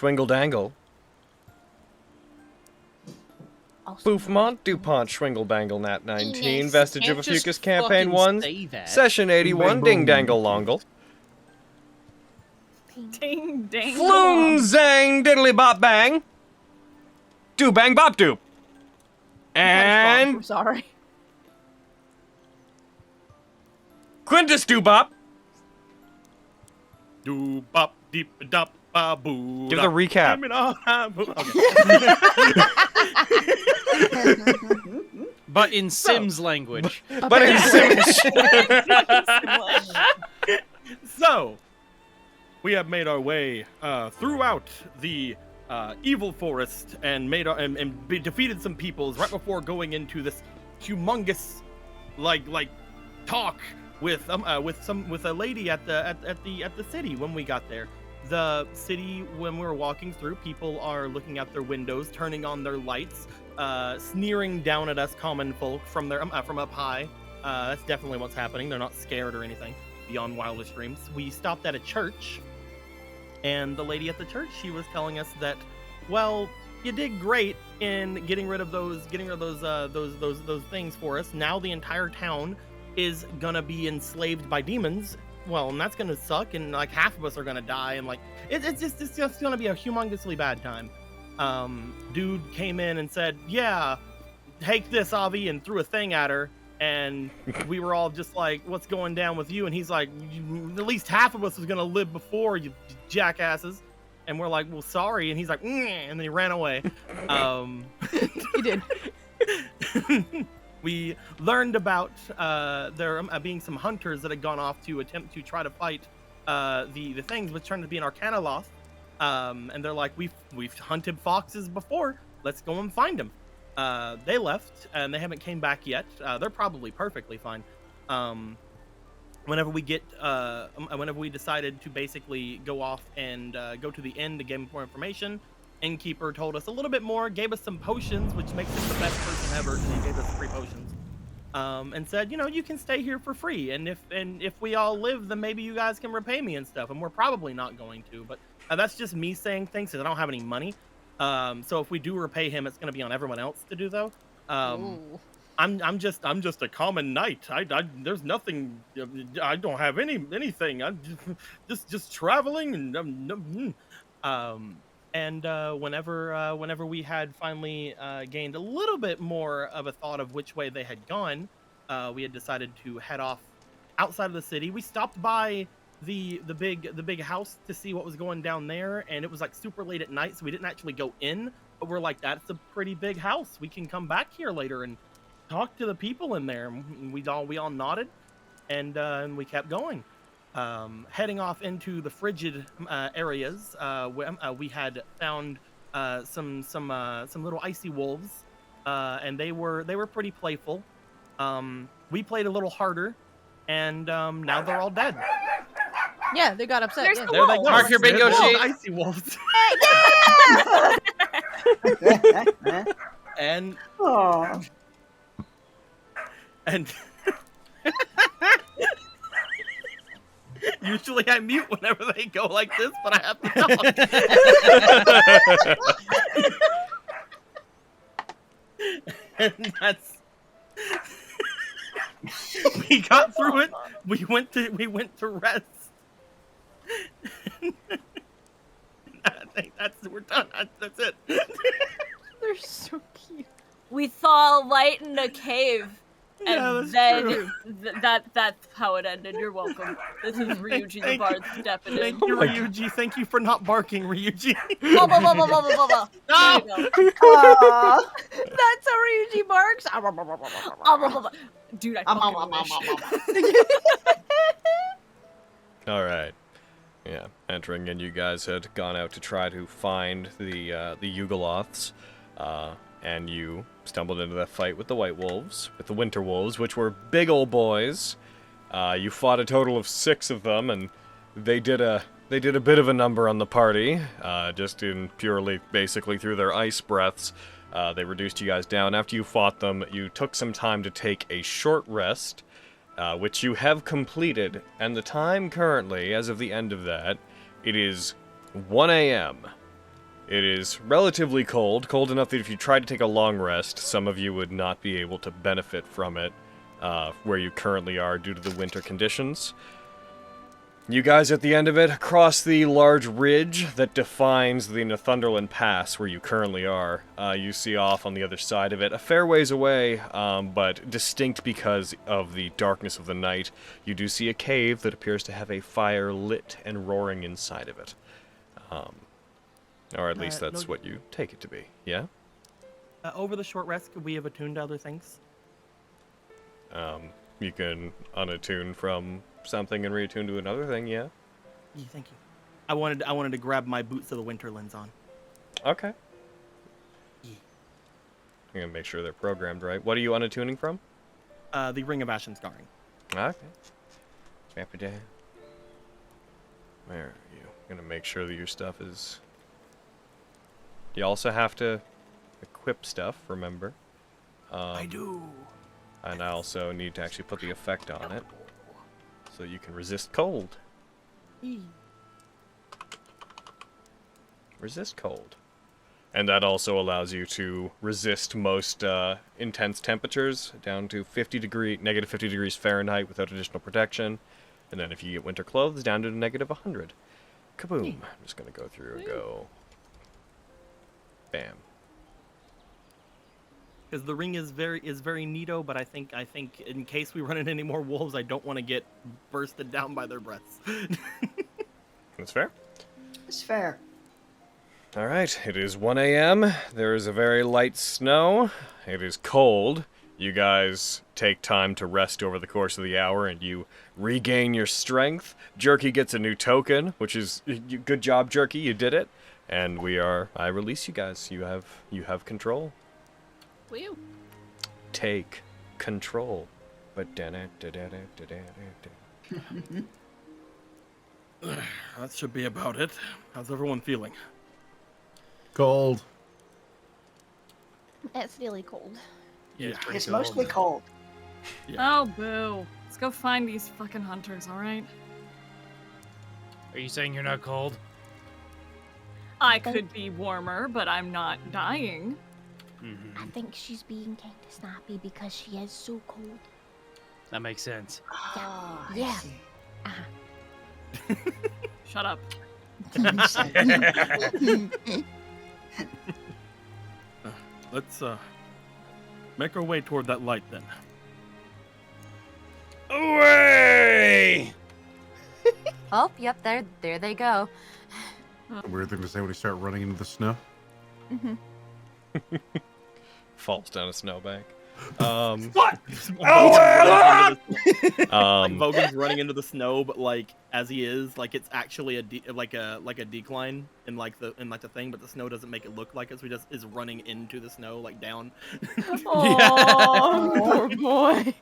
Schwingle Dangle. Boofmont, DuPont, Schwingle Bangle, Nat19, Vestige of Ophiuchus, Campaign 1, Session 81, Ding Dangle Longle. Ding dang. Floon Zang Diddly Bop Bang. Do Bang Bop Doop. And I'm sorry. Quintus Do Bop. Do bop deep dop ba boo. Give the recap. But in Sims language. But in Sims. So, we have made our way throughout the evil forest and defeated some peoples right before going into this humongous, like talk with a lady at the city when we got there. The city, when we were walking through, people are looking out their windows, turning on their lights, sneering down at us common folk from up high. That's definitely what's happening. They're not scared or anything beyond wildest dreams. We stopped at a church, and the lady at the church, she was telling us that, well, you did great in getting rid of those things for us. Now the entire town is gonna be enslaved by demons. Well, and that's gonna suck, and like half of us are gonna die, and like it's just gonna be a humongously bad time. Dude came in and said, "Yeah, take this, Avi," and threw a thing at her, and we were all just like, "What's going down with you?" And he's like, "At least half of us was gonna live before you jackasses," and we're like, "Well, sorry," and he's like, and then he ran away. He did. We learned about there being some hunters that had gone off to attempt to try to fight the things, which turned to be an Arcana lost. And they're like, we've hunted foxes before. Let's go and find them. They left, and they haven't came back yet. They're probably perfectly fine. Whenever we decided to basically go off and go to the inn to get more information, innkeeper told us a little bit more, gave us some potions, which makes him the best person ever, because he gave us 3 potions. And said, you can stay here for free, and if we all live, then maybe you guys can repay me and stuff. And we're probably not going to, but that's just me saying things because I don't have any money. So if we do repay him, it's going to be on everyone else to do, though. I'm just a common knight. There's nothing. I don't have anything. I'm just traveling and whenever we had finally gained a little bit more of a thought of which way they had gone, we had decided to head off outside of the city. We stopped by the big house to see what was going down there, and it was like super late at night, so we didn't actually go in. But we're like, that's a pretty big house. We can come back here later and talk to the people in there. And we all nodded, and we kept going. Heading off into the frigid areas, we had found some little icy wolves, and they were pretty playful. We played a little harder, and now they're all dead. Yeah, they got upset. Yeah. There they go. Mark your bingo sheet. Icy wolves. and usually I mute whenever they go like this, but I have to talk. And that's we got through it. We went to rest. I think we're done. That's it. They're so cute. We saw a light in a cave. Yeah, And that's then true. That's how it ended. You're welcome. This is Ryuji the Bard stepping in. Thank you, Ryuji. Thank you for not barking, Ryuji. Blah, blah, blah, blah, blah, blah, blah. No! There you go. That's how Ryuji barks. Dude, I fucking wish. All right. Yeah, entering in, you guys had gone out to try to find the Yugoloths, and you stumbled into that fight with the White Wolves, with the Winter Wolves, which were big old boys. You fought a total of 6 of them, and they did a bit of a number on the party, just in purely, basically through their ice breaths. They reduced you guys down. After you fought them, you took some time to take a short rest, which you have completed, and the time currently, as of the end of that, it is 1 a.m. It is relatively cold, cold enough that if you tried to take a long rest, some of you would not be able to benefit from it where you currently are due to the winter conditions. You guys at the end of it, across the large ridge that defines the Northumberland Pass where you currently are, you see off on the other side of it, a fair ways away, but distinct because of the darkness of the night, you do see a cave that appears to have a fire lit and roaring inside of it. Or at least that's what you take it to be, yeah? Over the short rest, could we have attuned to other things? You can unattune from something and reattune to another thing, yeah? Yeah, thank you. I wanted to grab my boots of the Winterlands on. Okay. Yeah. I'm gonna make sure they're programmed right. What are you unattuning from? The Ring of Ash and Scarring. Okay. Wrap it down. Where are you? I'm gonna make sure that your stuff is... You also have to equip stuff, remember? I do. And I also need to actually put the effect on it. So you can resist cold. Resist cold. And that also allows you to resist most intense temperatures down to negative 50 degrees Fahrenheit without additional protection. And then if you get winter clothes, down to negative 100. Kaboom. I'm just going to go through and go... Bam. Because the ring is very neato, but I think in case we run into any more wolves, I don't want to get bursted down by their breaths. That's fair. It's fair. Alright, it is 1 a.m. There is a very light snow. It is cold. You guys take time to rest over the course of the hour and you regain your strength. Jerky gets a new token, which is good job, Jerky, you did it. And I release you guys. You have control. Woo. Take control. But That should be about it. How's everyone feeling? Cold. It's really cold. Yeah, It's mostly cold. Yeah. Oh, boo. Let's go find these fucking hunters, alright? Are you saying you're not cold? I could be warmer, but I'm not dying. I think she's being kind of snappy because she is so cold. That makes sense. Oh, I Yeah. see. Shut up. Let's make our way toward that light then. away! Oh, yep, there they go. Weird thing to say when you start running into the snow. Falls down a snowbank. What? Vogan's running into the snow, but like as he is, like it's actually a decline in the thing, but the snow doesn't make it look like it. So he just is running into the snow, like down. Oh, poor boy.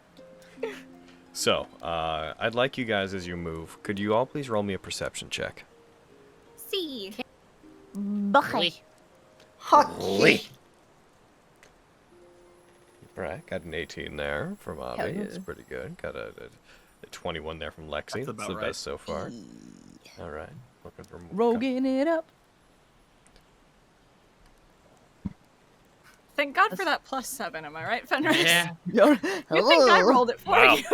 So, I'd like you guys as you move. Could you all please roll me a perception check? See. Bucky. Hockey. Alright, got an 18 there from Avi. yeah. It's pretty good. Got a 21 there from Lexi. That's That's about the right. best so far. Alright. Looking for more. Rogan it up. Thank God for that +7, am I right, Fenris? Yeah. You think I rolled it for Wow. you?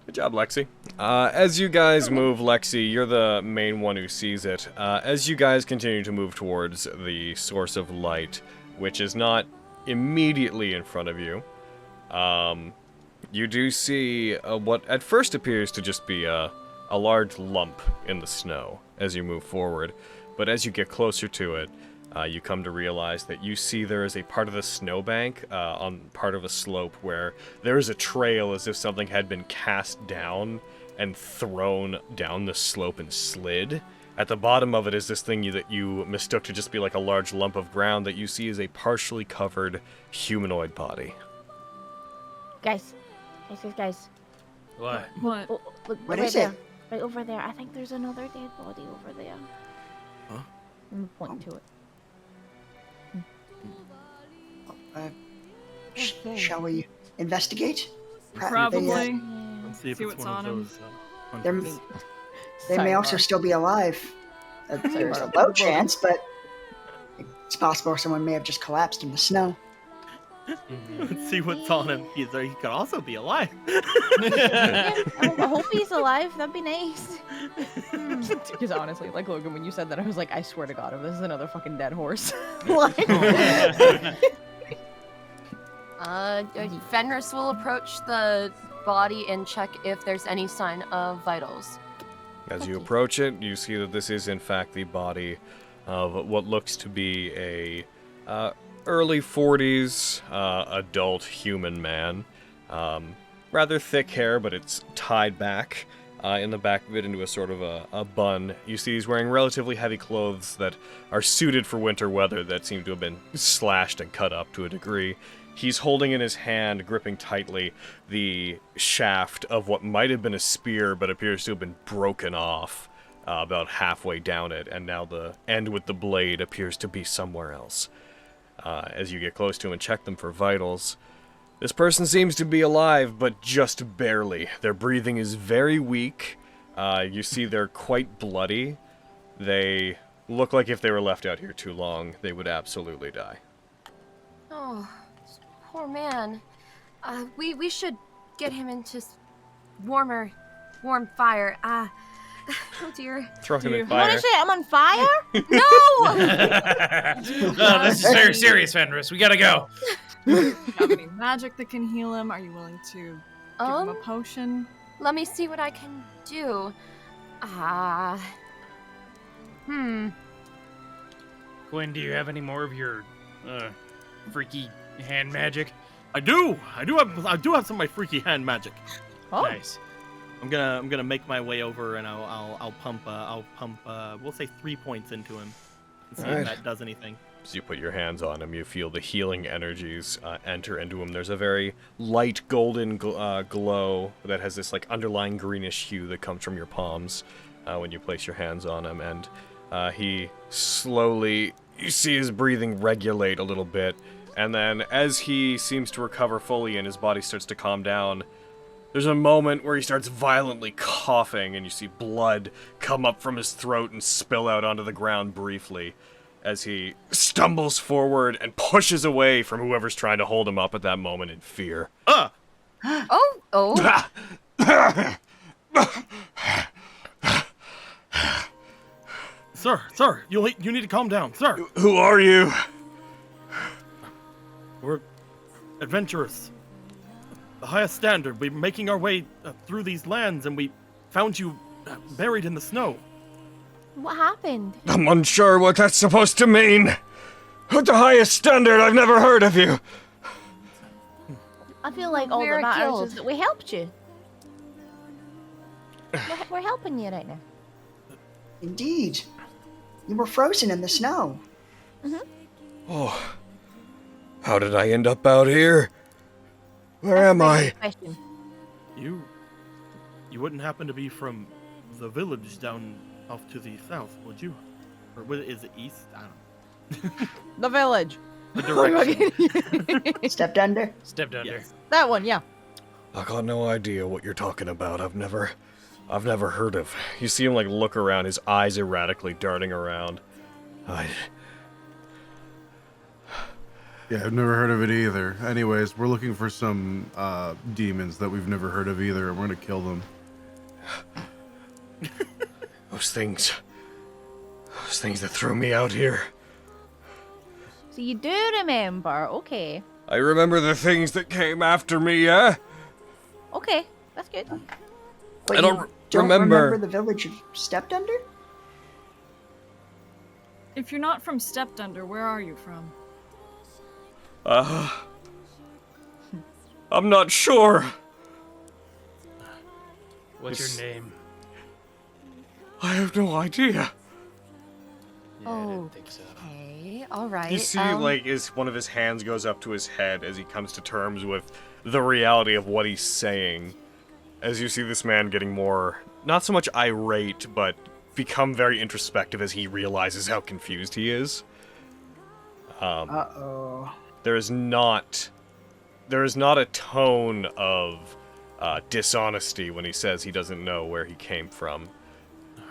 Good job, Lexi. As you guys move, Lexi, you're the main one who sees it. As you guys continue to move towards the source of light, which is not immediately in front of you, you do see what at first appears to just be a large lump in the snow as you move forward. But as you get closer to it, you come to realize that you see there is a part of the snowbank on part of a slope where there is a trail as if something had been cast down and thrown down the slope and slid. At the bottom of it is this thing that you mistook to just be like a large lump of ground that you see is a partially covered humanoid body. Guys. What? What? Oh, look, What right is there. it? Right over there. I think there's another dead body over there. Huh? I'm pointing to it. Shall we investigate? Probably. Let's see if See it's what's one on of him. those They're- hunters. They may also still be alive. There's a low chance, but it's possible someone may have just collapsed in the snow. Let's see what's on him. He could also be alive. I hope he's alive. That'd be nice. Because honestly, like Logan, when you said that, I was like, I swear to God, if this is another fucking dead horse. Like... Fenris will approach the body and check if there's any sign of vitals. As you approach it, you see that this is in fact the body of what looks to be a early 40s adult human man. Rather thick hair, but it's tied back in the back of it into a sort of a bun. You see he's wearing relatively heavy clothes that are suited for winter weather that seem to have been slashed and cut up to a degree. He's holding in his hand, gripping tightly, the shaft of what might have been a spear, but appears to have been broken off about halfway down it, and now the end with the blade appears to be somewhere else. As you get close to him and check them for vitals, this person seems to be alive, but just barely. Their breathing is very weak. You see they're quite bloody. They look like if they were left out here too long, they would absolutely die. Oh, poor man. We should get him into warm fire. Oh dear. Throw him in You fire. wanna say I'm on fire? No! No, this is very serious, Fenris. We gotta go. Do you have any magic that can heal him? Are you willing to give him a potion? Let me see what I can do. Quinn, do you have any more of your freaky hand magic? I do have some of my freaky hand magic. Oh. Nice. I'm gonna make my way over and I'll pump we'll say 3 points into him and see if that does anything. As you put your hands on him, you feel the healing energies enter into him. There's a very light golden glow that has this like underlying greenish hue that comes from your palms when you place your hands on him, and he slowly, you see his breathing regulate a little bit, and then as he seems to recover fully and his body starts to calm down, there's a moment where he starts violently coughing, and you see blood come up from his throat and spill out onto the ground briefly as he stumbles forward and pushes away from whoever's trying to hold him up at that moment in fear. Oh. Sir, you need to calm down, sir. Who are you? We're adventurers. The highest standard. We're making our way through these lands, and we found you buried in the snow. What happened? I'm unsure what that's supposed to mean. At the highest standard, I've never heard of you. I feel like all We're that matters killed. is that we helped you. We're helping you right now. Indeed. You were frozen in the snow. Oh, how did I end up out here? Where am I? Question. You wouldn't happen to be from the village down off to the south, would you? Or is it east? I don't know. The village. The direction. Stepped under. Stepped under. Yes. That one, yeah. I got no idea what you're talking about. I've never heard of. You see him like look around, his eyes erratically darting around. Yeah, I've never heard of it either. Anyways, we're looking for some demons that we've never heard of either, and we're gonna kill them. Those things that threw me out here. So you do remember, okay. I remember the things that came after me, yeah? Okay, that's good. But I don't you don't remember. the village you stepped under? If you're not from Stepped Under, where are you from? I'm not sure. What's your name? I have no idea. Yeah, I didn't think so. Okay, alright. You see, like, as one of his hands goes up to his head as he comes to terms with the reality of what he's saying. As you see this man getting more, not so much irate, but become very introspective as he realizes how confused he is. Uh-oh. There is not a tone of dishonesty when he says he doesn't know where he came from.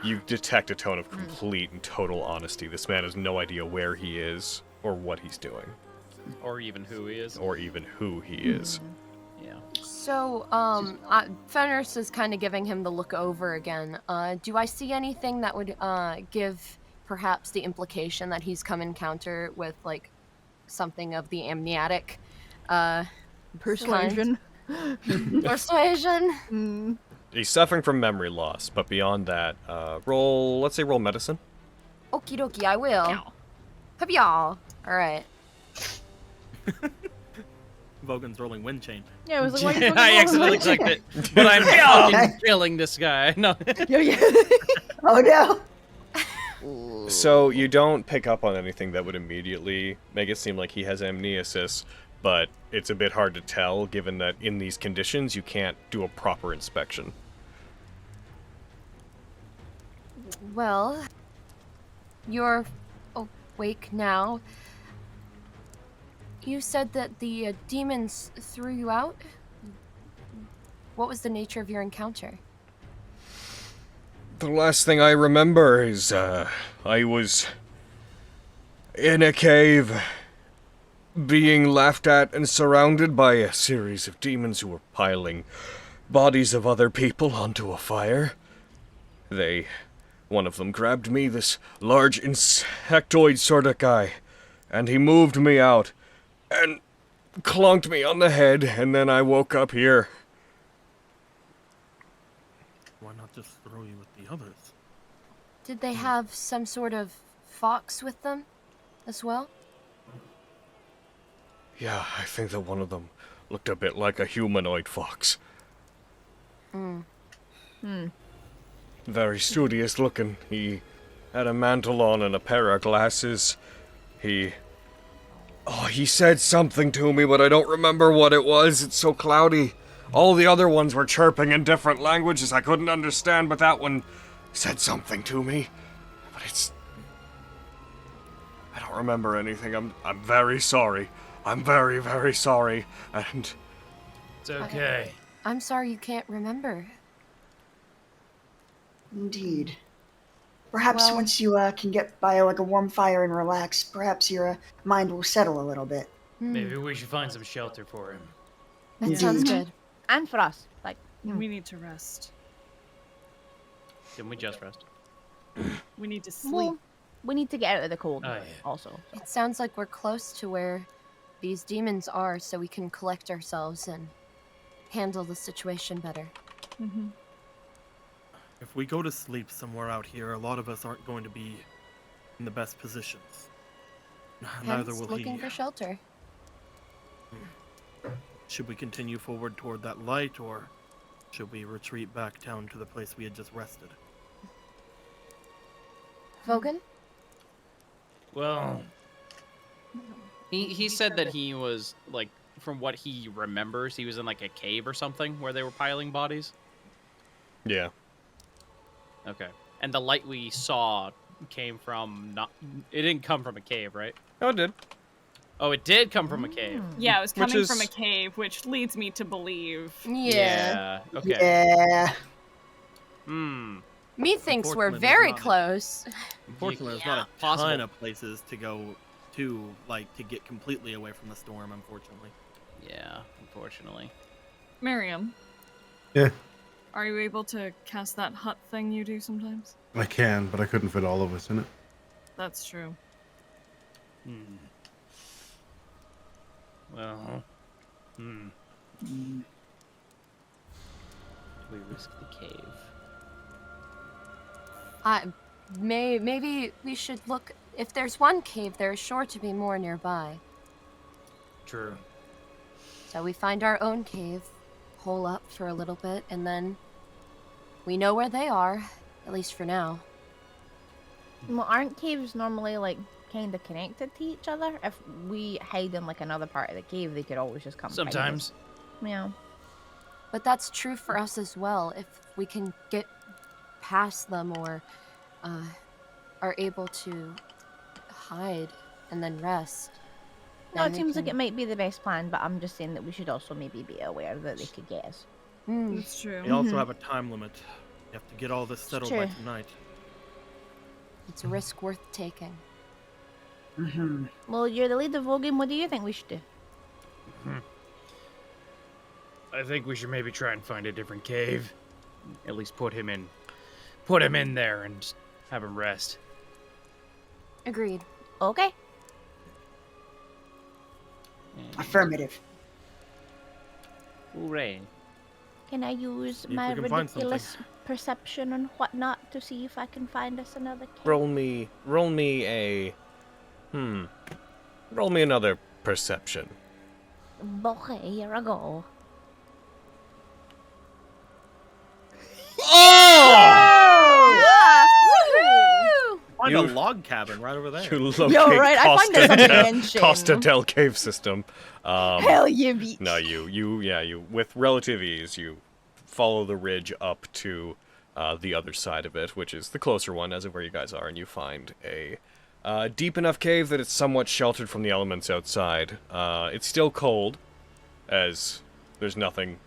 You detect a tone of complete and total honesty. This man has no idea where he is or what he's doing. Or even who he is. Or even who he is. Yeah. So, Fenris is kind of giving him the look over again. Do I see anything that would give perhaps the implication that he's come encounter with, like, something of the amniotic Persuasion. Persuasion? He's suffering from memory loss, but beyond that, let's say roll medicine. Okie dokie, I will. Have y'all. Alright. Vogan's rolling wind chain. Yeah, it was like, why are you I accidentally clicked it. But I'm fucking killing this guy. No. Oh no! So you don't pick up on anything that would immediately make it seem like he has amnesis, but it's a bit hard to tell given that in these conditions you can't do a proper inspection. Well, you're awake now. You said that the demons threw you out? What was the nature of your encounter? The last thing I remember is, I was in a cave, being laughed at and surrounded by a series of demons who were piling bodies of other people onto a fire. One of them grabbed me, this large insectoid sort of guy, and he moved me out and clunked me on the head, and then I woke up here. Why not just throw you with the others? Did they have some sort of fox with them as well? Yeah, I think that one of them looked a bit like a humanoid fox. Very studious looking. He had a mantle on and a pair of glasses. He said something to me, but I don't remember what it was. It's so cloudy. All the other ones were chirping in different languages I couldn't understand, but that one said something to me. But I don't remember anything. I'm very sorry. I'm very, very sorry. And It's okay. I'm sorry you can't remember. Indeed. Perhaps Well- once you can get by like a warm fire and relax, perhaps your mind will settle a little bit. Maybe we should find some shelter for him. That sounds good. And for us. Like, We need to rest. Didn't we just rest? We need to sleep. well, we need to get out of the cold, Oh, yeah. also. It sounds like we're close to where these demons are, so we can collect ourselves and handle the situation better. If we go to sleep somewhere out here, a lot of us aren't going to be in the best positions. Neither Hence, will looking he. for shelter. Should we continue forward toward that light, or should we retreat back down to the place we had just rested? Vogan? Well, he said that he was, like, from what he remembers, he was in, like, a cave or something where they were piling bodies? yeah. Okay. And the light we saw came from it didn't come from a cave, right? Oh, it did. Oh, it did come from a cave. Yeah, it was Which coming from is- a cave, which leads me to believe. Yeah. Okay. Yeah. Methinks we're Unfortunately, very there's not- close. Unfortunately, there's Yeah, not a possible. ton of places to go to, like, to get completely away from the storm, unfortunately. Yeah, unfortunately. Miriam. Yeah. Are you able to cast that hut thing you do sometimes? I can, but I couldn't fit all of us in it. That's true. Well, do we risk the cave? Maybe we should look. If there's one cave, there's sure to be more nearby. True. So we find our own cave, hole up for a little bit, and then we know where they are, at least for now. Well, aren't caves normally, like, kind of connected to each other? If we hide in, like, another part of the cave, they could always just come find us. Sometimes. Yeah. But that's true for us as well. If we can get past them or are able to hide and then rest. No, then it we seems like can- it might be the best plan, but I'm just saying that we should also maybe be aware that they could get us. That's true. We also have a time limit. You have to get all this settled by True. tonight. It's a risk worth taking. Mm-hmm. Well, you're the leader of the game. What do you think we should do? I think we should maybe try and find a different cave. At least put him in there and just have him rest. Agreed. Okay. Affirmative. Hooray. Can I use we my can find ridiculous perception and whatnot to see if I can find us another cave? Roll me another perception. Okay, here I go. Find a You- log cabin right over there. You locate Yo, right, I find us a mansion. Costa del Cave system. Hell yeah, beach. No, you with relative ease, you follow the ridge up to the other side of it, which is the closer one as of where you guys are, and you find a deep enough cave that it's somewhat sheltered from the elements outside. It's still cold, as there's nothing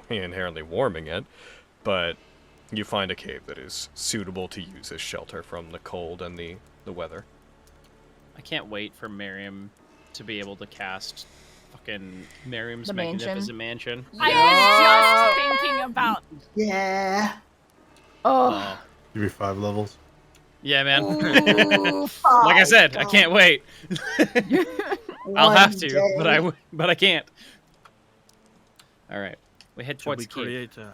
inherently warming it, but you find a cave that is suitable to use as shelter from the cold and the weather. I can't wait for Miriam to be able to cast fucking Miriam's The mansion. Magnificent Mansion. I was just thinking about. Yeah. Oh. Give me 5 levels. Yeah, man. Ooh, Like I said, I can't wait. I'll have to, One but I can't. All right, we head Should towards we cave. create a...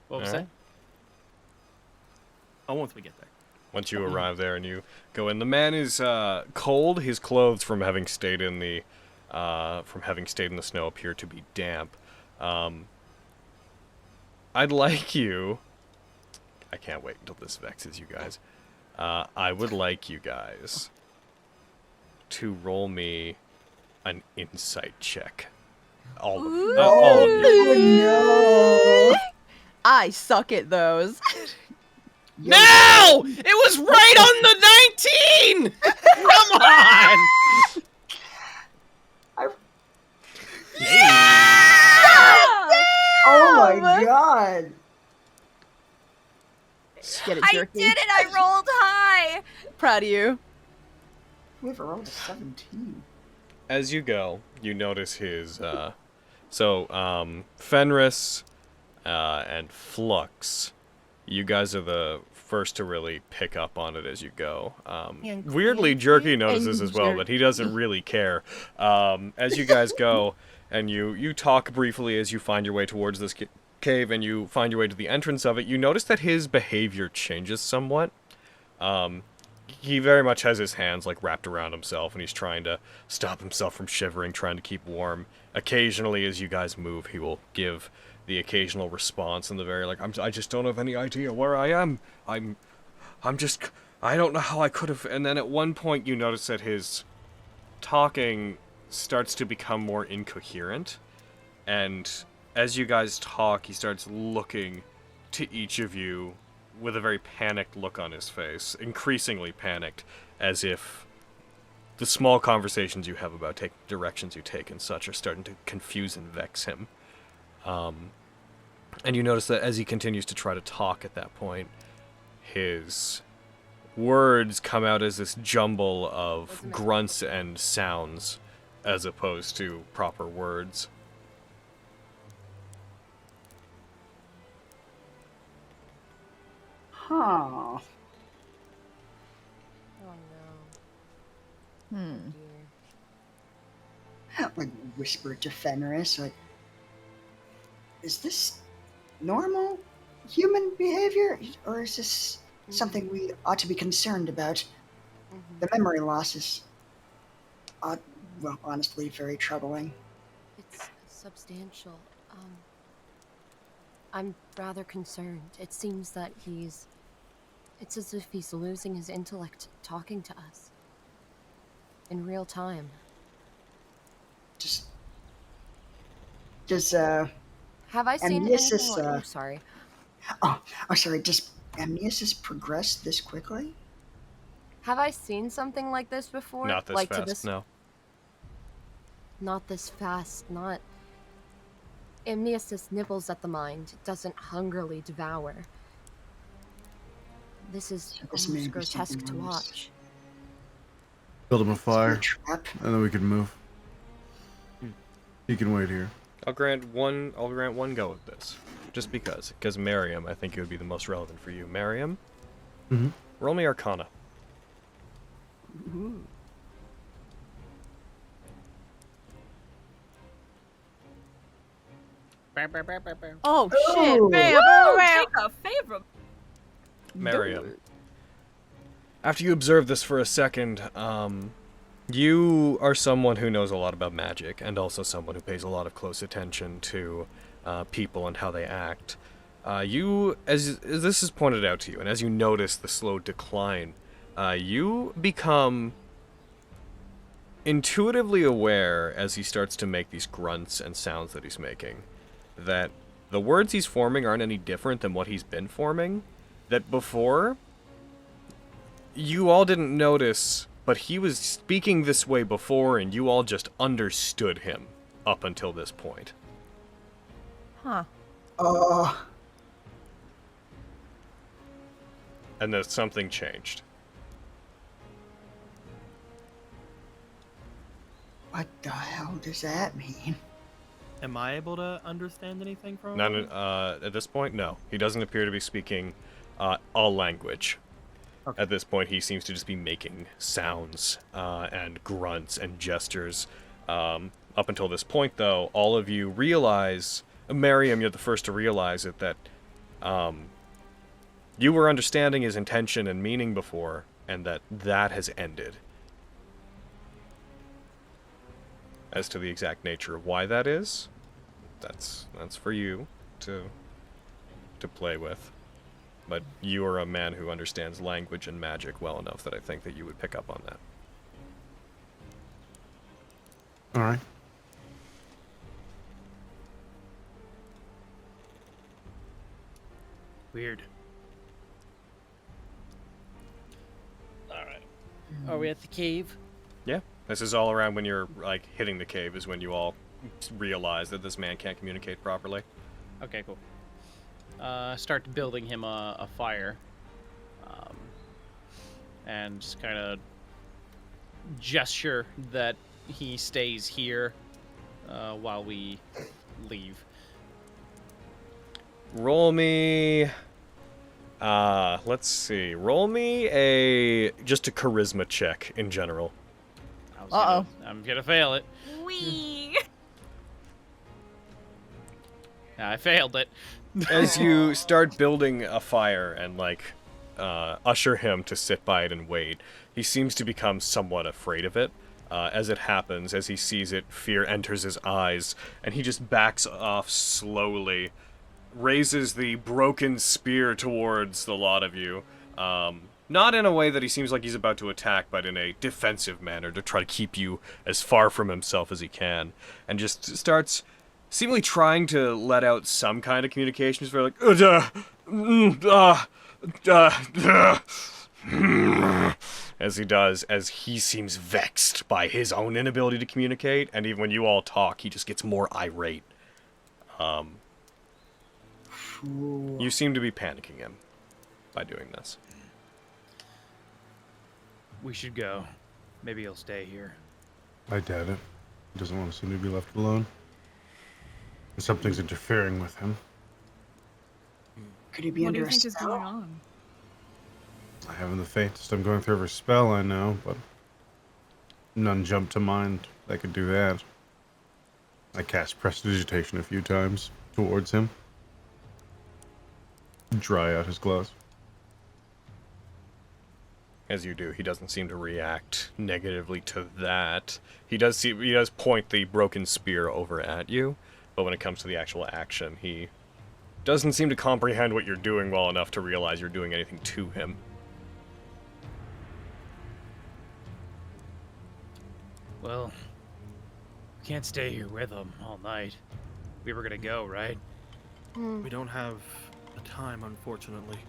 What was Alright. that? Oh, once we get there. Once you arrive there and you go in, the man is cold. His clothes, from having stayed in the snow, appear to be damp. I'd like you. I can't wait until this vexes you guys. I would like you guys to roll me an insight check. All of you. Oh no! I suck at those. No! It was right on the 19! Come on! Oh my god! Get it, I jerky. did it! I rolled high! Proud of you. We have rolled a 17. As you go, you notice his, Fenris, and Flux, you guys are the first to really pick up on it as you go. Weirdly, Jerky notices as well, but he doesn't really care. As you guys go, and you talk briefly as you find your way towards this cave, and you find your way to the entrance of it, you notice that his behavior changes somewhat. He very much has his hands like wrapped around himself, and he's trying to stop himself from shivering, trying to keep warm. Occasionally, as you guys move, he will give the occasional response in the very like, I just don't have any idea where I am. I don't know how I could have. And then at one point, you notice that his talking starts to become more incoherent, and as you guys talk, he starts looking to each of you with a very panicked look on his face, increasingly panicked, as if the small conversations you have about directions you take and such are starting to confuse and vex him. And you notice that as he continues to try to talk at that point, his words come out as this jumble of grunts and sounds, as opposed to proper words. Huh. Oh no. Like, whispered to Fenris, like, is this normal human behavior? Or is this something we ought to be concerned about? The memory loss is, well, honestly, very troubling. It's substantial. I'm rather concerned. It seems that it's as if he's losing his intellect talking to us. In real time. Does, Have I seen Amnesis, anything like... Oh, sorry. Oh, sorry, does amnesis progress this quickly? Have I seen something like this before? Not this like fast, no. Not this fast, not... Amnesis nibbles at the mind, doesn't hungrily devour. This is This may almost be grotesque something to worse. watch. Build him a fire, Trap. and then we can move. He can wait here. I'll grant one go of this, just because Miriam, I think it would be the most relevant for you. Miriam, roll me Arcana. Ooh. Oh shit! Ooh. Bam, Woo, bam, take a favorable. Miriam. After you observe this for a second, you are someone who knows a lot about magic, and also someone who pays a lot of close attention to people and how they act. You, as this is pointed out to you, and as you notice the slow decline, you become intuitively aware as he starts to make these grunts and sounds that he's making, that the words he's forming aren't any different than what he's been forming, that before, you all didn't notice, but he was speaking this way before, and you all just understood him up until this point. Huh. And then something changed. What the hell does that mean? Am I able to understand anything from None, him? at this point, no. He doesn't appear to be speaking a language. Okay. At this point, he seems to just be making sounds and grunts and gestures. Up until this point, though, all of you realize, Miriam, you're the first to realize it, that you were understanding his intention and meaning before, and that has ended. As to the exact nature of why that is, that's for you to play with. But you are a man who understands language and magic well enough that I think that you would pick up on that. All right. Weird. Alright. Are we at the cave? Yeah. This is all around when you're, like, hitting the cave is when you all realize that this man can't communicate properly. Okay, cool. Start building him a fire. And just kind of gesture that he stays here while we leave. Roll me... let's see. Roll me just a charisma check in general. I'm gonna fail it. Wee. I failed it. As you start building a fire and, like, usher him to sit by it and wait, he seems to become somewhat afraid of it. As it happens, as he sees it, fear enters his eyes, and he just backs off slowly, raises the broken spear towards the lot of you. Not in a way that he seems like he's about to attack, but in a defensive manner to try to keep you as far from himself as he can. And just starts seemingly trying to let out some kind of communication. He's very like, as he does, as he seems vexed by his own inability to communicate. And even when you all talk, he just gets more irate. You seem to be panicking him by doing this. We should go. Maybe he'll stay here. I doubt it. He doesn't want to seem to be left alone. Something's interfering with him. Could he be What do under you a think is spell? going on? I haven't the faintest. I'm going through every spell I know, but none jump to mind that could do that. I cast Prestidigitation a few times towards him. Dry out his gloves. As you do, he doesn't seem to react negatively to that. He does point the broken spear over at you, but when it comes to the actual action, he doesn't seem to comprehend what you're doing well enough to realize you're doing anything to him. Well, we can't stay here with him all night. We were gonna go, right? We don't have the time, unfortunately.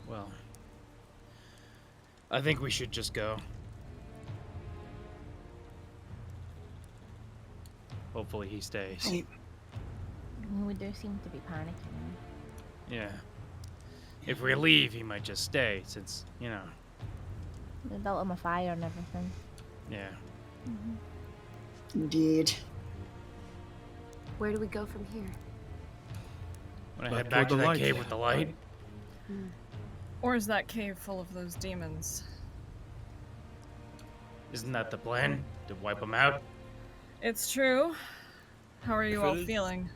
Well, I think we should just go. Hopefully he stays. We do seem to be panicking. Yeah. If we leave, he might just stay, since, you know. We built him a fire and everything. Yeah. Indeed. Where do we go from here? Wanna Back head back to toward the that light. cave with the light? Or is that cave full of those demons? Isn't that the plan? To wipe them out? It's true. How are you If it all is- feeling?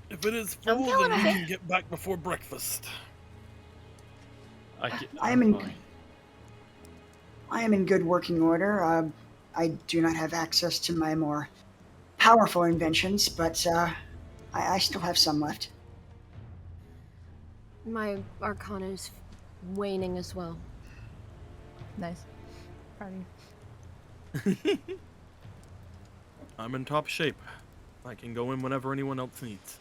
If it is I'm full, feeling then we okay. can get back before breakfast. I am in good working order. I do not have access to my more powerful inventions, but I still have some left. My arcana is waning as well. Nice. Proud of you. I'm in top shape. I can go in whenever anyone else needs.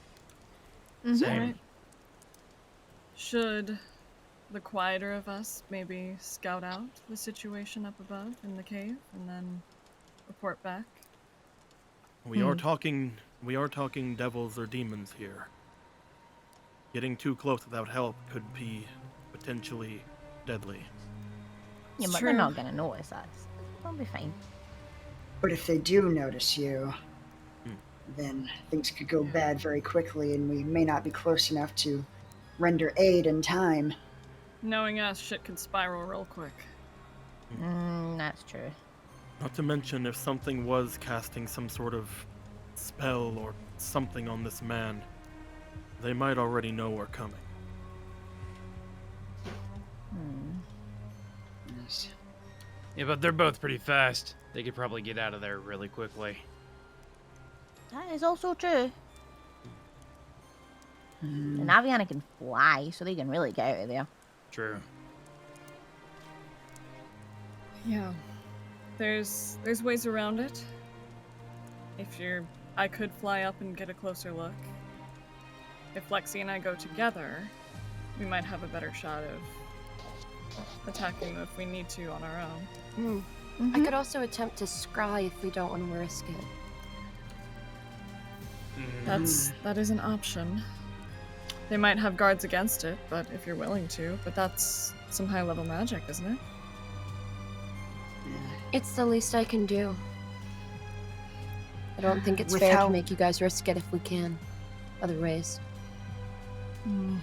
Same. Alright. Should the quieter of us maybe scout out the situation up above in the cave and then report back? We are talking devils or demons here. Getting too close without help could be potentially deadly. Yeah, It's but true. they're not gonna notice us. We'll be fine. But if they do notice you, then things could go bad very quickly, and we may not be close enough to render aid in time. Knowing us, shit could spiral real quick. That's true. Not to mention if something was casting some sort of spell or something on this man, they might already know we're coming. Yes. Yeah, but they're both pretty fast. They could probably get out of there really quickly. That is also true. And Aviana can fly, so they can really get out of there. True. Yeah. There's ways around it. I could fly up and get a closer look. If Lexi and I go together, we might have a better shot of attacking them if we need to on our own. I could also attempt to scry if we don't want to risk it. That is an option. They might have guards against it, but if you're willing to, but that's some high level magic, isn't it? It's the least I can do. I don't think it's With fair how- to make you guys risk it if we can. Other ways.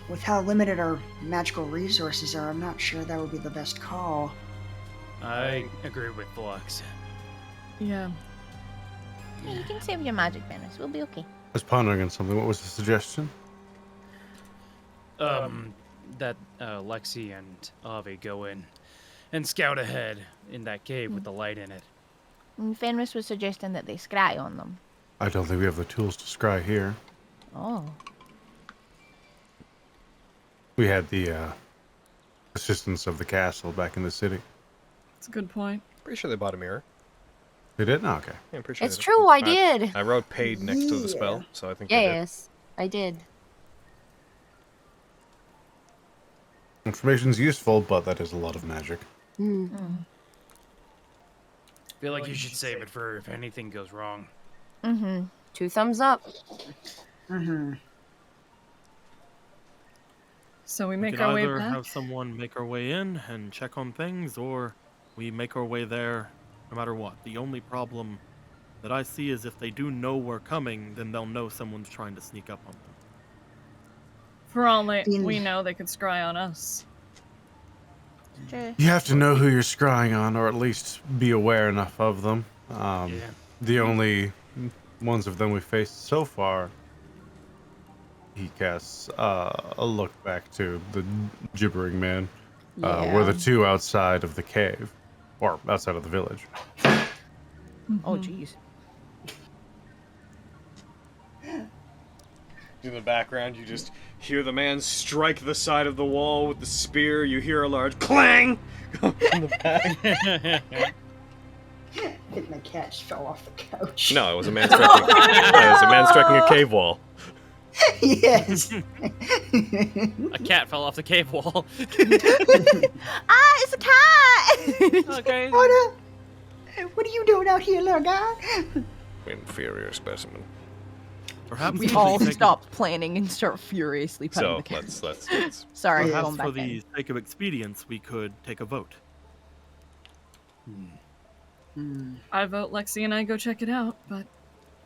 With how limited our magical resources are, I'm not sure that would be the best call. I agree with Flux. Yeah. Yeah, you can save your magic banners. We'll be okay. I was pondering on something. What was the suggestion? That Lexi and Avi go in and scout ahead in that cave with the light in it. And Fenris was suggesting that they scry on them. I don't think we have the tools to scry here. Oh. We had the assistance of the castle back in the city. That's a good point. Pretty sure they bought a mirror. They did? No, okay. Yeah, I'm pretty sure It's they did. true, I did. I wrote paid next to the spell, so I think they did. Yes, I did. Information's useful, but that is a lot of magic. Feel like you should save it for if anything goes wrong. 2 thumbs up. So we We make could our way either back. have someone make our way in and check on things, or we make our way there no matter what. The only problem that I see is if they do know we're coming, then they'll know someone's trying to sneak up on them. For all we know, they could scry on us. True. You have to know who you're scrying on, or at least be aware enough of them. Yeah. The only ones of them we faced so far, he casts a look back to the gibbering man, were the two outside of the cave, or outside of the village. Oh, jeez. In the background, you just hear the man strike the side of the wall with the spear. You hear a large clang from the back. I think my cat just fell off the couch. No, it was a man striking. It was a man striking a cave wall. Yes. A cat fell off the cave wall. Ah, it's a cat! Okay. What are you doing out here, little guy? Inferior specimen. Perhaps We for all the sake stop planning and start furiously petting So the cat. let's Sorry, Perhaps going back for the in. sake of expedience, we could take a vote. I vote Lexi and I go check it out, but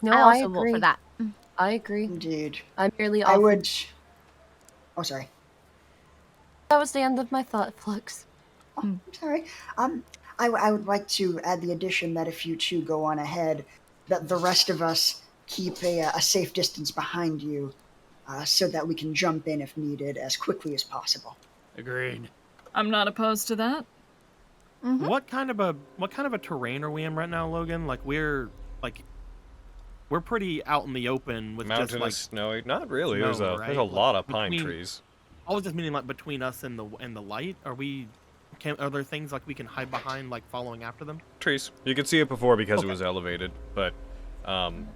No, I I also vote agree. for that. I agree. Indeed. I merely I offered. would. Oh, sorry. That was the end of my thought, Flux. Oh, I'm sorry. I would like to add the addition that if you two go on ahead, that the rest of us keep a safe distance behind you, so that we can jump in if needed as quickly as possible. Agreed. I'm not opposed to that. What kind of a terrain are we in right now, Logan? Like we're pretty out in the open with mountainous, just like snowy. Not really. snow, There's a right? lot of pine Between- trees. I was just meaning like between us and the light. Are there things like we can hide behind, like following after them? Trees. You could see it before because Okay. it was elevated, but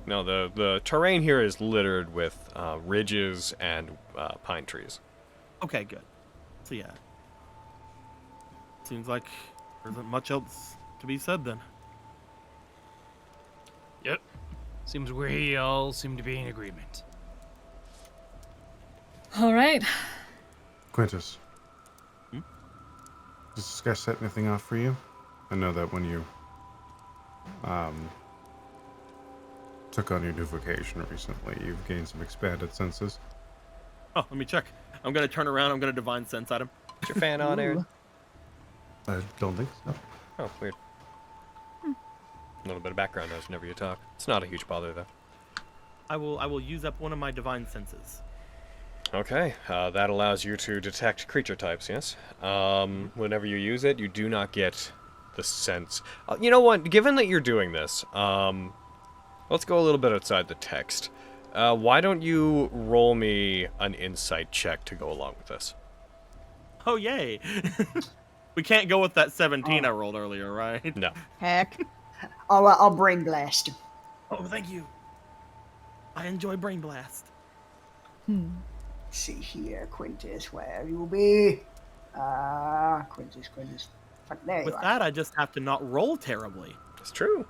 no, the terrain here is littered with ridges and pine trees. Okay, good. So yeah, seems like there isn't much else to be said then. Yep. Seems we all seem to be in agreement. All right. Quintus. Does this guy set anything off for you? I know that when you took on your new vocation recently, you've gained some expanded senses. Oh, let me check. I'm gonna turn around. I'm gonna divine sense at him. Is your fan on, Aaron? I don't think so. Oh, weird. A little bit of background noise whenever you talk. It's not a huge bother though. I will use up one of my divine senses. Okay, that allows you to detect creature types, yes? Whenever you use it, you do not get the sense. You know what? Given that you're doing this, let's go a little bit outside the text. Why don't you roll me an insight check to go along with this? Oh, yay! We can't go with that 17 I rolled earlier, right? No. Heck. I'll brain blast him. Oh, thank you. I enjoy Brain Blast. See here, Quintus, where you be? Quintus. Fuck, there With you are. that, I just have to not roll terribly. That's true.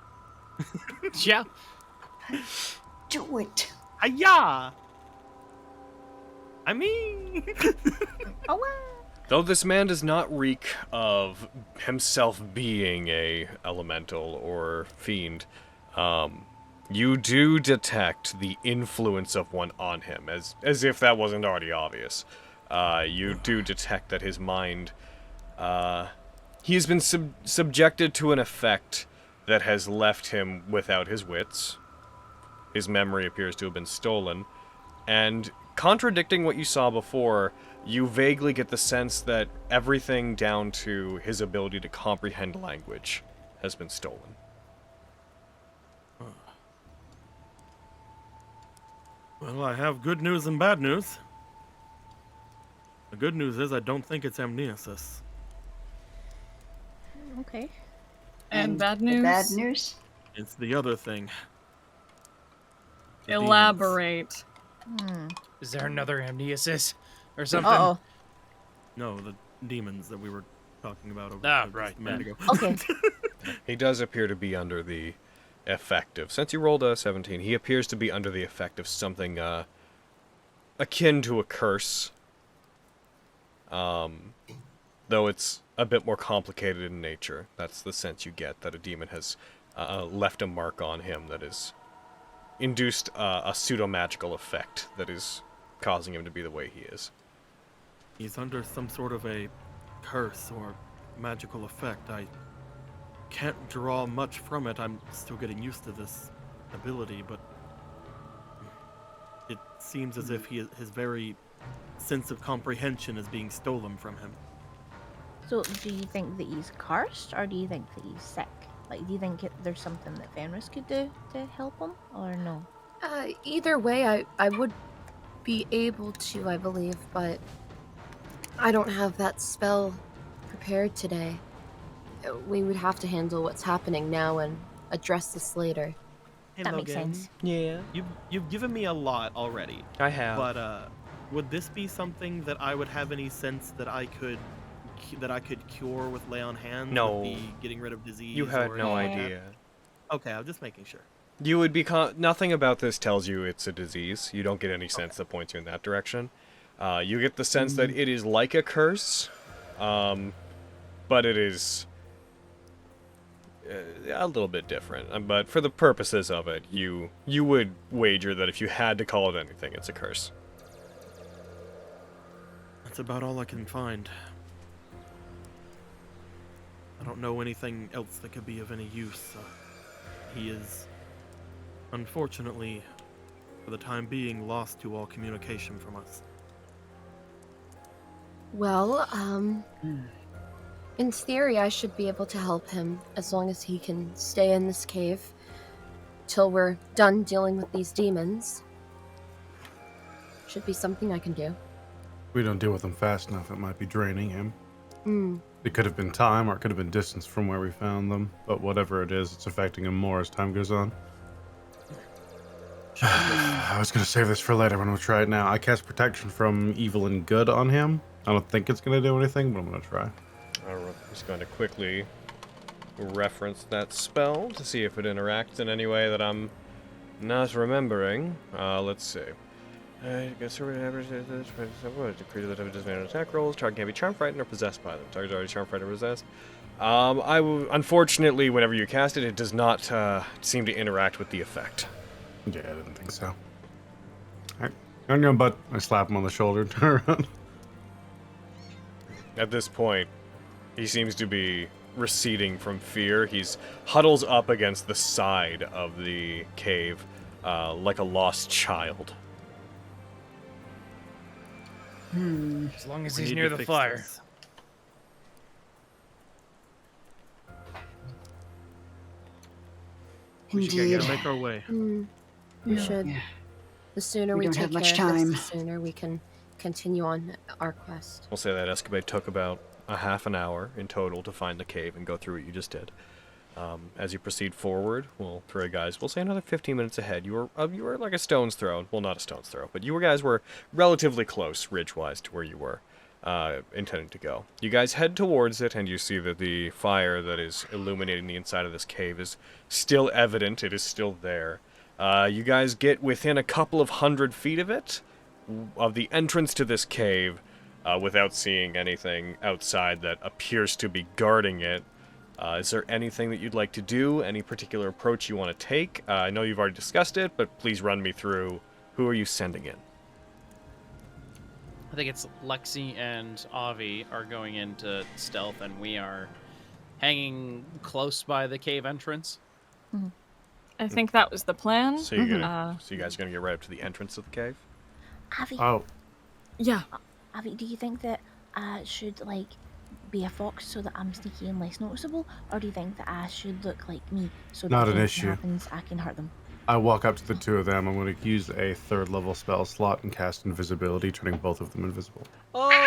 Yeah. Do it. Hiya! I mean... Oh, wow. Though this man does not reek of himself being a elemental or fiend, you do detect the influence of one on him, as if that wasn't already obvious. You do detect that his mind, he has been subjected to an effect that has left him without his wits. His memory appears to have been stolen, and contradicting what you saw before, you vaguely get the sense that everything down to his ability to comprehend language has been stolen. Well, I have good news and bad news. The good news is I don't think it's amnesis. Okay. And bad the news? bad news? It's the other thing. The demons. Elaborate. Is there another amnesis or something? Uh-oh. No, the demons that we were talking about over Right. a minute ago. Okay. He does appear to be under the effect of, since you rolled a 17, he appears to be under the effect of something akin to a curse. Though it's a bit more complicated in nature. That's the sense you get, that a demon has left a mark on him that has induced a pseudo-magical effect that is causing him to be the way he is. He's under some sort of a curse or magical effect. I can't draw much from it. I'm still getting used to this ability, but it seems as if his very sense of comprehension is being stolen from him. So, do you think that he's cursed, or do you think that he's sick? Like, do you think there's something that Fenris could do to help him, or no? Either way, I would be able to, I believe, but I don't have that spell prepared today. We would have to handle what's happening now and address this later. Hey, That makes Logan, sense. Yeah. You've given me a lot already, I have. but would this be something that I would have any sense that I could cure with lay on hands? No. Would be getting rid of disease? You had or no anything like idea. that? Okay, I'm just making sure. You would be nothing about this tells you it's a disease. You don't get any sense that points you in that direction. You get the sense that it is like a curse, but it is a little bit different. But for the purposes of it, you would wager that if you had to call it anything, it's a curse. That's about all I can find. I don't know anything else that could be of any use. He is, unfortunately, for the time being, lost to all communication from us. Well, in theory, I should be able to help him as long as he can stay in this cave till we're done dealing with these demons. Should be something I can do. If we don't deal with them fast enough, it might be draining him. It could have been time, or it could have been distance from where we found them. But whatever it is, it's affecting him more as time goes on. I was going to save this for later, but I'm going to try it now. I cast protection from evil and good on him. I don't think it's going to do anything, but I'm going to try. I'm just going to quickly reference that spell to see if it interacts in any way that I'm not remembering. Let's see. Decrease the creature that have disadvantage attack rolls. Target can't be charmed, frightened, or possessed by them. Target's already charmed, frightened, or possessed. Unfortunately, whenever you cast it, it does not seem to interact with the effect. Yeah, I didn't think so. Alright, on your butt. I slap him on the shoulder, turn around. At this point, he seems to be receding from fear. He's huddles up against the side of the cave like a lost child. As long as he's near the fire. We should gotta make our way. We should. Yeah. The sooner we don't take have much care of time. this, the sooner we can continue on our quest. We'll say that escapade took about a half an hour in total to find the cave and go through what you just did. As you proceed forward, we'll say another 15 minutes ahead. You were like a stone's throw. Well, not a stone's throw, but you guys were relatively close, ridge-wise, to where you were intending to go. You guys head towards it, and you see that the fire that is illuminating the inside of this cave is still evident. It is still there. You guys get within a couple of 100 feet of it, of the entrance to this cave, without seeing anything outside that appears to be guarding it. Is there anything that you'd like to do? Any particular approach you want to take? I know you've already discussed it, but please run me through. Who are you sending in? I think it's Lexi and Avi are going into stealth, and we are hanging close by the cave entrance. I think that was the plan. So you guys are gonna get right up to the entrance of the cave? Avi, Yeah. Avi, do you think that I should, like, be a fox so that I'm sneaky and less noticeable? Or do you think that I should look like me so that Not if an anything issue. happens, I can hurt them? I walk up to the two of them. I'm going to use a 3rd level spell slot and cast invisibility, turning both of them invisible. Oh!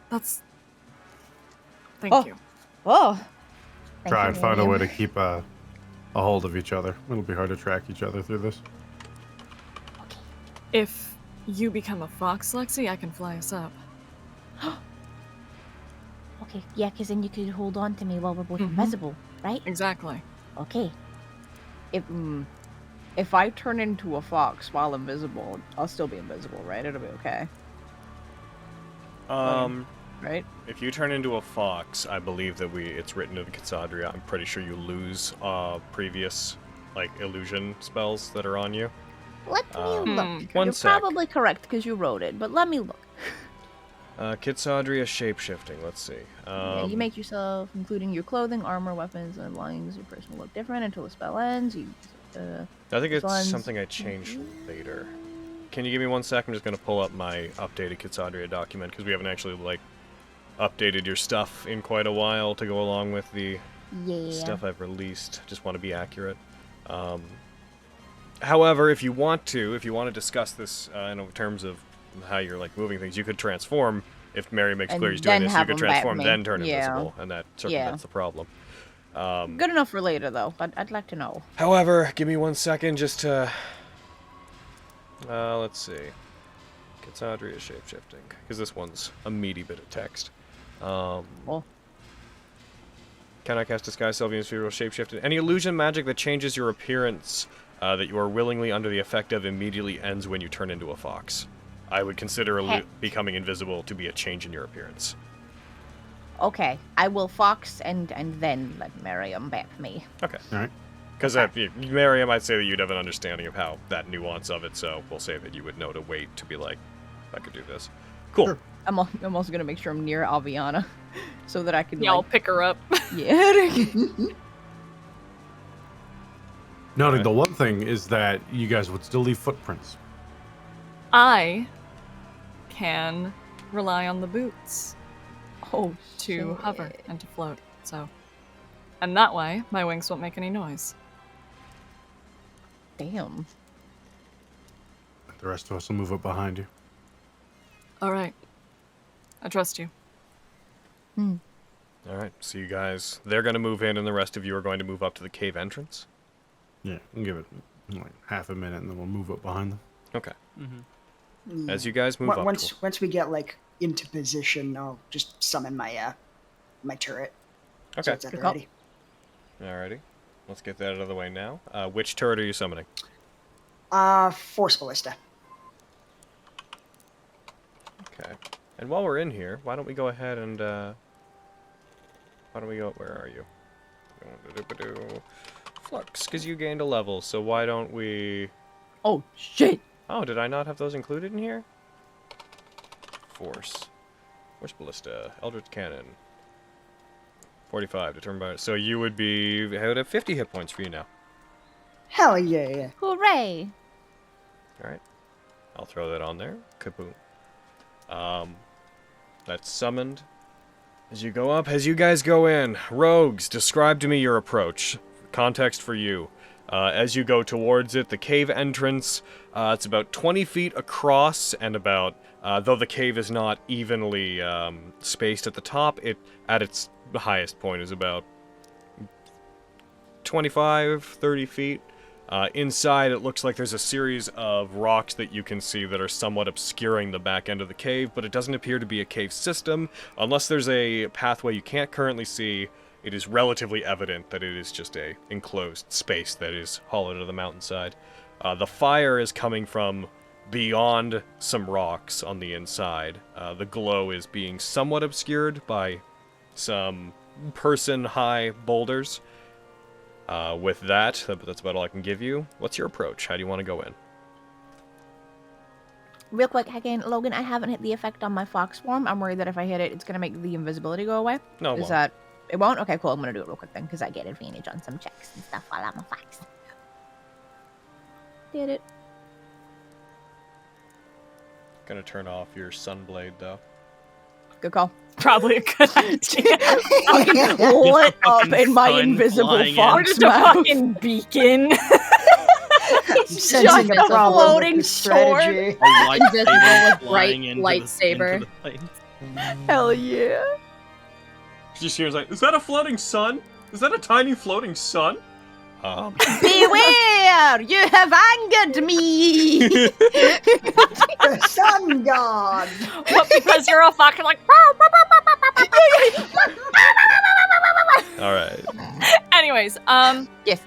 That's... Thank you. Oh. Try and find a way to keep a hold of each other. It'll be hard to track each other through this. If you become a fox, Lexi, I can fly us up. Okay, yeah, because then you could hold on to me while we're both invisible, right? Exactly. Okay. If I turn into a fox while invisible, I'll still be invisible, right? It'll be okay. Right? If you turn into a fox, I believe that it's written to the Kidz. I'm pretty sure you lose previous illusion spells that are on you. Let me look. One You're sec. probably correct because you wrote it, but let me look. Kidz shape-shifting. Let's see. Yeah, you make yourself, including your clothing, armor, weapons, and belongings, your person will look different until the spell ends. I think it's something I changed later. Can you give me 1 sec? I'm just going to pull up my updated Kidz document, because we haven't actually, updated your stuff in quite a while to go along with the stuff I've released. Just want to be accurate. However, if you want to discuss this in terms of how you're moving things, you could transform. If Mary makes clear he's doing this, you could transform, then turn invisible, and that circumvents the problem. Good enough for later, though. I'd like to know. However, give me 1 second just to... let's see. Kidz shape-shifting, because this one's a meaty bit of text. Cannot cast Disguise Self against Feral Shapeshifted. Any illusion magic that changes your appearance that you are willingly under the effect of immediately ends when you turn into a fox. I would consider becoming invisible to be a change in your appearance. Okay, I will fox and then let Miriam bat me. Okay. All right. Because Miriam, I'd say that you'd have an understanding of how that nuance of it, so we'll say that you would know to wait to be like, I could do this. Cool. Sure. I'm also gonna make sure I'm near Aviana, so that I can. Yeah, I'll pick her up. Yeah. Noting the one thing is that you guys would still leave footprints. I can rely on the boots Oh, to shit. hover and to float. So, and that way, my wings won't make any noise. Damn. The rest of us will move up behind you. All right. I trust you. All right, so you guys, they're going to move in, and the rest of you are going to move up to the cave entrance. Yeah, we'll give it like half a minute, and then we'll move up behind them. Okay. Mm. As you guys move up. Once we get like into position, I'll just summon my my turret. Okay. So it's at the ready. Alrighty. Let's get that out of the way now. Which turret are you summoning? Force Ballista. Okay. And while we're in here, why don't we go ahead and, why don't we go, where are you? Flux, because you gained a level, so why don't we... Oh, shit! Oh, did I not have those included in here? Force Ballista, Eldritch Cannon. 45, determined by... So you would be, I would have 50 hit points for you now. Hell yeah. Hooray! Alright. I'll throw that on there. Kaboom. That's summoned. As you go up, as you guys go in, rogues, describe to me your approach. Context for you. As you go towards it, the cave entrance, it's about 20 feet across, and about, though the cave is not evenly spaced at the top, it, at its highest point, is about 25, 30 feet. Inside, it looks like there's a series of rocks that you can see that are somewhat obscuring the back end of the cave, but it doesn't appear to be a cave system. Unless there's a pathway you can't currently see, it is relatively evident that it is just a enclosed space that is hollowed to the mountainside. The fire is coming from beyond some rocks on the inside. The glow is being somewhat obscured by some person-high boulders. With that, that's about all I can give you. What's your approach? How do you want to go in? Real quick, again, Logan, I haven't hit the effect on my fox form. I'm worried that if I hit it, it's going to make the invisibility go away. No, it Is won't. that... It won't? Okay, cool. I'm going to do it real quick then, because I get advantage on some checks and stuff while I'm a fox. Did it. Gonna turn off your sunblade, though. Good call. Probably a good idea. Lit up in my sun invisible flying in. Or fox just a mouth. fucking beacon. It's Sensing just a a problem with floating this sword. strategy. Invisible with bright flying into lightsaber. the light. Hell yeah. She just hears like, is that a floating sun? Is that a tiny floating sun? Beware! You have angered me! The sun god. What, because you're all fucking like. Alright. Anyways, Yes.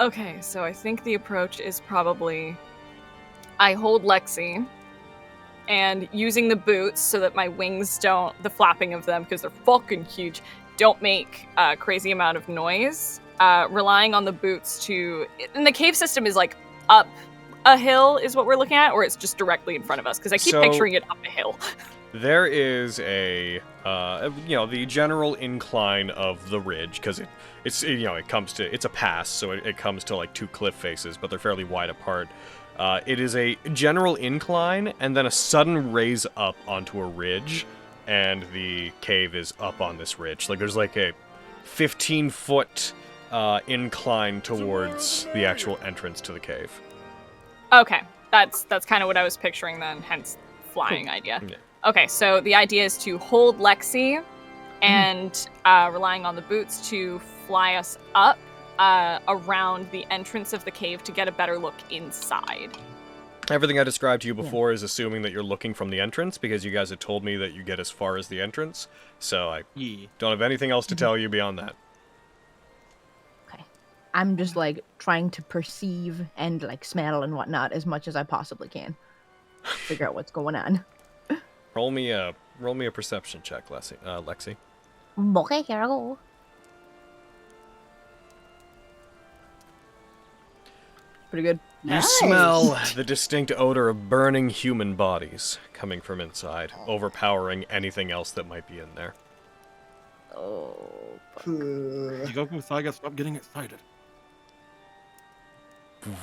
Okay, so I think the approach is probably I hold Lexi and using the boots so that my wings don't, the flapping of them, because they're fucking huge, don't make a crazy amount of noise. Relying on the boots to, and the cave system is like up a hill is what we're looking at, or it's just directly in front of us, because I keep So- picturing it up a hill. There is a, the general incline of the ridge, because it's it comes to, it's a pass, so it comes to like two cliff faces, but they're fairly wide apart. It is a general incline, and then a sudden raise up onto a ridge, and the cave is up on this ridge. Like, there's like a 15-foot incline towards the actual entrance to the cave. Okay, that's kind of what I was picturing then, hence flying idea. Yeah. Okay, so the idea is to hold Lexi and relying on the boots to fly us up around the entrance of the cave to get a better look inside. Everything I described to you before is assuming that you're looking from the entrance, because you guys had told me that you get as far as the entrance, so I don't have anything else to tell you beyond that. I'm just like trying to perceive and like smell and whatnot as much as I possibly can. Figure out what's going on. Roll me a perception check, Lexi. Okay, here I go. Pretty good. You smell the distinct odor of burning human bodies coming from inside, overpowering anything else that might be in there. Oh. Goku, stop getting excited.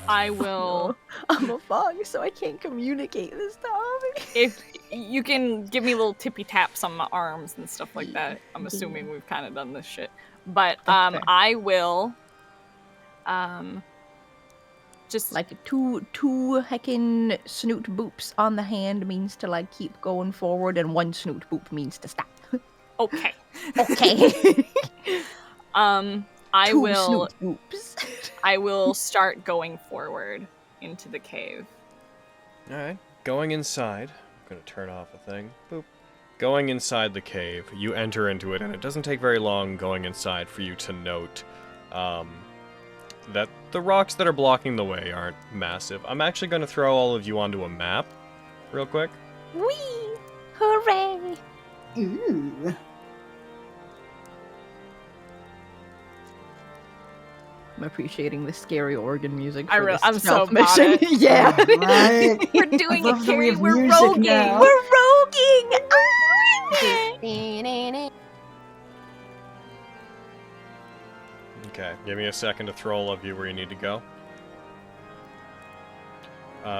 I will. I'm a fog, so I can't communicate this time. If you can give me little tippy taps on my arms and stuff like that, I'm assuming we've kind of done this shit. But I will. Just like two heckin' snoot boops on the hand means to like keep going forward, and one snoot boop means to stop. Okay. Okay. I Two will. snoot boops. I will start going forward into the cave. All right, going inside. I'm gonna turn off a thing. Boop. Going inside the cave, you enter into it, and it doesn't take very long going inside for you to note that the rocks that are blocking the way aren't massive. I'm actually going to throw all of you onto a map real quick. Whee! Hooray! Ooh. I'm appreciating the scary organ music. I'm so stealth proud mission. of it. Yeah. Right. We're doing I love it, that we Carrie. have We're music roguing. now. We're Okay, give me a second to throw all of you where you need to go.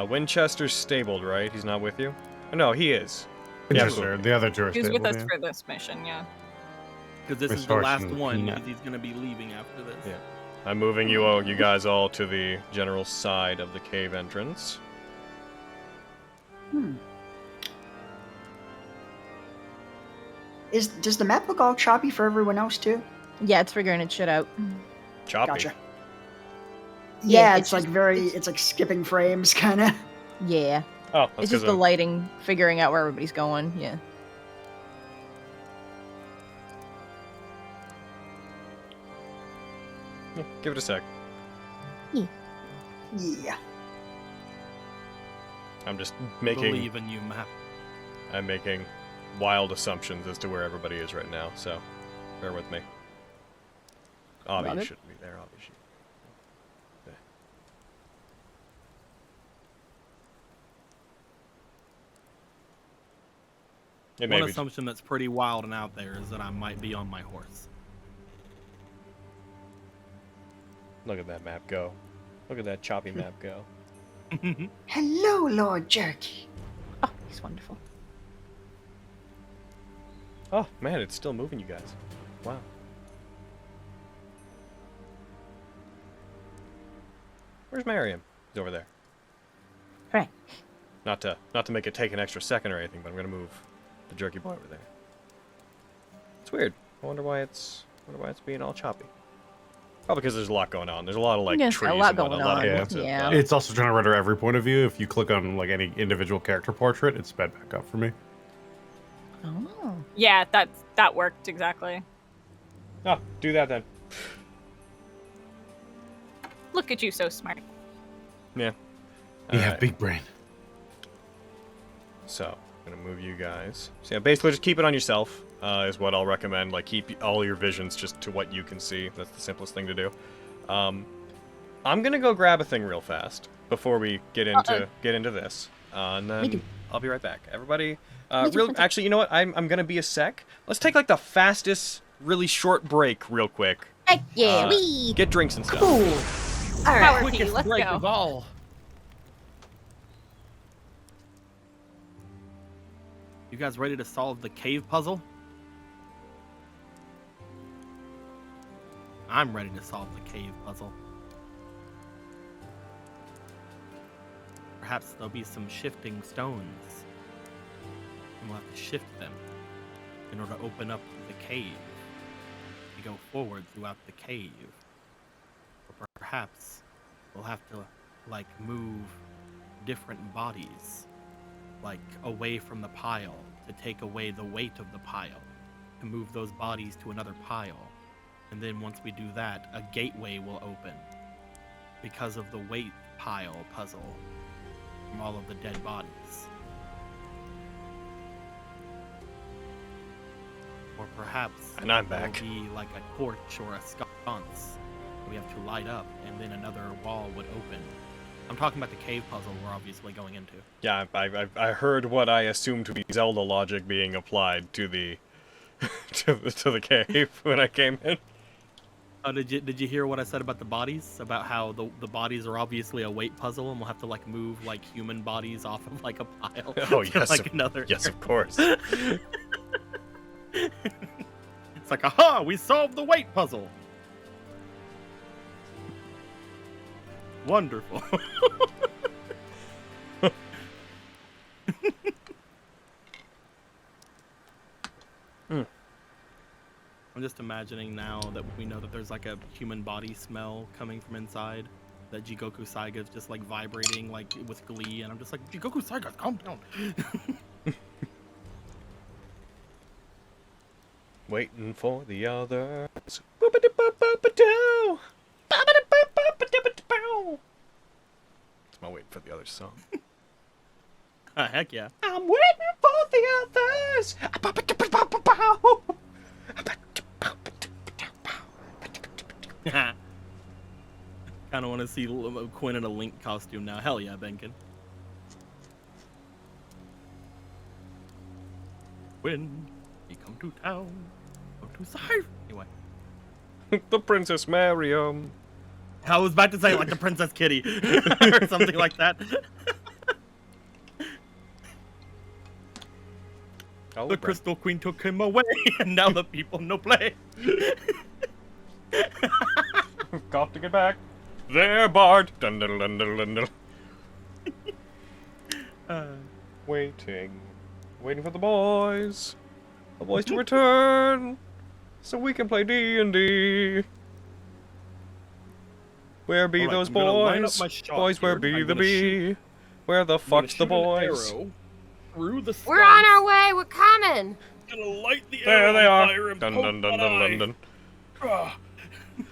Winchester's stabled, right? He's not with you? Oh, no, he is. Yes, sir. The other two are He's with stable, us yeah. for this mission, yeah. Because this is the last one, because he's going to be leaving after this. Yeah. I'm moving you guys all to the general side of the cave entrance. Does the map look all choppy for everyone else too? Yeah, it's figuring its shit out. Choppy. Gotcha. Yeah, Yeah, it's it's like just- it's like skipping frames, kind of. Yeah. Oh, that's It's just the lighting, figuring out where everybody's going. Yeah. Yeah, give it a sec. Yeah. I'm just making... Believe in you, map. I'm making wild assumptions as to where everybody is right now, so bear with me. Avi Love it. shouldn't be there, Avi should. It may One be. assumption that's pretty wild and out there is that I might be on my horse. Look at that map go. Look at that choppy map go. Hello, Lord Jerky. Oh, he's wonderful. Oh, man, it's still moving, you guys. Wow. Where's Mariam? He's over there. Right. Not to make it take an extra second or anything, but I'm gonna move the jerky boy over there. It's weird. I wonder why it's being all choppy. Probably because there's a lot going on. There's a lot of like Yes, trees a lot and whatnot, going a lot of on. bits of, Yeah. It's also trying to render every point of view. If you click on like any individual character portrait, it's sped back up for me. Oh. Yeah, that worked exactly. Oh, do that then. Look at you, so smart. Yeah. You have Alright. big brain. So, I'm gonna move you guys. So yeah, basically just keep it on yourself, is what I'll recommend. Like, keep all your visions just to what you can see. That's the simplest thing to do. I'm gonna go grab a thing real fast before we get into this. And then I'll be right back. Everybody, actually, you know what? I'm gonna be a sec. Let's take like the fastest, really short break real quick. Heck yeah, wee! Get drinks and stuff. Cool. All right. Power key, Quickest let's break go. of all. You guys ready to solve the cave puzzle? I'm ready to solve the cave puzzle. Perhaps there'll be some shifting stones. And we'll have to shift them in order to open up the cave. To go forward throughout the cave. Or perhaps we'll have to, like, move different bodies. Like, away from the pile, to take away the weight of the pile, to move those bodies to another pile, And then once we do that, a gateway will open because of the weight pile puzzle from all of the dead bodies. Or perhaps And I'm there'll back. be like a torch or a sconce we have to light up, and then another wall would open. I'm talking about the cave puzzle we're obviously going into. Yeah, I heard what I assumed to be Zelda logic being applied to the to the cave when I came in. Oh, did you hear what I said about the bodies? About how the bodies are obviously a weight puzzle, and we'll have to like move like human bodies off of like a pile. Oh to, yes, like another. yes, of course. It's like, aha, we solved the weight puzzle. Wonderful. I'm just imagining now that we know that there's like a human body smell coming from inside, that Jigoku Saiga's just like vibrating like with glee, and I'm just like, Jigoku Saiga, calm down. Waiting for the others. Boop-a-dee-boop-boop-a-doo. Boop-a-dee-boop-boop-a-dee-boop. It's my waiting for the others song. Heck yeah. I'm waiting for the others. Kind of want to see Quinn in a Link costume now. Hell yeah, Benkin. When he come to town, come to save. Anyway, The Princess Mariam. I was about to say like the Princess Kitty or something like that. Oh, The Crystal Queen took him away, and now the people no play. Got to get back. There, Bard. Dun dun dun dun dun dun. Waiting for the boys to return, so we can play D&D. Where be Alright, those I'm gonna line up boys? my shot Boys, where here. be I'm the gonna shoot- bee? Where the I'm gonna fuck's the shoot an boys? arrow through the We're on our way. We're coming. Gonna light the There arrow they on are. fire and Dun poke dun dun one dun eye. dun dun. Ah. I'm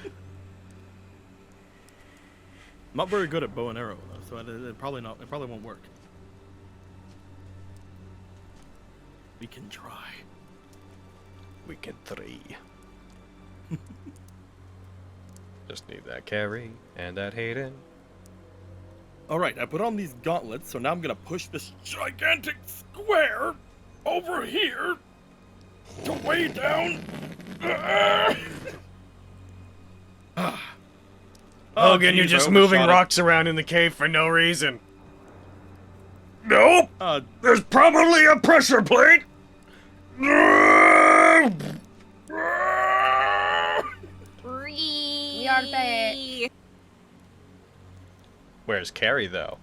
not very good at bow and arrow though, so it probably won't work. We can try. We can 3. Just need that carry and that Hayden. All right, I put on these gauntlets, so now I'm gonna push this gigantic square over here to weigh down. Hogan, you're geez, just I moving overshot it. rocks around in the cave for no reason. Nope. There's probably a pressure plate. We are back. Where's Carrie though?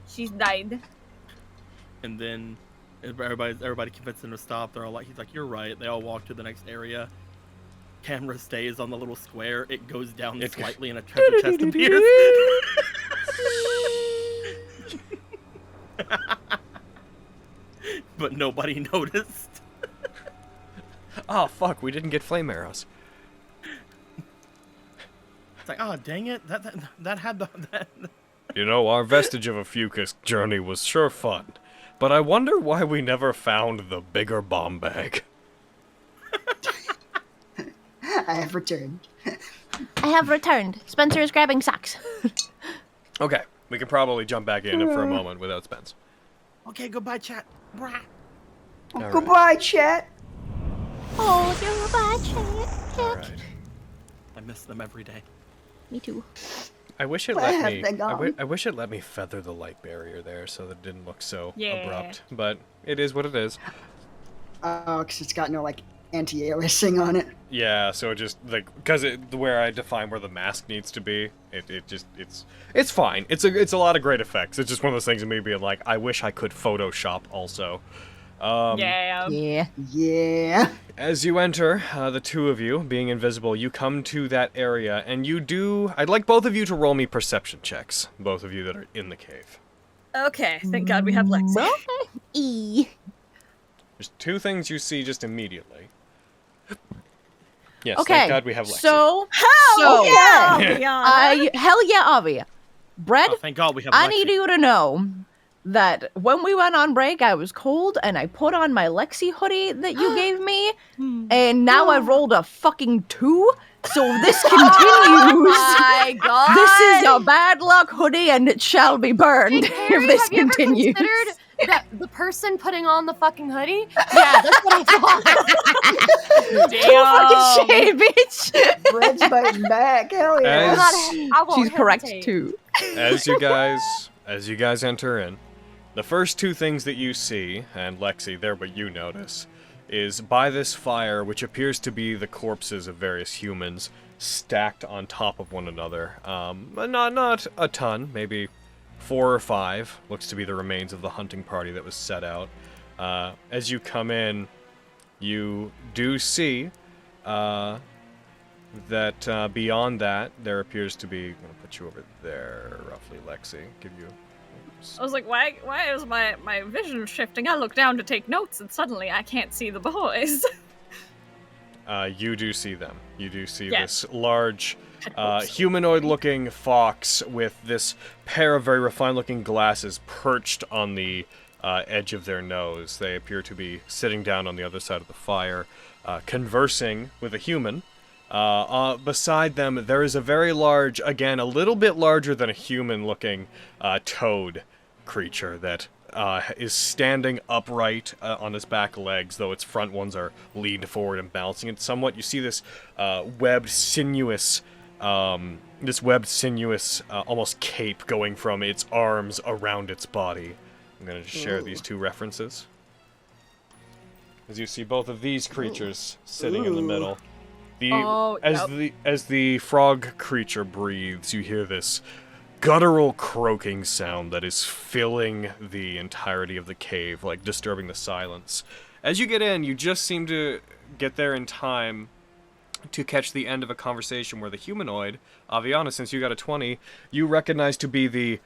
She's died. And then everybody convinced him to stop. They're all like, he's like, you're right. They all walk to the next area. Camera stays on the little square. It goes down slightly, and a treasure chest appears. But nobody noticed. Oh fuck, we didn't get flame arrows. It's like, oh dang it, that had the. You know, our Vestige of Ophiuchus journey was sure fun, but I wonder why we never found the bigger bomb bag. I have returned. I have returned. Spencer is grabbing socks. Okay, we can probably jump back in for a moment without Spence. Okay, goodbye, chat. Brah. Oh, All right. goodbye, chat. Oh, goodbye, chat. All right. I miss them every day. Me too. I wish it Where let have me. they gone? I wish it let me feather the light barrier there, so that it didn't look so Yeah. abrupt. But it is what it is. Oh, because it's got no, like, anti-aliasing on it. Yeah, so it just like because where I define where the mask needs to be, it's fine. It's a lot of great effects. It's just one of those things that maybe like I wish I could Photoshop also. Yeah. Yeah. Yeah. As you enter, the two of you being invisible, you come to that area, and you do. I'd like both of you to roll me perception checks. Both of you that are in the cave. Okay, thank God we have Lexi. E. There's two things you see just immediately. Yes, Okay, thank God we have Lexi. so yeah, okay. Aviana. Hell yeah, Avia. Bread, Oh, thank God we have I Lexi. need you to know that when we went on break, I was cold and I put on my Lexi hoodie that you gave me, and now I've rolled a fucking 2. So this continues. Oh my god! This is a bad luck hoodie, and it shall be burned Hey, Carrie, if this have you ever continues. considered that the person putting on the fucking hoodie? Yeah, that's what I thought. Too fucking shame, bitch. Bread's biting back. Hell yeah. As, She's correct too. as you guys enter in, the first 2 things that you see, and Lexi, they're what you notice, is by this fire, which appears to be the corpses of various humans stacked on top of one another. Not a ton, maybe 4 or 5. Looks to be the remains of the hunting party that was set out. As you come in, you do see that beyond that, there appears to be... I'm gonna put you over there, roughly, Lexi. Give you... I was like, why is my vision shifting? I look down to take notes, and suddenly I can't see the boys. You do see them. You do see Yes. this large, humanoid-looking fox with this pair of very refined-looking glasses perched on the edge of their nose. They appear to be sitting down on the other side of the fire, conversing with a human. Beside them, there is a very large, again, a little bit larger than a human-looking toad creature that is standing upright on its back legs, though its front ones are leaned forward and balancing it somewhat. You see this webbed, sinuous, almost cape going from its arms around its body. I'm going to share these 2 references. As you see both of these creatures sitting in the middle. As the frog creature breathes, you hear this guttural croaking sound that is filling the entirety of the cave, like disturbing the silence. As you get in, you just seem to get there in time to catch the end of a conversation where the humanoid, Aviana, since you got a 20, you recognize to be the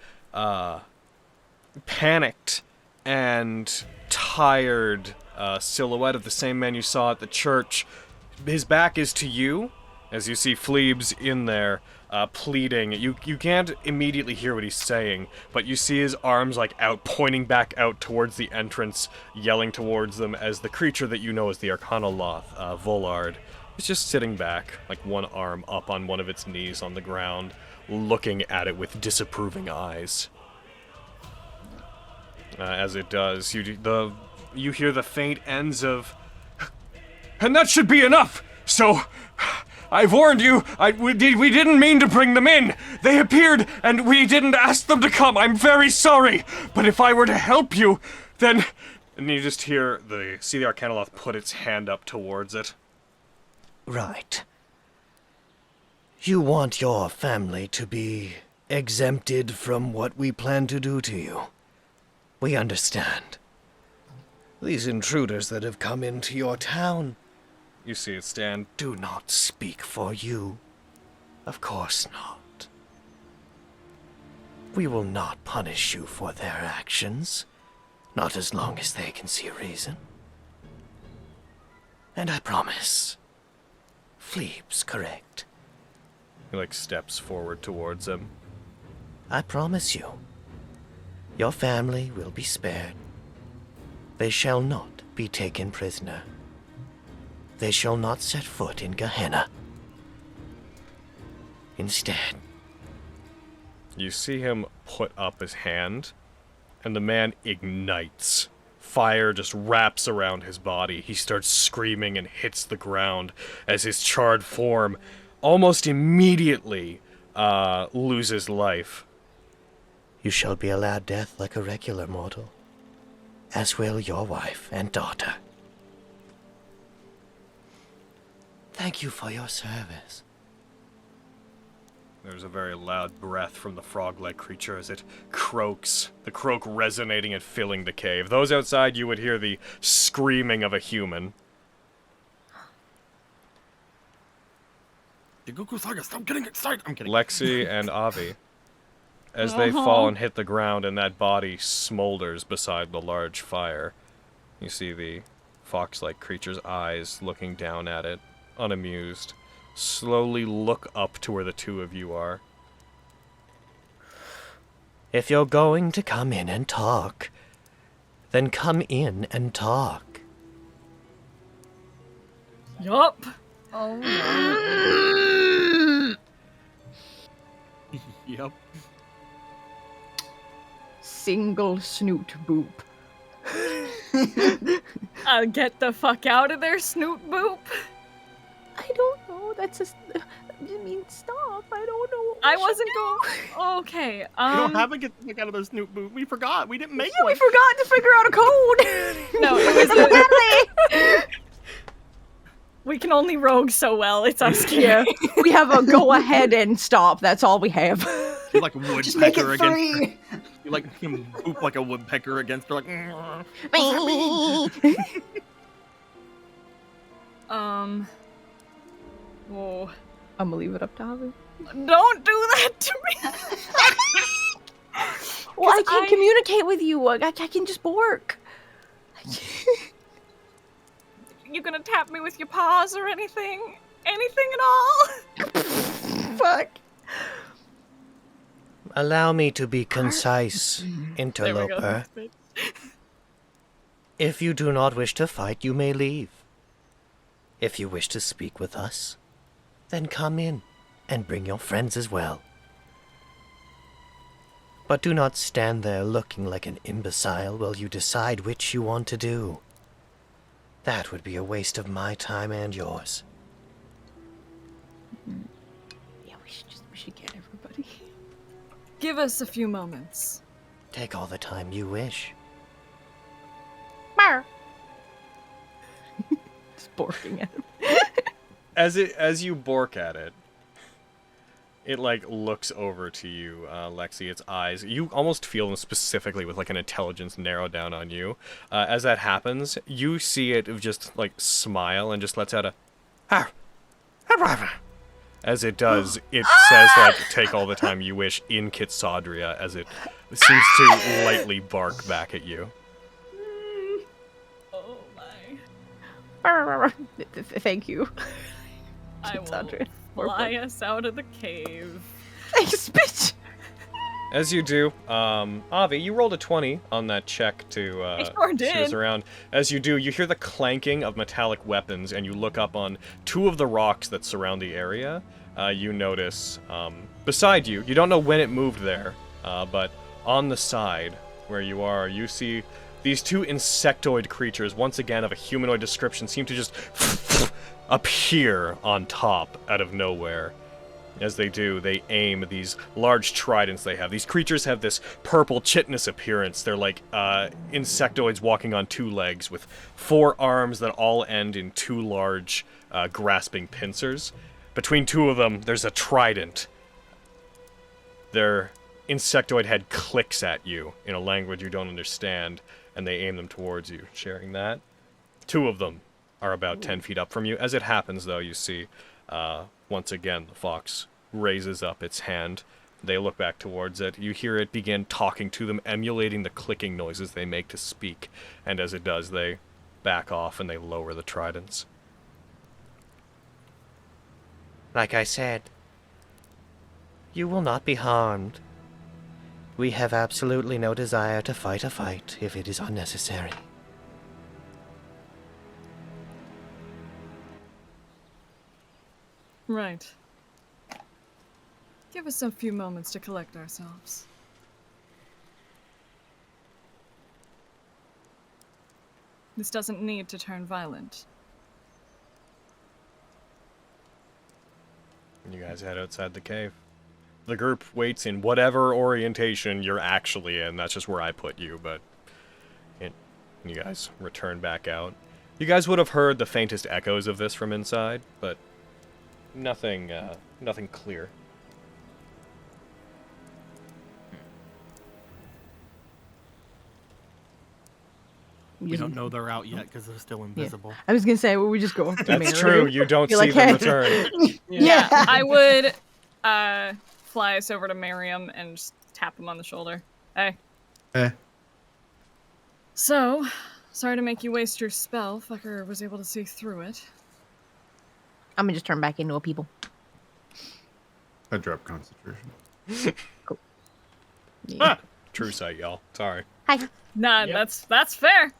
panicked and tired silhouette of the same man you saw at the church. His back is to you, as you see Phlebes in there, pleading. You can't immediately hear what he's saying, but you see his arms like out, pointing back out towards the entrance, yelling towards them as the creature that you know as the Arcanoloth, Volard, is just sitting back, like one arm up on one of its knees on the ground, looking at it with disapproving eyes. As it does, you hear the faint ends of, "And that should be enough! So, I've warned you, we didn't mean to bring them in. They appeared, and we didn't ask them to come. I'm very sorry. But if I were to help you, then..." And you just see the Arcanoloth put its hand up towards it. Right. You want your family to be exempted from what we plan to do to you. We understand. These intruders that have come into your town, You see it stand. do not speak for you. Of course not. We will not punish you for their actions. Not as long as they can see reason. And I promise, Phlebes correct. He steps forward towards him. I promise you, your family will be spared. They shall not be taken prisoner. They shall not set foot in Gehenna. Instead, You see him put up his hand, and the man ignites. Fire just wraps around his body. He starts screaming and hits the ground as his charred form almost immediately loses life. you shall be allowed death like a regular mortal, as will your wife and daughter. Thank you for your service. There's a very loud breath from the frog-like creature as it croaks, the croak resonating and filling the cave. Those outside, you would hear the screaming of a human. Stop getting excited! I'm kidding. Lexi and Avi, as they fall and hit the ground and that body smolders beside the large fire, you see the fox-like creature's eyes looking down at it, unamused, slowly look up to where the two of you are. If you're going to come in and talk, then come in and talk. Yup. Oh no. Yep. Single snoot boop. Get the fuck out of there, Snoot Boop. I don't know. That's just. I mean, stop. I don't know. What I wasn't going. Okay. We don't have a get the fuck out of there, Snoot Boop. We forgot. We didn't make Yeah, one. we forgot to figure out a code. No, it was. We can only rogue so well. It's us. Yeah, we have a go ahead and stop. That's all we have. You're like a Just make it woodpecker against her. free. You like him boop like a woodpecker against her, like. Whoa. I'm gonna leave it up to Javi. Don't do that to me. Well, I can't communicate with you. I can just bark. You gonna tap me with your paws or anything? Anything at all? Fuck. Allow me to be concise, There we interloper. go. If you do not wish to fight, you may leave. If you wish to speak with us, then come in and bring your friends as well. But do not stand there looking like an imbecile while you decide which you want to do. That would be a waste of my time and yours. Yeah, we should get everybody. Give us a few moments. Take all the time you wish. Just barking at him. As you bork at it, it like looks over to you, Lexi. Its eyes, you almost feel them specifically with like an intelligence narrow down on you. As that happens, you see it just like smile and just lets out a as it does. It says like take all the time you wish in Kitsadria as it seems to lightly bark back at you. Oh my. Thank you. I will Sandra. fly us out of the cave. Thanks, bitch. As you do, Avi, you rolled a 20 on that check to sure see what's did. around. As you do, you hear the clanking of metallic weapons, and you look up on two of the rocks that surround the area. You notice, beside you, you don't know when it moved there, but on the side where you are, you see these two insectoid creatures, once again of a humanoid description, seem to just appear on top out of nowhere. As they do, they aim these large tridents they have. These creatures have this purple chitinous appearance. They're like insectoids walking on two legs with 4 arms that all end in 2 large grasping pincers. Between 2 of them, there's a trident. Their insectoid head clicks at you in a language you don't understand, and they aim them towards you, sharing that. 2 of them are about 10 feet up from you. As it happens, though, you see... once again, the fox raises up its hand. They look back towards it. You hear it begin talking to them, emulating the clicking noises they make to speak. And as it does, they back off and they lower the tridents. Like I said, you will not be harmed. We have absolutely no desire to fight a fight if it is unnecessary. Right. Give us a few moments to collect ourselves. This doesn't need to turn violent. You guys head outside the cave. The group waits in whatever orientation you're actually in. That's just where I put you, but... you guys return back out. You guys would have heard the faintest echoes of this from inside, but... Nothing clear. We don't know they're out yet because they're still invisible. I was gonna say, well, we just go up to That's Mary. true. You don't You're see like, them "Hey." return. Yeah, I would fly us over to Miriam and just tap him on the shoulder. Hey. Eh. So, sorry to make you waste your spell. Fucker was able to see through it. I'm gonna just turn back into a people. I dropped concentration. Cool. Yeah. Ah, true sight, y'all. Sorry. Hi. Nah, that's fair.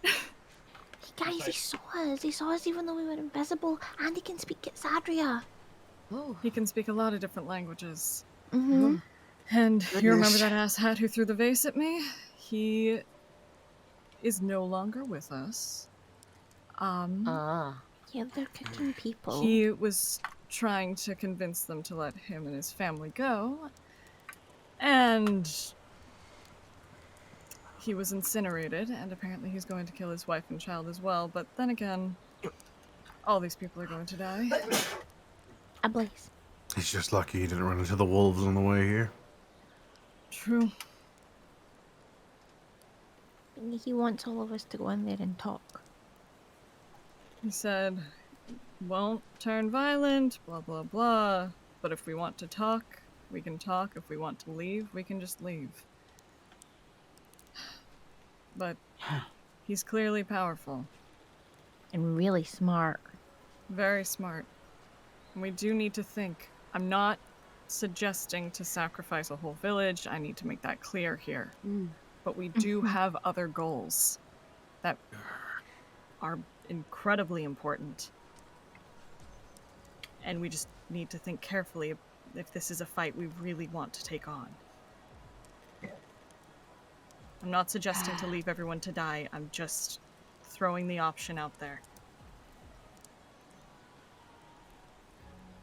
Guys, he saw us. He saw us even though we were invisible, and he can speak Quetzadria. Oh. He can speak a lot of different languages. Mm-hmm. And you remember Goodness. that asshat who threw the vase at me? He is no longer with us. Yeah, they're cooking people. He was trying to convince them to let him and his family go. And he was incinerated, and apparently he's going to kill his wife and child as well. But then again, all these people are going to die. A blaze. He's just lucky he didn't run into the wolves on the way here. True. He wants all of us to go in there and talk. He said, won't turn violent, blah blah blah. But if we want to talk, we can talk. If we want to leave, we can just leave. But he's clearly powerful. And really smart. Very smart. And we do need to think. I'm not suggesting to sacrifice a whole village. I need to make that clear here. But we do have other goals that are incredibly important. And we just need to think carefully if this is a fight we really want to take on. I'm not suggesting to leave everyone to die. I'm just throwing the option out there.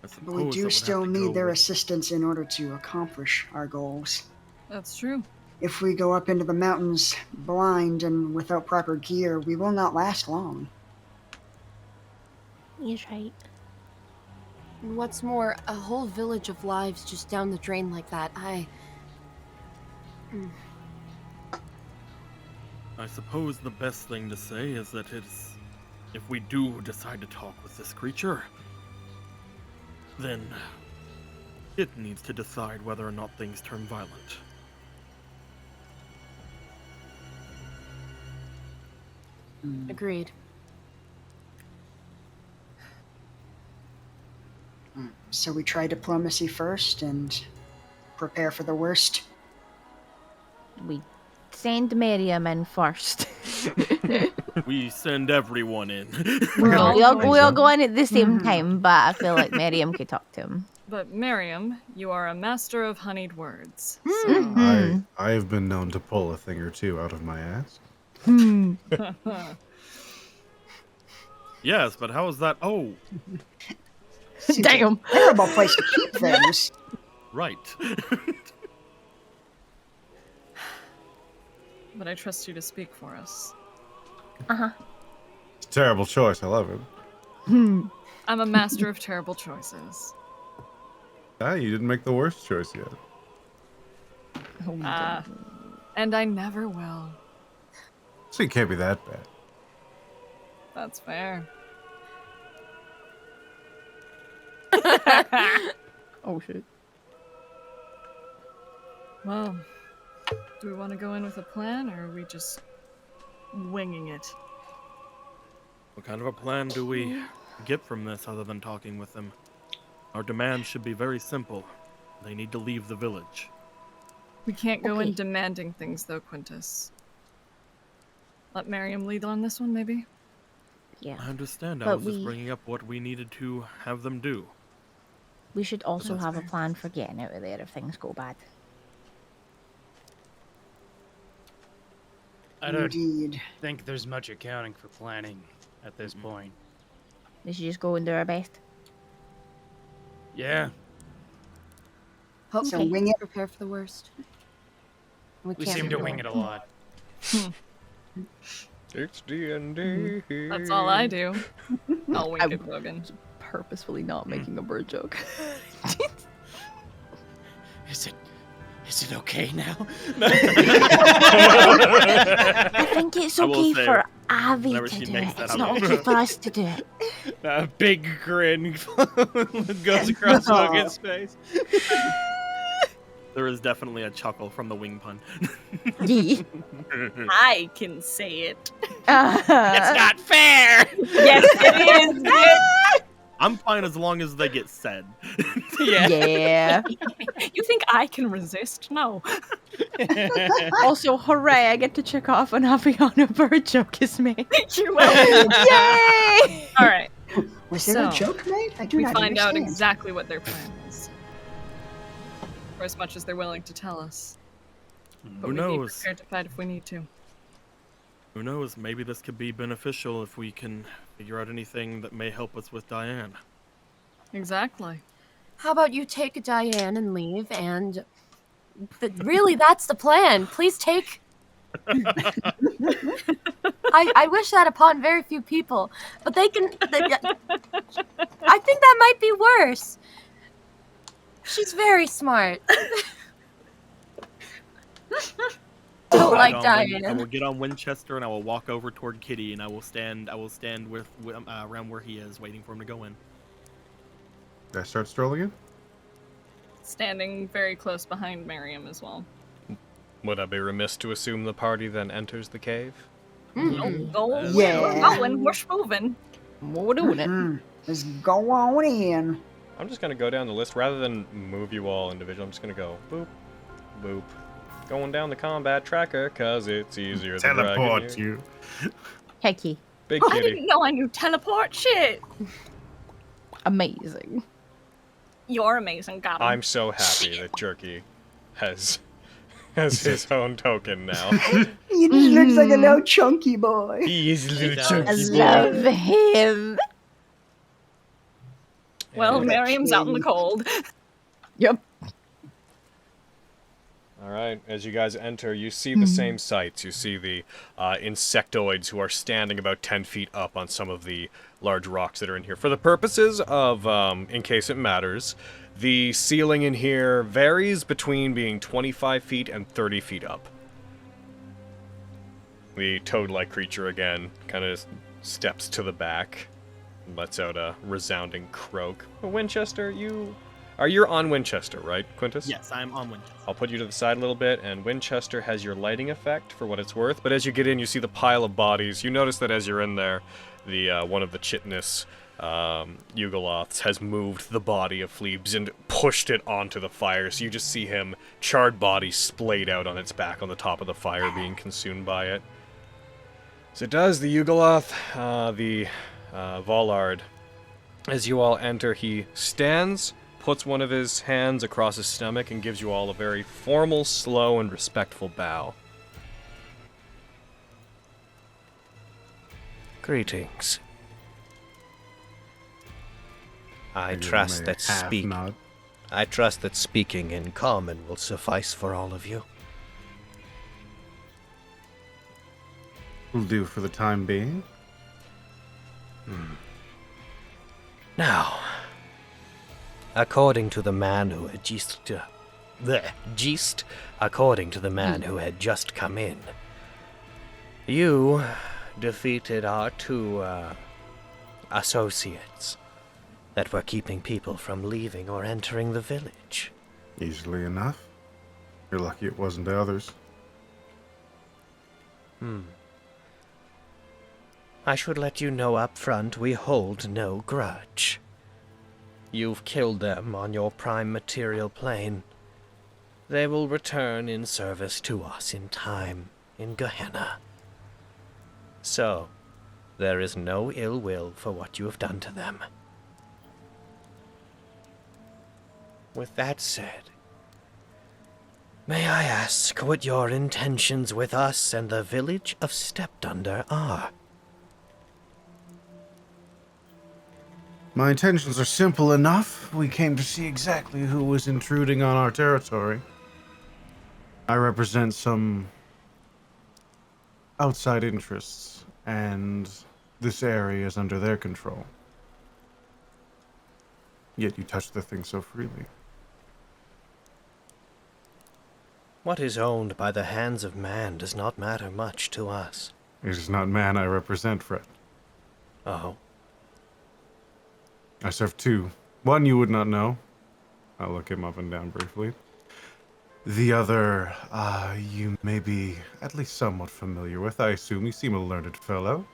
But we do still need their assistance in order to accomplish our goals. That's true. If we go up into the mountains blind and without proper gear, we will not last long. He's right. And what's more, a whole village of lives just down the drain like that, I suppose the best thing to say is that if we do decide to talk with this creature, then it needs to decide whether or not things turn violent. Agreed. So we try diplomacy first and prepare for the worst. We send Miriam in first. We send everyone in. we all go in at the same time, but I feel like Miriam could talk to him. But Miriam, you are a master of honeyed words. I have been known to pull a thing or two out of my ass. Yes, but how is that? Oh, Damn. Terrible place to keep things. right. But I trust you to speak for us. It's a terrible choice. I love it. I'm a master of terrible choices. Ah, you didn't make the worst choice yet. And I never will. So you can't be that bad. That's fair. Oh shit. Well, do we want to go in with a plan, or are we just winging it? What kind of a plan do we get from this other than talking with them? Our demands should be very simple. They need to leave the village. We can't go in demanding things, though, Quintus. Let Miriam lead on this one, maybe? Yeah. I understand. I But was just bringing up what we needed to have them do. We should also have a plan for getting out of there if things go bad. I don't Indeed. think there's much accounting for planning at this point. We should just go and do our best. Yeah, So wing it. Prepare for the worst. we can't seem to do wing it a lot. It's D&d. That's all I do. I'll wink at Logan. Purposefully not making a bird joke. Is it okay now? I think it's I will okay say, for Avi whenever to she do makes it. that It's up. not okay for us to do it. A big grin goes across Logan's face. There is definitely a chuckle from the wing pun. I can say it. It's not fair! Yes, it is. I'm fine as long as they get said. Yeah. You think I can resist? No. Also, hooray! I get to check off an Aviana bird joke is made. You will. Yay! All right. Was there a So, joke made? I do We not find out understand. exactly what their plan is, or as much as they're willing to tell us. But Who we'd be knows? prepared to fight if we need to. Who knows? Maybe this could be beneficial if we can figure out anything that may help us with Diane. Exactly. How about you take Diane and leave, and really, that's the plan. Please take. I wish that upon very few people, but I think that might be worse. She's very smart. Don't like I Diane. will get on Winchester and I will walk over toward Kitty and I will stand with around where he is, waiting for him to go in. Did I start strolling in? Standing very close behind Miriam as well. Would I be remiss to assume the party then enters the cave? Go, we're Yeah. going, we're moving. We're doing it. Mhm. Let's go on in. I'm just gonna go down the list rather than move you all individually. I'm just gonna go boop, boop, going down the combat tracker because it's easier than Teleport dragging you. you. Hecky. Big I kitty. didn't know I knew teleport shit. Amazing. You're amazing, got him. I'm so happy that Jerky has his own token now. He just looks like a little chunky boy. He is a little does. I chunky boy. love him. Well, And- Miriam's out in the cold. Yep. All right, as you guys enter, you see the same sights. You see the insectoids who are standing about 10 feet up on some of the large rocks that are in here. For the purposes of, in case it matters, the ceiling in here varies between being 25 feet and 30 feet up. The toad-like creature, again, kind of steps to the back and lets out a resounding croak. Winchester, you're on Winchester, right, Quintus? Yes, I'm on Winchester. I'll put you to the side a little bit, and Winchester has your lighting effect for what it's worth. But as you get in, you see the pile of bodies. You notice that as you're in there, the one of the chitinous Yugoloths has moved the body of Phlebes and pushed it onto the fire. So you just see him, charred body, splayed out on its back on the top of the fire, being consumed by it. So it does, the Yugoloth, the Vollard. As you all enter, he stands, puts one of his hands across his stomach, and gives you all a very formal, slow, and respectful bow. Greetings. I give him trust a that half nod. I trust that speaking in common will suffice for all of you. Will do for the time being. Now, according to the man who had according to the man who had just come in, you defeated our two associates that were keeping people from leaving or entering the village. Easily enough. You're lucky it wasn't the others. I should let you know up front we hold no grudge. You've killed them on your prime material plane. They will return in service to us in time in Gehenna. So, there is no ill will for what you have done to them. With that said, may I ask what your intentions with us and the village of Stepdunder are? My intentions are simple enough. We came to see exactly who was intruding on our territory. I represent some outside interests, and this area is under their control. Yet you touch the thing so freely. What is owned by the hands of man does not matter much to us. It is not man I represent, Fred. Oh, I serve two. One you would not know. I'll look him up and down briefly. The other, you may be at least somewhat familiar with. I assume you seem a learned fellow.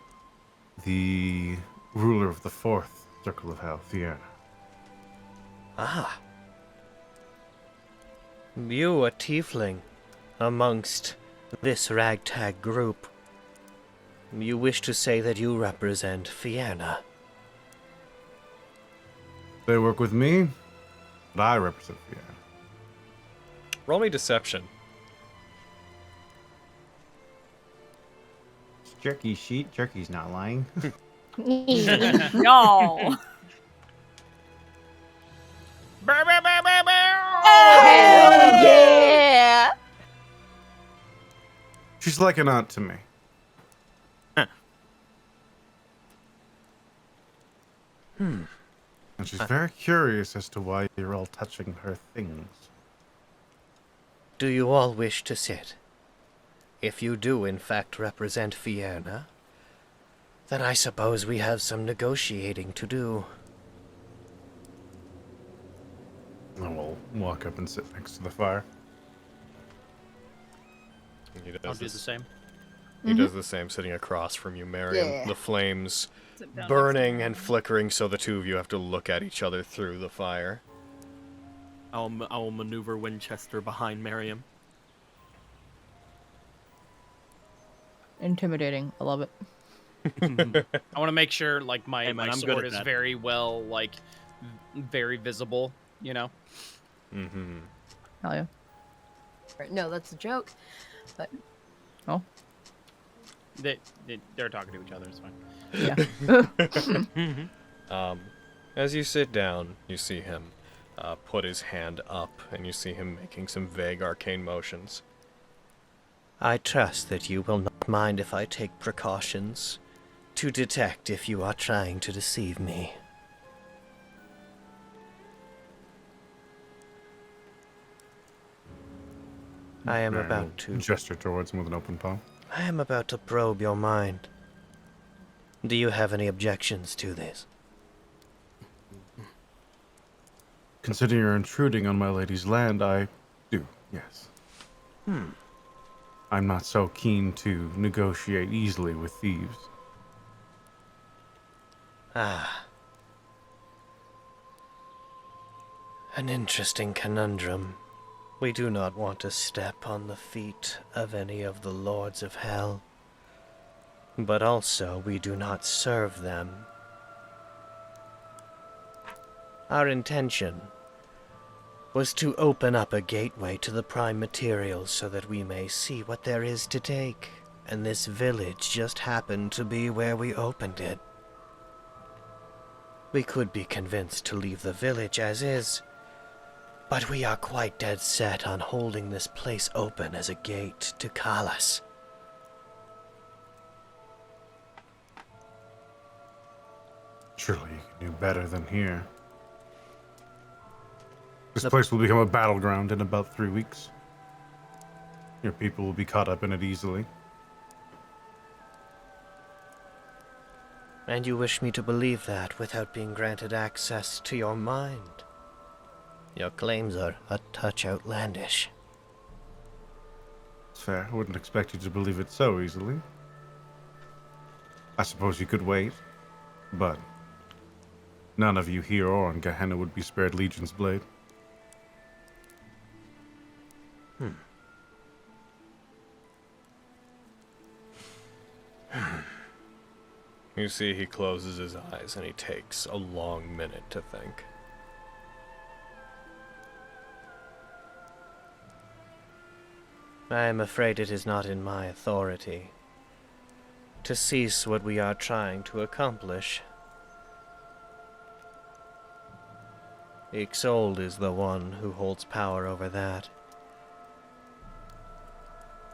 The ruler of the fourth Circle of Hell, Fiona. Ah. You a tiefling amongst this ragtag group. You wish to say that you represent Fiona. They work with me, but I represent Fiona. Roll me deception. It's Jerky sheet. Jerky's not lying. No. Hell yeah! She's like an aunt to me. And she's very curious as to why you're all touching her things. Do you all wish to sit? If you do in fact represent Fiona, then I suppose we have some negotiating to do. I will walk up and sit next to the fire. He does I'll do the this- same. He does the same, sitting across from you, Mariam. Yeah. The flames Sit down burning and flickering, so the two of you have to look at each other through the fire. I'll maneuver Winchester behind Miriam. Intimidating. I love it. I want to make sure like my, Hey, man, my I'm good sword at is that. very well like very visible, you know. Mm-hmm. Hell yeah. No, that's a joke. But Oh. They're talking to each other. It's fine. Yeah. As you sit down, you see him put his hand up, and you see him making some vague arcane motions. I trust that you will not mind if I take precautions to detect if you are trying to deceive me. I am Mariam about will to... gesture towards him with an open palm. I am about to probe your mind. Do you have any objections to this? Considering you're intruding on my lady's land, I do, yes. I'm not so keen to negotiate easily with thieves. Ah. An interesting conundrum. We do not want to step on the feet of any of the lords of hell, but also we do not serve them. Our intention was to open up a gateway to the prime materials so that we may see what there is to take, and this village just happened to be where we opened it. We could be convinced to leave the village as is, but we are quite dead set on holding this place open as a gate to Kalas. Surely you can do better than here. This place will become a battleground in about 3 weeks. Your people will be caught up in it easily. And you wish me to believe that without being granted access to your mind? Your claims are a touch outlandish. It's fair. I wouldn't expect you to believe it so easily. I suppose you could wait, but none of you here or in Gehenna would be spared Legion's blade. You see he closes his eyes and he takes a long minute to think. I am afraid it is not in my authority to cease what we are trying to accomplish. Ixold is the one who holds power over that.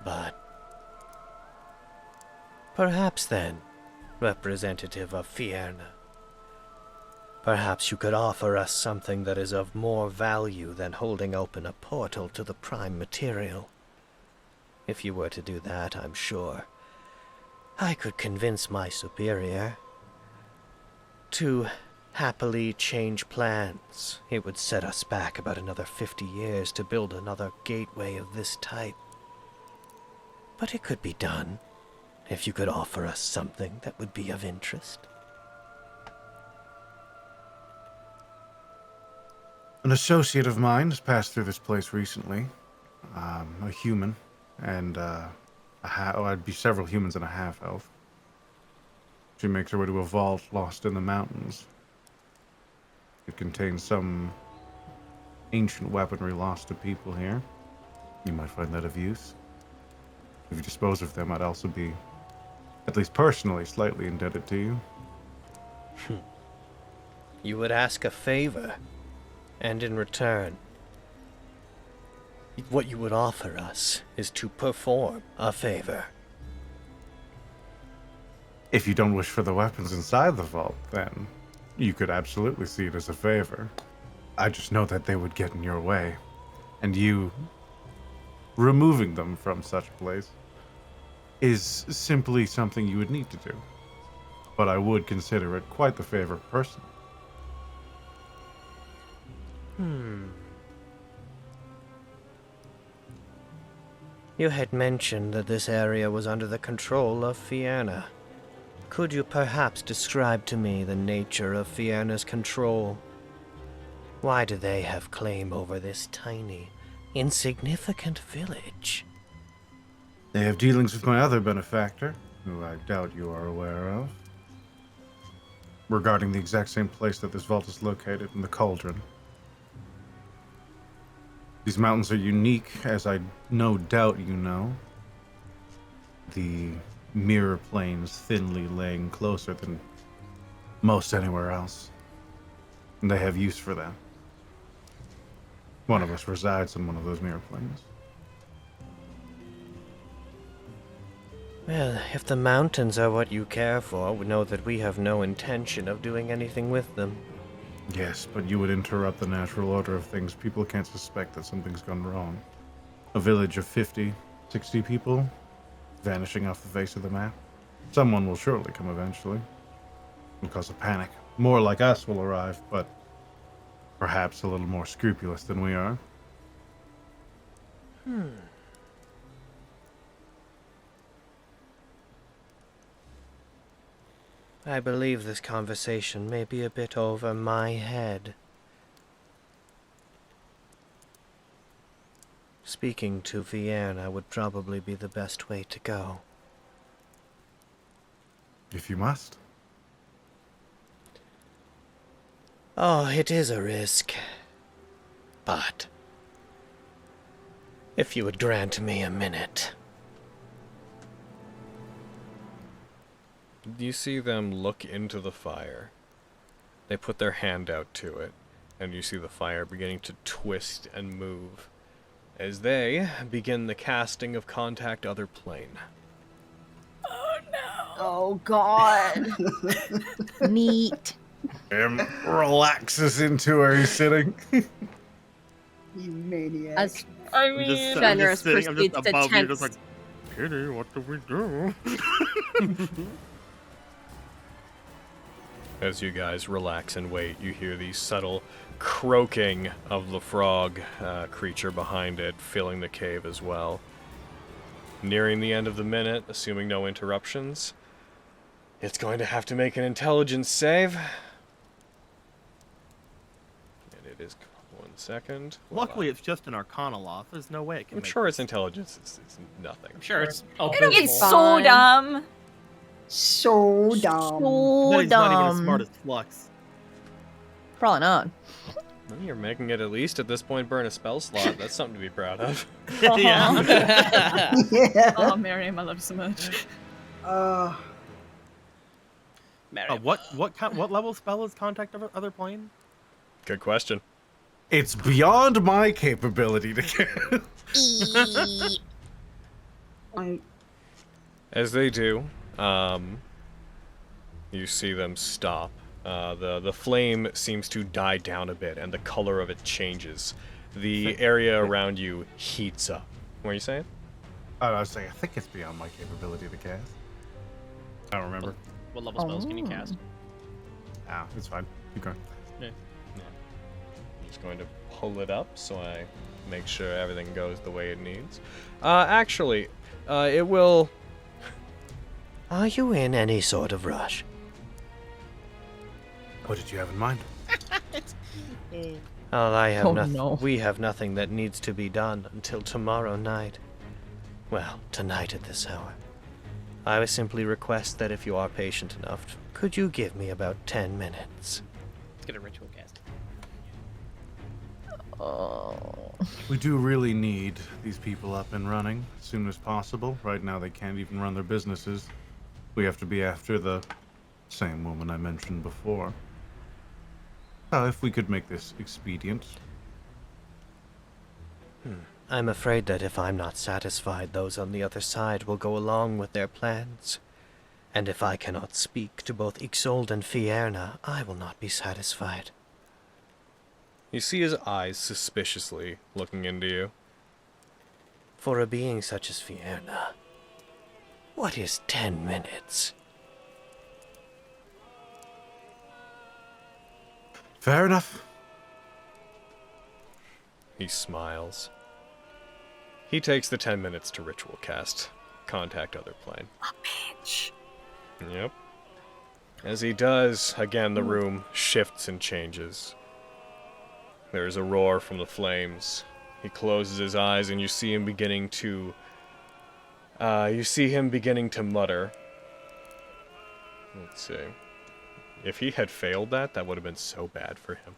But perhaps then, representative of Fiona, perhaps you could offer us something that is of more value than holding open a portal to the prime material. If you were to do that, I'm sure I could convince my superior to happily change plans. It would set us back about another 50 years to build another gateway of this type. But it could be done if you could offer us something that would be of interest. An associate of mine has passed through this place recently. A human, and I'd be several humans and a half-elf. She makes her way to a vault lost in the mountains. It contains some ancient weaponry lost to people here. You might find that of use. If you dispose of them, I'd also be, at least personally, slightly indebted to you. You would ask a favor, and in return, what you would offer us is to perform a favor. If you don't wish for the weapons inside the vault, then you could absolutely see it as a favor. I just know that they would get in your way, and you removing them from such a place is simply something you would need to do. But I would consider it quite the favor personally. You had mentioned that this area was under the control of Fianna. Could you perhaps describe to me the nature of Fianna's control? Why do they have claim over this tiny, insignificant village? They have dealings with my other benefactor, who I doubt you are aware of, regarding the exact same place that this vault is located, in the Cauldron. These mountains are unique, as I no doubt you know. The mirror planes thinly laying closer than most anywhere else. And they have use for them. One of us resides in one of those mirror planes. Well, if the mountains are what you care for, we know that we have no intention of doing anything with them. Yes, but you would interrupt the natural order of things. People can't suspect that something's gone wrong. A village of 50, 60 people, vanishing off the face of the map. Someone will surely come eventually. It'll cause a panic. More like us will arrive, but perhaps a little more scrupulous than we are. I believe this conversation may be a bit over my head. Speaking to Vienna would probably be the best way to go. If you must. Oh, it is a risk. But if you would grant me a minute. You see them look into the fire. They put their hand out to it, and you see the fire beginning to twist and move as they begin the casting of Contact Other Plane. Oh no. Oh god. Neat. Relaxes into where he's sitting. You maniac. As I mean, Fenris I'm just proceeds to above you, tense. just like, Kitty, what do we do? As you guys relax and wait, you hear the subtle croaking of the frog creature behind it, filling the cave as well. Nearing the end of the minute, assuming no interruptions, it's going to have to make an intelligence save. And it is 1 second. Luckily, it's just an Arcana loss. There's no way it can I'm make sure its intelligence is nothing. I'm sure it's It's so Fine. dumb. So dumb. So That he's not even as dumb. smart as Flux. Probably not. Well, you're making it at least at this point burn a spell slot. That's something to be proud of. Yeah. Yeah. Oh, Miriam, I love you so much. What level spell is Contact Other Plane? Good question. It's beyond my capability to get. As they do, you see them stop. The flame seems to die down a bit, and the color of it changes. The area around you heats up. What are you saying? I was saying, I think it's beyond my capability to cast. I don't remember. What level spells can you cast? Ah, it's fine. Keep going. I'm just going to pull it up so I make sure everything goes the way it needs. Actually, it will... Are you in any sort of rush? What did you have in mind? Oh, we have nothing that needs to be done until tomorrow night. Well, tonight at this hour. I would simply request that if you are patient enough, could you give me about 10 minutes? Let's get a ritual cast. Oh. We do really need these people up and running as soon as possible. Right now they can't even run their businesses. We have to be after the same woman I mentioned before. If we could make this expedient. I'm afraid that if I'm not satisfied, those on the other side will go along with their plans. And if I cannot speak to both Isolde and Fierna, I will not be satisfied. You see his eyes suspiciously looking into you. For a being such as Fierna, what is 10 minutes? Fair enough. He smiles. He takes the 10 minutes to ritual cast. Contact other plane. A bitch. Yep. As he does, again the room shifts and changes. There is a roar from the flames. He closes his eyes and you see him beginning to mutter. Let's see. If he had failed that would have been so bad for him.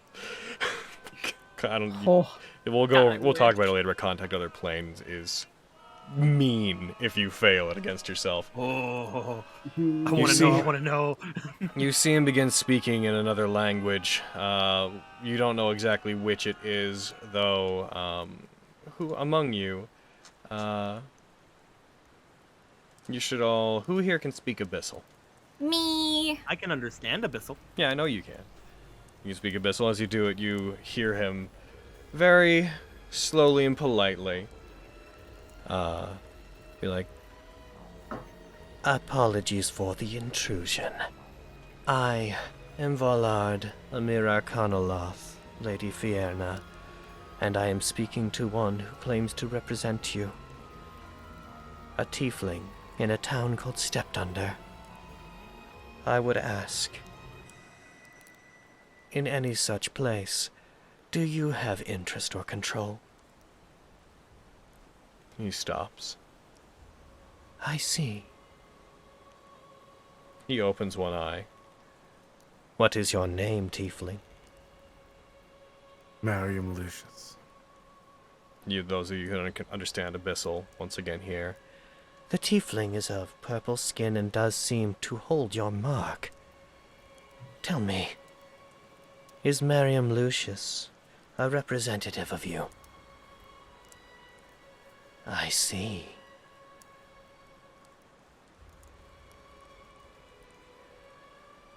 I don't. We'll talk about it later. But contact other planes is mean if you fail it against yourself. Oh, I want to know. You see him begin speaking in another language. You don't know exactly which it is, though. Who among you? You should all. Who here can speak Abyssal? Me. I can understand Abyssal. Yeah, I know you can. You speak Abyssal. As you do it, you hear him very slowly and politely. Be like, apologies for the intrusion. I am Volard Amir Arcanoloth, Lady Fierna, and I am speaking to one who claims to represent you. A tiefling in a town called Steptunder. I would ask, in any such place, do you have interest or control? He stops. I see. He opens one eye. What is your name, tiefling? Mariam Lucius. Those of you who can understand Abyssal, once again here. The tiefling is of purple skin and does seem to hold your mark. Tell me, is Mariam Lucius a representative of you? I see.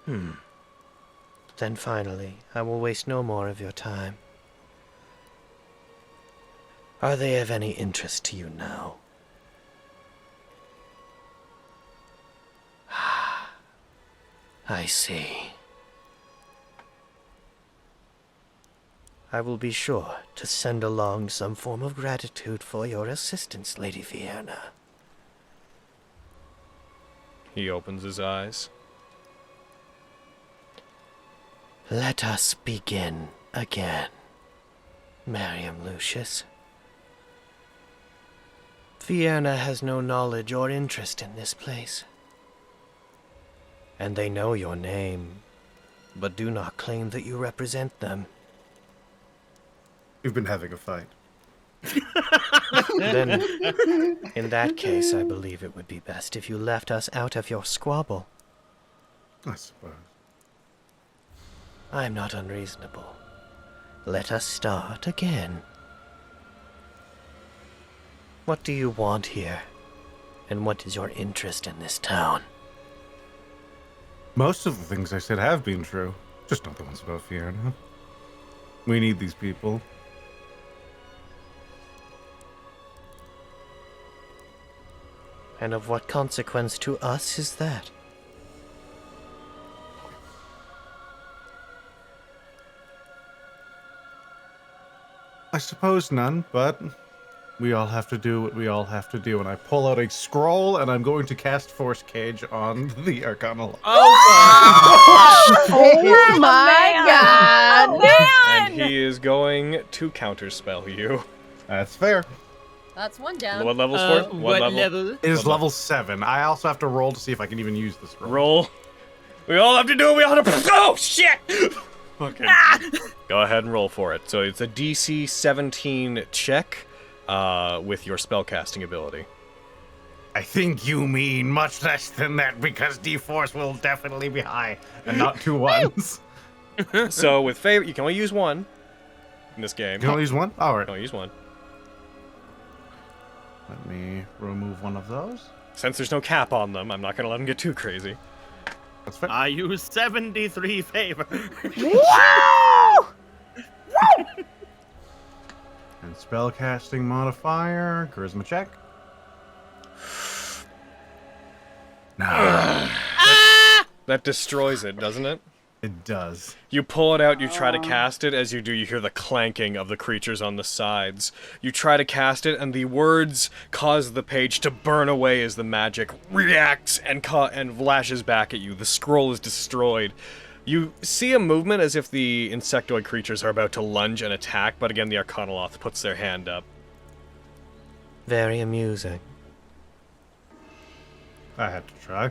Then finally, I will waste no more of your time. Are they of any interest to you now? I see. I will be sure to send along some form of gratitude for your assistance, Lady Fierna. He opens his eyes. Let us begin again, Mariam Lucius. Fierna has no knowledge or interest in this place. And they know your name, but do not claim that you represent them. We've been having a fight. Then, in that case, I believe it would be best if you left us out of your squabble. I suppose. I'm not unreasonable. Let us start again. What do you want here? And what is your interest in this town? Most of the things I said have been true, just not the ones about Fierna. We need these people. And of what consequence to us is that? I suppose none, but We all have to do what we all have to do. And I pull out a scroll, and I'm going to cast Force Cage on the Arcana Lock. Oh my god! Oh, man! And he is going to counterspell you. That's fair. That's one down. What level's for it? What level? It is level 7. I also have to roll to see if I can even use this roll. Roll. We all have to do it. We all have to. Oh shit! Fucking. Go ahead and roll for it. So it's a DC 17 check, with your spellcasting ability. I think you mean much less than that because D-Force will definitely be high and not 2 1s. So with favor, you can only use one in this game. You can only use one? Alright. Only use one. Let me remove one of those. Since there's no cap on them, I'm not gonna let them get too crazy. That's fair. I use 73 favor. And spellcasting modifier, charisma check. No. That destroys it, doesn't it? It does. You pull it out, you try to cast it. As you do, you hear the clanking of the creatures on the sides. You try to cast it, and the words cause the page to burn away as the magic reacts and lashes back at you. The scroll is destroyed. You see a movement as if the insectoid creatures are about to lunge and attack, but again, the Arcanoloth puts their hand up. Very amusing. I had to try.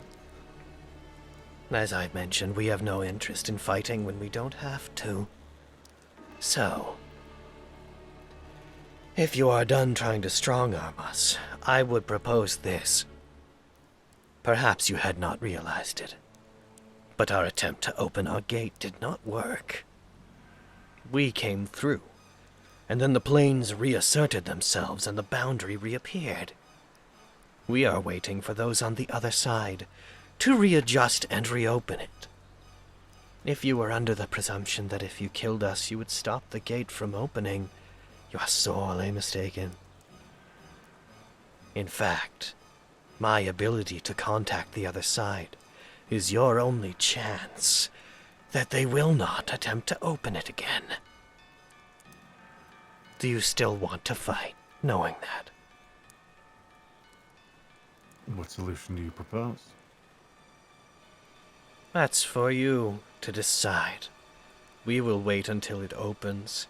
As I mentioned, we have no interest in fighting when we don't have to. So, if you are done trying to strong-arm us, I would propose this. Perhaps you had not realized it, but our attempt to open our gate did not work. We came through, and then the planes reasserted themselves and the boundary reappeared. We are waiting for those on the other side to readjust and reopen it. If you were under the presumption that if you killed us you would stop the gate from opening, you are sorely mistaken. In fact, my ability to contact the other side is your only chance that they will not attempt to open it again. Do you still want to fight, knowing that? What solution do you propose? That's for you to decide. We will wait until it opens,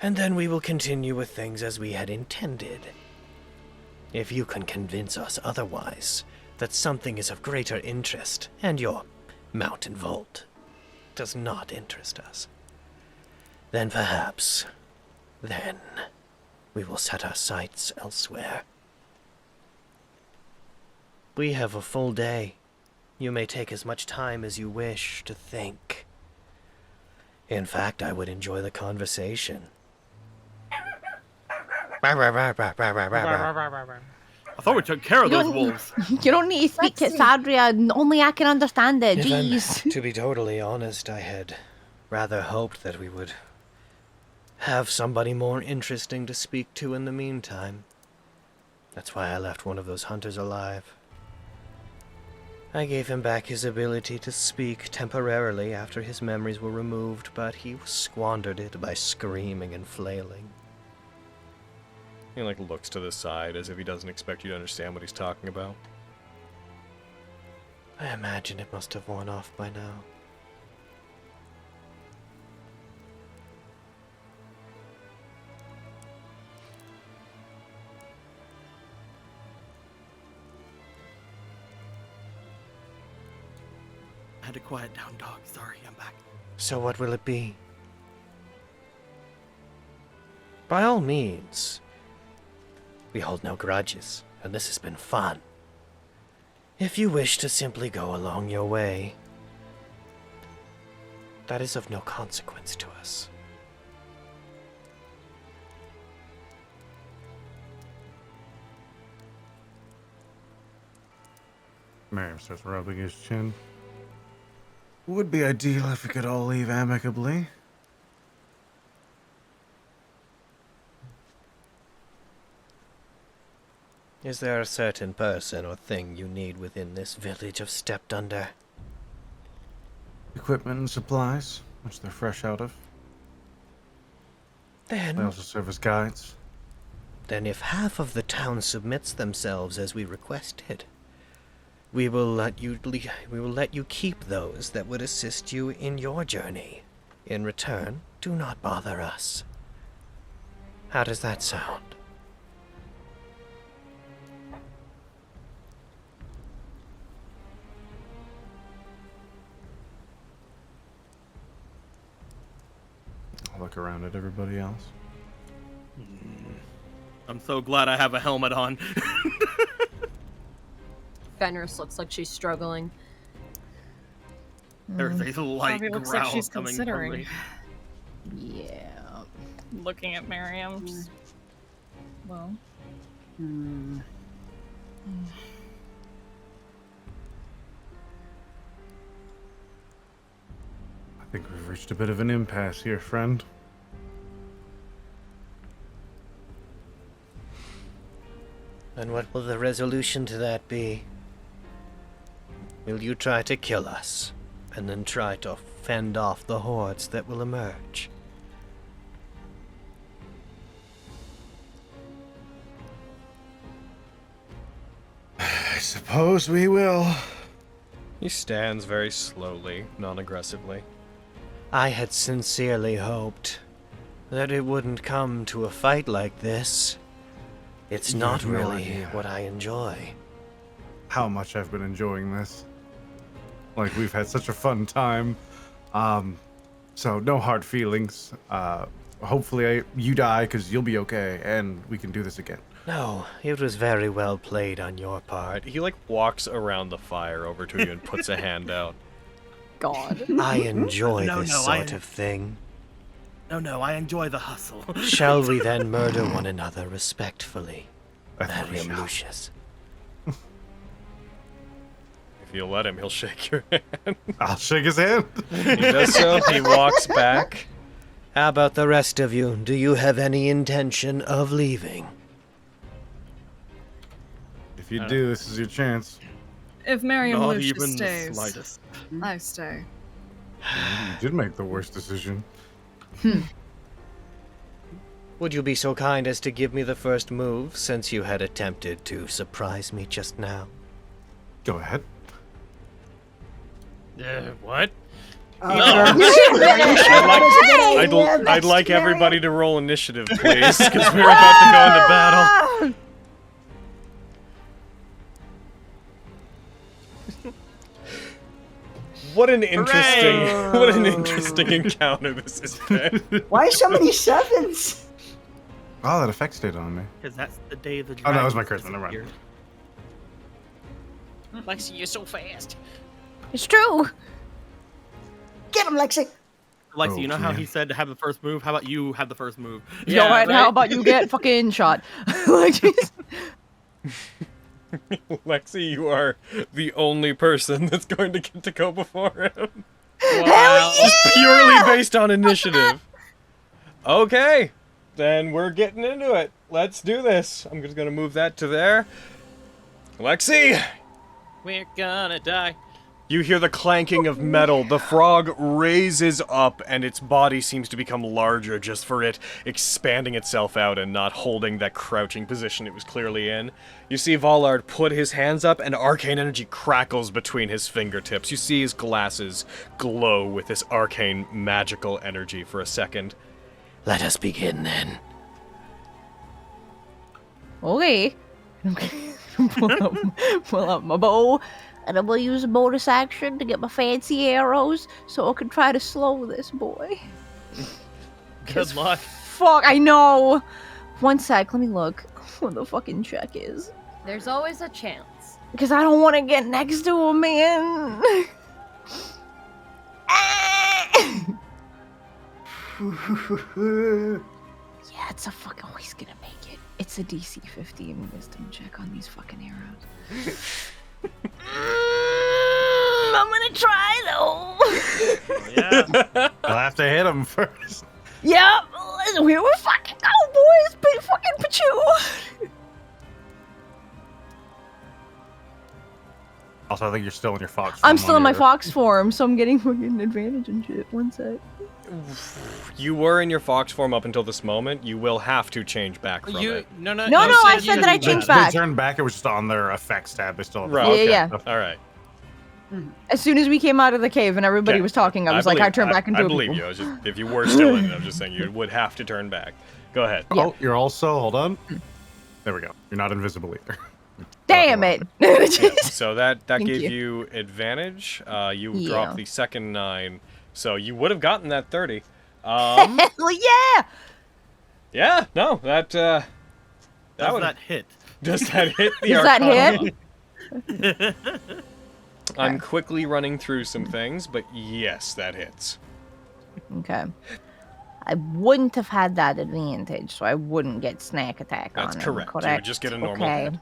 and then we will continue with things as we had intended. If you can convince us otherwise, that something is of greater interest, and your mountain vault does not interest us, then perhaps, then we will set our sights elsewhere. We have a full day. You may take as much time as you wish to think. In fact, I would enjoy the conversation. I thought we took care of those wolves. You don't need to speak to Sadria. Only I can understand it. If I'm Jeez. to be totally honest, I had rather hoped that we would have somebody more interesting to speak to in the meantime. That's why I left one of those hunters alive. I gave him back his ability to speak temporarily after his memories were removed, but he squandered it by screaming and flailing. He looks to the side as if he doesn't expect you to understand what he's talking about. I imagine it must have worn off by now. I had to quiet down, dog. Sorry, I'm back. So what will it be? By all means. We hold no grudges, and this has been fun. If you wish to simply go along your way, that is of no consequence to us. Miriam starts rubbing his chin. Would be ideal if we could all leave amicably. Is there a certain person or thing you need within this village of Stepped Under? Equipment and supplies, which they're fresh out of. They Then, also serve as guides. then if half of the town submits themselves as we requested, we will let you keep those that would assist you in your journey. In return, do not bother us. How does that sound? I'll look around at everybody else. I'm so glad I have a helmet on. Fenris looks like she's struggling. There's a light Bobby looks growl like she's coming considering. from me. Yeah. Looking at Miriam's. Well. I think we've reached a bit of an impasse here, friend. And what will the resolution to that be? Will you try to kill us, and then try to fend off the hordes that will emerge? I suppose we will. He stands very slowly, non-aggressively. I had sincerely hoped that it wouldn't come to a fight like this. It's You not have no really idea what I enjoy. how much I've been enjoying this. Like, we've had such a fun time. So no hard feelings. Hopefully you die, because you'll be okay, and we can do this again. No, it was very well played on your part. He like walks around the fire over to you and puts a hand out. God. I enjoy No, this no, sort of thing. No, I enjoy the hustle. Shall we then murder one another respectfully? I think we Mariam shall. Lucius. If you'll let him, he'll shake your hand. I'll shake his hand. He does so. He walks back. How about the rest of you? Do you have any intention of leaving? If you do, this is your chance. If Miriam Not Lucius even stays, the slightest. I stay. You did make the worst decision. Would you be so kind as to give me the first move, since you had attempted to surprise me just now? Go ahead. What? I'd I'd like everybody to roll initiative, please, because we're about to go into battle. What an interesting encounter this has been. Why so many sevens? Oh, that effect stayed on me. Because that's the day the Oh, that was my dragon charisma. Never mind. disappeared. Lexi, you're so fast. It's true. Get him, Lexi. Lexi, Oh, you know how man. he said to have the first move? How about you have the first move? You know what? How about you get fucking shot? Like, jeez. Lexi, you are the only person that's going to get to go before him. Hell Just purely based on initiative. Okay, then we're getting into it. Let's do this. I'm just gonna move that to there. Lexi, We're gonna die. you hear the clanking of metal. The frog raises up, and its body seems to become larger just for it expanding itself out and not holding that crouching position it was clearly in. You see Vollard put his hands up, and arcane energy crackles between his fingertips. You see his glasses glow with this arcane magical energy for a second. Let us begin then. Okay. pull up my bow, and I will use a bonus action to get my fancy arrows so I can try to slow this boy. Good luck. Fuck, I know. One sec, let me look what the fucking check is. There's always a chance. Because I don't want to get next to him, man. Yeah, it's a fucking. Oh, he's gonna make it. It's a DC 15 wisdom check on these fucking arrows. I'm gonna try though. Yeah. I'll have to hit him first. Yep. Here we fucking go, boys. Big fucking Pachu. Also, I think you're still in your fox. I'm form still on in my your- fox form, so I'm getting fucking advantage and shit. One sec. You were in your fox form up until this moment. You will have to change back from it. No, I said that I changed back. They turned back. It was just on their effects tab. They still have Right. Yeah. All right. As soon as we came out of the cave and everybody Okay. was talking, I was like, I turned back into I a believe people. you. I was just, if you were still in it, I'm just saying you would have to turn back. Go ahead. Oh, you're also, hold on. There we go. You're not invisible either. Damn it. Yeah, so that Thank gave you. you advantage. You Yeah. dropped the second 9, so you would have gotten that 30. Hell yeah! Yeah, no, that Does would that hit? Does that hit the Does that Arcana? I'm quickly running through some things, but yes, that hits. Okay. I wouldn't have had that advantage, so I wouldn't get snack attack That's on him, correct. You would just get a normal okay. hit.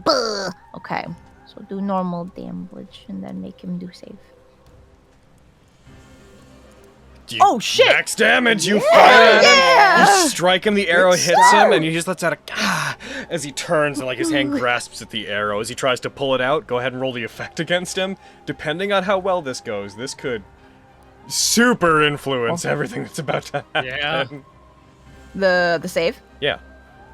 Buh. Okay. So do normal damage and then make him do save. Oh shit! Max damage! You Yeah, fire at him! yeah! You strike him, the arrow Good hits him, start. and he just lets out a as he turns and like his hand grasps at the arrow. As he tries to pull it out, go ahead and roll the effect against him. Depending on how well this goes, this could super influence everything that's about to happen. Yeah. The save? Yeah.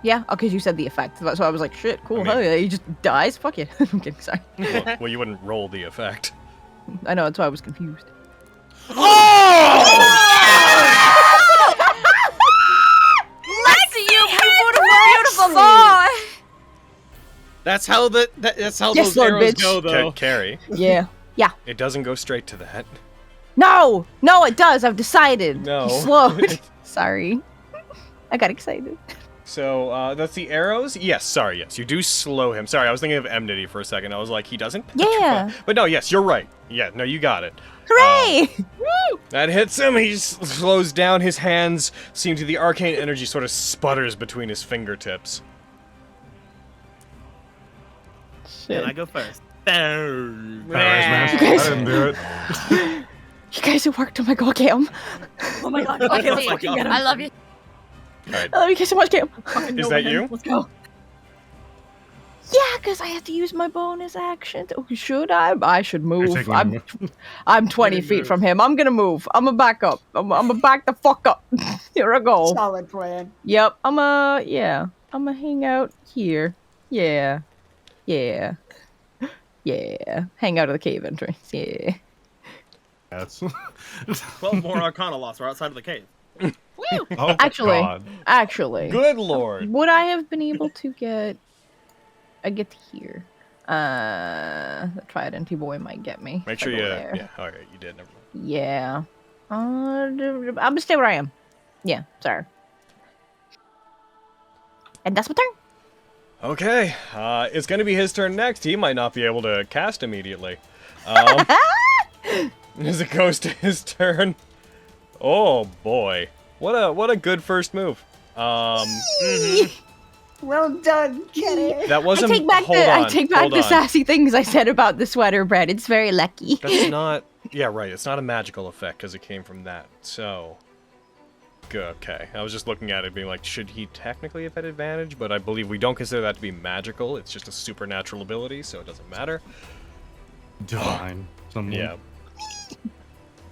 Yeah, because you said the effect. So I was like, shit, cool, I mean- hell yeah, he just dies? Fuck it. I'm kidding, sorry. Well, you wouldn't roll the effect. I know, that's why I was confused. Lexi, you beautiful boy! That's how that's how Yes, those Lord, arrows bitch. go, though. Carrie, Yeah. Yeah. it doesn't go straight to that. No! No, it does. I've decided. No. He slowed. Sorry. I got excited. So, that's the arrows? Yes, sorry, yes. You do slow him. Sorry, I was thinking of Enmity for a second. I was like, he doesn't? Yeah. But no, yes, you're right. Yeah, no, you got it. Hooray! That hits him. He slows down. His hands seem to the arcane energy sort of sputters between his fingertips. Can I go first? Man. I didn't do it. You guys have worked on my god, Cam. Oh my god. Okay, Okay, let's fucking get him. I love you. All right. I love you guys so much, Cam. Is that you? Let's go. Yeah, because I have to use my bonus action. Oh, should I? I should move. taking I'm 20 feet from him. I'm gonna move. I'm gonna back up. I'm gonna back the fuck up. Here I go. Solid plan. Yep. I'm gonna hang out here. Yeah. Yeah. Yeah. Hang out of the cave entrance. Yeah. That's 12 more Arcana loss. We're outside of the cave. oh, Actually, God. actually, Good lord. would I have been able to get? I get to here. The Trident boy might get me. Make if I sure go you... there. Yeah, alright, you did. Never mind. Yeah. I'm gonna stay where I am. Yeah. Sorry. And that's my turn. Okay, it's gonna be his turn next. He might not be able to cast immediately. As it goes to his turn. Oh boy, what a good first move. Well done, Kenny. That wasn't. I take back hold the on. sassy things I said about the sweater bread. It's very lucky. That's not. Yeah, right. It's not a magical effect because it came from that. So. Okay. I was just looking at it, being like, should he technically have had advantage? But I believe we don't consider that to be magical. It's just a supernatural ability, so it doesn't matter. Divine. Someone. Yeah.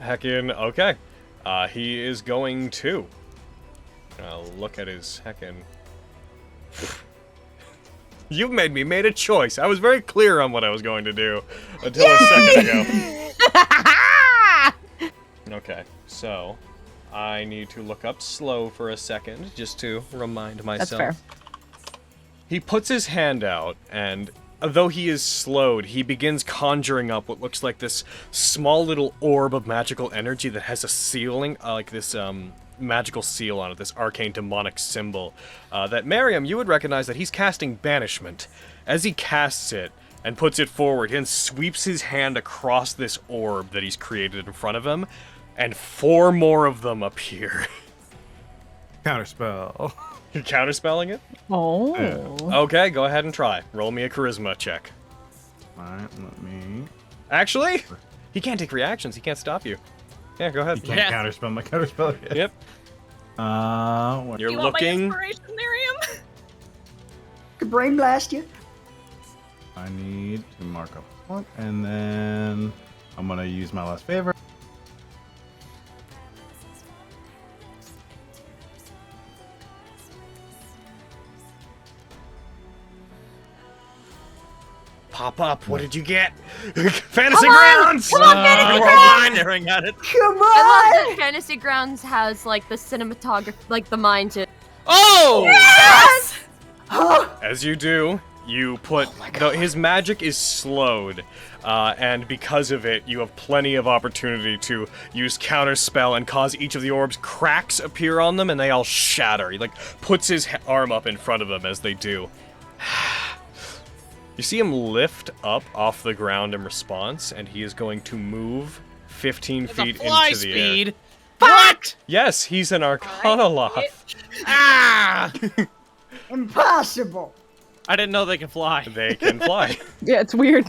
Heckin. Okay. He is going to. Look at his heckin. You made a choice. I was very clear on what I was going to do until a second ago. Okay, so I need to look up slow for a second just to remind myself. That's fair. He puts his hand out, and though he is slowed, he begins conjuring up what looks like this small little orb of magical energy that has a sealing, like this magical seal on it, this arcane demonic symbol. That Miriam, you would recognize that he's casting Banishment. As he casts it and puts it forward, and sweeps his hand across this orb that he's created in front of him, and 4 more of them appear. Counterspell. You're counterspelling it? Oh. Yeah. Okay, go ahead and try. Roll me a charisma check. Alright, let me. Actually, he can't take reactions. He can't stop you. Yeah, go ahead. You can't counterspell my counterspell yet. Yep. What? You're You want my looking. inspiration, Miriam? Could brain blast you. I need to mark up one, and then I'm gonna use my last favor. pop up. What did you get? Fantasy Grounds! Come on, Fantasy We're all staring at it. Come I on! love that Fantasy Grounds has like the cinematography, like the mind to. Oh! Yes! As you do, you put his magic is slowed, and because of it, you have plenty of opportunity to use counterspell and cause each of the orbs cracks appear on them, and they all shatter. He like puts his arm up in front of them as they do. You see him lift up off the ground in response, and he is going to move 15 feet Fly into the speed. air. What? Yes, he's an Arcana Loth. Ah! Impossible! I didn't know they could fly. They can fly. Yeah, it's weird.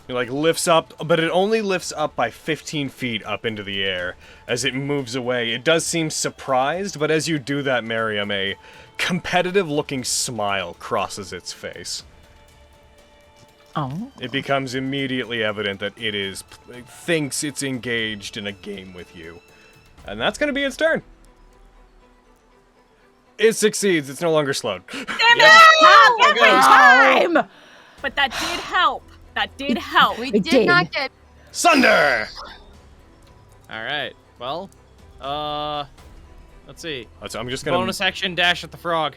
It like lifts up, but it only lifts up by 15 feet up into the air. As it moves away, it does seem surprised, but as you do that, Miriam, a competitive-looking smile crosses its face. Oh. It becomes immediately evident that it thinks it's engaged in a game with you. And that's going to be its turn. It succeeds. It's no longer slowed. Damn it! Every time! But that did help. That did help. We It did did. not get. Sunder! All right. Well, let's see. I'm just going to... Bonus action dash at the frog.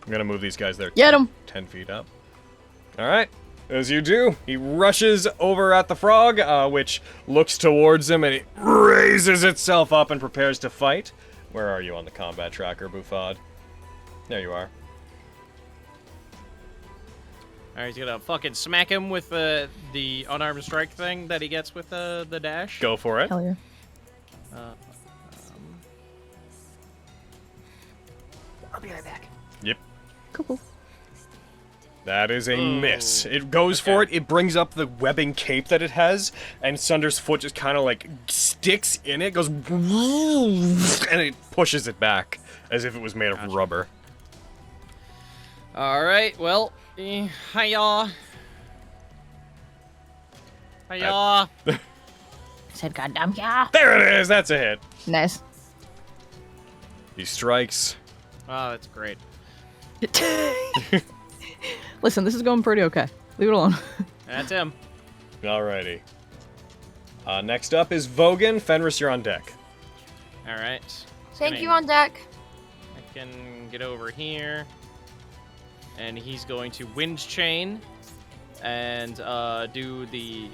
I'm going to move these guys there. Get 'em. 10 feet up. All right. As you do, he rushes over at the frog, which looks towards him, and it raises itself up and prepares to fight. Where are you on the combat tracker, Buffad? There you are. Alright, he's gonna fucking smack him with the unarmed strike thing that he gets with the dash. Go for it. Hell yeah. I'll be right back. Yep. Cool. That is a miss. It goes for it. It brings up the webbing cape that it has, and Sunder's foot just kind of like sticks in it, goes, and it pushes it back as if it was made of rubber. Alright, well, hiya. Hiya. Said goddamn yeah. There it is. That's a hit. Nice. He strikes. Oh, that's great. Listen, this is going pretty okay. Leave it alone. That's him. Alrighty. Next up is Vogan. Fenris, you're on deck. Alright. Thank you on deck. I can get over here. And he's going to wind chain and do the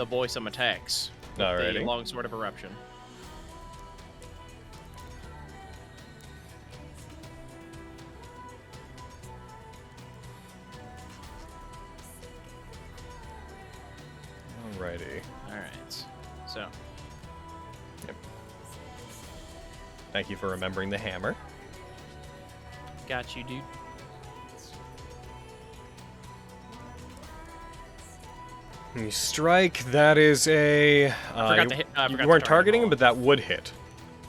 boy some attacks. With Alrighty. the longsword of eruption. Alrighty. Alright. So. Yep. Thank you for remembering the hammer. Got you, dude. You strike. That is a. Forgot to hit- I you forgot to weren't target targeting him. him, but that would hit.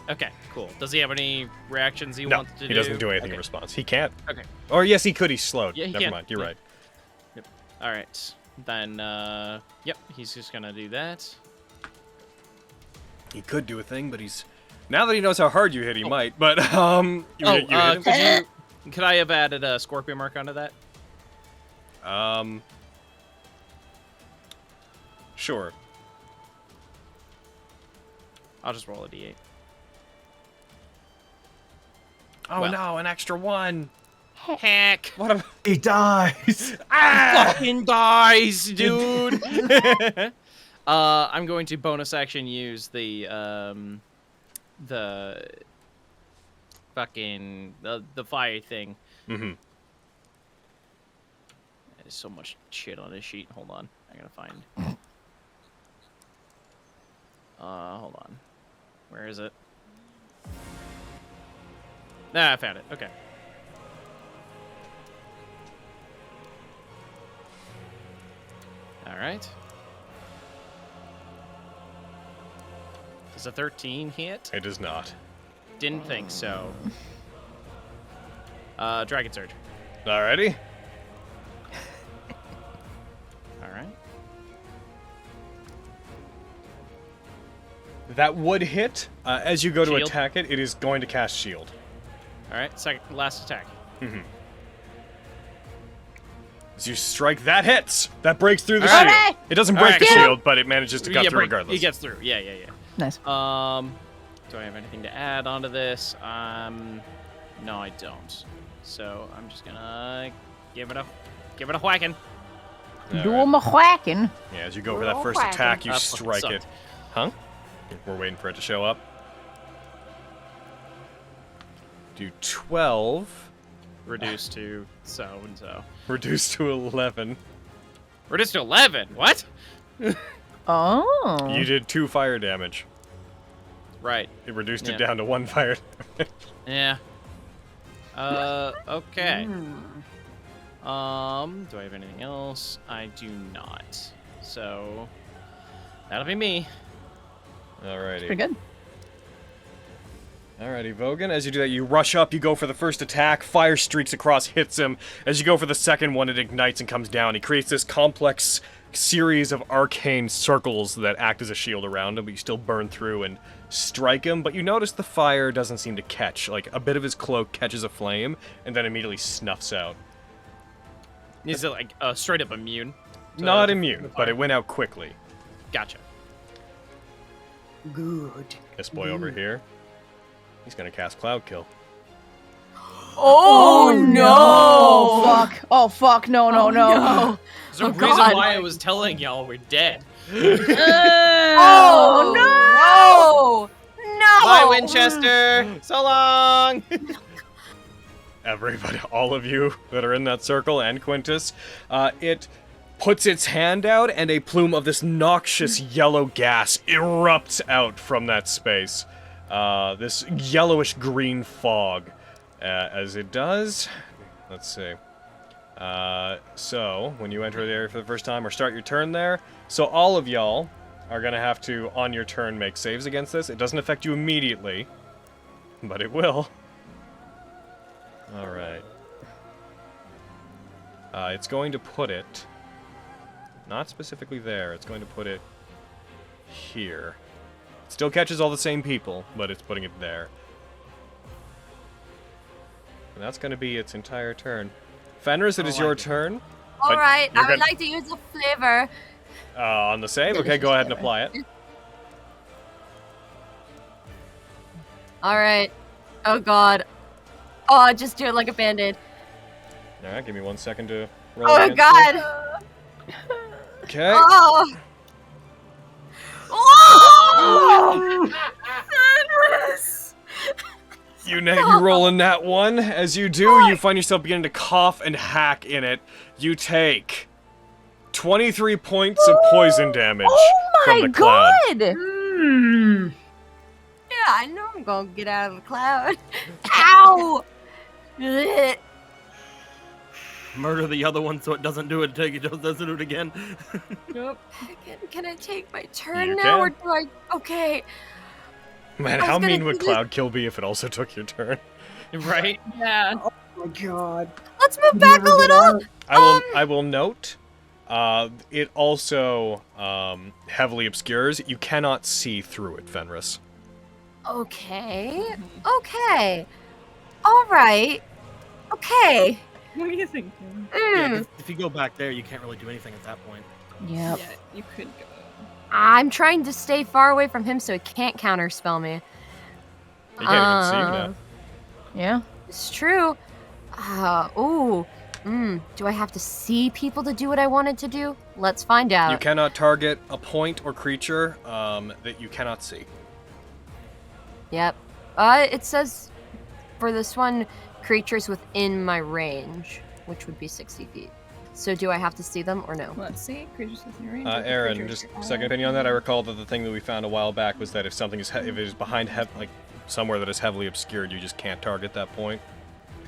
Okay, cool. Does he have any reactions he No, wants to do? he doesn't do anything Okay. in response. He can't. Okay. Or yes, he could. He's slowed. Yeah, he Never can. mind. You're Yeah. right. Yep. All right. Then, yep, he's just gonna do that. He could do a thing, but he's. Now that he knows how hard you hit, he might. But you hit him. Could I have added a scorpion mark onto that? Sure. I'll just roll a d8. Oh Well. no, an extra one. Heck. What a. He dies. Fucking dies, dude. I'm going to bonus action use the fucking the fire thing. Mm-hmm. There's so much shit on this sheet. Hold on, I gotta find. Hold on. Where is it? Nah, I found it. Okay. All right. Does a 13 hit? It does not. Didn't think so. Dragon Surge. Alrighty. All right. That would hit. As you go to Shield. attack it, it is going to cast shield. All right. Last attack. Mm-hmm. As you strike, that hits. That breaks through the All right. shield. It doesn't break the All right. shield, but it manages to cut through regardless. He gets through. Yeah. Nice. Do I have anything to add onto this? No, I don't. So I'm just gonna give it a whacking. Do him a whacking. Yeah, as you go for that first attack, you strike it. Huh? We're waiting for it to show up. Do 12. Reduced to so and so. Reduced to 11. Reduced to 11? What? Oh. You did 2 fire damage. Right. It reduced it down to 1 fire damage. Yeah. Okay. Do I have anything else? I do not. So that'll be me. Alrighty. Pretty good. Alrighty, Vogan. As you do that, you rush up, you go for the first attack, fire streaks across, hits him. As you go for the second one, it ignites and comes down. He creates this complex series of arcane circles that act as a shield around him, but you still burn through and strike him. But you notice the fire doesn't seem to catch. Like, a bit of his cloak catches a flame, and then immediately snuffs out. Is it like straight up immune? Not immune, but it went out quickly. Gotcha. Good. This boy over here, he's gonna cast Cloud Kill. Oh no! Oh fuck! Oh fuck! No! Oh, There's a reason why I was telling y'all we're dead. Oh no! Bye, Winchester. So long. Everybody, all of you that are in that circle, and Quintus, it puts its hand out, and a plume of this noxious yellow gas erupts out from that space. This yellowish-green fog. As it does, let's see. So, when you enter the area for the first time, or start your turn there, so all of y'all are going to have to, on your turn, make saves against this. It doesn't affect you immediately, but it will. Alright. It's going to put it, not specifically there, it's going to put it here. It still catches all the same people, but it's putting it there. And that's going to be its entire turn. Fenris, it is your turn. Alright, I would like to use a flavor. On the save? Okay, go ahead and apply it. Alright. Oh god. Oh, just do it like a band-aid. Alright, give me 1 second to roll. Oh god! Okay. Oh! Oh! Fenris! You roll a nat 1. As you do, you find yourself beginning to cough and hack in it. You take 23 points of poison damage from the cloud. Yeah, I know I'm gonna get out of the cloud. Ow! Ugh. Murder the other one so it doesn't do it. Doesn't do it again. Nope. Can I take my turn You now, can. or do I? Okay. Man, I was how gonna mean would do Cloud Kill be if it also took your turn? Right? Yeah. Oh my god. Let's move back a little. I will note, it also heavily obscures. You cannot see through it, Fenris. Okay. Okay. All right. Okay. What are you thinking? Yeah, 'cause if you go back there, you can't really do anything at that point. Yep. Yeah, you could go. I'm trying to stay far away from him so he can't counterspell me. You can't even see you now. Yeah. It's true. Ooh. Do I have to see people to do what I wanted to do? Let's find out. You cannot target a point or creature that you cannot see. Yep. It says for this one, creatures within my range, which would be 60 feet. So do I have to see them or no? Let's see. Creatures within your range. Aaron, just second opinion on that. I recall that the thing that we found a while back was that if something is if it is behind like somewhere that is heavily obscured, you just can't target that point.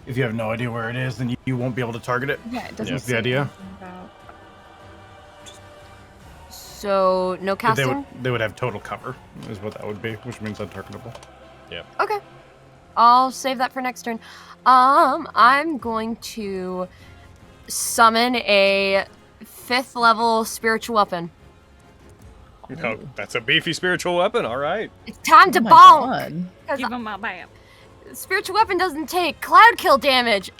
If you have no idea where it is, then you won't be able to target it. Yeah, it doesn't That's say the idea. anything about- So no casting? They would have total cover, is what that would be, which means untargetable. Yeah. Okay. I'll save that for next turn. I'm going to summon a 5th level spiritual weapon. No, that's a beefy spiritual weapon. All right. It's time to Oh my bonk! God. 'Cause Give him a bam. spiritual weapon doesn't take cloud kill damage.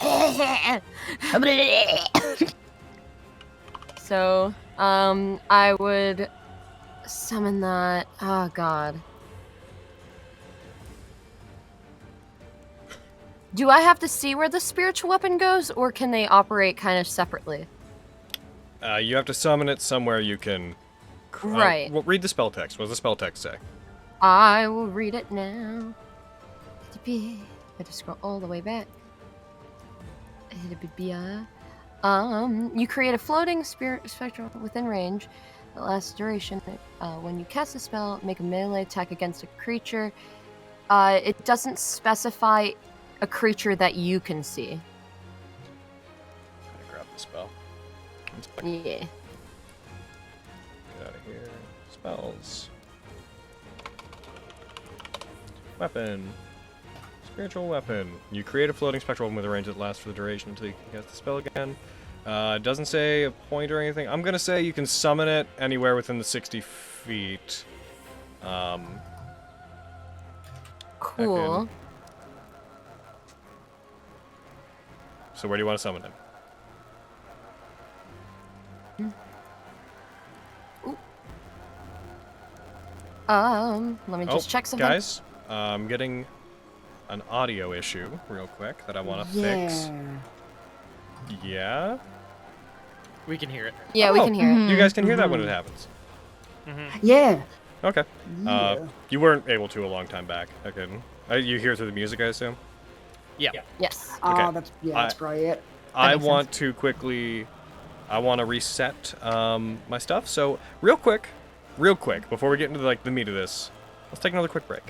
So, I would summon that. Oh, God. Do I have to see where the spiritual weapon goes, or can they operate kind of separately? You have to summon it somewhere you can... Right. Well, read the spell text. What does the spell text say? I will read it now. I have to scroll all the way back. You create a floating spirit spectrum within range that lasts duration. When you cast a spell, make a melee attack against a creature. It doesn't specify a creature that you can see. I'm gonna grab the spell. Yeah. Get out of here. Spells. Weapon. Spiritual weapon. You create a floating spectral weapon with a range that lasts for the duration until you can cast the spell again. It doesn't say a point or anything. I'm gonna say you can summon it anywhere within the 60 feet. Cool. So where do you want to summon him? Let me just check something. Guys, I'm getting an audio issue real quick that I want to fix. Yeah? We can hear it. Yeah, we can hear it. You guys can hear that when it happens? Yeah. Okay. Yeah. You weren't able to a long time back. I couldn't. You hear through the music, I assume? Yeah. Yes. Okay. That's probably it. I want to quickly... I want to reset my stuff. So, real quick, before we get into like the meat of this, let's take another quick break.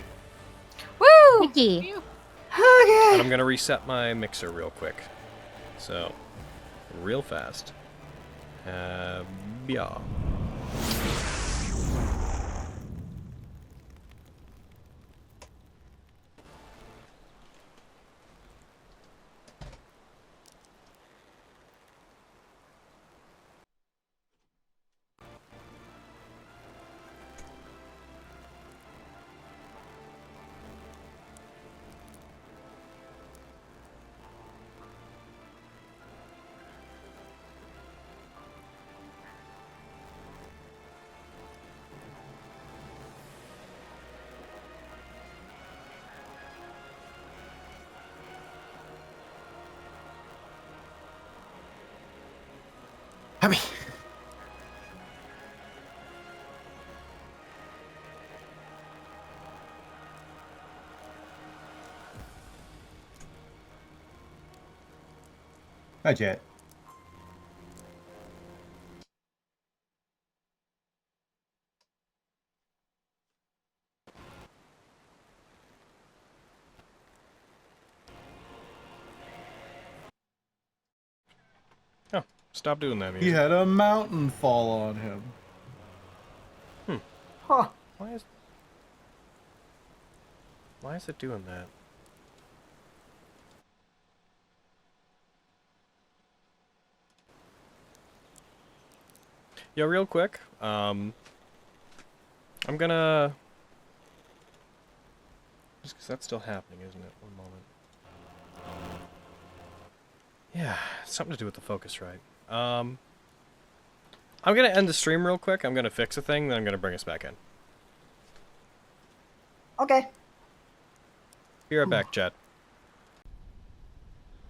Woo! Okay. And I'm gonna reset my mixer real quick. So, real fast. Yeah. Happy. Hi, Jet. Oh, stop doing that music. He had a mountain fall on him. Huh. Why is it doing that? Yeah, real quick. I'm gonna... Just because that's still happening, isn't it? One moment. Yeah, something to do with the focus, right? I'm gonna end the stream real quick. I'm gonna fix a thing, then I'm gonna bring us back in. Okay. Be right back, chat.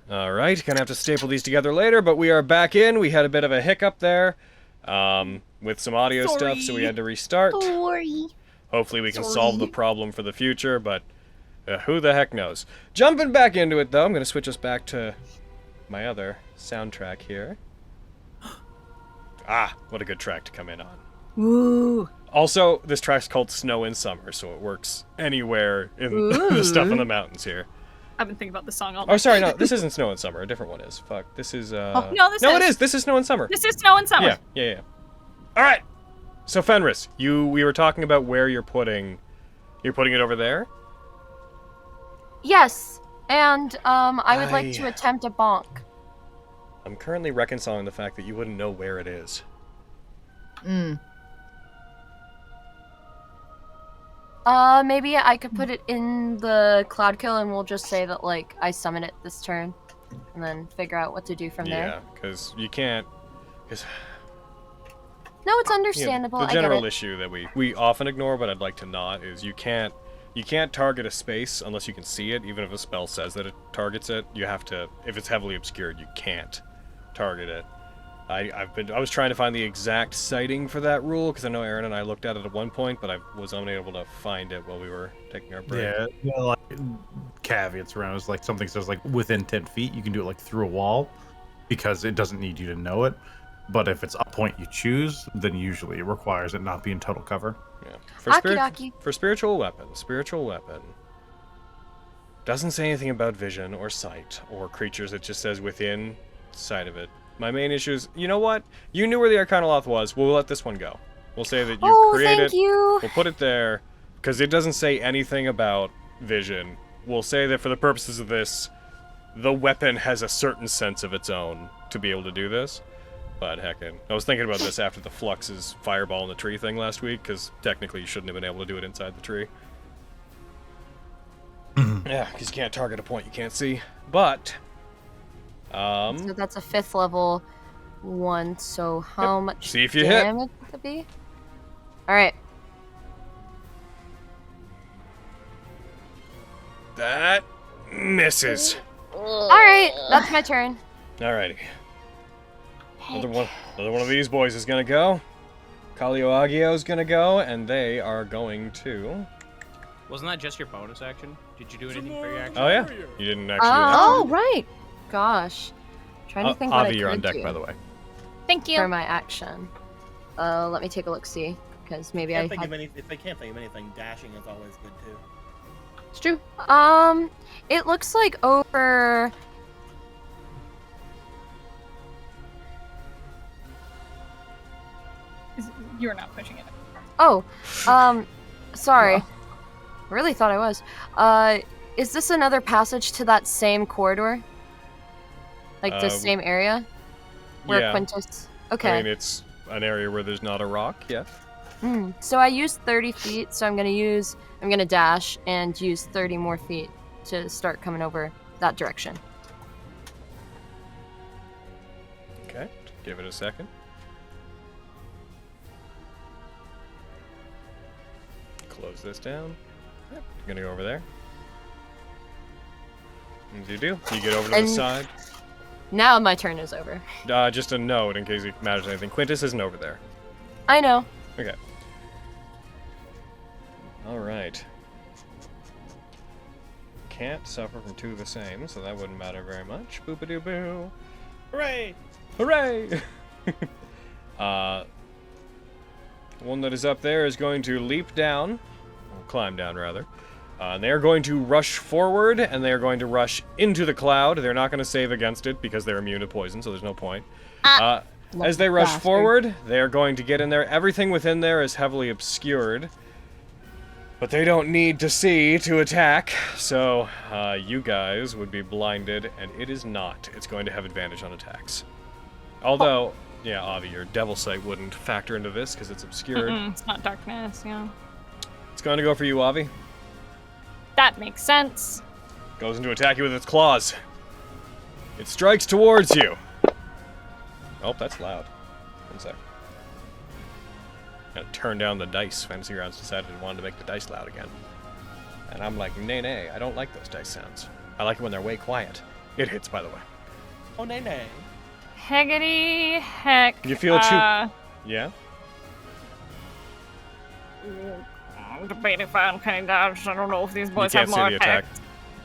Alright, gonna have to staple these together later, but we are back in. We had a bit of a hiccup there with some audio stuff, so we had to restart. Sorry. Hopefully we can solve the problem for the future, but who the heck knows. Jumping back into it, though, I'm gonna switch us back to my other soundtrack here. Ah, what a good track to come in on. Woo. Also, this track's called Snow in Summer, so it works anywhere in the stuff in the mountains here. I've been thinking about this song all day. Oh, sorry, no, this isn't Snow in Summer. A different one is. Fuck, this is, no, this No, is. it is! This is Snow in Summer. This is Snow in Summer. Yeah. Alright! So, Fenris, we were talking about where you're putting it over there? Yes, and I would like to attempt a bonk. I'm currently reconciling the fact that you wouldn't know where it is. Maybe I could put it in the Cloud Kill and we'll just say that, like, I summon it this turn. And then figure out what to do from there. Yeah, because you can't... Because No, it's understandable. The I get general it. issue that we often ignore, but I'd like to not, is you can't target a space unless you can see it. Even if a spell says that it targets it, you have to. If it's heavily obscured, you can't target it. I was trying to find the exact citing for that rule because I know Aaron and I looked at it at one point, but I was unable to find it while we were taking our break. Yeah, like caveats around is like something says like within 10 feet, you can do it like through a wall because it doesn't need you to know it. But if it's a point you choose, then usually it requires it not be in total cover. Yeah. For spiritual weapon doesn't say anything about vision or sight or creatures. It just says within sight of it. My main issue is, you know what? You knew where the Arcanoloth was. We'll let this one go. We'll say that you created it. Thank you. We'll put it there because it doesn't say anything about vision. We'll say that for the purposes of this, the weapon has a certain sense of its own to be able to do this. But heckin', I was thinking about this after the Flux's fireball in the tree thing last week, because technically you shouldn't have been able to do it inside the tree. Yeah, because you can't target a point you can't see. But, So that's a 5th level one, so how much See if you hit. damage would it be? Alright. That misses. Alright, that's my turn. Alrighty. Another one of these boys is gonna go. Kalioagio's gonna go, and they are going to... Wasn't that just your bonus action? Did you do anything for your action? Oh yeah, you didn't actually do that. Oh, right. Gosh. Trying to think what I Avi, you're on could deck, do by the way. Thank you. for my action. Let me take a look, see, because maybe I If had... they can't think of anything, dashing is always good too. It's true. It looks like over... You're not pushing it. Oh, sorry. Really thought I was. Is this another passage to that same corridor? Like the same area? Where Yeah. Quintus... Okay. I mean, it's an area where there's not a rock yet. So I used 30 feet, so I'm gonna dash and use 30 more feet to start coming over that direction. Okay, give it a second. Close this down. Yep, you're gonna go over there. As you do, you get over to the side. Now my turn is over. Just a note in case it matters anything. Quintus isn't over there. I know. Okay. Alright. Can't suffer from two of the same, so that wouldn't matter very much. Boop-a-doo-boo. Hooray! Hooray! One that is up there is going to leap down, or climb down rather. And they are going to rush forward, and they are going to rush into the cloud. They're not going to save against it because they're immune to poison, so there's no point. As they rush forward, they are going to get in there. Everything within there is heavily obscured. But they don't need to see to attack, so you guys would be blinded, and it is not. It's going to have advantage on attacks. Although, yeah, Avi, your Devil Sight wouldn't factor into this because it's obscured. It's not darkness, yeah. It's going to go for you, Avi. That makes sense. Goes into attack you with its claws. It strikes towards you. Oh, that's loud. One sec. Gotta turn down the dice. Fantasy Grounds decided it wanted to make the dice loud again. And I'm like, nay, I don't like those dice sounds. I like it when they're way quiet. It hits, by the way. Oh, nay. Heggity heck. You feel Yeah? I'm debating if I'm cutting dodge. I don't know if these boys You have can't more see the attack.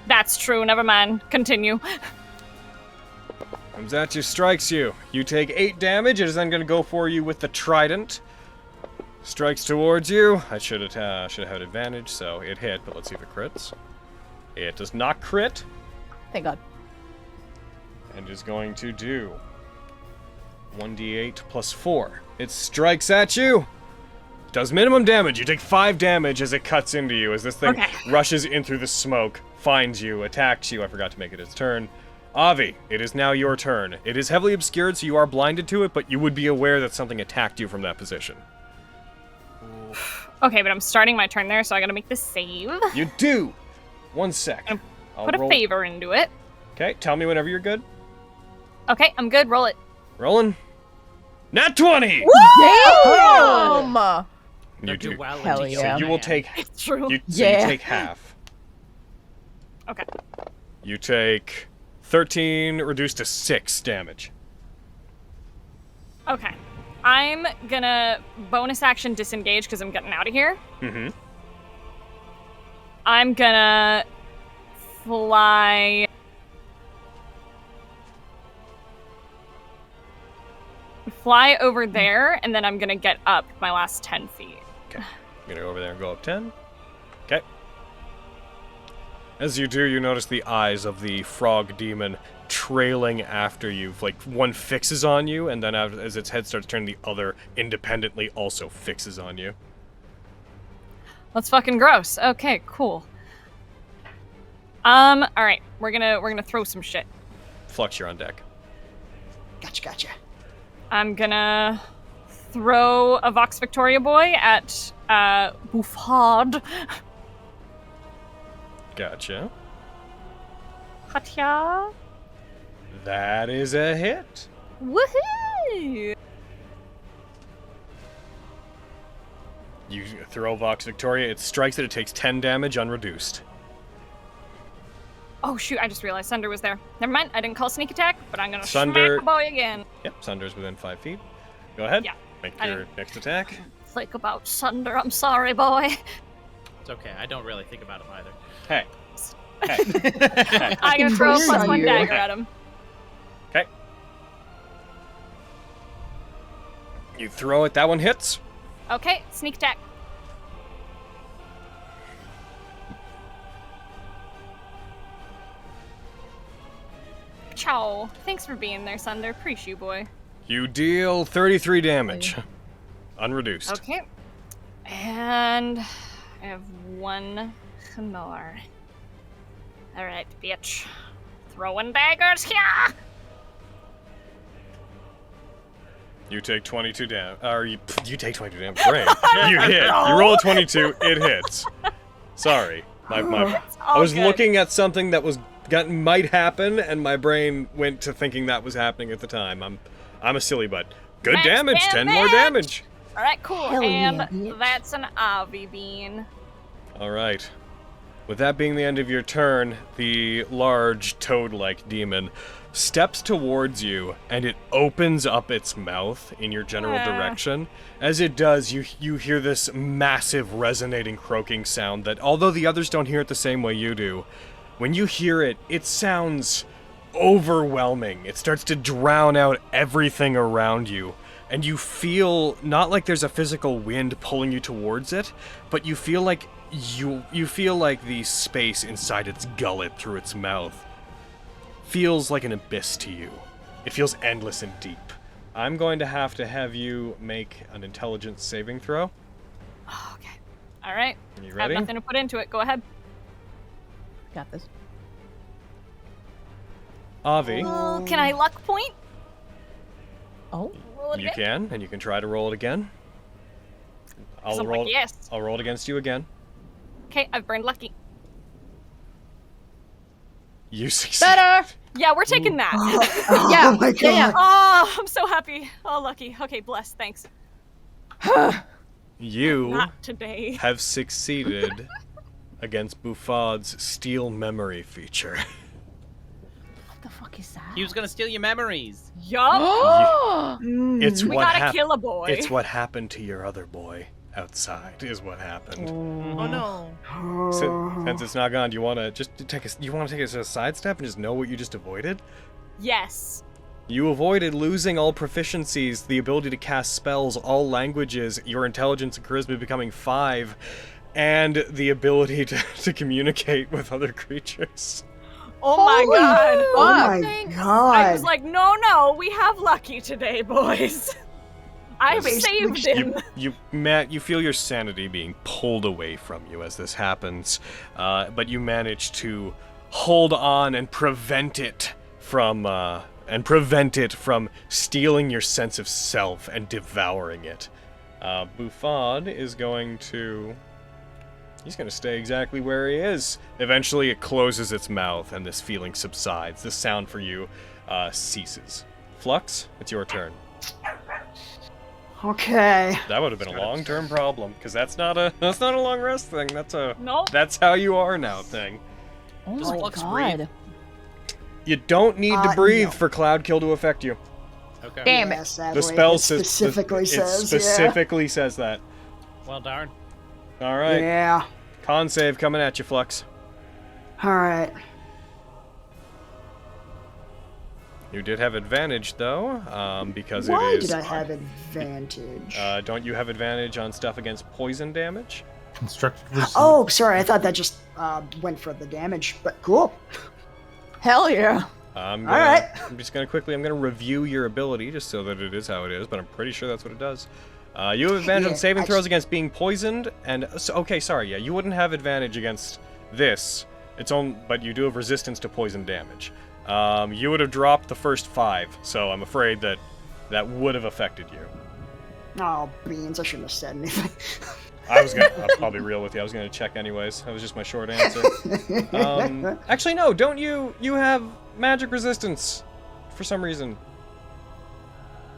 That's true. Never mind. Continue. Comes at you, strikes you. You take 8 damage. It is then going to go for you with the trident. Strikes towards you. I should have had advantage, so it hit, but let's see if it crits. It does not crit. Thank God. And is going to do 1d8 plus 4. It strikes at you. Does minimum damage. You take 5 damage as it cuts into you, as this thing rushes in through the smoke, finds you, attacks you. I forgot to make it its turn. Avi, it is now your turn. It is heavily obscured, so you are blinded to it, but you would be aware that something attacked you from that position. Okay, but I'm starting my turn there, so I gotta make this save. You do! 1 sec. I'll Put a favor into it. Okay, tell me whenever you're good. Okay, I'm good. Roll it. Rolling. Nat 20! Damn! You do. Hell So yeah. you will take. It's true. You Yeah. take half. Okay. You take 13 reduced to 6 damage. Okay. I'm gonna bonus action disengage because I'm getting out of here. Mm-hmm. I'm gonna fly over there, and then I'm gonna get up my last 10 feet. Okay. I'm gonna go over there and go up 10. Okay. As you do, you notice the eyes of the frog demon trailing after you. Like, one fixes on you, and then as its head starts turning, the other independently also fixes on you. That's fucking gross. Okay, cool. Alright, we're gonna throw some shit. Flux, you're on deck. Gotcha. I'm gonna throw a Vox Victoria boy at Buffard. Gotcha. Hatya. That is a hit. Woohoo! You throw Vox Victoria, it strikes it, it takes 10 damage unreduced. Oh shoot, I just realized Sunder was there. Never mind, I didn't call sneak attack, but I'm gonna Sunder- smack the boy again. Yep, Sunder's within 5 feet. Go ahead. Yeah. Make I your didn't- next attack. Think about Sunder, I'm sorry, boy. It's okay. I don't really think about him either. Hey. I'm gonna throw a Fucking +1 you. dagger at him. Okay. You throw it, that one hits. Okay, sneak attack. Ciao. Thanks for being there, Sunder. Appreciate you, boy. You deal 33 damage. Unreduced. Okay. And I have one more. Alright, bitch. Throwing daggers here! You take 22 damage. Or you take 22 damage. Brain. You hit. You roll a 22, it hits. Sorry. I was good. looking at something that might happen, and my brain went to thinking that was happening at the time. I'm a silly butt. Good Max damage, 10 more damage. Alright, cool. Hell and yeah, bitch. that's an Avi bean. Alright. With that being the end of your turn, the large toad-like demon steps towards you, and it opens up its mouth in your general direction. As it does, you hear this massive resonating croaking sound that, although the others don't hear it the same way you do, when you hear it, it sounds overwhelming. It starts to drown out everything around you, and you feel not like there's a physical wind pulling you towards it, but you feel like you feel like the space inside its gullet through its mouth feels like an abyss to you. It feels endless and deep. I'm going to have you make an intelligence saving throw. Oh, okay. Alright. You I have ready? nothing to put into it. Go ahead. Got this. Avi, Can I luck point? Oh. Roll it you again? can, and you can try to roll it again. I'll I'm roll. like, yes. I'll roll it against you again. Okay, I've burned lucky. You succeed. Better! Yeah, we're taking that. Yeah, Oh my god. yeah. Oh, I'm so happy. Oh, lucky. Okay, bless. Thanks. You Not today. have succeeded against Buffard's steal memory feature. What the fuck is that? He was gonna steal your memories. Yup. It's We what gotta happened. kill a boy. It's what happened to your other boy outside. Is what happened. Oh no. Since it's not gone, do you want to just take a sidestep and just know what you just avoided? Yes. You avoided losing all proficiencies, the ability to cast spells, all languages, your intelligence and charisma becoming 5, and the ability to communicate with other creatures. Oh my god. Oh my god. I was like, no, we have lucky today, boys. I saved him. Matt, you feel your sanity being pulled away from you as this happens, but you manage to hold on and prevent it from stealing your sense of self and devouring it. Buffard is going to stay exactly where he is. Eventually it closes its mouth and this feeling subsides. The sound for you ceases. Flux, it's your turn. Okay. That would have been a long-term problem, because that's not a long rest thing. Nope. That's how you are now thing. Oh Does my Flux breathe? god. You don't need to breathe no. for Cloud Kill to affect you. Okay. Damn it. Yeah, sadly, The spell it specifically it says. specifically says that. Well, darn. All right. Yeah. Con save coming at you, Flux. All right. You did have advantage though, because Why it is. did I have advantage? Don't you have advantage on stuff against poison damage? Constructed resistance. Oh, sorry. I thought that just went for the damage, but cool. Hell yeah. I'm just gonna quickly. I'm gonna review your ability just so that it is how it is, but I'm pretty sure that's what it does. You have advantage on Yeah, saving throws against being poisoned, and okay, sorry, yeah, you wouldn't have advantage against this. But you do have resistance to poison damage. You would have dropped the first 5, so I'm afraid that would have affected you. Oh, beans. I shouldn't have said anything. I'll probably real with you. I was gonna check anyways. That was just my short answer. Actually, no. Don't you? You have magic resistance, for some reason.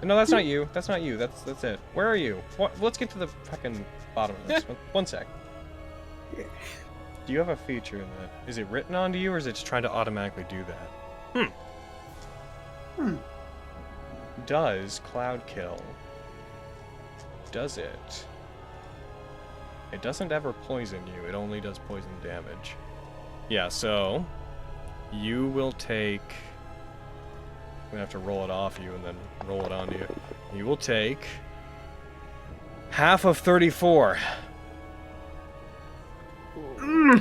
No, that's not you. That's not you. That's it. Where are you? Let's get to the fucking bottom of this. One sec. Do you have a feature in that? Is it written onto you, or is it just trying to automatically do that? Does Cloud Kill? Does it? It doesn't ever poison you, it only does poison damage. Yeah, so you will take... I'm gonna have to roll it off you and then roll it onto you. You will take half of 34.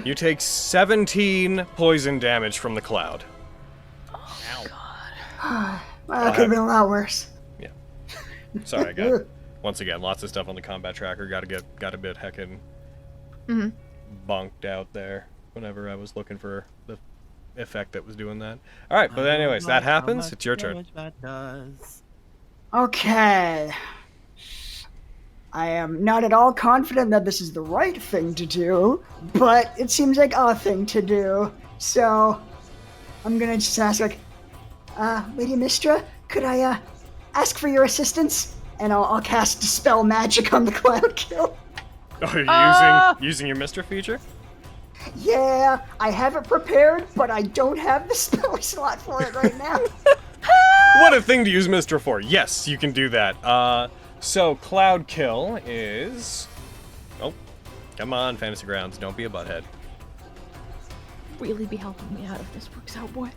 You take 17 poison damage from the cloud. Well, that could have been a lot worse. Yeah. Sorry, I got once again lots of stuff on the combat tracker. Got a bit heckin' bunked out there whenever I was looking for the effect that was doing that. All right, but anyways, that happens. It's your turn. That does. Okay. I am not at all confident that this is the right thing to do, but it seems like a thing to do. So, I'm gonna just ask, like, Lady Mistra, could I, ask for your assistance? And I'll cast Dispel Magic on the Cloud Kill. Are you using your Mister feature? Yeah, I have it prepared, but I don't have the spell slot for it right now. What a thing to use Mister for. Yes, you can do that. So Cloud Kill is... Oh, come on, Fantasy Grounds. Don't be a butthead. Really be helping me out if this works out, boy.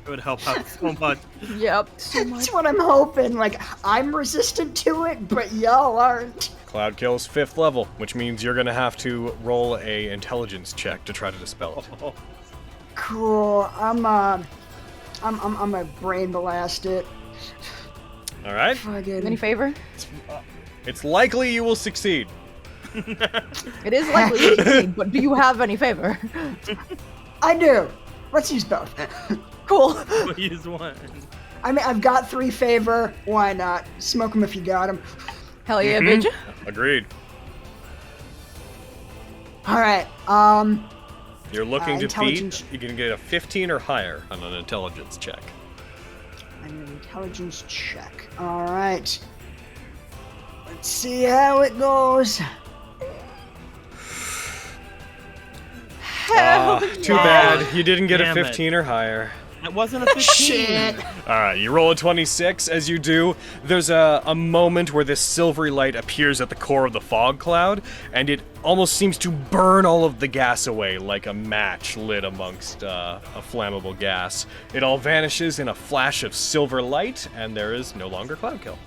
It would help out so much. Yep, so much. That's what I'm hoping. Like, I'm resistant to it, but y'all aren't. Cloud Kill is 5th level, which means you're gonna have to roll a intelligence check to try to dispel it. Cool. I'm gonna brain blast it. All right. Fucking... Any favor? It's likely you will succeed. It is likely you succeed, but do you have any favor? I do. Let's use both. Cool. We'll use one. I mean, I've got 3 favor. Why not? Smoke them if you got them. Hell yeah, bitch. Agreed. All right. You're looking to beat. intelligence- You can get a 15 or higher on an intelligence check. An intelligence check. All right. Let's see how it goes. Too bad you didn't get Damn a it. 15 or higher. That wasn't a 15. Shit. Alright, you roll a 26. As you do, there's a moment where this silvery light appears at the core of the fog cloud, and it almost seems to burn all of the gas away like a match lit amongst a flammable gas. It all vanishes in a flash of silver light, and there is no longer Cloud Kill.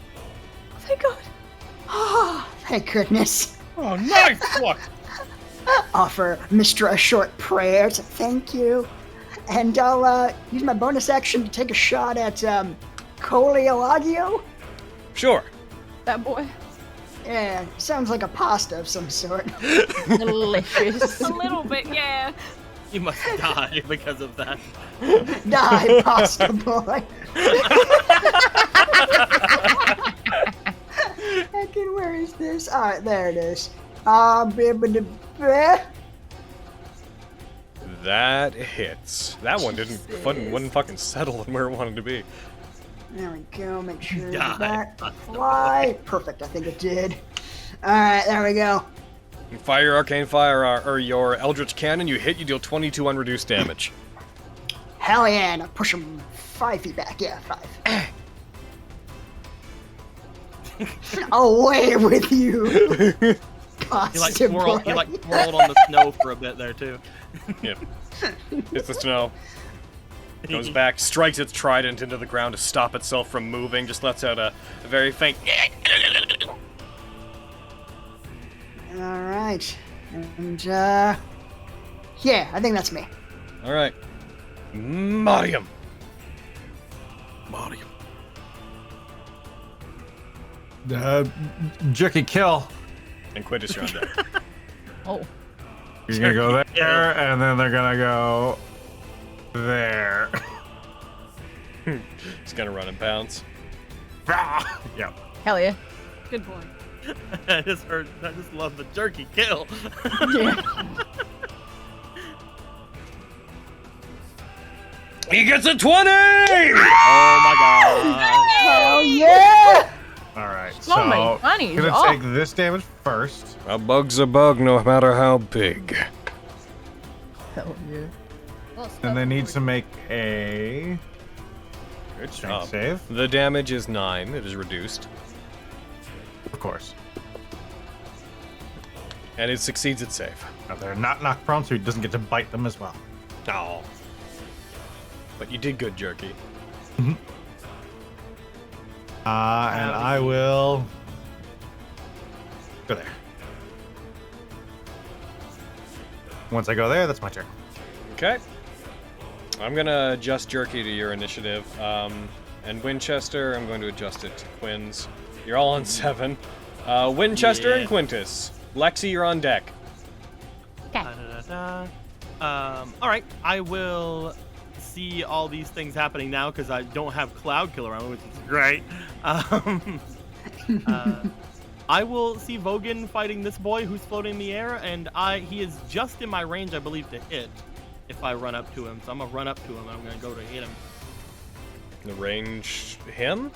Thank God. Oh, thank goodness. Oh, nice! What? Offer Mistra a short prayer to thank you. And I'll use my bonus action to take a shot at Coleolagio. Sure. That boy. Yeah, sounds like a pasta of some sort. Delicious. A little bit, yeah. You must die because of that. Die, pasta boy. Heckin', where is this? Alright, there it is. That hits. That one wouldn't fucking settle on where it wanted to be. There we go. Make sure Die. that fly. Perfect. I think it did. All right, there we go. You fire your arcane fire or your eldritch cannon. You hit. You deal 22 unreduced damage. Hell yeah! And I push him 5 feet back. Yeah, 5. Away with you. He like twirled on the snow for a bit there too. Yep. Hits the snow. Goes back, strikes its trident into the ground to stop itself from moving. Just lets out a very faint. All right, and yeah, I think that's me. All right. Mariam. Jerky kill. And Quintus, you're on deck. Oh. You're gonna go there, and then they're gonna go there. He's gonna run and bounce. Yep. Hell yeah. Good boy. I just love the jerky kill. Yeah. He gets a 20! Oh my god. Hell yeah! All right. So many bunnies. Gonna Oh. take this damage first. A bug's a bug, no matter how big. Hell yeah. And they need to make a Good strength save. The damage is 9. It is reduced. Of course. And it succeeds its save. Now they're not knocked prone, so he doesn't get to bite them as well. Oh. But you did good, Jerky. And I will go there. Once I go there, that's my turn. Okay. I'm gonna adjust Jerky to your initiative. And Winchester, I'm going to adjust it to Quinn's. You're all on 7. Winchester and Quintus. Lexi, you're on deck. All right, I will see all these things happening now because I don't have Cloud Killer on, which is great. I will see Vogan fighting this boy who's floating in the air, and he is just in my range, I believe, to hit if I run up to him. So I'm gonna run up to him. And I'm gonna go to hit him. The range him?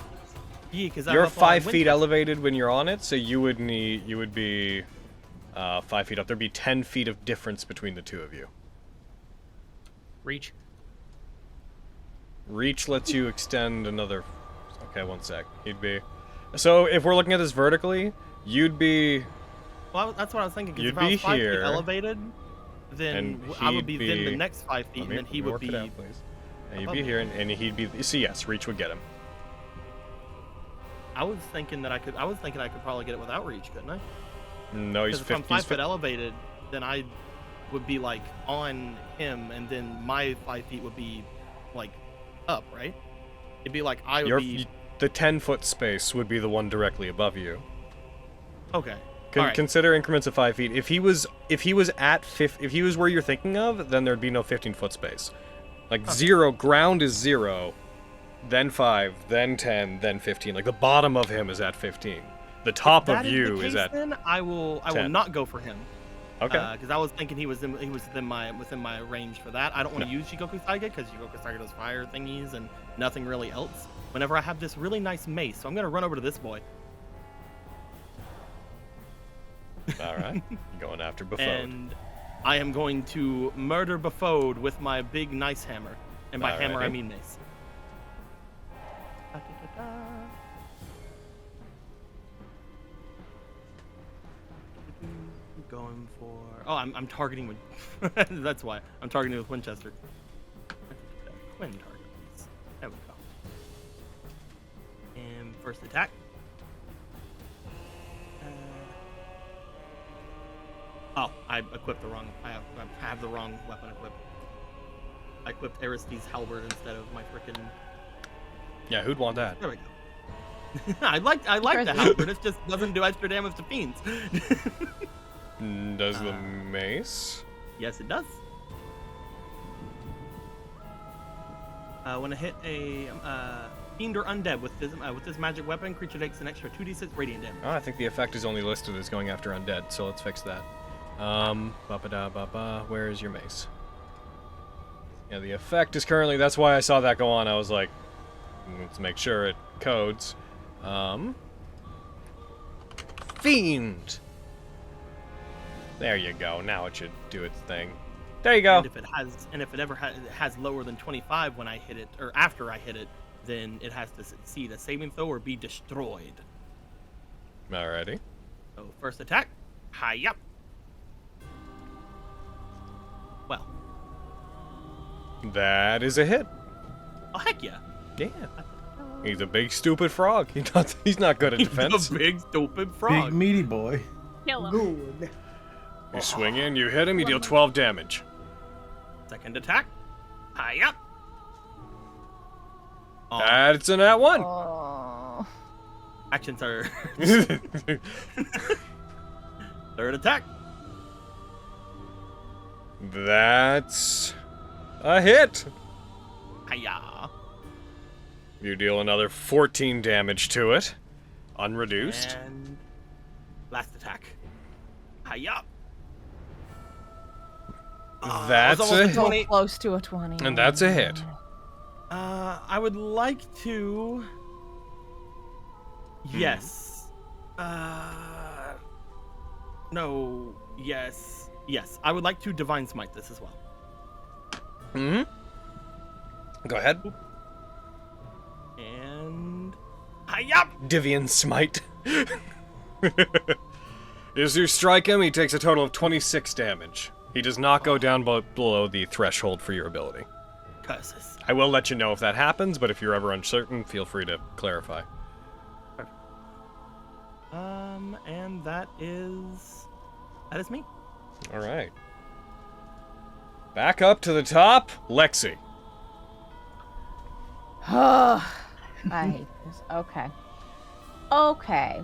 Yeah, because you're 5 feet elevated when you're on it, so you would be 5 feet up. There'd be 10 feet of difference between the two of you. Reach. Reach lets you extend another. Okay, 1 sec. He'd be. So if we're looking at this vertically, you'd be. Well, that's what I was thinking. Because You'd if I was be 5 here, feet elevated, then I would be within the next 5 feet, and then he would be. And you'd be here, and he'd be. So yes, Reach would get him. I was thinking I could probably get it without Reach, couldn't I? No, he's 50. If I'm 5 foot elevated, then I would be like on him, and then my 5 feet would be like up, right? It'd be like I would be. The 10-foot space would be the one directly above you. Okay. Consider increments of 5 feet. If he was where you're thinking of, then there'd be no 15-foot space. Like 0, ground is 0, then 5, then 10, then 15. Like the bottom of him is at 15. The top of you is at. Then I will not go for him. Okay. Because I was thinking he was within my range for that. I don't want to use Shikoku Saiga because Shikoku Saiga does fire thingies and nothing really else. Whenever I have this really nice mace, so I'm gonna run over to this boy. All right. Going after Befode. And I am going to murder Befode with my big nice hammer, and by hammer I mean mace. Going for. Oh, I'm targeting with. That's why I'm targeting with Winchester. Quinn target, please. There we go. And first attack. Oh, I equipped the wrong. I have the wrong weapon equipped. I equipped Aristides' halberd instead of my frickin'. Yeah, who'd want that? There we go. I like the halberd. It just doesn't do extra damage to fiends. Does the mace? Yes, it does. When I hit a fiend or undead with this magic weapon, creature takes an extra 2d6 radiant damage. Oh, I think the effect is only listed as going after undead, so let's fix that. Where is your mace? Yeah, the effect is currently. That's why I saw that go on. I was like, Let's make sure it codes. Fiend. There you go. Now it should do its thing. There you go. And if it ever has lower than 25 when I hit it, or after I hit it, then it has to succeed a saving throw or be destroyed. Alrighty. So first attack. Hi-yup. Well. That is a hit. Oh, heck yeah. Yeah. He's a big stupid frog. He's not good at defense. He's a big stupid frog. Big meaty boy. Kill him. Good. You swing in, you hit him, you deal 12 damage. Second attack. Hi-yup. Oh, That's a nat 1. Oh. actions are... Third attack. That's a hit. Hiya. You deal another 14 damage to it, unreduced. And last attack. Hiya. That's a So hit. close to a 20. And that's a hit. I would like to... Yes. No. Yes. Yes. I would like to Divine Smite this as well. Go ahead. And... Hiya! Divian Smite. As you strike him, he takes a total of 26 damage. He does not go down below the threshold for your ability. Curses. I will let you know if that happens, but if you're ever uncertain, feel free to clarify. And that is me. All right. Back up to the top, Lexi. I hate this. Okay. Okay.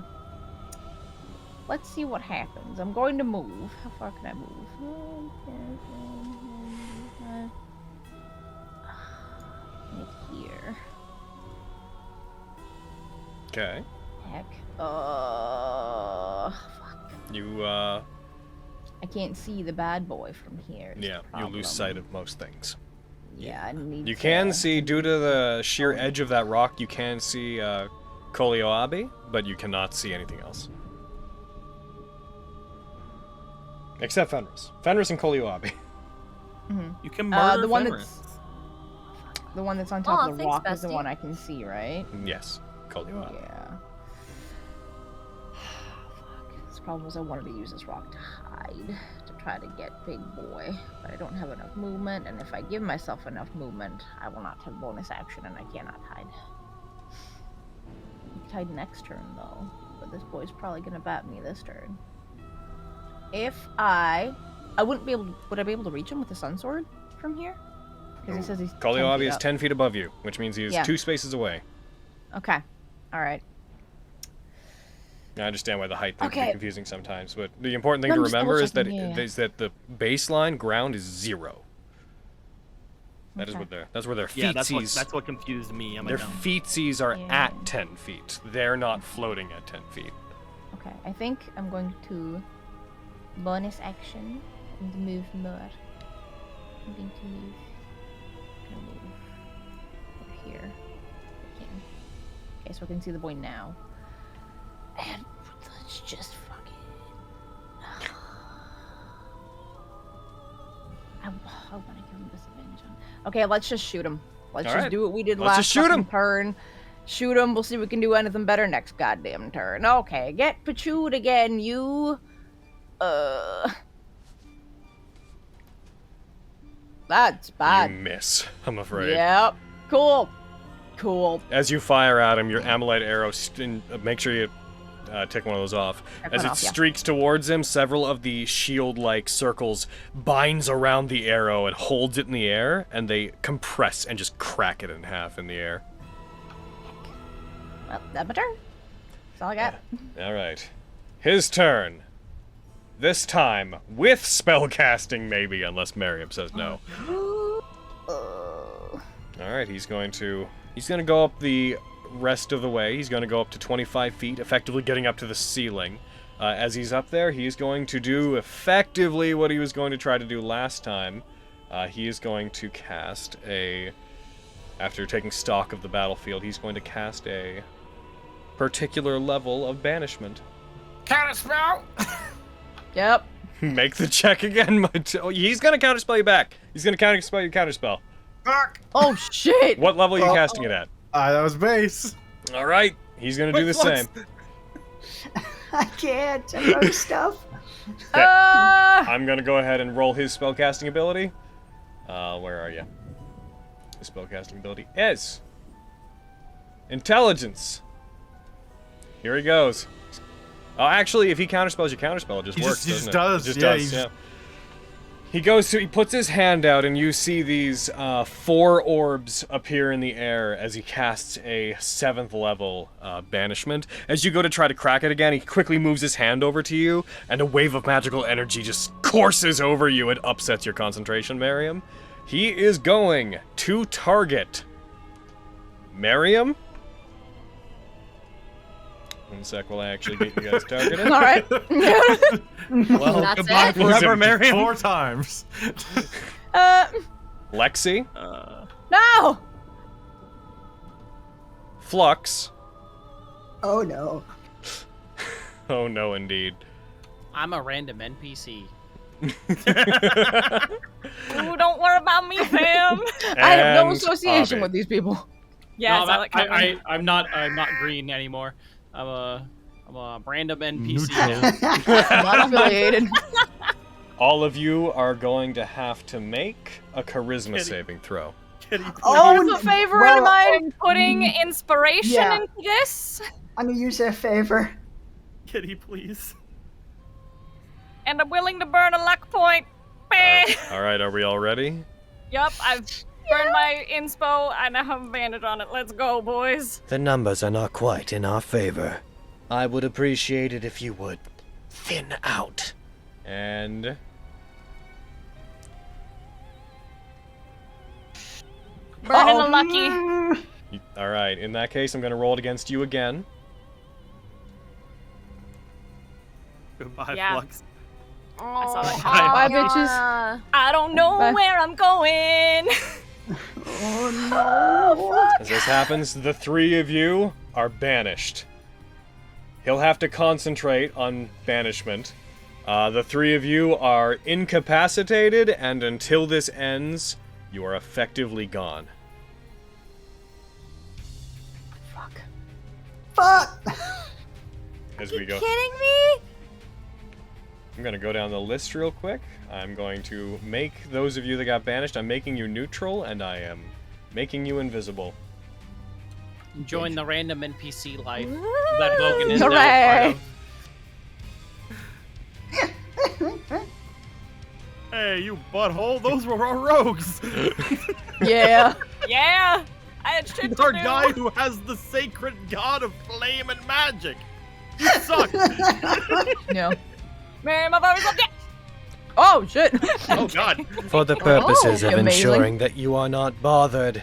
Let's see what happens. I'm going to move. How far can I move? Right here. Okay. Heck. Fuck. You, I can't see the bad boy from here. yeah, you lose sight of most things. Yeah, I need You to... can see, due to the sheer edge of that rock, you can see Kolioabi, but you cannot see anything else. Except Fenris. Fenris and Kolioabi. You can murder the one Fenris. the one that's on top of the thanks, rock is the bestie. one I can see, right? Yes, Kolioabi. Yeah. Fuck. This problem is I wanted to use this rock to hide, to try to get Big Boy, but I don't have enough movement, and if I give myself enough movement, I will not have bonus action, and I cannot hide. I can hide next turn, though, but this boy's probably gonna bat me this turn. If I wouldn't be able to, would I be able to reach him with the Sun Sword from here? Because he says he's 10 Kolioabi feet is up. 10 feet above you, which means he is Yeah. 2 spaces away. Okay. Alright. I understand why the height thing can Okay. be confusing sometimes, but the important thing No, to I'm just remember is that double-checking, the baseline ground is 0. That is Okay. what that's where their Yeah, feetsies. that's what confused me. I'm Their like, no. feetsies are Yeah. at 10 feet. They're not floating at 10 feet. Okay, I think I'm going to bonus action and move more. I'm going to move. Up here. Okay, so I can see the boy now. And let's just fucking. I want to give him disadvantage on. Okay, let's just shoot him. Let's All just right. do what we did Let's last just shoot fucking him. turn. Shoot him. We'll see if we can do anything better next goddamn turn. Okay, get Pachewed again, you. That's bad. You miss, I'm afraid. Yep. Cool. Cool. As you fire at him, your Amylite arrow, make sure you take one of those off. Take As one it off, yeah. streaks towards him, several of the shield-like circles binds around the arrow and holds it in the air, and they compress and just crack it in half in the air. Well, that's my turn. That's all I got. All right. His turn. This time, with spellcasting, maybe, unless Miriam says no. Alright, he's gonna go up the rest of the way. He's gonna go up to 25 feet, effectively getting up to the ceiling. As he's up there, he's going to do effectively what he was going to try to do last time. He is going to cast a after taking stock of the battlefield, he's going to cast a particular level of banishment. Counterspell! Yep. Make the check again. He's going to counterspell you back. He's going to counterspell your counterspell. Fuck! Oh shit! What level are you casting it at? That was base. All right, he's going to do the same. I can't. I wrote stuff. I'm going to go ahead and roll his spellcasting ability. Where are you? His spellcasting ability is Intelligence. Here he goes. Oh, actually, if he counterspells your counterspell, it just works. He just doesn't does. it? It just Yeah, does. Yeah. He goes to. He puts his hand out, and you see these 4 orbs appear in the air as he casts a 7th level banishment. As you go to try to crack it again, he quickly moves his hand over to you, and a wave of magical energy just courses over you and upsets your concentration, Miriam. He is going to target Miriam. One sec while I actually get you guys targeted. All right. Well, That's goodbye it. forever, Miriam. 4 times. Lexi. No. Flux. Oh no. Oh no, indeed. I'm a random NPC. Ooh, don't worry about me, fam. I have no And association Avi. with these people. Yeah, No, is that like I'm not green anymore. I'm a random NPC Neutral. now. Not affiliated. All of you are going to have to make a charisma saving throw. Kitty, please. Oh, Use a favor well, in mine. I'm putting inspiration Yeah. into this, I'm gonna use a favor. Kitty, please. and I'm willing to burn a luck point. Meh. All right, are we all ready? Yup, I've burned my inspo, and I have advantage on it. Let's go, boys. The numbers are not quite in our favor. I would appreciate it if you would thin out. And Burning a lucky. all right, in that case, I'm going to roll it against you again. Goodbye, Yeah. Flux. I saw that. Bye, bitches. I don't know Bye. where I'm going. As this happens, the 3 of you are banished. He'll have to concentrate on banishment. The 3 of you are incapacitated, and until this ends, you are effectively gone. Fuck! As we go. Kidding me? I'm going to go down the list real quick. I'm going to make those of you that got banished, I'm making you neutral, and I am making you invisible. Join the random NPC life that Logan is now a Hooray. part of. Hey, you butthole, those were our rogues! Yeah. Yeah, I had shit to Our do. guy who has the sacred god of flame and magic! You suck! Yeah. Miriam, I've always loved it. Oh shit. Oh god! For the purposes of amazing. ensuring that you are not bothered.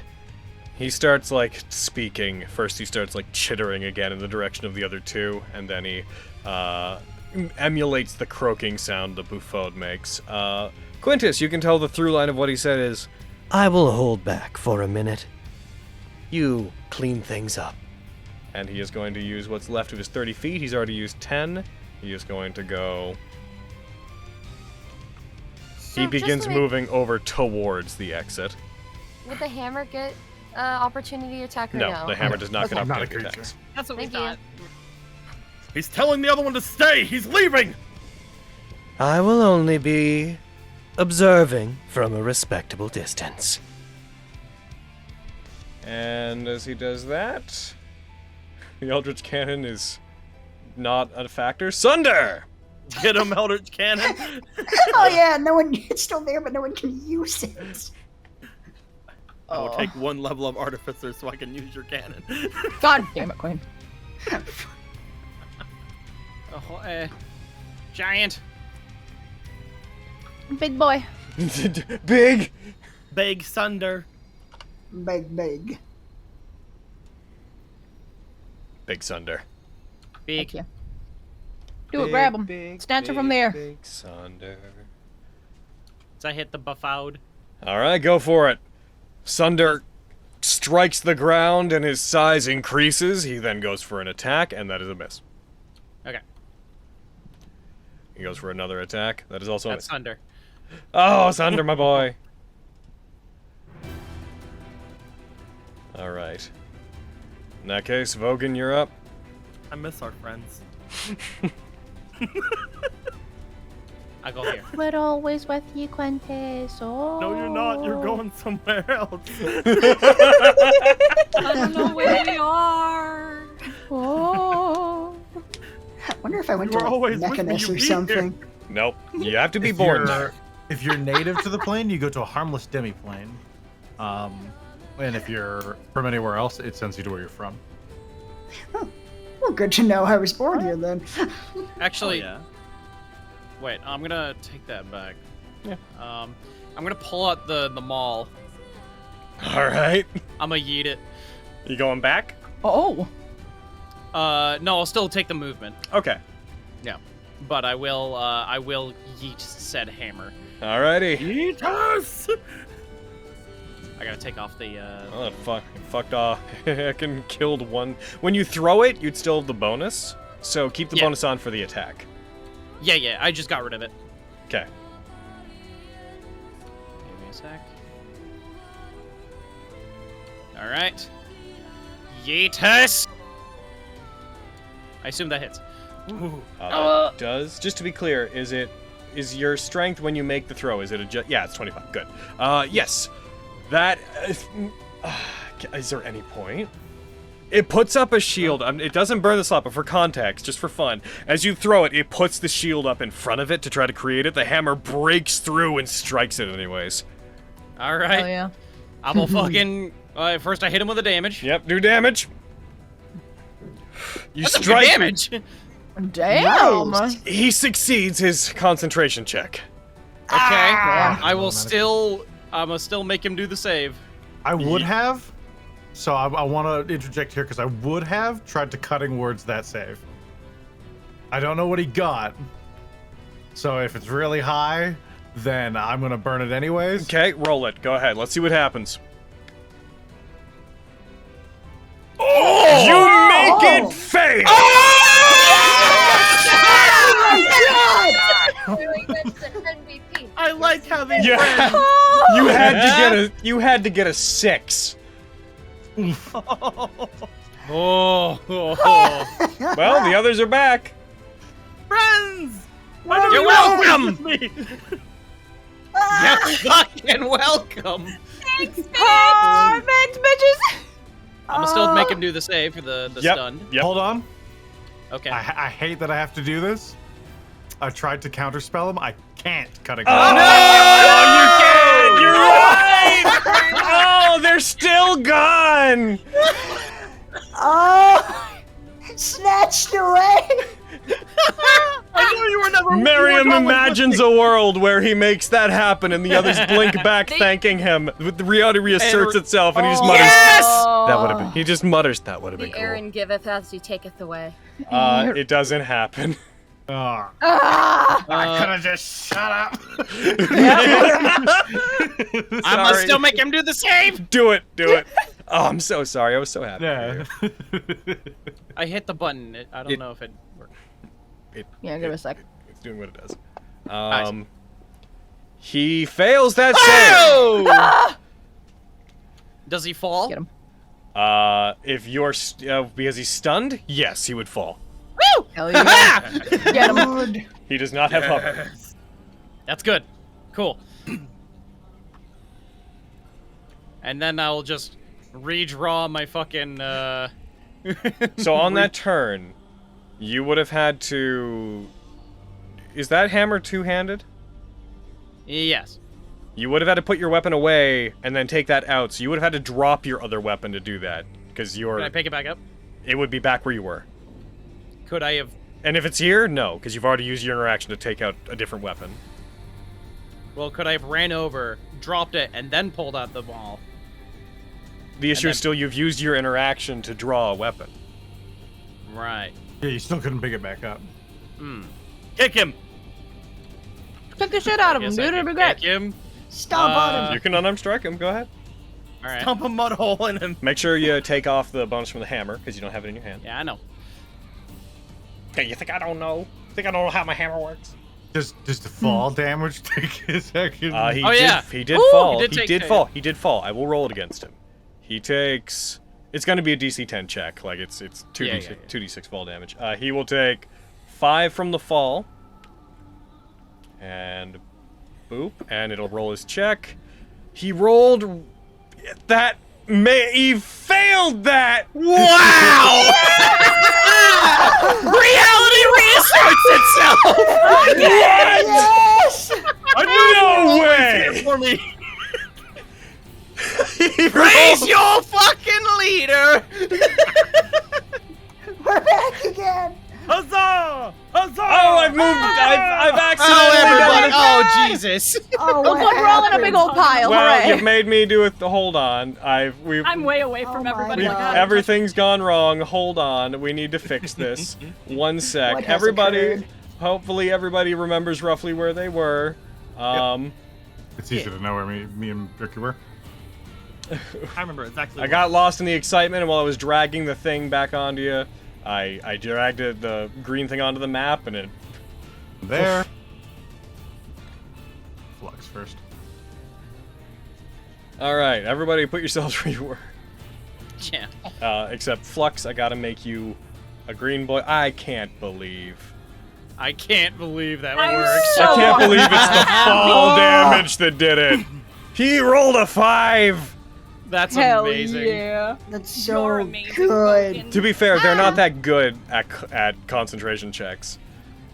He starts, like, speaking. First he starts, like, chittering again in the direction of the other 2, and then he, emulates the croaking sound the Buffode makes. Quintus, you can tell the through line of what he said is, I will hold back for a minute. You clean things up. and he is going to use what's left of his 30 feet. He's already used 10. He is going to go... So He just begins like- moving over towards the exit. Would the hammer get opportunity attack or no? No, the hammer does not get Not a opportunity creature. attacks. That's what we Thank you. thought. He's telling the other one to stay! He's leaving! I will only be observing from a respectable distance. And as he does that, the Eldritch Cannon is not a factor. Sunder! Get him, Eldritch Cannon! Oh yeah, no one. It's still there, but no one can use it. I will take 1 level of Artificer so I can use your cannon. God damn it, Queen. Oh, giant. Big boy. Big! Big Sunder. Big, big. Big Sunder. Big. Thank you. Do it, grab him. Snatch him from there. Big Sunder. So I hit the buff out. Alright, go for it. Sunder strikes the ground and his size increases. He then goes for an attack, and that is a miss. Okay. He goes for another attack. That is also a miss. That's Thunder. Oh, Thunder, my boy. All right. In that case, Vogan, you're up. I miss our friends. I go here. We're always with you, Quintus. Oh. No, you're not. You're going somewhere else. I don't know where we are. Oh. I wonder if I went You to were always with me, Mechanus you or be something. Nope. You have to be If born you're- there. If you're native to the plane, you go to a harmless demi-plane. And if you're from anywhere else, it sends you to where you're from. Well, good to know I was born here then. Actually, yeah. wait. I'm gonna take that back. Yeah. I'm gonna pull out the maul. All right. I'm gonna yeet it. You going back? Oh. No, I'll still take the movement. Okay. Yeah, but I will yeet said hammer. Alrighty. Yeetus! I gotta take off the. Oh, that fucked off. I can killed one. When you throw it, you'd still have the bonus. So keep the Yeah. bonus on for the attack. Yeah. I just got rid of it. Okay. Give me a sec. All right. Yeetus. I assume that hits. That does. Just to be clear, is your strength when you make the throw? Is it yeah, it's 25. Good. Yes. That is there any point? It puts up a shield. It doesn't burn the slot, but for context, just for fun, as you throw it, it puts the shield up in front of it to try to create it. The hammer breaks through and strikes it anyways. All right. Oh yeah. I'm gonna fucking. First, I hit him with the damage. Yep, do damage. You That's strike. some good damage. Damn. Nice. He succeeds his concentration check. Okay. I will Automatic. I'm gonna still make him do the save. I would have, so I want to interject here because I would have tried to cutting words that save. I don't know what he got, so if it's really high, then I'm gonna burn it anyways. Okay, roll it. Go ahead. Let's see what happens. Oh! You make it fail! I like how they Yeah. You had to get a 6. Oh. Well, the others are back. friends. You're welcome. You're fucking welcome. Thanks, bitches. I'm gonna still make him do the save for the Yep. stun. Yep. Hold on. Okay. I hate that I have to do this. I've tried to counterspell him. I can't cutting Oh, words. no! You can't! You're right! Oh, they're still gone! Oh, snatched away. I knew you were never. Miriam imagines a world where he makes that happen and the others blink back thanking him. The reality reasserts itself and he just mutters, that would have been, he just mutters, that would have been The cool. Aaron giveth as he taketh away. It doesn't happen. Ah. I could have just shut up. I'm gonna still make him do the save. Do it. Oh, I'm so sorry. I was so happy. Yeah. I hit the button. I don't know if it worked. Yeah, give it a sec. It's doing what it does. He fails that save. Oh! Does he fall? Get him. If you're because he's stunned, yes, he would fall. Woo! Hell yeah. Get him. He does not have hover. That's good. Cool. And then I'll just redraw my fucking. So on that turn, you would have had to. Is that hammer two-handed? Yes. You would have had to put your weapon away and then take that out. So you would have had to drop your other weapon to do that because you're. Can I pick it back up? It would be back where you were. Could I have? And if it's here, no, because you've already used your interaction to take out a different weapon. Well, could I have ran over, dropped it, and then pulled out the ball? The issue is still you've used your interaction to draw a weapon. Right. Yeah, you still couldn't pick it back up. Hmm. Kick him. Kick the shit out of him, Guess dude. I It'll be can great. kick him. Stomp on him. You can unarmed strike him. Go ahead. All right. Stomp a mud hole in him. Make sure you take off the bonus from the hammer, because you don't have it in your hand. Yeah, I know. Okay, you think I don't know? Think I don't know how my hammer works? Just the fall damage take a second. He did fall. He did fall. I will roll it against him. He takes. It's going to be a DC 10 check. Like it's 2d6 fall damage. He will take 5 from the fall. And boop, and it'll roll his check. He rolled that. He failed that. Wow! Reality reasserts itself. Yes! No way! For me. Praise your fucking leader. We're back again! Huzzah! Huzzah! Oh, I've moved. I've accidentally Oh, everybody! done it. Oh, Jesus! Oh, Look, we're all in a big old pile. Well, Hooray! you've made me do it. Hold on. I'm way away from my everybody. God. Like, Everything's gone wrong. Hold on. We need to fix this. One sec. What has Everybody. occurred? Hopefully, everybody remembers roughly where they were. It's easy to know where me and Ricky were. I remember exactly. I got lost in the excitement, and while I was dragging the thing back onto you, I dragged the green thing onto the map, and it. There. Flux first. All right, everybody, put yourselves where you were. Yeah. Except Flux, I gotta make you a green boy. I can't believe that I'm I so can't believe it's the happy. fall damage that did it. He rolled a 5. That's Hell amazing. yeah. That's You're so amazing, good. Logan. To be fair, they're not that good at concentration checks.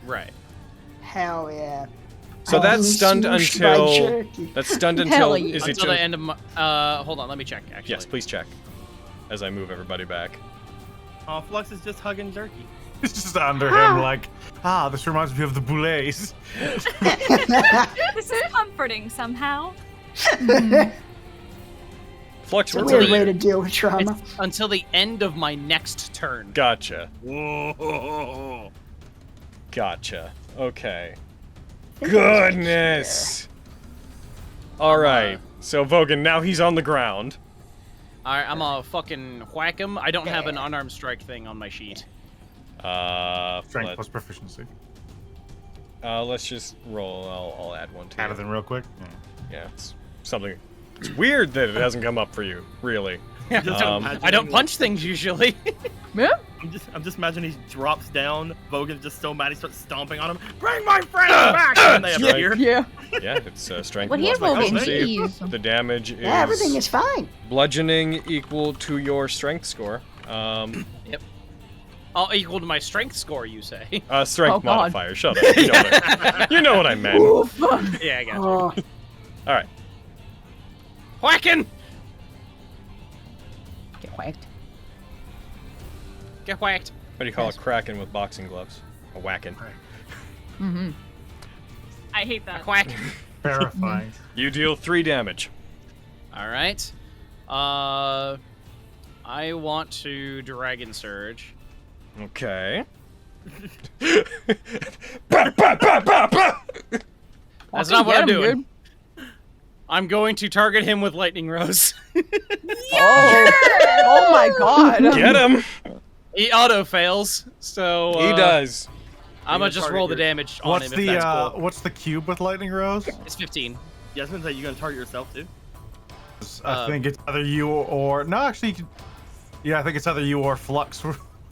Right. Hell yeah. So I'm that's being stunned swooshed by until. jerky. That's stunned Hell until. yeah. Is it Until the end of my. Hold on, let me check. Actually. Yes, please check. As I move everybody back. Oh, Flux is just hugging jerky. It's just under him, like, this reminds me of the boulets. This is comforting somehow. Flux, It's a where weird were way you? to deal with trauma. It's until the end of my next turn. Gotcha. Whoa. Gotcha. Okay. Goodness. All right. So Vogan, now he's on the ground. Alright, I'm gonna fucking whack him. I don't have an unarmed strike thing on my sheet. Strength plus proficiency. Let's just roll. I'll add one to Add it. it in real quick. Yeah, it's something. It's weird that it hasn't come up for you, really. I don't punch things usually. Yeah. I'm just imagining he drops down. Vogan's just so mad he starts stomping on him. Bring my friend back! And they appear. Yeah. Yeah, it's strength. Well, plus here, Vogan, proficiency. jeez. The damage is Yeah, everything is fine. bludgeoning equal to your strength score. Yep. Oh, equal to my strength score, you say? Strength Oh, God. modifier. Shut up. You know what I meant. Oof. Yeah, I got you. Oh, All right. Whacking! Get whacked. Get whacked. What do you call a cracking with boxing gloves? A whacking. Mm-hmm. I hate that. Whack. Terrifying. You deal 3 damage. Alright. I want to Dragon Surge. Okay. That's not what I'm Get him, doing. I'm going to target him with Lightning Rose. Oh my god. Get him. He auto fails, so He does. I'm gonna just roll the damage on him if that's cool. What's the cube with lightning rose? It's 15. Yeah, I was gonna say, you gonna target yourself too? I think it's either you or no, actually, yeah, I think it's either you or Flux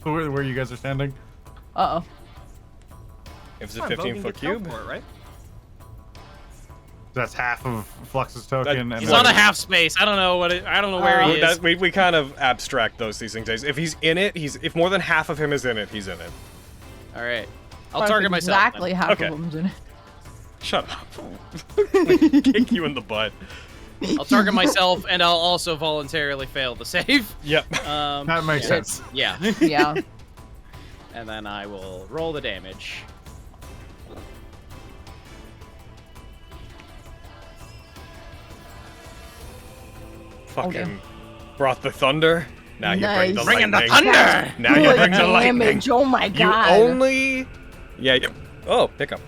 where you guys are standing. Uh oh. If it's a Fine, 15-foot Vogan gets help cube. for it, right? That's half of Flux's token. That- and He's then- on a half space. I don't know I don't know where he is. We kind of abstract these things. If he's in it, if more than half of him is in it, he's in it. All right. I'll target myself. Exactly then. half Okay. of them's in it. Shut up. Kick you in the butt. I'll target myself, and I'll also voluntarily fail the save. Yep. That makes sense. Yeah. Yeah. And then I will roll the damage. Fucking brought the thunder. Now you bring the Nice. Bringing the lightning. thunder! Now you Good bring the lightning. damage. Oh my You god. only. Yeah. Oh, pick up.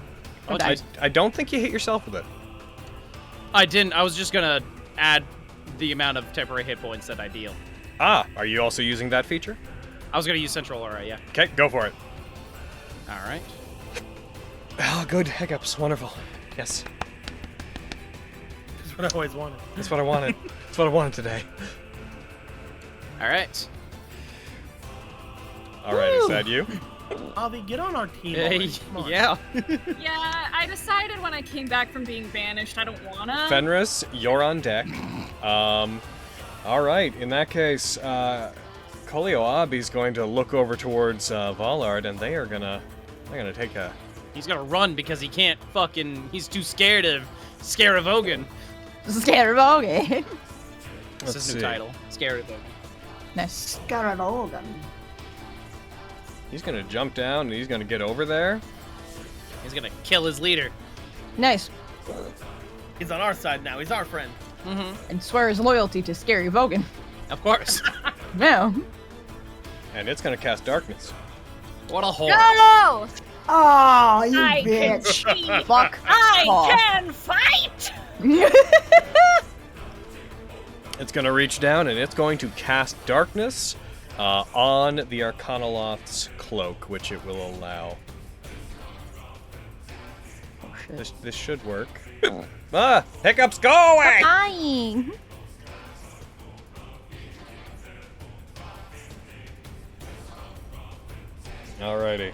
Okay. I don't think you hit yourself with it. I didn't. I was just gonna add the amount of temporary hit points that I deal. Ah, are you also using that feature? I was gonna use Central Aura, yeah. Okay, go for it. All right. Oh, good. Hiccups. Wonderful. Yes. That's what I always wanted. That's what I wanted. That's what I wanted today. All right. All right, is that you? Avi, get on our team. already. Come on. Yeah. Yeah, I decided when I came back from being banished, I don't wanna. Fenris, you're on deck. All right. In that case, Kolioabi's going to look over towards Vollard, and they're gonna take a. He's gonna run because he can't fucking. He's too scared of Ogun. Scared of Ogun. That's his new title. Scared of Ogun. Nice. Scaranogan. He's gonna jump down and he's gonna get over there. He's gonna kill his leader. Nice. He's on our side now. He's our friend. Mm-hmm. And swear his loyalty to Scary Vogan. Of course. No. And it's gonna cast darkness. What a whore. No! Oh, you I can bitch. see. Fuck I off. can fight. It's gonna reach down and it's going to cast darkness on the Arcanoloth's cloak, which it will allow. Oh shit. This should work. Ah! Hiccups, go away! Dying. Alrighty.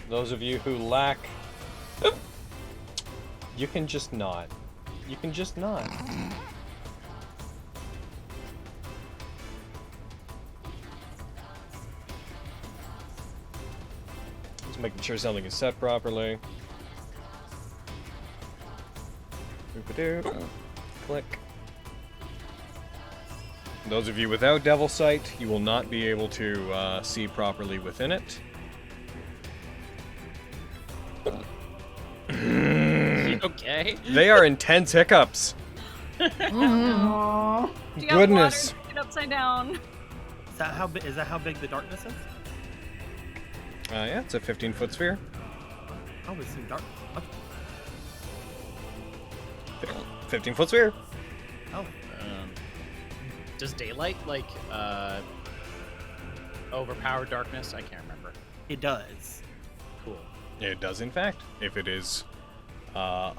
Those of you who lack... You can just not. You can just not. Just making sure something is set properly. Boop-a-doo. Click. Those of you without Devil Sight, you will not be able to see properly within it. Okay. They are intense hiccups. Mm. Do you Goodness. have water? Get upside down. Is that how big the darkness is? Yeah, it's a 15-foot sphere. Oh, we see dark. Okay. 15-foot sphere. Oh. Does daylight overpower darkness? I can't remember. It does. Cool. It does, in fact. If it is of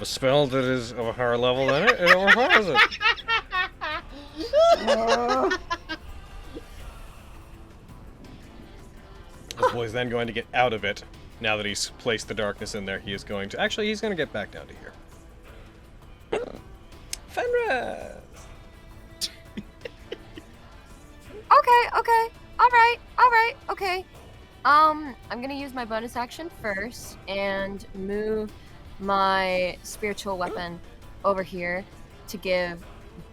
a spell that is of a higher level than it, it overpowers it. This boy's then going to get out of it. Now that he's placed the darkness in there, he is going to... Actually, he's going to get back down to here. Fenris! Okay. Alright, okay. I'm gonna use my bonus action first and move my spiritual weapon over here to give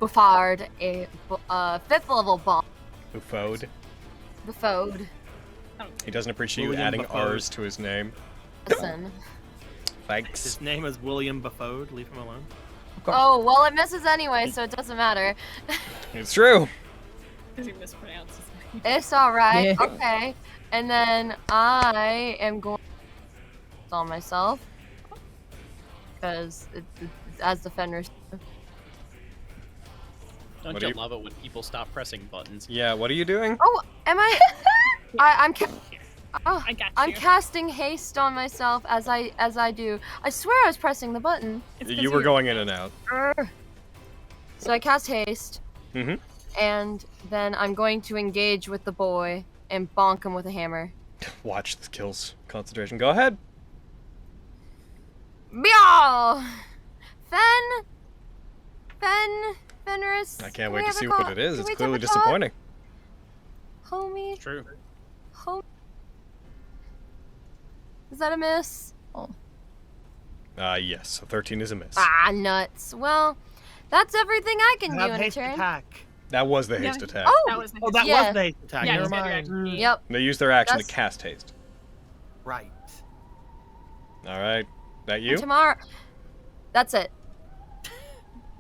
Buffard a 5th level bomb. Buffode. Buffode. He doesn't appreciate you William adding Buffode. R's to his name. Listen. Thanks. His name is William Buffode. Leave him alone. Oh, well, it misses anyway, so it doesn't matter. It's true. Because you mispronounced his name. It's alright, Yeah. okay. And then I am going to on myself. Because as the Fenris. Don't What you do you- love it when people stop pressing buttons? Yeah, what are you doing? Oh, am I? I'm I got I'm you. casting haste on myself as I do. I swear I was pressing the button. It's 'cause You were going in and out. So I cast haste, Mm-hmm. and then I'm going to engage with the boy and bonk him with a hammer. Watch the kills. Concentration. Go ahead. Meow! Fenris. I can't can wait we to have a see call- what it is. can It's we clearly have a talk? disappointing. Homie. True. Is that a miss? Yes. A 13 is a miss. Ah, nuts. Well, that's everything I can do Have in a haste turn. attack. That was the Yeah. haste attack. Oh, That was the Oh, that Yeah. was the haste attack. Yeah, Never you said mind. your action. Yep. They used their action to That's- cast haste. Right. All right. That you? Tomorrow. That's it.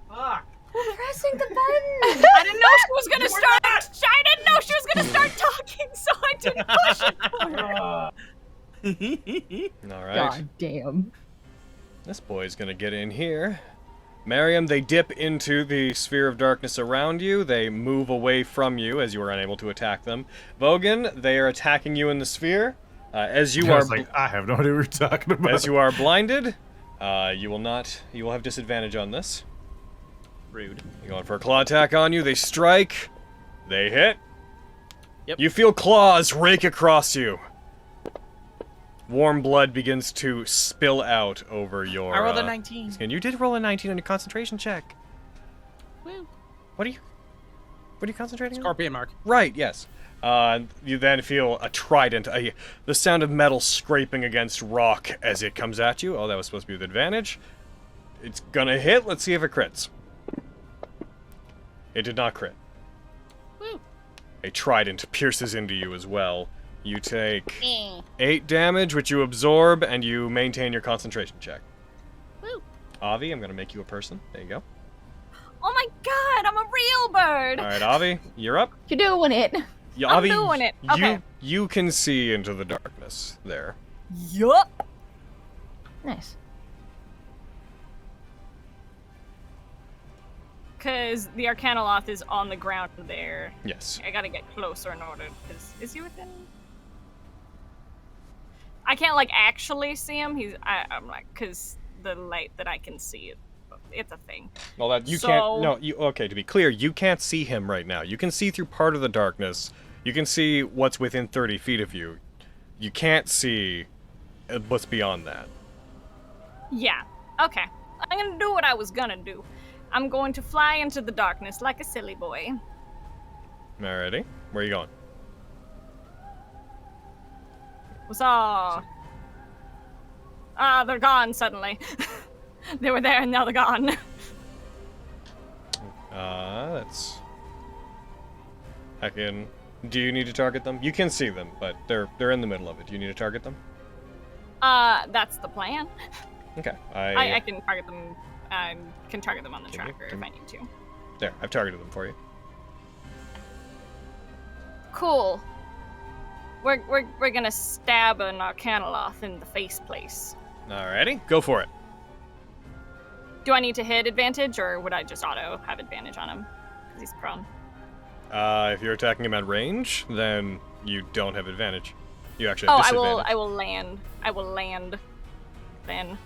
Fuck. We're pressing the button. I didn't know she was gonna start. I didn't know she was gonna start talking, so I didn't push it for her. All right. God damn. This boy's gonna get in here Miriam, they dip into the sphere of darkness around you. They move away from you as you are unable to attack them. Vogan, they are attacking you in the sphere. As you I are, was like, I have no idea what you're talking about. as you are blinded, you will have disadvantage on this. Rude. You're going for a claw attack on you. They strike. They hit. Yep. You feel claws rake across you. Warm blood begins to spill out over your. I rolled a 19. Skin. You did roll a 19 on your concentration check. Woo. What are you concentrating on? Scorpion mark. Right. Yes. You then feel a trident, the sound of metal scraping against rock as it comes at you. Oh, that was supposed to be with advantage. It's gonna hit. Let's see if it crits. It did not crit. Woo. A trident pierces into you as well. You take 8 damage, which you absorb, and you maintain your concentration check. Woo. Avi, I'm gonna make you a person. There you go. Oh my god, I'm a real bird! All right, Avi, you're up. You're doing it. Yeah, I'm Avi, doing it. Okay. You can see into the darkness there. Yup. Nice. Because the Arcanoloth is on the ground there. Yes. I gotta get closer in order, because is he within? I can't, like, actually see him. I'm like, because the light that I can see, it's a thing. Well, that you So- can't. No, okay. To be clear, you can't see him right now. You can see through part of the darkness. You can see what's within 30 feet of you. You can't see what's beyond that. Yeah. Okay. I'm gonna do what I was gonna do. I'm going to fly into the darkness like a silly boy. Alrighty. Where are you going? What's up? Ah, they're gone suddenly. They were there and now they're gone. That's. I can. Do you need to target them? You can see them, but they're in the middle of it. Do you need to target them? That's the plan. Okay. I can target them. I can target them on the tracker if I need to. There, I've targeted them for you. Cool. We're gonna stab an Arcanoloth in the face place. Alrighty, go for it. Do I need to hit advantage, or would I just auto have advantage on him? Because he's prone. If you're attacking him at range, then you don't have advantage. You actually have disadvantage. I will land. I will land. Then.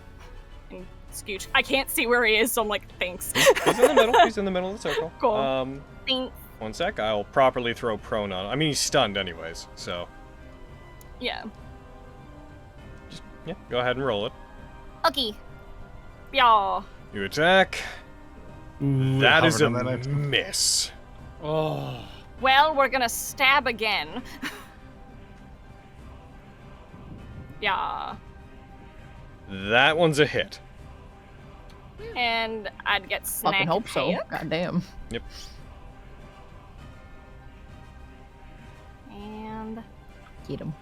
And scooch. I can't see where he is, so I'm like, thanks. He's in the middle. He's in the middle of the circle. Cool. Thanks. One sec. I'll properly throw prone on. I mean, he's stunned anyways, so. Yeah. Yeah, go ahead and roll it. Okay. Yeah. You attack. That is a hovered on that miss. Oh. Well, we're gonna stab again. Yeah. That one's a hit. And I'd get snack. Fucking hope so. attack. Goddamn. Yep. And Get him.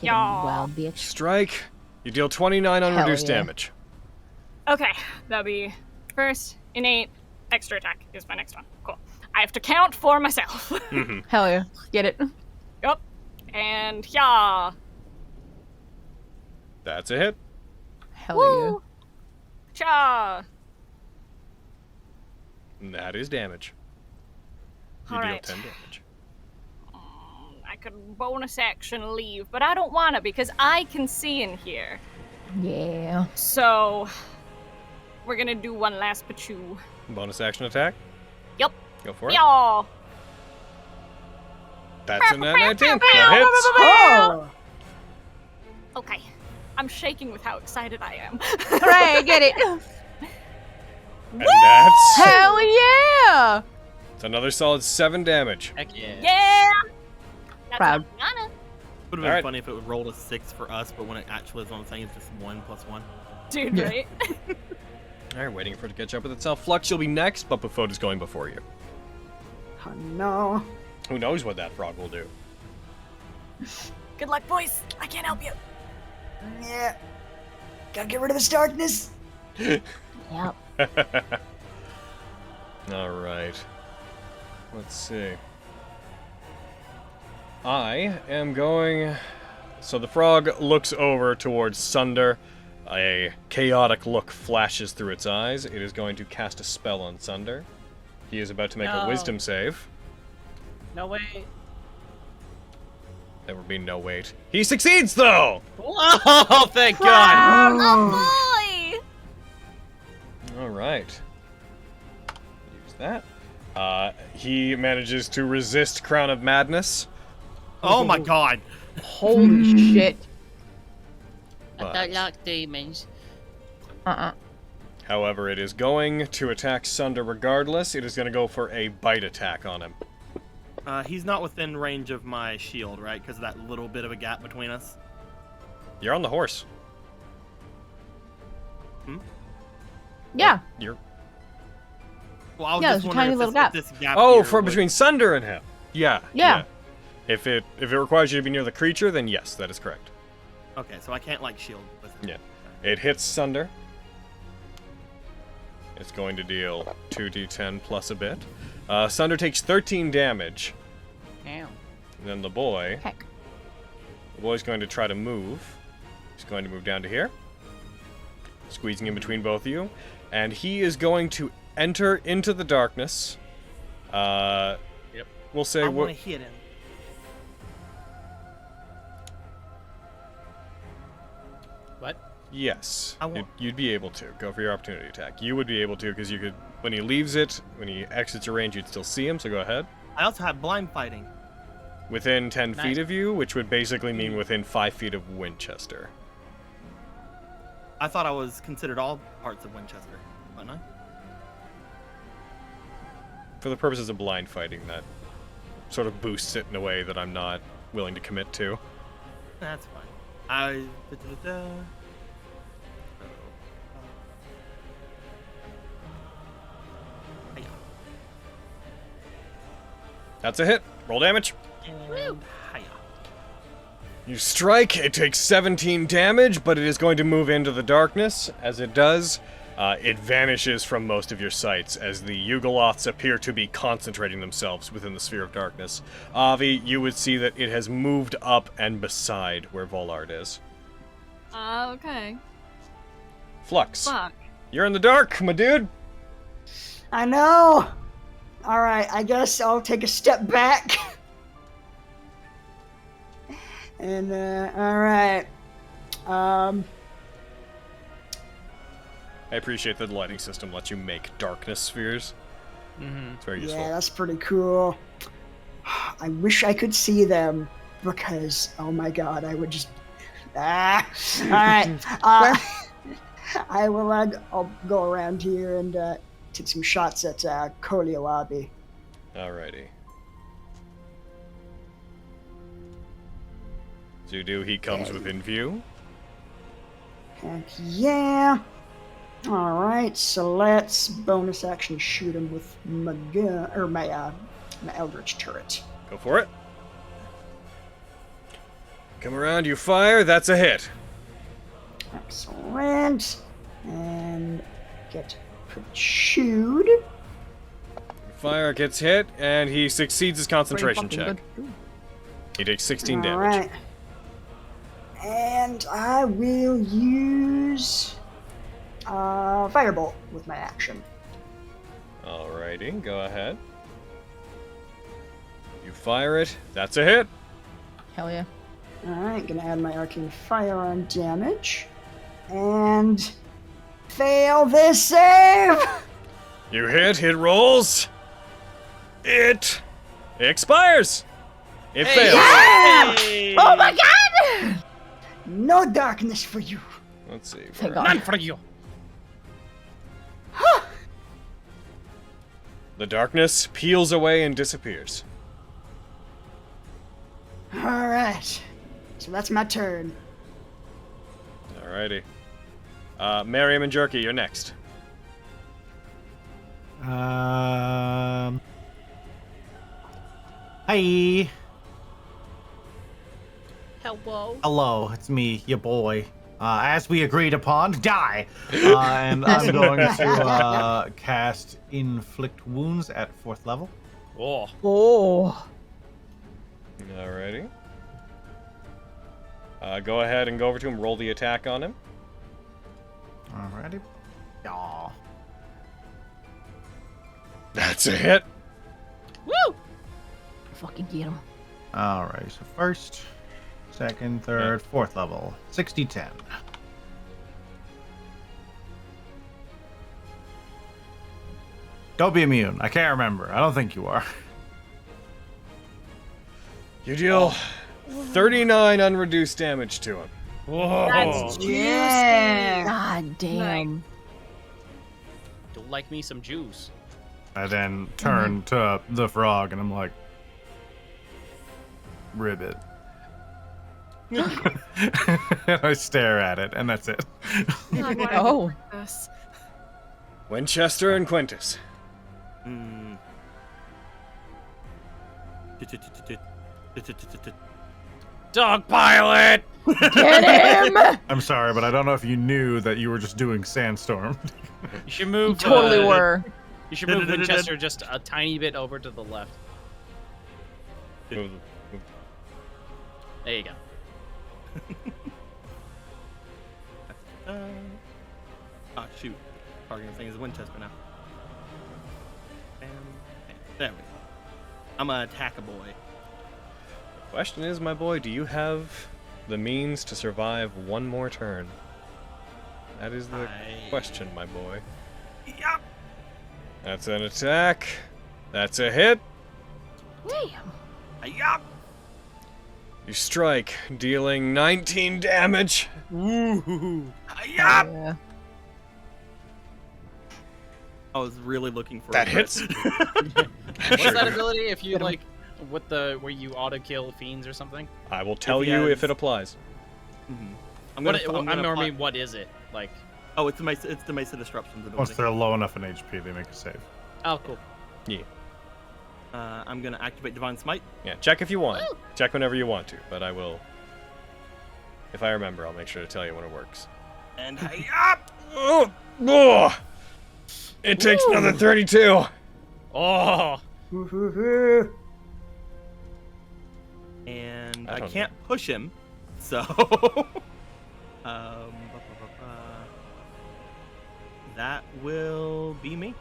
Get Yeah. him, wild bitch. Strike. You deal 29 Hell unreduced yeah. damage. okay, that'll be first innate extra attack is my next one. Cool. I have to count for myself. Hell yeah. Get it. Yup. And yeah. That's a hit. Hell Woo. Cha. And that is damage. You All deal right. 10 damage. I could bonus action leave, but I don't want to because I can see in here. Yeah. So we're gonna do one last pachoo. Bonus action attack. Yep. Go for it. Y'all. That's a nat 19. That hits. Oh! Okay. I'm shaking with how excited I am. Hooray, get it. And that's Hell yeah. it's another solid 7 damage. Heck yeah. Yeah. That's Proud. what I'm gonna. Would have been Alright. funny if it would roll a 6 for us, but when it actually is on the thing, it's just 1 + 1. Dude, Yeah. right? Alright, waiting for it to catch up with itself. Flux, you'll be next, but Buffoed is going before you. Oh no. Who knows what that frog will do? Good luck, boys. I can't help you. Yeah. Gotta get rid of this darkness. Yep. Alright. Let's see. I am going... So the frog looks over towards Sunder, A chaotic look flashes through its eyes. It is going to cast a spell on Sunder. He is about to make a wisdom save. No way. There will be no wait. He succeeds, though! Oh, thank God! Oh boy! Alright. Use that. He manages to resist Crown of Madness. Oh my God! Holy shit. But, I don't like demons. however, it is going to attack Sunder regardless. It is going to go for a bite attack on him. He's not within range of my shield, right? Because of that little bit of a gap between us. You're on the horse. Yeah. You're. Well, I was Yeah, just there's a wondering tiny if little this, gap. if this gap Oh, here for was- between Sunder and him. Yeah. Yeah. If it requires you to be near the creature, then yes, that is correct. Okay, so I can't like shield with him. Yeah. It hits Sunder. It's going to deal 2d10 plus a bit. Sunder takes 13 damage. Ow. And then the boy. Heck. The boy's going to try to move. He's going to move down to here, squeezing in between both of you, and he is going to enter into the darkness. Yep. We'll say I want to hit him. What? yes. I want- You'd be able to go for your opportunity attack. You would be able to because you could. When he leaves it, when he exits your range, you'd still see him. So go ahead. I also have blind fighting. Within 10 Nice. feet of you, which would basically mean within 5 feet of Winchester. I thought I was considered all parts of Winchester, wasn't I? For the purposes of blind fighting, that sort of boosts it in a way that I'm not willing to commit to. That's fine. I. Da-da-da-da. That's a hit. Roll damage. And hiya. You strike. It takes 17 damage, but it is going to move into the darkness. As it does, it vanishes from most of your sights as the Yugoloths appear to be concentrating themselves within the sphere of darkness. Avi, you would see that it has moved up and beside where Volard is. Okay. Flux, Fuck. you're in the dark, my dude. I know. All right, I guess I'll take a step back. And all right. I appreciate that the lighting system lets you make darkness spheres. Mm-hmm. It's very useful. Yeah, that's pretty cool. I wish I could see them because, oh my god, I would just. All right. I will. I'll go around here and take some shots at Koliolabi. Alrighty. Zudu, he comes within view. Heck yeah. All right, so let's bonus action shoot him with my gun or my Eldritch turret. Go for it. Come around, you fire. That's a hit. Excellent. And get chewed. Fire gets hit, and he succeeds his concentration check. He takes 16 damage. All right. And I will use Firebolt with my action. Alrighty, go ahead. You fire it. That's a hit. Hell yeah. Alright, gonna add my Arcane Firearm damage. And fail this save! You hit. It rolls. It expires. It fails. Yeah! Oh my god! No darkness for you. Let's see. Thank where- God. None for you. The darkness peels away and disappears. Alright. So that's my turn. Alrighty. Miriam and Jerky, you're next. Hi. Hello. Hello, it's me, your boy. As we agreed upon, die. And I'm going to cast Inflict Wounds at 4th level. Oh. Oh. Alrighty. Go ahead and go over to him. Roll the attack on him. Alrighty. Yaw. That's a hit. Woo! Fucking get him. Alright, so first, second, third, fourth level. 60-10. Don't be immune. I can't remember. I don't think you are. You deal 39 unreduced damage to him. Whoa. That's juicy. Yeah. God damn. Don't like me some juice. I then turn to the frog and I'm like, ribbit. And I stare at it, and that's it. Oh. This. Winchester and Quintus. Hmm. Dog pilot! Get him! I'm sorry, but I don't know if you knew that you were just doing Sandstorm. You should move. Totally were. You should move Winchester just a tiny bit over to the left. There you go. Oh shoot. Targeting thing is Winchester now. Bam, bam. There we go. I'm gonna attack a boy. Question is, my boy, do you have the means to survive one more turn? That is the question, my boy. Yup. That's an attack. That's a hit. Damn. Yup. You strike, dealing 19 damage. Woo. Yup. Yeah. I was really looking for That a crit. hits. What's that ability if you like with the where you auto kill fiends or something? I will tell If he you if has- it applies. I'm What gonna, I apply- mean, what is it like? Oh, it's the Mace of Disruptions Once ability. they're low enough in HP, they make a save. Oh, cool. Yeah. I'm gonna activate Divine Smite. Yeah, check if you want. Check whenever you want to, but I will. If I remember, I'll make sure to tell you when it works. And yup. Oh, oh. It takes another 32. Oh. And I I don't can't push him, so that will be me.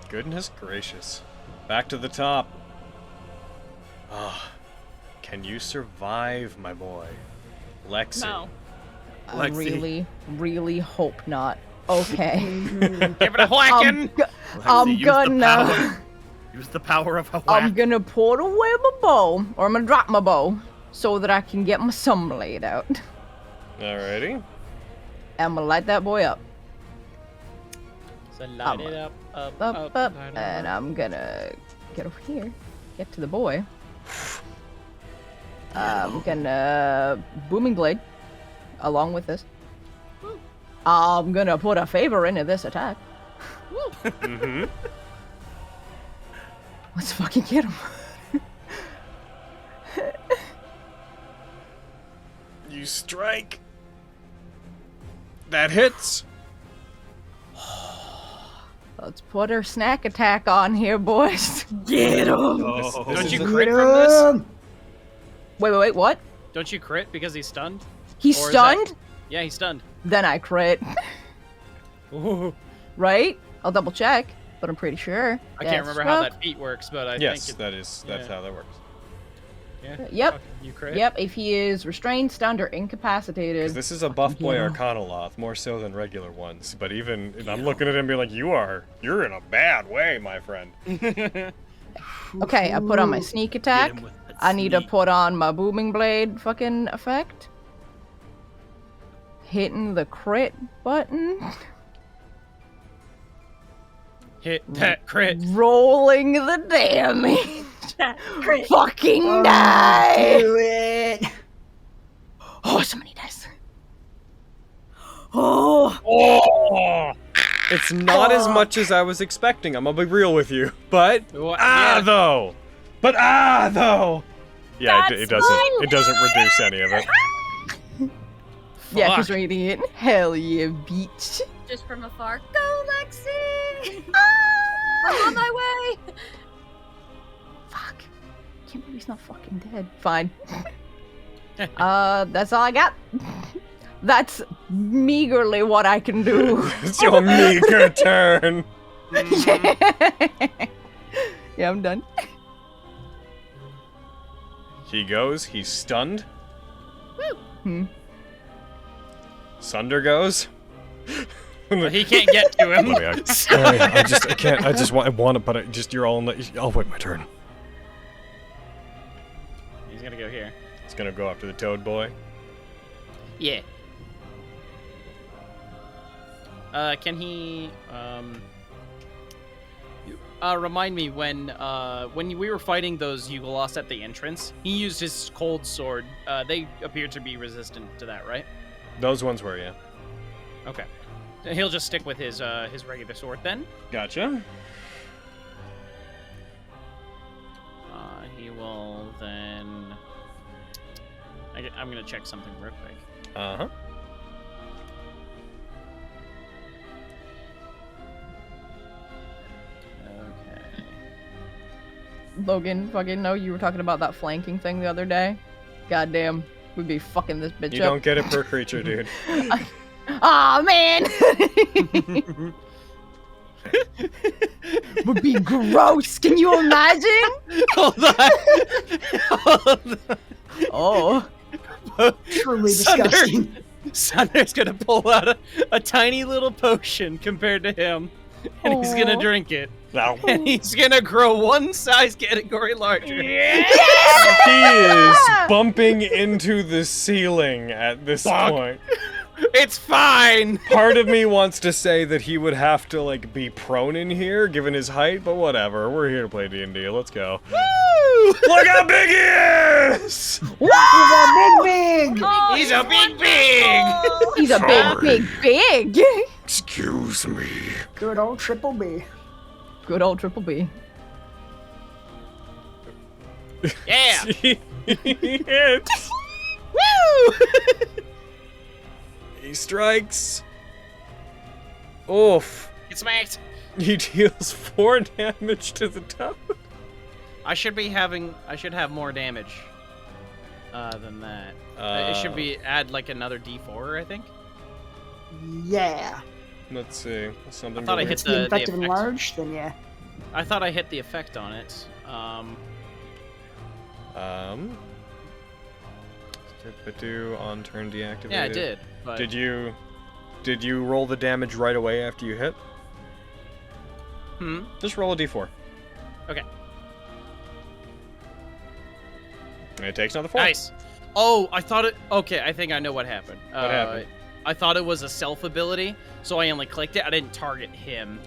Goodness gracious. Back to the top. Ah, can you survive, my boy? Lexi. No. I Lexi. really, really hope not. Okay. Give it a whacking! I'm Lexi, gonna. Use the power of a whack. I'm gonna put away my bow, or I'm gonna drop my bow, so that I can get my sunblade out. Alrighty. I'm gonna light that boy up. So light it up, Up, light it and up. I'm gonna get over here, get to the boy. I'm gonna booming blade, along with this. I'm gonna put a favor into this attack. Mm-hmm. Let's fucking get him. You strike. That hits. Let's put our snack attack on here, boys. Get him! Oh. Don't you Get crit from this? him! Wait, what? Don't you crit because he's stunned? He's Or is that- stunned? Yeah, he's stunned. Then I crit. Right? I'll double check, but I'm pretty sure. I can't Death remember how stroke. that feat works, but I Yes, think that's yeah. how that works. Yep. Okay, you crit. Yep, if he is restrained, stunned, or 'Cause incapacitated. this is a buff boy Yeah. Arcanoloth, more so than regular ones. But even I'm looking at him being like, you're in a bad way, my friend. Okay, I put on my sneak attack. him with that I need to sneak. put on my booming blade fucking effect. Hitting the crit button. Hit that crit. Rolling the damage. Crit. Fucking Oh, die. do it! Oh, somebody dies. Oh! Oh! It's not as much as I was expecting. I'm gonna be real with you, but Yeah. though. Yeah, it doesn't reduce any of it. Yeah, because Fuck. radiant. Hell yeah, beach. Just from afar. Go, Lexi! I'm on my way! Fuck. Can't believe he's not fucking dead. Fine. That's all I got. That's meagerly what I can do. It's your meager turn. Yeah, I'm done. He goes. He's stunned. Sunder goes. He can't get to him. I want it, but you're all in the... I'll wait my turn. He's gonna go here. He's gonna go after the toad boy. Yeah. Can he, remind me when we were fighting those Yugoloths at the entrance, he used his cold sword. They appear to be resistant to that, right? Those ones were, yeah. Okay. He'll just stick with his regular sword then. Gotcha. He will then... I'm gonna check something real quick. Uh-huh. Okay. Logan, fucking no, you were talking about that flanking thing the other day. Goddamn, we'd be fucking this bitch You up. don't get it per creature, dude. Aw, man! Would be gross, can you imagine? Hold on. Oh. Truly disgusting. Sunder's gonna pull out a tiny little potion compared to him, and he's gonna drink it. No. And he's gonna grow one size category larger. He is bumping into the ceiling at this point. It's fine! Part of me wants to say that he would have to, like, be prone in here, given his height, but whatever. We're here to play D&D. Let's go. Woo! Look how big he is! He's a big. He's a big! He's a big. Excuse me. Good old Triple B. Good old Triple B. Yeah! He hits. Woo! He strikes. Oof. Get smacked. He deals 4 damage to the toad. I should have more damage than that. It should be add like another D4, I think. Yeah. Let's see. Something. I thought I hit It's the the infected effect. enlarge, then yeah. I thought I hit the effect on it. Do on turn deactivated. Yeah, I did. But... Did you roll the damage right away after you hit? Just roll a d4. Okay. And it takes another 4. Nice. Oh, I thought it. Okay, I think I know what happened. What happened? I thought it was a self ability, so I only clicked it. I didn't target him.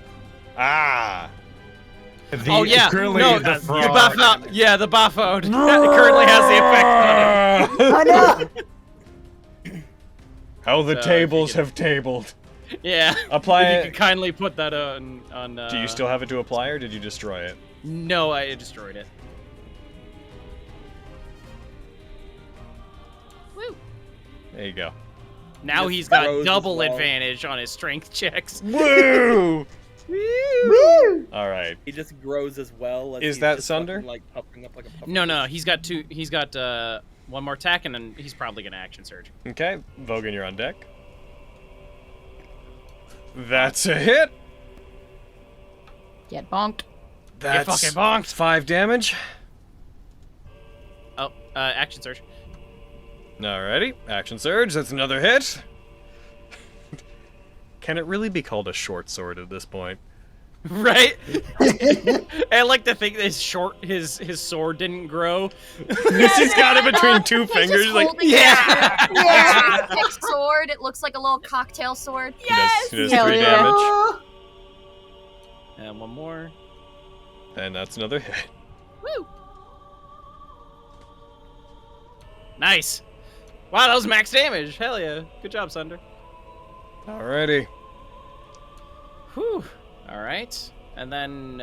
Ah. Oh yeah, currently no, the the buff out. Yeah, the buff out. It currently has the effect on it. Oh no! How the tables have tabled. Yeah. Apply if it. You can kindly put that on. Do you still have it to apply, or did you destroy it? No, I destroyed it. Woo. There you go. Now he's got double advantage on his strength checks. Woo! Woo! All right. He just grows as well. As Is he's that just Sunder? fucking, like puffing up like a puffer. No, he's got two. He's got one more attack, and then he's probably gonna action surge. Okay, Vogan, you're on deck. That's a hit. Get bonked. That's Get fucking bonked. 5 damage. Oh, action surge. Alrighty, action surge. That's another hit. Can it really be called a short sword at this point? Right? I like to think that his sword didn't grow. He's got it between 2 fingers. Like, yeah. Thick sword. It looks like a little cocktail sword. Yes. He does Hell 3 yeah. damage. And one more. And that's another hit. Woo! Nice. Wow, that was max damage. Hell yeah. Good job, Sunder. Alrighty. Whew. Alright. And then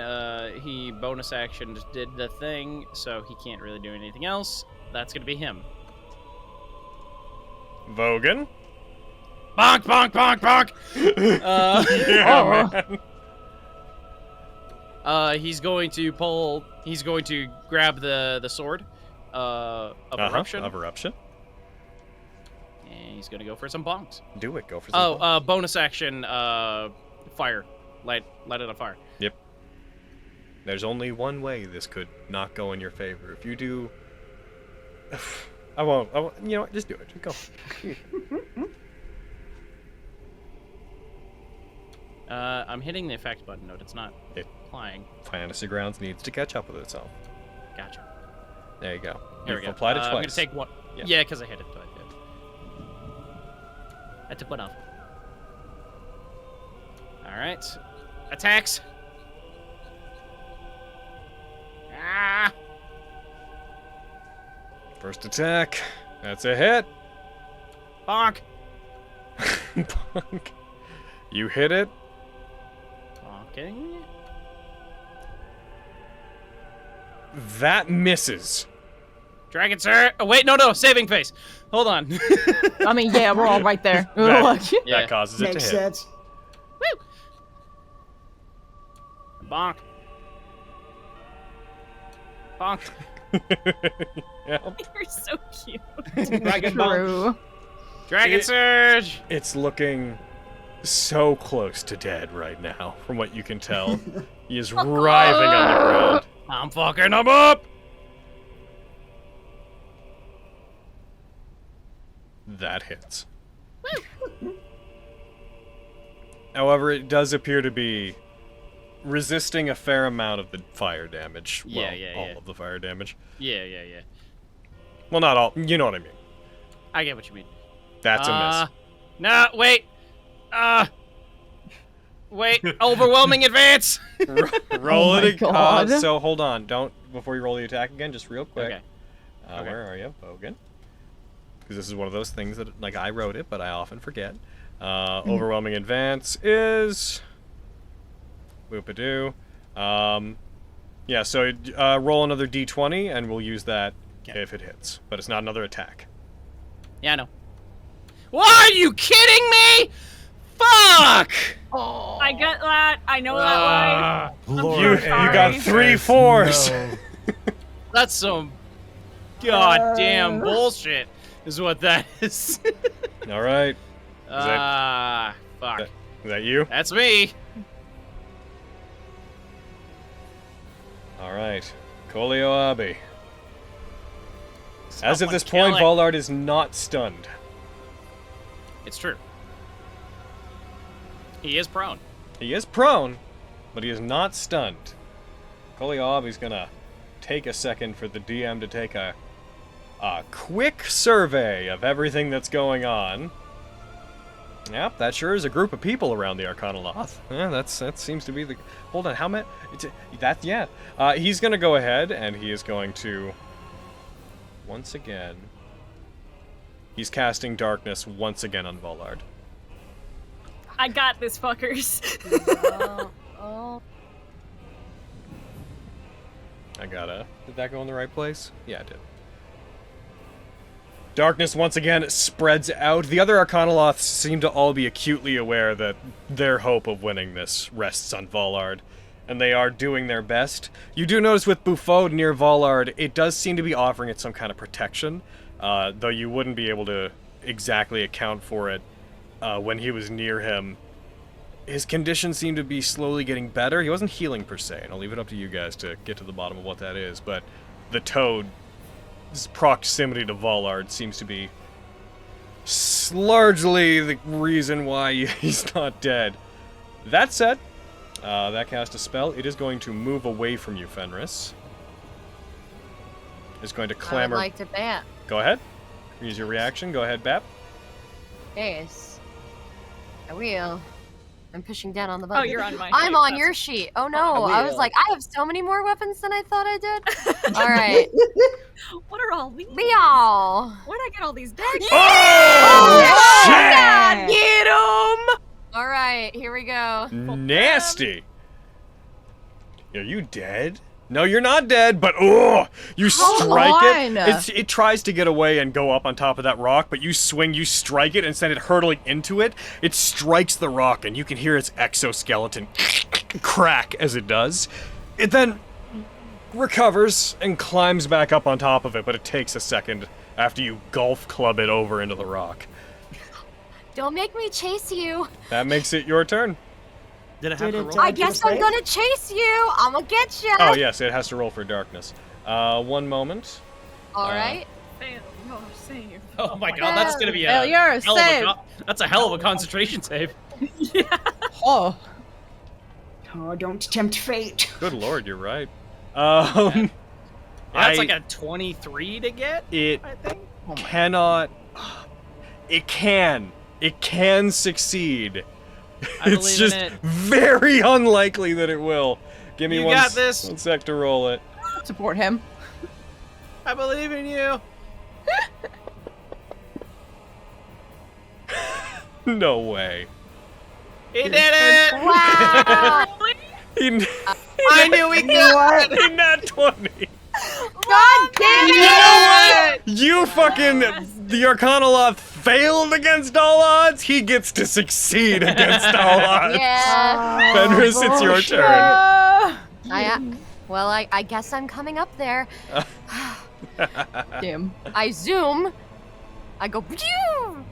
he bonus action did the thing, so he can't really do anything else. That's gonna be him. Vogan. Bonk, bonk, bonk, bonk! Man. He's going to grab the sword of eruption. Of eruption. And he's gonna go for some bongs. Do it. Go for some. Oh, bonus action. Fire. Light it on fire. Yep. There's only one way this could not go in your favor. If you do, I won't. You know what? Just do it. Just go. I'm hitting the effect button. Note it's not applying. Fantasy Grounds needs to catch up with itself. Gotcha. There you go. Here You've we go. applied it twice. I'm gonna take one. Yeah, because I hit it. But I took one off. All right. Attacks. Ah. First attack. That's a hit. Bonk. Bonk. You hit it. Bonking. That misses. Dragon sir. Oh wait, no, saving face. Hold on. I mean, yeah, we're all right there. That causes it to hit. Makes sense. Woo. Bonk. Bonk. Yep. You're so cute. Dragon True. Dragon surge. It's looking so close to dead right now, from what you can tell. He is writhing on the ground. I'm fucking him up. That hits. However, it does appear to be resisting a fair amount of the fire damage. Yeah, well, all of the fire damage. Yeah. Well, not all. You know what I mean. I get what you mean. That's a miss. No, wait. Wait. Overwhelming advance. Roll Oh my it. God. So hold on. Don't before you roll the attack again. Just real quick. Okay. Okay. Where are you, Bogan? Because this is one of those things that, like, I wrote it, but I often forget. Overwhelming advance is... Whoop-a-doo. Yeah, so roll another d20, and we'll use that if it hits. But it's not another attack. Yeah, I know. What? Are you kidding me? Fuck! Oh. I get that. I know that line. You got 3 4s. No. That's some goddamn bullshit, is what that is. All right. Fuck. Is that you? That's me. All right. Kolioabi. As of Someone this kill point, it. Vollard is not stunned. It's true. He is prone. He is prone, but he is not stunned. Kolioabi's gonna take a second for the DM to take a quick survey of everything that's going on. Yep, that sure is a group of people around the Arcanoloth. Yeah, that seems to be the... Hold on, how many... He's gonna go ahead, and he is going to... Once again... He's casting Darkness once again on Vollard. I got this, fuckers. Did that go in the right place? Yeah, it did. Darkness once again spreads out. The other Arcanoloths seem to all be acutely aware that their hope of winning this rests on Vollard, and they are doing their best. You do notice with Buffod near Vollard, it does seem to be offering it some kind of protection, though you wouldn't be able to exactly account for it when he was near him. His condition seemed to be slowly getting better. He wasn't healing per se, and I'll leave it up to you guys to get to the bottom of what that is, but the toad's proximity to Vollard seems to be largely the reason why he's not dead. That said, that cast a spell. It is going to move away from you, Fenris. It's going to clamor... I'd like to bat. Go ahead. Use your reaction. Go ahead, Bap. Yes. I will. I'm pushing down on the button. Oh, you're on my I'm sheet, on that's- your sheet. Oh no, I I was will. like, I have so many more weapons than I thought I did. All right. What are all these? Meow. Where'd I get all these daggers? Oh, God, get him! All right, here we go. nasty! Are you dead? No, you're not dead, but you strike it. on. It tries to get away and go up on top of that rock, but you swing, you strike it, and send it hurtling into it. It strikes the rock, and you can hear its exoskeleton crack as it does. It then recovers and climbs back up on top of it, but it takes a second after you golf club it over into the rock. Don't make me chase you. That makes it your turn. Did it have to roll? I guess I'm gonna chase you. I'm gonna get you. Oh, yes, it has to roll for darkness. 1 moment. All right. Fail your save. Oh my god, that's gonna be a Failure, hell of a save. that's a hell of a concentration save. Oh. Oh, don't tempt fate. Good lord, you're right. That's like a 23 to get. It I think. cannot. It can succeed. I It's believe just in it. very unlikely that it will. Give me You one. got this. 1 sec to roll it. Support him. I believe in you. No way. He did it! Wow. I knew we could! In that 20. God damn You it! know what? You fucking. The Arcanoloth failed against all odds. He gets to succeed against all odds. Yeah. Fenris, it's your turn. I guess I'm coming up there. Damn. I zoom. I go, pew!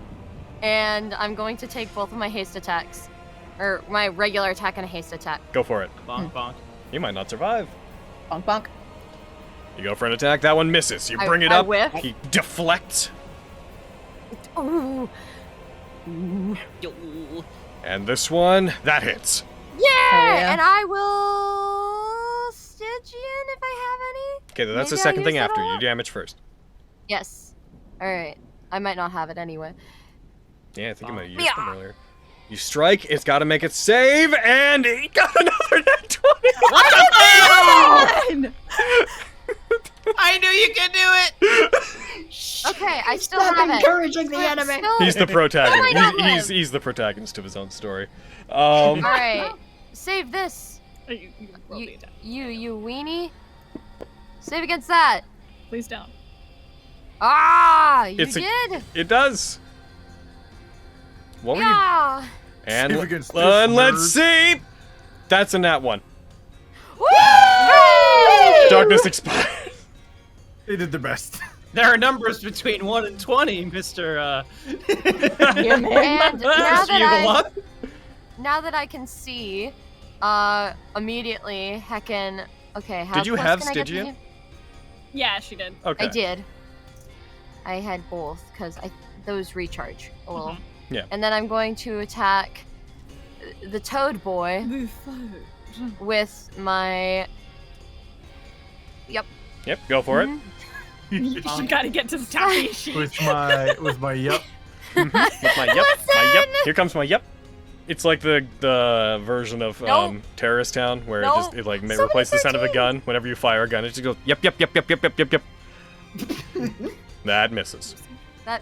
And I'm going to take both of my haste attacks. Or my regular attack and a haste attack. Go for it. Bonk, bonk. You might not survive. Bonk bonk. You go for an attack. That one misses. You I- bring it I up. whiff. He deflects. Ooh. And this one, that hits. Yeah! yeah. And I will Stygian if I have any. Okay, that's the Maybe I'll second thing use it after. all You up. damage first. Yes. Alright. I might not have it anyway. Yeah, I think you might have used them earlier. You strike, it's got to make it save, and he got another net 20. I knew you could do it! Okay, I still Stop have it. encouraging the I'm enemy. still- He's the protagonist. not He's the protagonist of his own story. Alright. Save this. You roll the attack. You weenie. Save against that. Please don't. Ah, you It's a- did? It does. What were you? Yeah. And, Save against this let's nerd. see. That's a nat 1. Woo! Darkness expired. They did their best. There are numbers between 1 and 20, Mr. Yeah, man. And Mr. Yugalot. now that I can see, immediately, heckin'. Okay, how Did you close have can I get to Stygian? him? Yeah, she did. Okay. I did. I had both because those recharge a little. Yeah. And then I'm going to attack the Toad Boy with my. Yep. Yep, go for it. You gotta get to the top of your sheet. With my yep. With my yep. Here comes my yep. It's like the version of Nope. Terrorist Town where Nope. it may Somebody replace the sound of a 13. gun whenever you fire a gun. It just goes yep. That misses. That.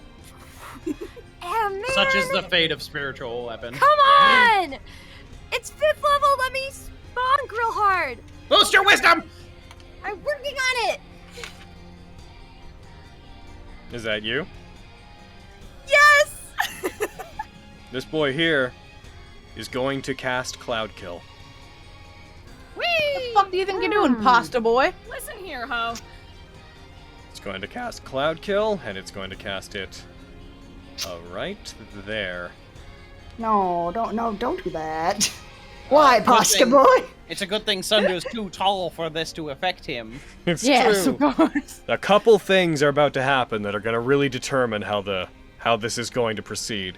Oh, man. Such is the fate of spiritual weapon. Come on! It's 5th level. Let me bonk real hard. Boost your wisdom! I'm working on it. Is that you? Yes. This boy here is going to cast Cloud Kill. What the fuck do you think you're doing, pasta boy? Listen here, ho. It's going to cast Cloud Kill, and it's going to cast it right there. No, don't do that. Why, good pasta thing- boy? It's a good thing Sunder's too tall for this to affect him. It's Yes, true. of course. A couple things are about to happen that are going to really determine how this is going to proceed.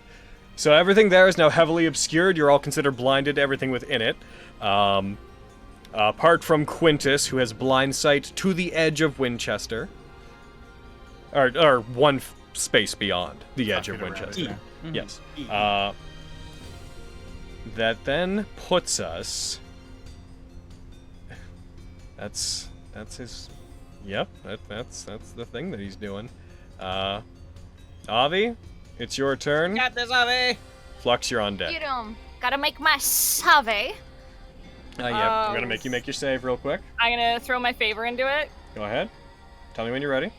So everything there is now heavily obscured. You're all considered blinded to everything within it. Apart from Quintus, who has blind sight to the edge of Winchester. Or one space beyond the edge of Winchester. Yes. That then puts us... That's his... Yep, that's the thing that he's doing. Avi, it's your turn. Got this, Avi! Flux, you're on deck. Get him. Gotta make my save. Yep, I'm gonna make you make your save real quick. I'm gonna throw my favor into it. Go ahead. Tell me when you're ready.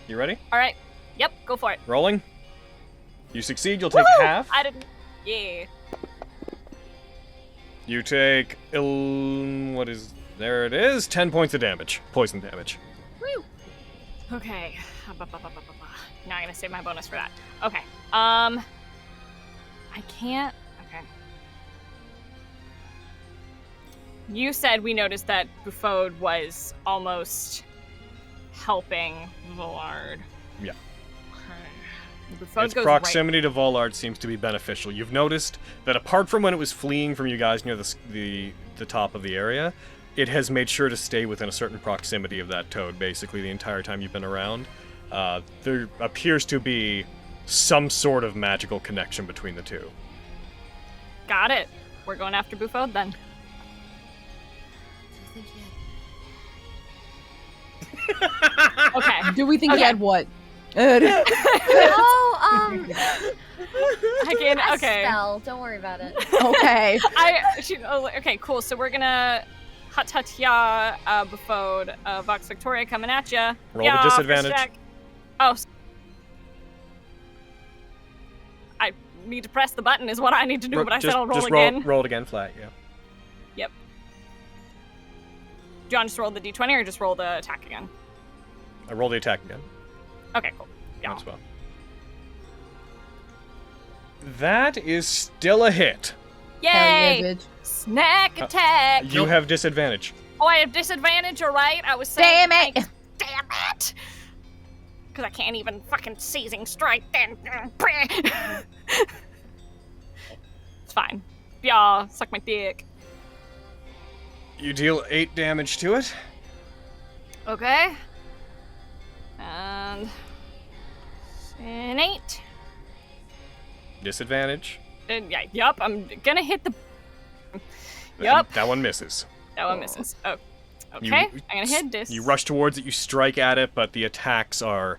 You ready? All right. Yep, go for it. Rolling. You succeed, you'll take Woo! half. I didn't. Yeah. You take... what is... There it is. 10 points of damage. Poison damage. Woo. Okay. Now I'm gonna save my bonus for that. Okay. I can't. Okay. You said we noticed that Bufode was almost helping Volard. Yeah. Bufode Its goes proximity to Volard seems to be beneficial. You've noticed that apart from when it was fleeing from you guys near the top of the area, it has made sure to stay within a certain proximity of that toad, basically, the entire time you've been around. There appears to be some sort of magical connection between the two. Got it. We're going after Bufode then. Okay. Do we think he had what? Oh, I can. a Okay. spell. Don't worry about it. Okay. Okay, cool. So we're gonna hut ya, Bufode, Vox Victoria coming at ya. Roll Yeah, with first disadvantage. check. Oh. I need to press the button is what I need to do, but I said I'll roll again. Roll it again flat, yeah. Yep. Do you want to just roll the d20 or just roll the attack again? I roll the attack again. Okay, cool. Yeah. As well. That is still a hit. Yay! Snack attack! You have disadvantage. Oh, I have disadvantage, alright? I was saying. Damn it! Damn it! Because I can't even fucking seizing strike then. It's fine. Y'all, suck my dick. You deal 8 damage to it. Okay. And an 8. Disadvantage. And yeah, yup, I'm gonna hit the. Then Yup. That one misses. That one misses. Oh. Okay, You- I'm gonna hit this. You rush towards it, you strike at it, but the attacks are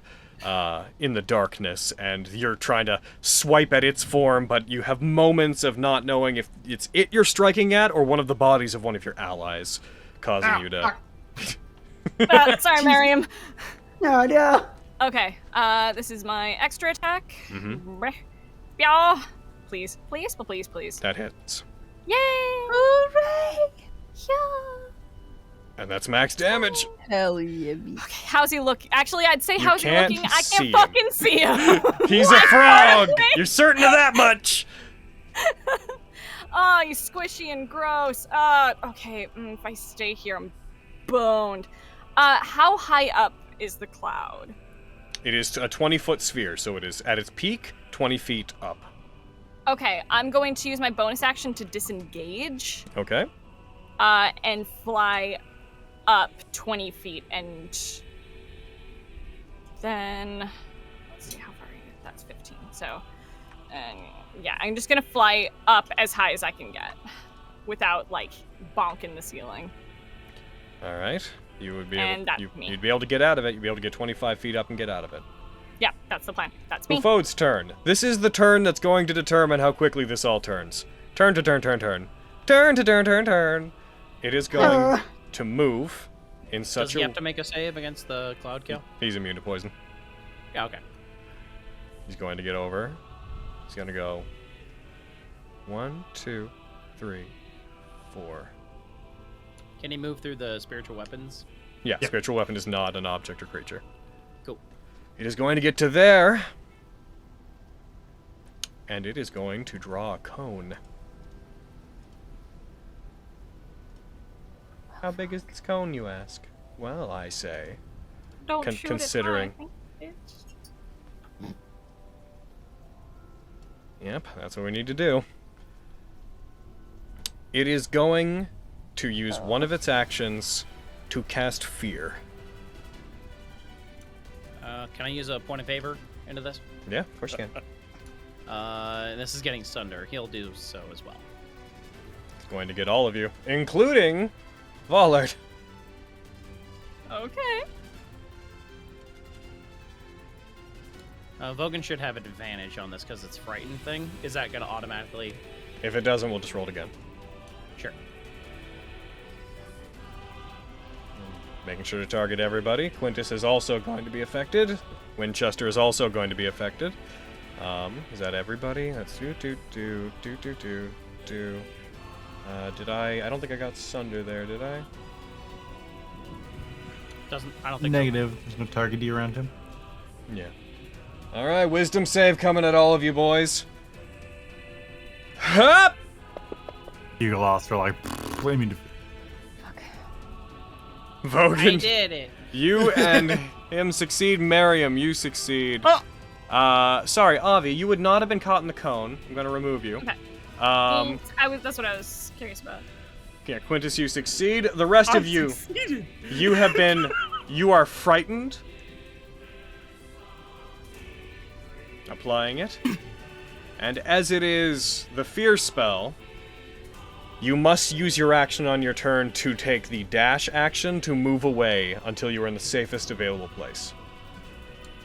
in the darkness, and you're trying to swipe at its form, but you have moments of not knowing if it's it you're striking at or one of the bodies of one of your allies, causing you to... Sorry, Miriam. No. Okay, this is my extra attack. Mm-hmm. Yeah. Please, please, please, please. That hits. Yay! Hooray! Yeah. And that's max damage. Hell yeah. Okay, how's he look? Actually, I'd say You how's he can't looking. I see can't him. fucking see him. He's a frog! You're certain of that much! Oh, he's squishy and gross. Okay, if I stay here, I'm boned. How high up is the cloud? It is a 20-foot sphere, so it is at its peak, 20 feet up. Okay, I'm going to use my bonus action to disengage. Okay. And fly up 20 feet, and then let's see how far that's 15. So, yeah, I'm just gonna fly up as high as I can get, without like bonking the ceiling. All right. You would be And able. that's me. You'd be able to get out of it. You'd be able to get 25 feet up and get out of it. Yeah, that's the plan. That's me. Bufode's turn. This is the turn that's going to determine how quickly this all turns. Turn to turn, turn, turn. Turn to turn, turn, turn. It is going to move in such Does he have to make a save against the cloud kill? He's immune to poison. Yeah, okay. He's going to get over. He's going to go 1, 2, 3, 4. Can he move through the spiritual weapons? Yeah, spiritual weapon is not an object or creature. Cool. It is going to get to there. And it is going to draw a cone. How big is this cone, you ask? Well, I say. Don't shoot considering. it. Yep, that's what we need to do. It is going to use one of its actions to cast fear. Can I use a point of favor into this? Yeah, of course you can. This is getting Sunder. He'll do so as well. It's going to get all of you, including Vollard. Okay. Vogan should have advantage on this because it's frightened thing. Is that going to automatically... If it doesn't, we'll just roll it again. Sure. Making sure to target everybody. Quintus is also going to be affected. Winchester is also going to be affected. Is that everybody? That's do. Did I don't think I got Sunder there, did I? I don't think Negative. There's no targetee around him. Yeah. Alright, wisdom save coming at all of you boys. Hup! Eagleoths are like, flaming. I Vogan, did it. you and him succeed. Miriam, you succeed. Sorry, Avi, you would not have been caught in the cone. I'm gonna remove you. Okay. That's what I was curious about. Yeah, Quintus, you succeed. The rest of you, Succeeded. you are frightened. Applying it. And as it is the fear spell, you must use your action on your turn to take the dash action to move away until you are in the safest available place.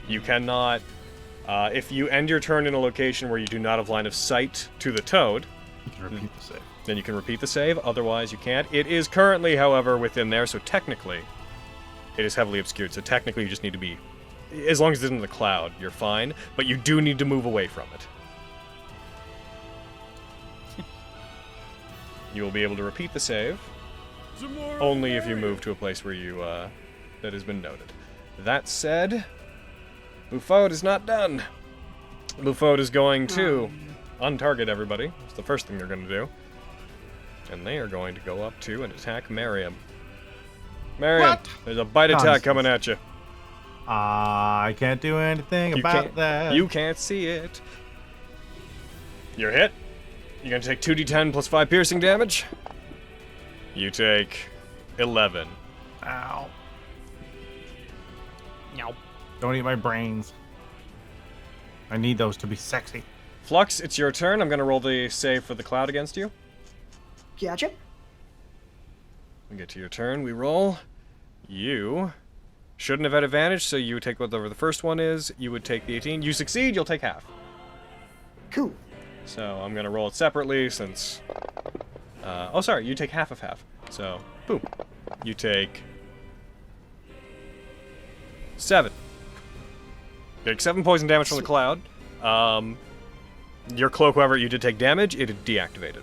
You cannot, if you end your turn in a location where you do not have line of sight to the toad, You can repeat the save. then you can repeat the save, otherwise you can't. It is currently, however, within there, so technically, it is heavily obscured, so technically you just need to be, as long as it's in the cloud, you're fine, but you do need to move away from it. You will be able to repeat the save, only if you move to a place where you, that has been noted. That said, Buffoed is not done. Buffoed is going to untarget everybody. It's the first thing they're going to do. And they are going to go up to and attack Miriam. Miriam, What? there's a bite attack coming at you. I can't do anything about that. You can't see it. You're hit. You're going to take 2d10 plus 5 piercing damage. You take 11. Ow. No. Don't eat my brains. I need those to be sexy. Flux, it's your turn. I'm going to roll the save for the cloud against you. Gotcha. We get to your turn. We roll. You shouldn't have had advantage, so you would take whatever the first one is. You would take the 18. You succeed, you'll take half. Cool. So I'm going to roll it separately since... oh, sorry, you take half of half. So, boom. You take... 7. You take 7 poison damage from the cloud. Your cloak, however, you did take damage. It is deactivated.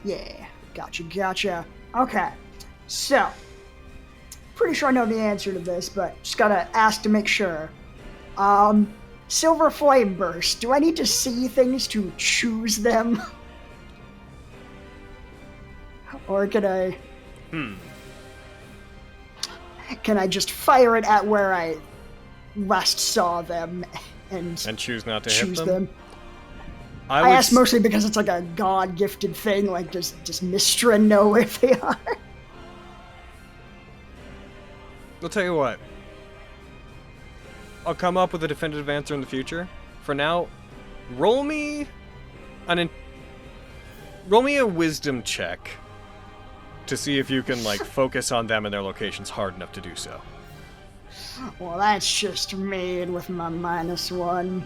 Yeah, gotcha. Okay, so, pretty sure I know the answer to this, but just gotta ask to make sure. Silver Flame Burst, do I need to see things to choose them? Or can I... Can I just fire it at where I last saw them and choose not to choose hit them? I ask mostly because it's like a god-gifted thing, like does Mistra know where they are? I'll tell you what. I'll come up with a definitive answer in the future. For now, roll me a wisdom check to see if you can like focus on them and their locations hard enough to do so. Well, that's just me with my -1.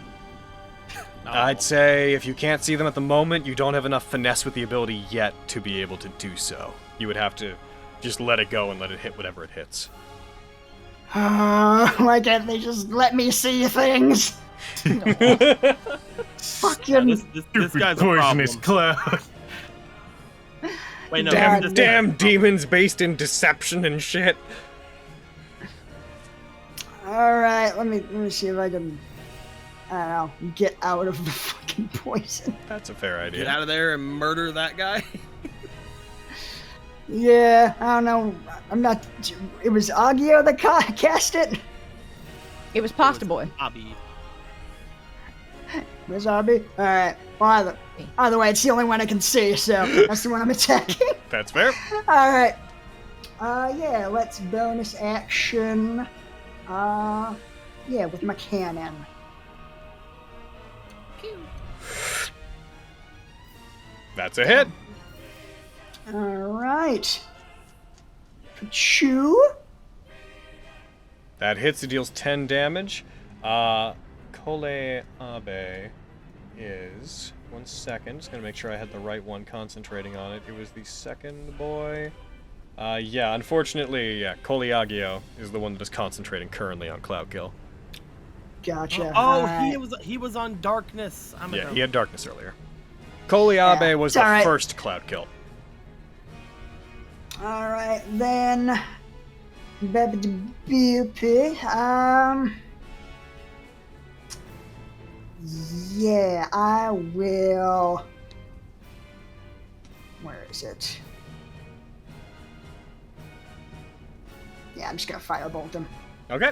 I'd say if you can't see them at the moment, you don't have enough finesse with the ability yet to be able to do so. You would have to just let it go and let it hit whatever it hits. Why can't they just let me see things? Fucking This guy's a problem. cloud. Wait, no. Damn demons based in deception and shit. Alright, let me see if I can, I don't know, get out of the fucking poison. That's a fair idea. Get out of there and murder that guy. Yeah, I don't know. I'm not. It was Agio that cast it? It was Pasta Boy. Abby. Where's Abby? Alright. Well, either way, it's the only one I can see, so that's the one I'm attacking. That's fair. Alright. Yeah, let's bonus action. Yeah, with my cannon. That's a hit. Alright. Chew. That hits, it deals 10 damage. Kole Abe is... 1 second, just gonna make sure I had the right one concentrating on it. It was the second boy. Yeah, unfortunately, yeah, Koliagio is the one that is concentrating currently on Cloud Kill. Gotcha. Oh, Alright. he was on darkness. Yeah, he had darkness earlier. Koliabe Yeah, was it's the alright. first Cloud Kill. Alright, then. Yeah, I will Where is it? Yeah, I'm just gonna firebolt him. Okay.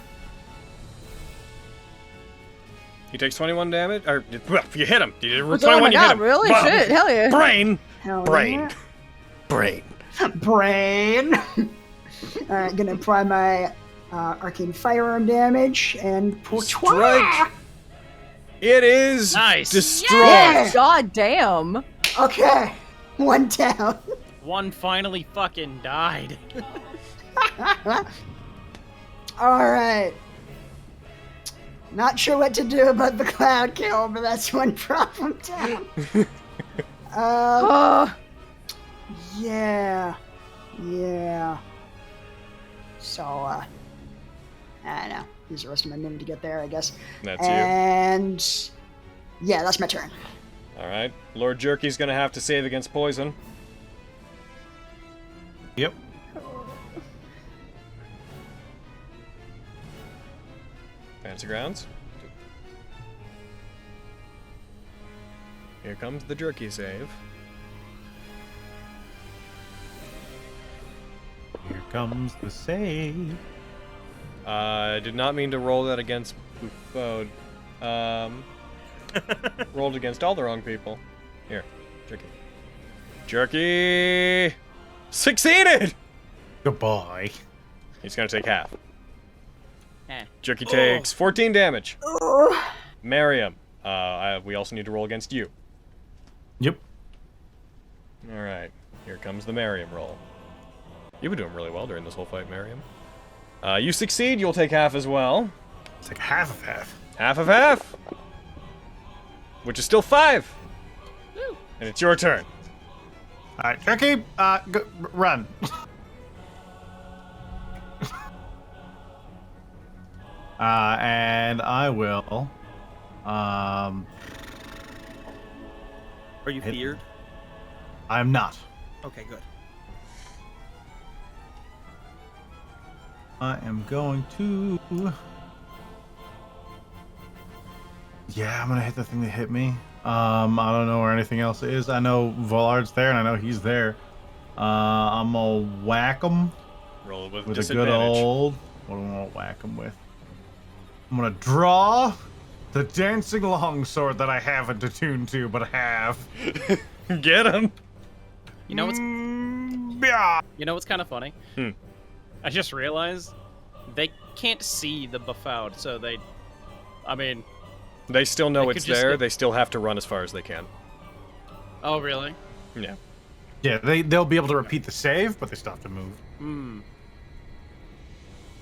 He takes 21 damage. Or, well, you hit him. You did 21, oh my you god, hit him. really? Boom. Shit, hell yeah. Brain! Hell Brain. yeah. Brain. Brain. Alright, gonna apply my arcane firearm damage and Strike. It is Nice. destroyed. Yeah. God damn. Okay, one down. One finally fucking died. Alright. Not sure what to do about the cloud kill, but that's one problem down. Yeah. So, I don't know. Use the rest of my min to get there, I guess. That's you. And yeah, that's my turn. Alright. Lord Jerky's gonna have to save against poison. Yep. Fancy grounds. Here comes the jerky save. Here comes the save. I did not mean to roll that against Buffode. Rolled against all the wrong people. Here, jerky. Jerky! Succeeded! Goodbye. He's gonna take half. Eh. Jerky takes 14 damage. Miriam, we also need to roll against you. Yep. Alright, here comes the Miriam roll. You've been doing really well during this whole fight, Miriam. You succeed, you'll take half as well. It's like half of half. Half of half! Which is still 5! Woo. And it's your turn. Alright, Jerky, run. And I will, Are you hit- feared? I'm not. Okay, good. I am going to... Yeah, I'm gonna hit the thing that hit me. I don't know where anything else is. I know Volard's there, and I know he's there. I'm gonna whack him Roll with a good disadvantage. old... What do I want to whack him with? I'm gonna draw the dancing longsword that I haven't attuned to, but have. Get him! You know what's Yeah. You know what's kind of funny? I just realized they can't see the Buffode, so they... I mean... They still know They it's could just there, get- they still have to run as far as they can. Oh, really? Yeah. Yeah, they'll be able to repeat the save, but they still have to move. Hmm.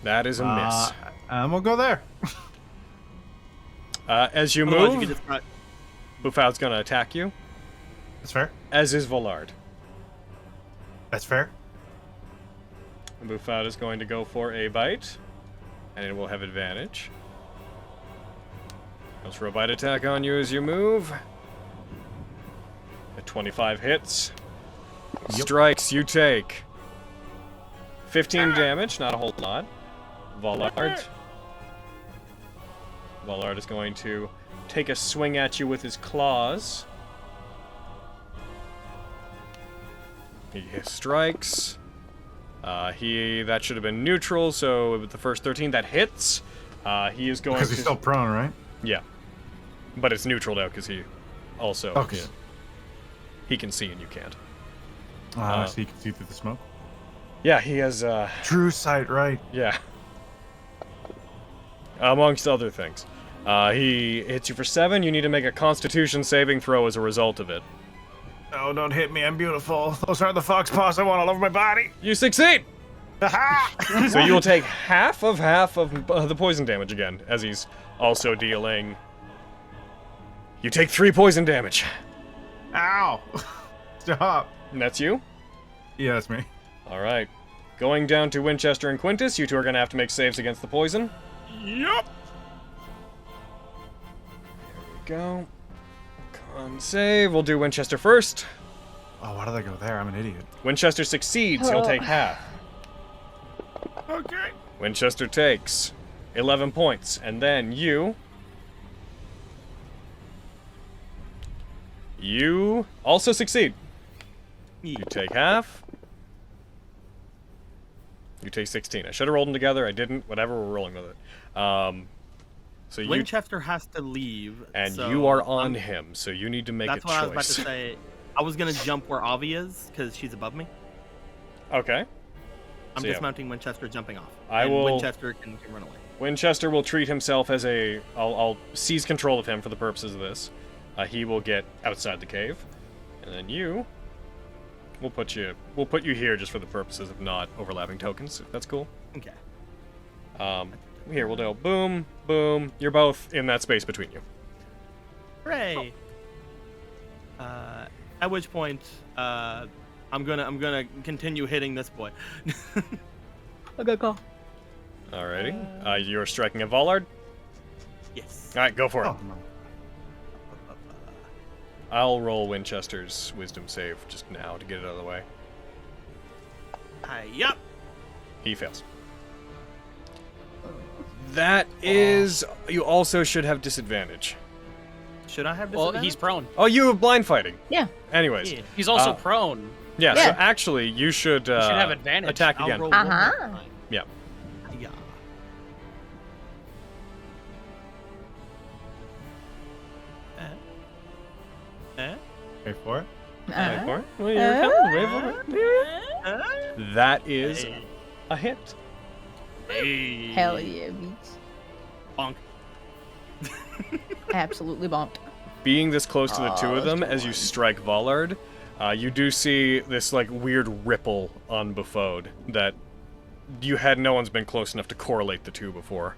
That is a miss. I'm gonna go there. As you Otherwise, move, you could just cut. Buffoud's gonna attack you, That's fair. as is Volard. That's fair. And Buffoud is going to go for a bite, and it will have advantage. Goes for a bite attack on you as you move. A 25 hits. Yep. Strikes, you take 15 damage, not a whole lot. Volard is going to take a swing at you with his claws. He strikes. That should have been neutral, so with the first 13 that hits. He is going Because to... he's still prone, right? Yeah. But it's neutral now because he also... Okay. Yeah, he can see and you can't. So you can see through the smoke. Yeah, he has... True sight, right? Yeah. Amongst other things. He hits you for 7. You need to make a Constitution saving throw as a result of it. No, don't hit me. I'm beautiful. Those aren't the fox paws I want all over my body. You succeed! Ha So you will take half of the poison damage again, as he's also dealing... You take 3 poison damage. Ow! Stop. And that's you? Yeah, that's me. Alright. Going down to Winchester and Quintus, you two are going to have to make saves against the poison. Yup. There we go. Con save. We'll do Winchester first. Oh, why did I go there? I'm an idiot. Winchester succeeds. He'll take half. Okay. Winchester takes 11 points. And then you also succeed. You take half. You take 16. I should have rolled them together. I didn't. Whatever, we're rolling with it. So you, Winchester has to leave, and so you are on him, so you need to make a choice. That's what I was about to say. I was gonna jump where Avi is because she's above me. Okay. I'm So, dismounting Winchester, jumping off. I will. Winchester can run away. Winchester will treat himself as a. I'll seize control of him for the purposes of this. He will get outside the cave, and then you. We'll put you here just for the purposes of not overlapping tokens. If that's cool. Okay. Here we'll do boom, boom. You're both in that space between you. Hooray! At which point, I'm gonna continue hitting this boy. Okay, cool. Alrighty. You're striking at Vollard? Yes. Alright, go for it. Oh, no. I'll roll Winchester's wisdom save just now to get it out of the way. Yup. He fails. That is... You also should have disadvantage. Should I have Well, disadvantage? he's prone. Oh, you have blind fighting. Yeah. Anyways. Yeah. He's also prone. Yeah, Yeah. so actually, you should have advantage. attack I'll again. roll one more Uh-huh. time. Yeah. Yeah. Wait for it. Wait for it. Well, you're coming. Wait for it. That is a hit. Hey. Hell yeah, beats. Bonk. Absolutely bonked. Being this close to the two of them, that's as you strike Vollard, you do see this like weird ripple on Buffode that you had no one's been close enough to correlate the two before.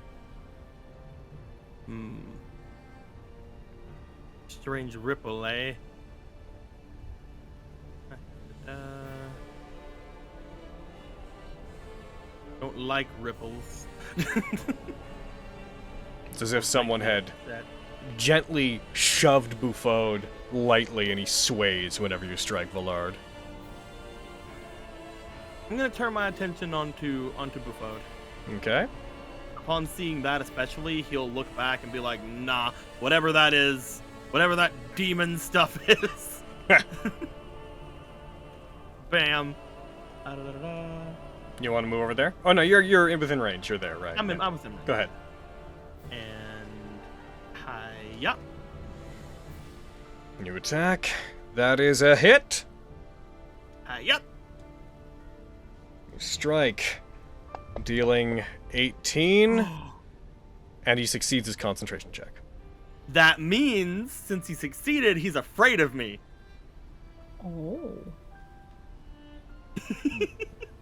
Strange ripple, eh? Don't like ripples. It's as if someone had gently shoved Buffode lightly and he sways whenever you strike Vollard. I'm gonna turn my attention onto Buffode. Okay. Upon seeing that especially, he'll look back and be like, nah, whatever that is, whatever that demon stuff is. Bam. You want to move over there? Oh no, you're in within range. You're there, right? I'm within range. Go ahead. And hi-ya. You attack. That is a hit. Hi-ya. You strike. Dealing 18. And he succeeds his concentration check. That means, since he succeeded, he's afraid of me. Oh.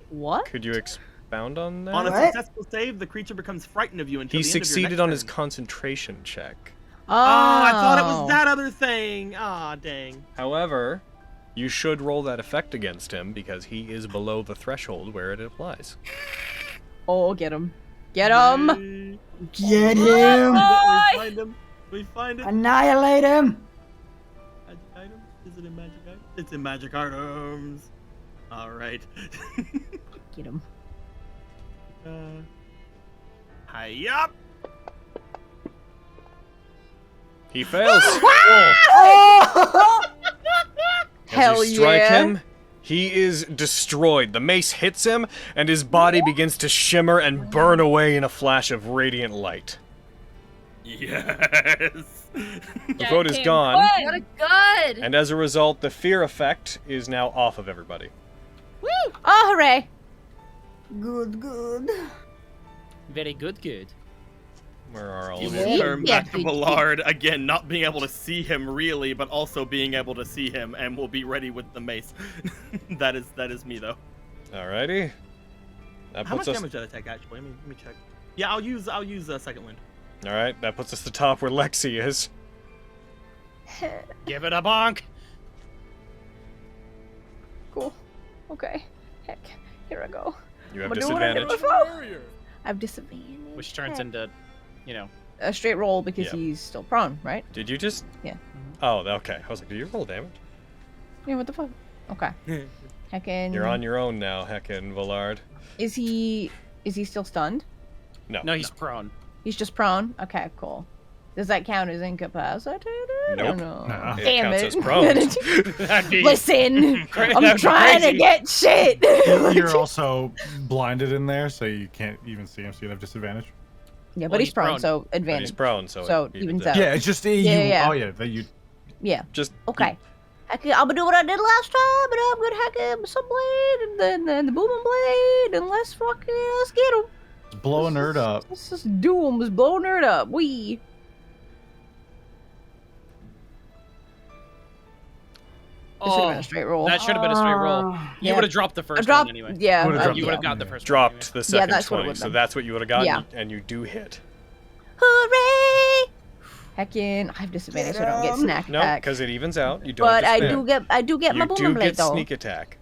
What? Could you expound on that? On a What? successful save, the creature becomes frightened of you until He the end of your succeeded next on his turn. concentration check. Oh, I thought it was that other thing. Ah, dang. However, you should roll that effect against him because he is below the threshold where it applies. Oh, get him. Get him! Get him! We find him. We find him. Annihilate him! Magic item? Is it in magic item? It's in magic items. All right. Get him. Hi-ya. He fails. Hell As you strike yeah. him, he is destroyed. The mace hits him, and his body begins to shimmer and burn away in a flash of radiant light. Yes. The vote is gone, What a good! and as a result, the fear effect is now off of everybody. Woo! Oh, hooray! Good, good. Very good. Where are all He of will you? turn Yeah, back to we- Ballard, again, not being able to see him really, but also being able to see him, and will be ready with the mace. that is me, though. Alrighty. That How much puts us. damage did I take, actually? Let me check. Yeah, I'll use Second Wind. All right, that puts us at the top where Lexi is. Give it a bonk. Cool. Okay. Heck. Here I go. You have Am I doing what I did disadvantage. before? I have disadvantage. Which turns into, you know. A straight roll because Yeah. he's still prone, right? Did you just? Yeah. Oh, okay. I was like, did you roll damage? Yeah, what the fuck? Okay. Heckin. You're on your own now, Heckin Villard. Is he still stunned? No. No, he's prone. He's just prone? Okay, cool. Does that count as incapacitated? Nope. Or no? No. It Damn counts it. as prone. That'd be- Listen, That'd I'm be trying to crazy. get shit. You're also blinded in there, so you can't even see him, so you have disadvantage. Yeah, Well, but he's he's prone, prone. so But advantage. he's prone, so, So it evens evens out. Yeah, it's just you. yeah. Oh yeah, that you. Yeah. Just Okay. I'm gonna do what I did last time, and I'm gonna hack him with some blade, and then the booming blade, and let's get him. Just blow a nerd up. Let's just do him. Let's blow a nerd up. We. This should have been a straight roll. That should have been a straight roll. You Yeah. would have dropped the I first dropped, one anyway. Yeah, Would've dropped You that would have one, got the yeah. first dropped one. the second that's what it 20, would've so been. that's what you would have gotten, Yeah. and you do hit. Hooray! Heckin', I have disadvantage, so I don't get snack No, attack. because it evens out. You don't. But I disappear. do get my You booming do blade get though. sneak attack.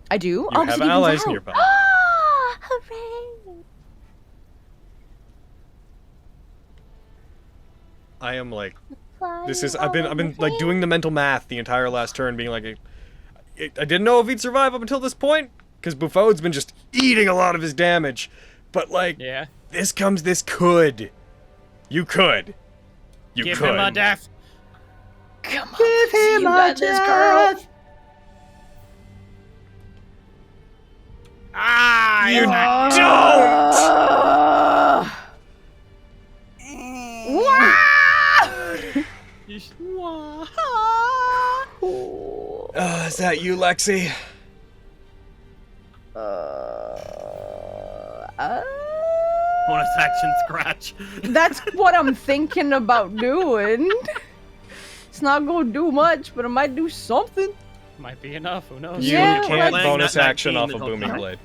I do. You Oh, 'cause have it evens allies out. nearby. Ah, hooray! I am like, Flying this is. I've been on the like doing the mental math the entire last turn, being like, I didn't know if he'd survive up until this point, because Buffo's been just eating a lot of his damage. But like, Yeah. this could. You could. You Give could. him a death. Come on, Give Lexi, him you a got this, girl. death. Ah, You don't. Is that you, Lexi? Bonus action scratch. That's what I'm thinking about doing. It's not gonna do much, but it might do something. Might be enough. Who knows? You Yeah, can't like- bonus Nat19 action off a is booming okay. blade.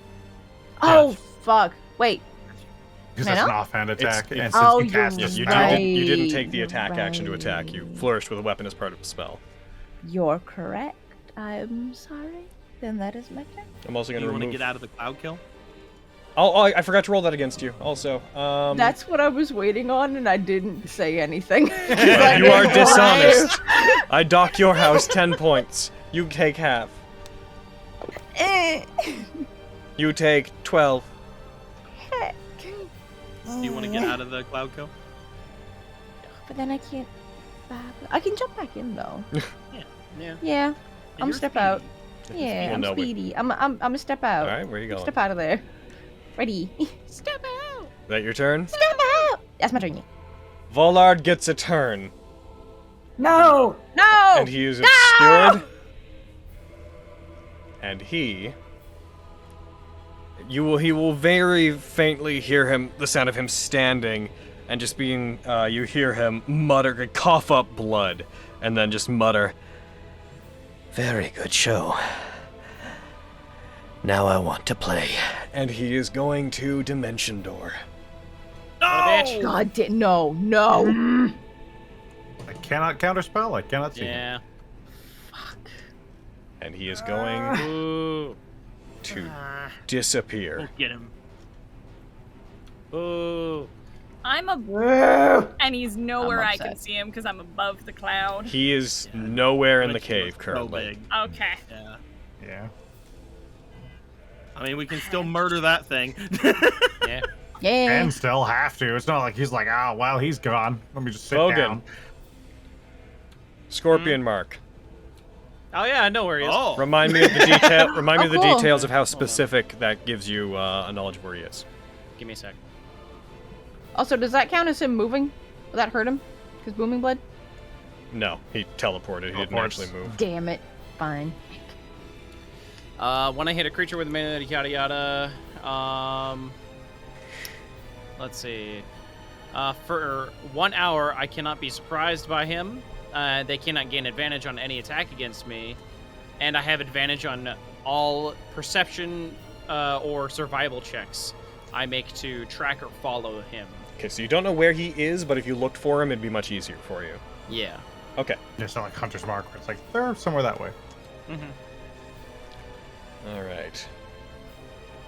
Oh, fuck. Wait. Because I that's an know? offhand attack, and it's- since Oh, you cast you're a Yes, you, spell, you didn't take the Right, attack action to attack. You right. flourished with a weapon as part of a spell. You're correct. I'm sorry. Then that is my turn. I'm also Do going you to want to remove. get out of the cloud kill? Oh, I forgot to roll that against you. Also, That's what I was waiting on, and I didn't say anything. well, you are dishonest. I dock your house 10 points. You take half. Eh. You take 12. Do you want to get out of the cloud kill? But then I can't. I can jump back in though. Yeah. Yeah, I'm you're step speedy. out. Yeah, Well, I'm no, we- speedy. I'm a step out. All right, where are you going? Step out of there. Ready. Step out. Is that your turn? Step out. That's my turn. Yeah. Volard gets a turn, No! No. and he is obscured. And he will very faintly hear the sound of him standing, and just being, you hear him mutter, cough up blood, and then just mutter, Very good show. Now I want to play. and he is going to Dimension Door. God damn. No. I cannot counterspell. I cannot see. Yeah. And he is going Ooh. to disappear. Get him. Ooh. I'm a. And he's nowhere I can upset. see him because I'm above the cloud. He is nowhere in the cave So currently. big. Okay. Yeah. Yeah. I mean, we can still murder that thing. Yeah. Yeah. And still have to. It's not like he's like, oh, well, he's gone. Let me just sit Logan. down. Scorpion Mark. Oh yeah, I know where he is. Oh. Remind me of the detail. Remind me of the cool. details of how specific that gives you a knowledge of where he is. Give me a sec. Also, does that count as him moving? Will that hurt him? Because booming blood? No, he teleported. He didn't Teleports. actually move. Damn it. Fine. When I hit a creature with a mana, yada yada. Let's see. For 1 hour, I cannot be surprised by him. They cannot gain advantage on any attack against me, and I have advantage on all perception or survival checks I make to track or follow him. Okay, so you don't know where he is, but if you looked for him, it'd be much easier for you. Yeah. Okay. It's not like Hunter's Mark, where it's like, they're somewhere that way. Mm-hmm. All right.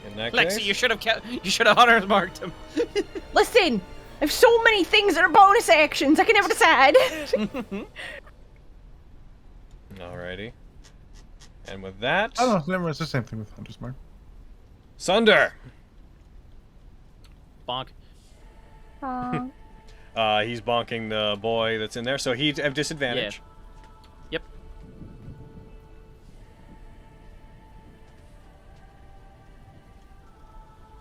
In that Lexi, case, you should have Hunter's marked him. Listen, I have so many things that are bonus actions. I can never decide. Alrighty. And with that, I don't know, never. It's the same thing with Hunter's Mark. Sunder. Bonk. He's bonking the boy that's in there, so he'd have disadvantage. Yep.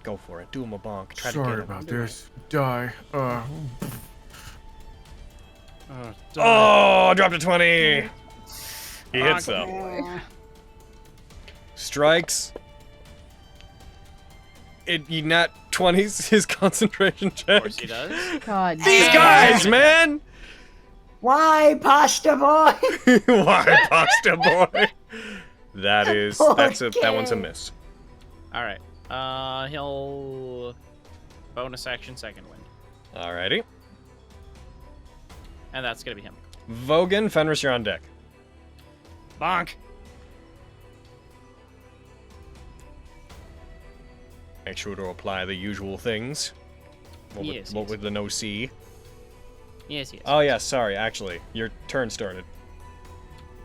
Go for it. Do him a bonk. Try to Sorry get him. about this. Die. Oh, dropped a 20. He hits though. Strikes. He nat 20s his concentration check. Of course he does. God. These guys, man! Why, pasta boy? Why, pasta boy? That one's a miss. All right. He'll bonus action second wind, Alrighty. and that's gonna be him. Vogan, Fenris, you're on deck. Bonk. Make sure to apply the usual things. What with the no C? Yes. Oh yeah, sorry. Actually, your turn started.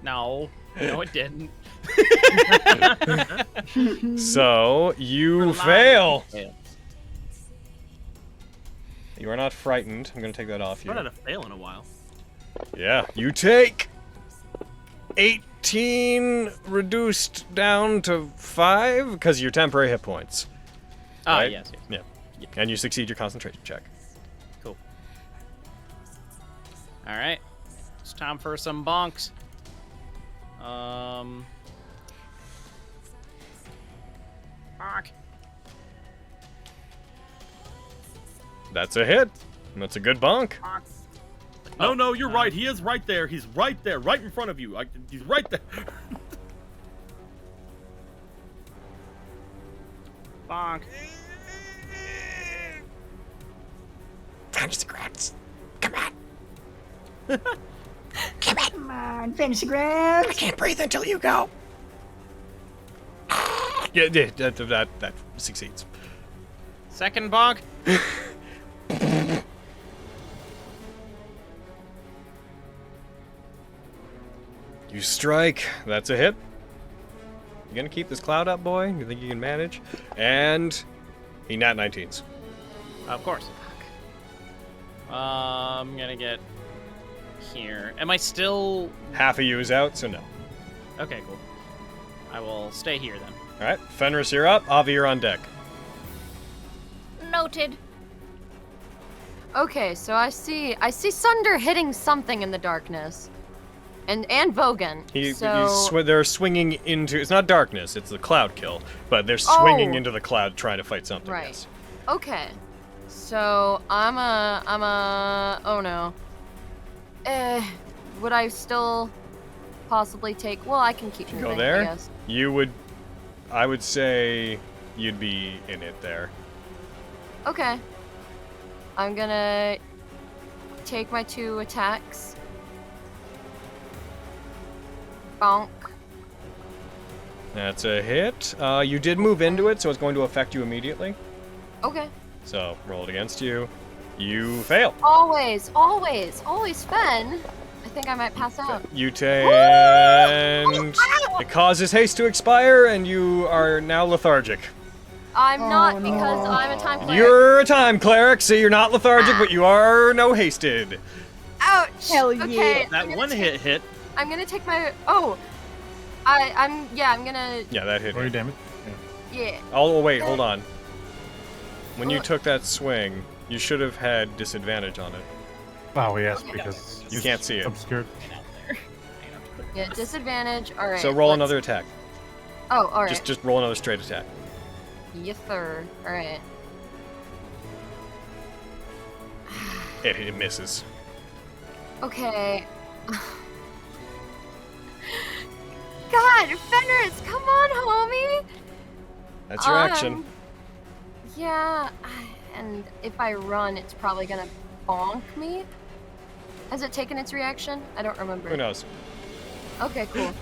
No, it didn't. So you fail. You are not frightened. I'm gonna take that off you. I've not had a fail in a while. Yeah, you take 18 reduced down to 5 because your temporary hit points. Ah, right? yes. Yeah. And you succeed your concentration check. Cool. All right. It's time for some bonks. Bonk. That's a hit. That's a good bonk. No, you're right. He is right there. He's right there, right in front of you. He's right there. Bonk. Fantasy Grabs. Come on. Come on, Fantasy Grabs. I can't breathe until you go. Yeah, that succeeds. Second bonk. You strike. That's a hit. You gonna keep this cloud up, boy? You think you can manage? And he nat 19s. Of course. I'm gonna get here. Am I still... Half of you is out, so no. Okay, cool. I will stay here then. All right, Fenris, you're up. Avi, you're on deck. Noted. Okay, so I see Sunder hitting something in the darkness. And Vogan. They're swinging into... It's not darkness, it's the cloud kill. But they're swinging into the cloud trying to fight something. Right. Yes. Okay. So, oh no. Would I still possibly take... Well, I can keep moving, Go there? I guess. I would say you'd be in it there. Okay. I'm gonna take my 2 attacks. Bonk. That's a hit. You did move into it, so it's going to affect you immediately. Okay. So, roll it against you. You fail. Always, Fen. I think I might pass out. You take... And it causes haste to expire, and you are now lethargic. I'm not, because I'm a time cleric. You're a time cleric, so you're not lethargic, but you are no hasted. Ouch! Hell Okay, yeah. That one hit. I'm gonna take my... I'm gonna... Yeah, that hit. Roll your damage. Yeah. Oh, wait, hold on. When you took that swing, you should have had disadvantage on it. Oh, yes, because You can't see it. obscured. Yeah, disadvantage. Alright. So roll another attack. Oh, alright. Just roll another straight attack. Yes, sir. Alright. It misses. Okay. God, Fenris, come on, homie! That's your action. Yeah, and if I run, it's probably gonna bonk me. Has it taken its reaction? I don't remember. Who knows? Okay, cool.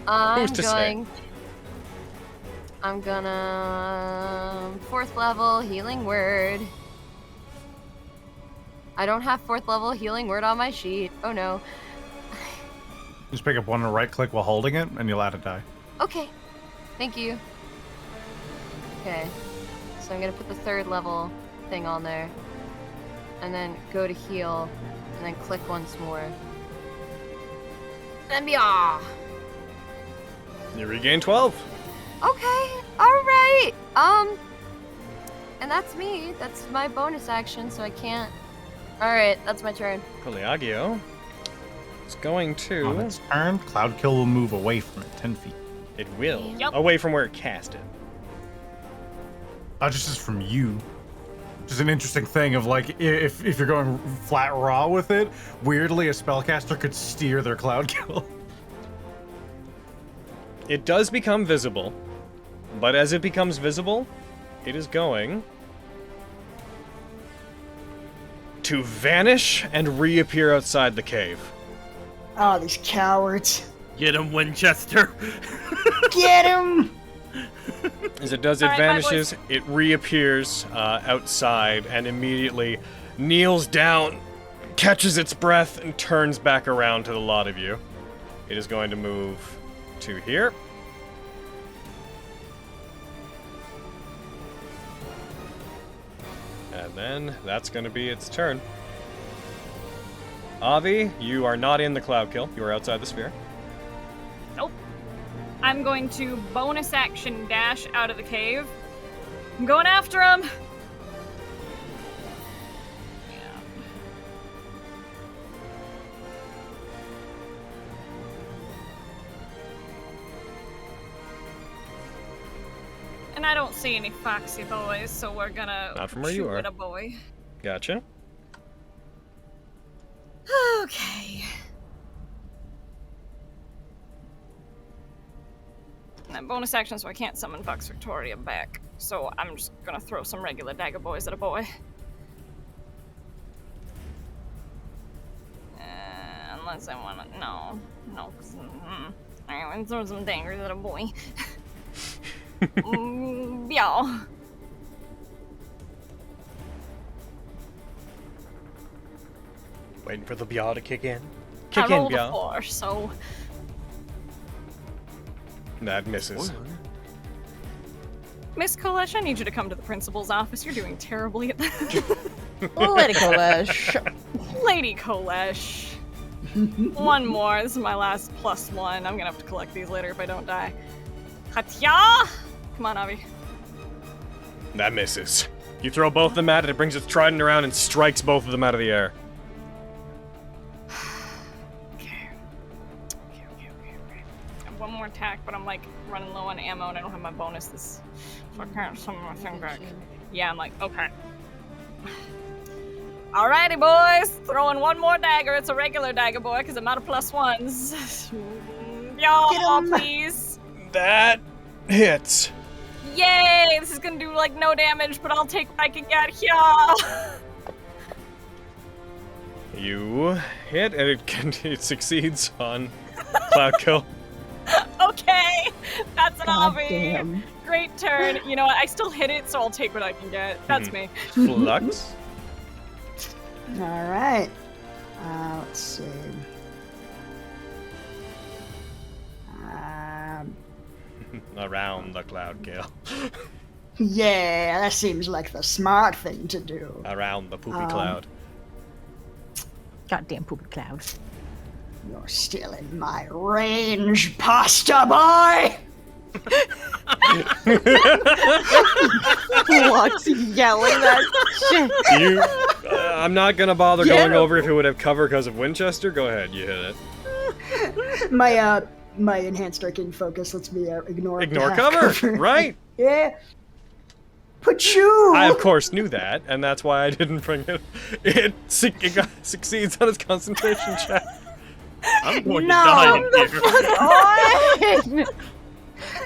I'm to say? gonna 4th level healing word. I don't have 4th level healing word on my sheet. Oh no. Just pick up one and right click while holding it, and you'll add a die. Okay. Thank you. Okay. So I'm gonna put the 3rd level thing on there. and then go to heal, and then click once more. And be You regain 12. Okay, alright. And that's me. That's my bonus action, so I can't. Alright, that's my turn. Coliagio is going to... On its turn, Cloud Kill will move away from it 10 feet. It will. Yep. Away from where it cast it. Just as from you. Which is an interesting thing of like, if you're going flat raw with it, weirdly a spellcaster could steer their Cloud Kill. It does become visible, but as it becomes visible, it is going to vanish and reappear outside the cave. Oh, these cowards. Get him, Winchester. Get him! As it does, it Alright, bye, vanishes, it reappears outside and immediately kneels down, catches its breath, and turns back around to the lot of you. It is going to move to here. And then that's going to be its turn. Avi, you are not in the cloud kill. You are outside the sphere. Nope. I'm going to bonus action dash out of the cave. I'm going after him. Yeah. And I don't see any foxy boys, so we're gonna Not from where you shoot are. at a boy. Gotcha. Okay. And bonus action, so I can't summon Vox Victoria back. So I'm just gonna throw some regular dagger boys at a boy. Unless I wanna, no, 'cause, I'm gonna throw some daggers at a boy. Yeah. Waiting for the Bial to kick in. I Kick in, rolled a Bial. 4, so That misses. Miss Kolesh, I need you to come to the principal's office. You're doing terribly at that. Lady Kolesh. Lady Kolesh. One more. This is my last +1. I'm gonna have to collect these later if I don't die. Katya! Come on, Avi. That misses. You throw both of them at it, it brings its trident around and strikes both of them out of the air. Okay. I have one more attack, but I'm like running low on ammo and I don't have my bonus this. So I can't summon my thing back. Yeah, I'm like, okay. Alrighty, boys. Throwing one more dagger. It's a regular dagger boy because I'm out of +1s. Y'all, please. That hits. Yay! This is gonna do like no damage, but I'll take what I can get here. You hit and it succeeds on cloud kill. Okay, that's an God Avi. damn. Great turn. You know what? I still hit it, so I'll take what I can get. That's me. Flux. All right. Let's see. Around the cloud kill. Yeah, that seems like the smart thing to do. Around the poopy cloud. Goddamn poopy cloud. You're still in my range, pasta boy! Flux yelling that shit. You, I'm not gonna bother going over if it would have cover because of Winchester. Go ahead, you hit it. My enhanced arcane focus lets me ignore half cover, right? Yeah. Pachoo! I of course knew that, and that's why I didn't bring it. It succeeds on its concentration check. I'm going to die in here.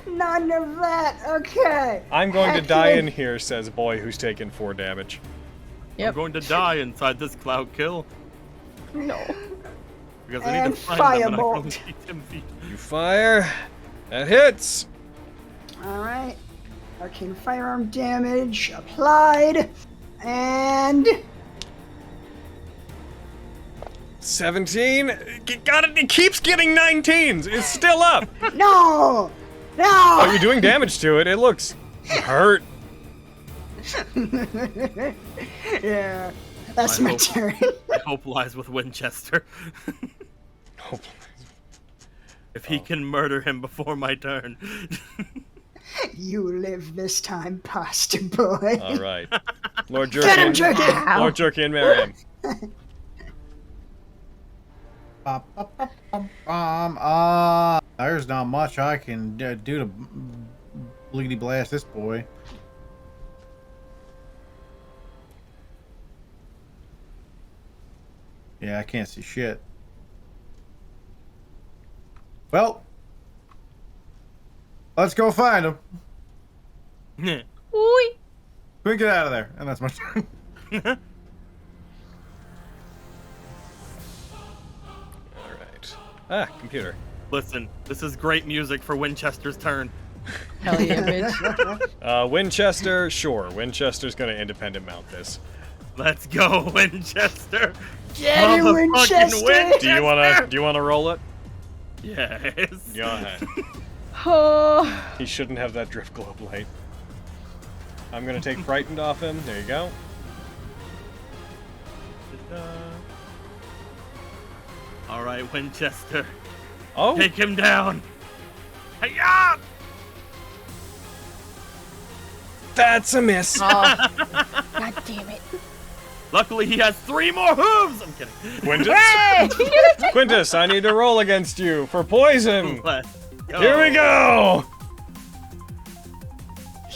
None of that. Okay. I'm going to die in here, says boy who's taken 4 damage. I'm going to die inside this cloud kill. No. Because I need And to find them and I firebolt. only need 10 feet. You fire. That hits. All right. Arcane firearm damage applied. And 17. Got it. It keeps getting 19s. It's still up. no! No! Oh, you're doing damage to it. It looks hurt. Yeah. That's my turn. My hope lies with Winchester. If he can murder him before my turn. You live this time, pasta boy. All right. Lord Get him, Jerky. Jerky! Lord Jerky and Miriam. There's not much I can do to bleedy blast this boy. Yeah, I can't see shit. Well, let's go find him. Oi. We get out of there, and that's my turn. Computer. Listen, this is great music for Winchester's turn. Hell yeah, bitch. Winchester, sure. Winchester's gonna independent mount this. Let's go, Winchester. Get him, Motherfucking Winchester. Do you wanna roll it? Yes. Go ahead. Oh. He shouldn't have that drift globe light. I'm gonna take frightened off him. There you go. All right, Winchester. Oh. Take him down. Hey-ya! That's a miss. Oh. God damn it. Luckily, he has 3 more hooves. I'm kidding. Quintus. Hey! Quintus, I need to roll against you for poison. Let's go. Here we go.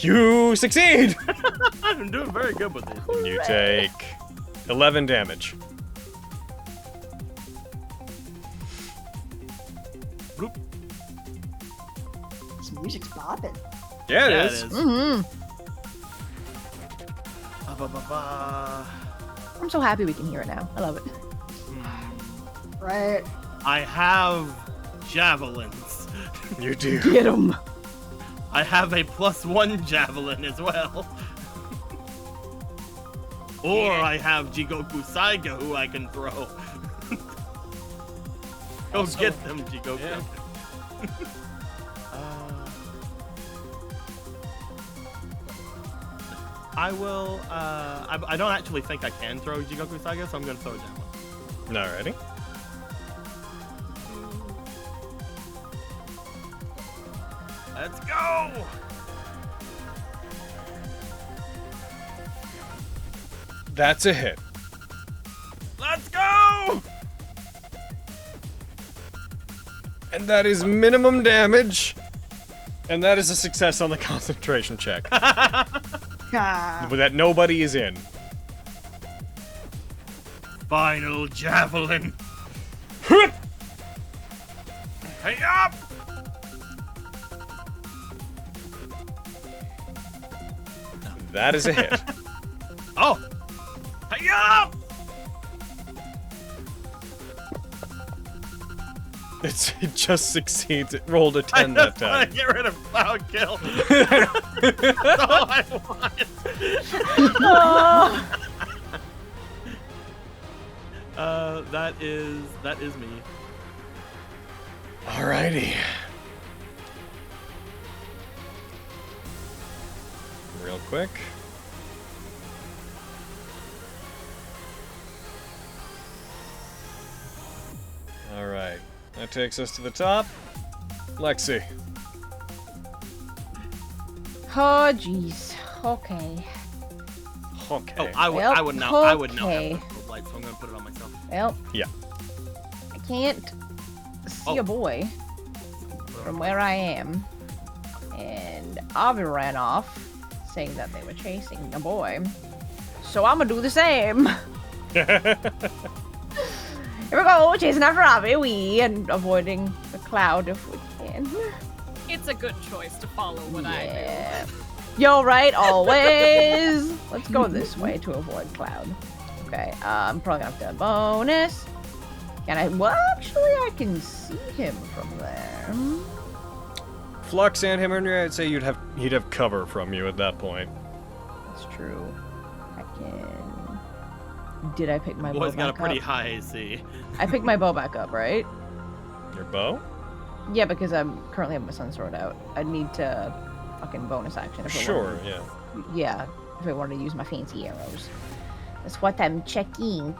You succeed. I'm doing very good with this. And you take 11 damage. Bloop. This music's bopping. Yeah, it is. Mm-hmm. Ba-ba-ba-ba. I'm so happy we can hear it now. I love it. Right. I have javelins. You do. Get him. I have a +1 javelin as well. Or I have Jigoku Saiga who I can throw. Go Also- get them, Jigoku. Yeah. I will, I don't actually think I can throw Jigoku Saiga, so I'm gonna throw a javelin. Alrighty. Let's go! That's a hit. Let's go! And that is minimum damage. And that is a success on the concentration check. Ah. That nobody is in. Final javelin. Hey up! That is a hit. Oh! Hey up! It just succeeds. It rolled a 10 I that just want time. to get rid of Cloud Kill. That's all I want. That is me. Alrighty. Real quick. Alright. That takes us to the top. Lexi. Oh, jeez. Okay. Okay. Oh, I would Well, now have okay. the strobe light, so I'm gonna put it on myself. Well, Yeah. I can't see Oh. a boy from where I am. And Avi ran off saying that they were chasing a boy. So I'm gonna do the same. Here we go, chasing after Avi, and avoiding the cloud if we can. It's a good choice to follow what I Yeah. You're right, always. Let's go this way to avoid cloud. Okay, I'm probably gonna have to bonus. Can I? Well, actually, I can see him from there. Flux and him, I'd say he'd have cover from you at that point. That's true. I can. Did I pick my bow Boy's got a back pretty up? high AC. I picked my bow back up, right? Your bow? Yeah, because I'm currently have my sun sword out. I'd need to fucking bonus action if I Sure, wanted. yeah. Yeah, if I wanted to use my fancy arrows. That's what I'm checking.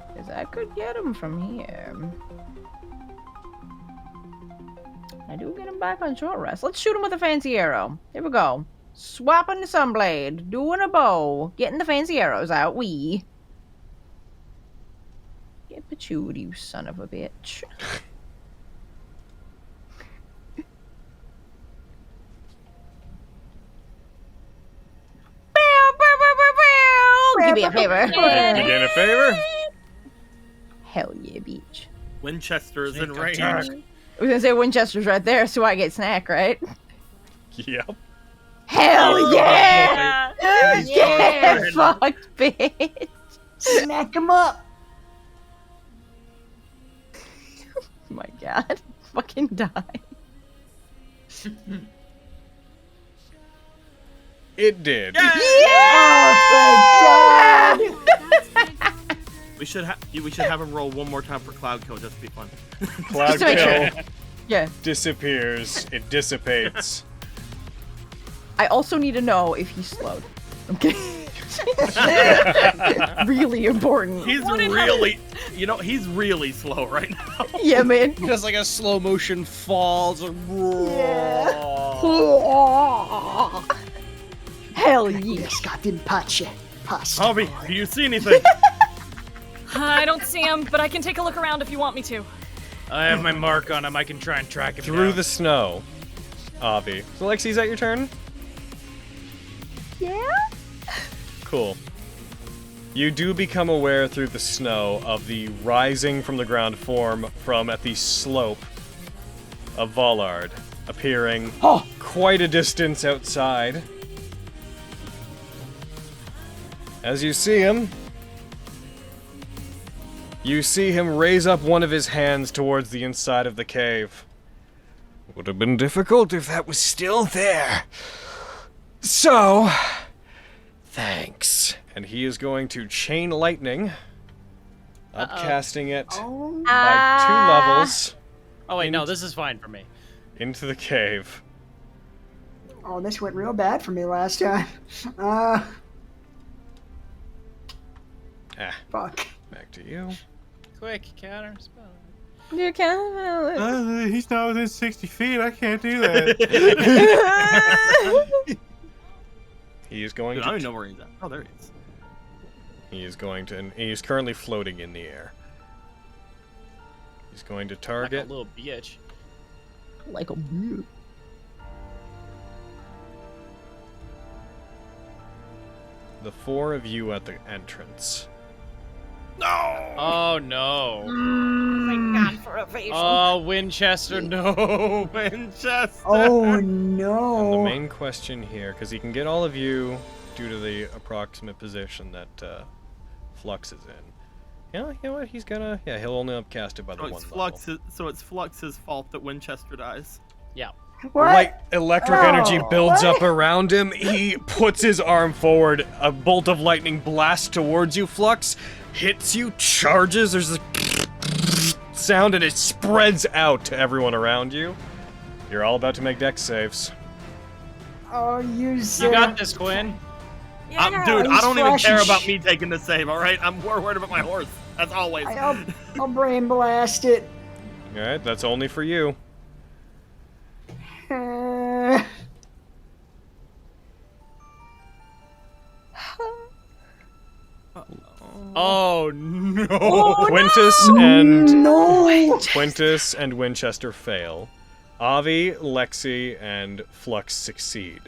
Because I could get him from here. I do get him back on short rest. Let's shoot him with a fancy arrow. Here we go. Swapping the sunblade. Doing a bow. Getting the fancy arrows out. Get patchouli, you son of a bitch. Give me a favor. You getting a favor? Hell yeah, bitch. Winchester is in range. I was gonna say Winchester's right there, so I get snack, right? Yep. Hell yeah! Yeah. Get fucked, bitch. Smack him up. Oh my god. Fucking die. It did. Yeah! Oh, thank God. We should have him roll one more time for cloud kill just to be fun. Cloud Just to make kill sure. Yeah. disappears. It dissipates. I also need to know if he's slowed. Okay. Really important. He's really, he's really slow right now. Yeah, man. Just like a slow motion falls. Hell yeah. Yes, got them pace. Harvey, do you see anything? I don't see him, but I can take a look around if you want me to. I have my mark on him. I can try and track him Through down. the snow. Avi. So Lexi's at your turn? Yeah? Cool. You do become aware through the snow of the rising from the ground form from at the slope of Vollard, appearing quite a distance outside. As you see him raise up one of his hands towards the inside of the cave. Would have been difficult if that was still there. So, thanks. And he is going to chain lightning, upcasting it by 2 levels. Oh wait, no, this is fine for me. Into the cave. Oh, this went real bad for me last time. Fuck. Back to you. Quick, counter spell. You can't. He's not within 60 feet. I can't do that. He is going Dude, to. I don't know where he's at. Oh, there he is. He is going to. And he is currently floating in the air. He's going to target. Like a little bitch. Like a bitch. The 4 of you at the entrance. No! Oh no. Thank God for evasion. Oh, Winchester, no. Winchester! Oh, And the no. main question here, because he can get all of you due to the approximate position that Flux is in. Yeah, you know what? He's gonna. Yeah, he'll only upcast it by the one level. So it's Flux's fault that Winchester dies. Yeah. What? Light electric energy builds what? up around him. He puts his arm forward. A bolt of lightning blasts towards you, Flux. Hits you, charges. There's a sound, and it spreads out to everyone around you. You're all about to make dex saves. Oh, You got this, Quinn. Dude, I he's don't even care flashing about me taking the save, alright? I'm more worried about my horse, as always. I'll brain blast it. Alright, that's only for you. Oh no. Quintus and Winchester fail. Avi, Lexi, and Flux succeed.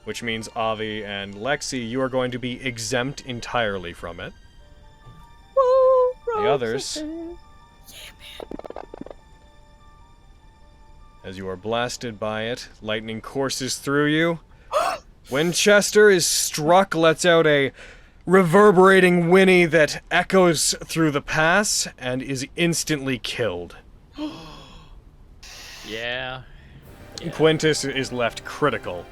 Which means Avi and Lexi, you are going to be exempt entirely from it. The others, as you are blasted by it, lightning courses through you. Winchester is struck, lets out a reverberating whinny that echoes through the pass, and is instantly killed. Yeah. Quintus is left critical.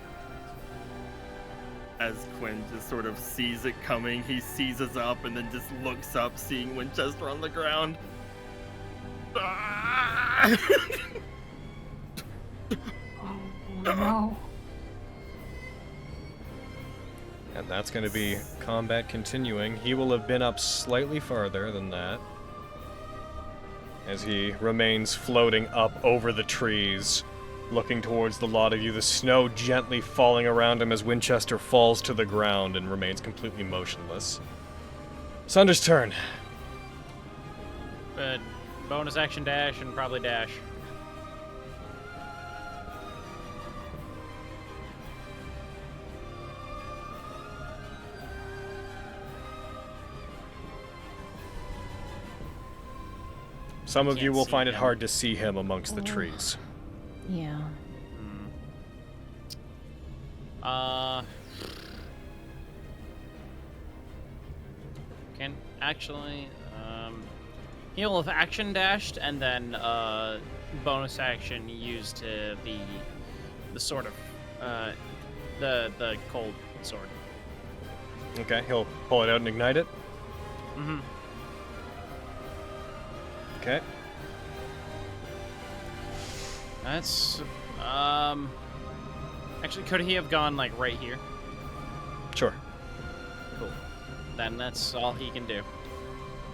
As Quinn just sort of sees it coming, he seizes up and then just looks up, seeing Winchester on the ground. Oh, no. And that's going to be combat continuing. He will have been up slightly farther than that, as he remains floating up over the trees, looking towards the lot of you, the snow gently falling around him as Winchester falls to the ground and remains completely motionless. Sunder's turn. Bonus action dash and probably dash. Some of you Can't will see find it him. hard to see him amongst the trees. Yeah. Can actually, he'll have action dashed and then bonus action used to the sort of the cold sword. Okay, he'll pull it out and ignite it. Mm-hmm. Okay. That's actually, could he have gone like right here? Sure. Cool. Then that's all he can do.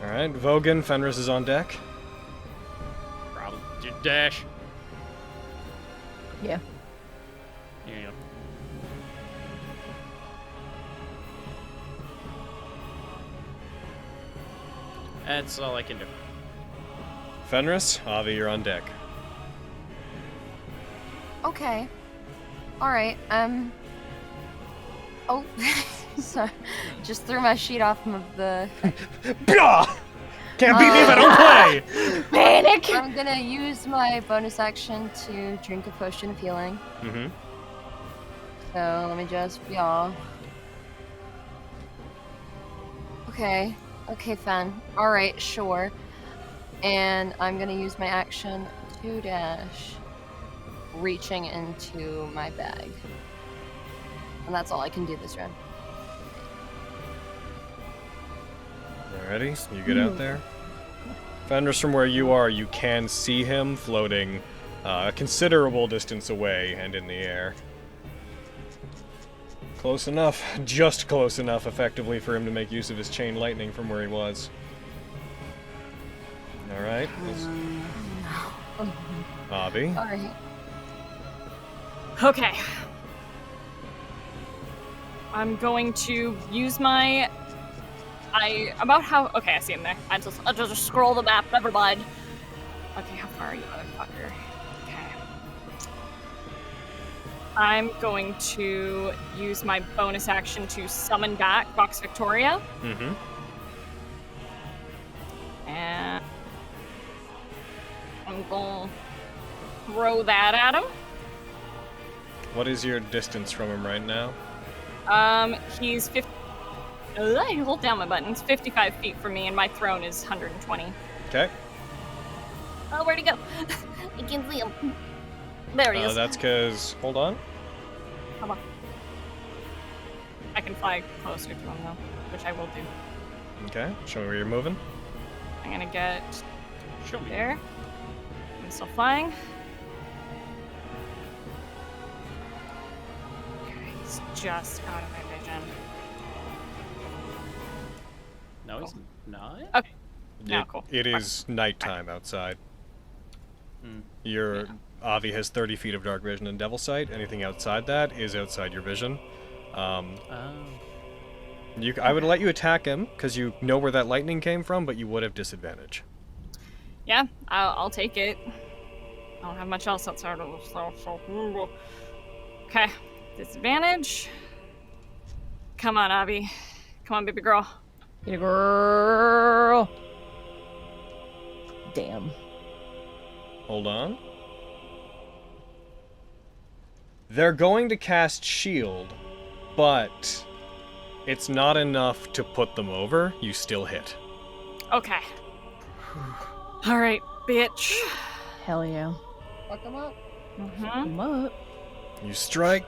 All right, Vogan, Fenris is on deck. Probably dash. Yeah. Here you go. That's all I can do. Fenris, Avi, you're on deck. Okay. Alright, oh, sorry. Just threw my sheet off of the... Can't beat me if I don't play! Panic! I'm gonna use my bonus action to drink a potion of healing. Mm-hmm. So, let me just... yeah. Okay. Okay, Fen. Alright, sure. And I'm gonna use my action to dash, reaching into my bag. And that's all I can do this round. Alrighty, you get out there. Fenris, from where you are, you can see him floating a considerable distance away and in the air. Close enough, just close enough, effectively, for him to make use of his chain lightning from where he was. Alright. Avi. Alright. Okay. I'm going to use my... okay, I see him there. I'll just scroll the map, never mind. Okay, how far are you, motherfucker? Okay. I'm going to use my bonus action to summon back Vox Victoria. Mm-hmm. And I'm gonna throw that at him. What is your distance from him right now? He's 50. Hold down my buttons. 55 feet from me, and my throne is 120. Okay. Oh, where'd he go? I can see him. There he is. That's because... Hold on. Come on. I can fly closer to him, though, which I will do. Okay, show me where you're moving. I'm gonna get Show me. there. I'm still flying. Okay, he's just out of my vision. No, he's not. Okay. No, cool. It is nighttime outside. Hmm. Your Avi has 30 feet of dark vision and devil sight. Anything outside that is outside your vision. Oh. I would let you attack him because you know where that lightning came from, but you would have disadvantage. Yeah, I'll take it. I don't have much else outside of this, so. Okay, disadvantage. Come on, Avi. Come on, baby girl. Get a girl. Damn. Hold on. They're going to cast shield, but it's not enough to put them over. You still hit. Okay. All right, bitch. Hell yeah. Fuck him up. Mm-hmm. Come up. You strike.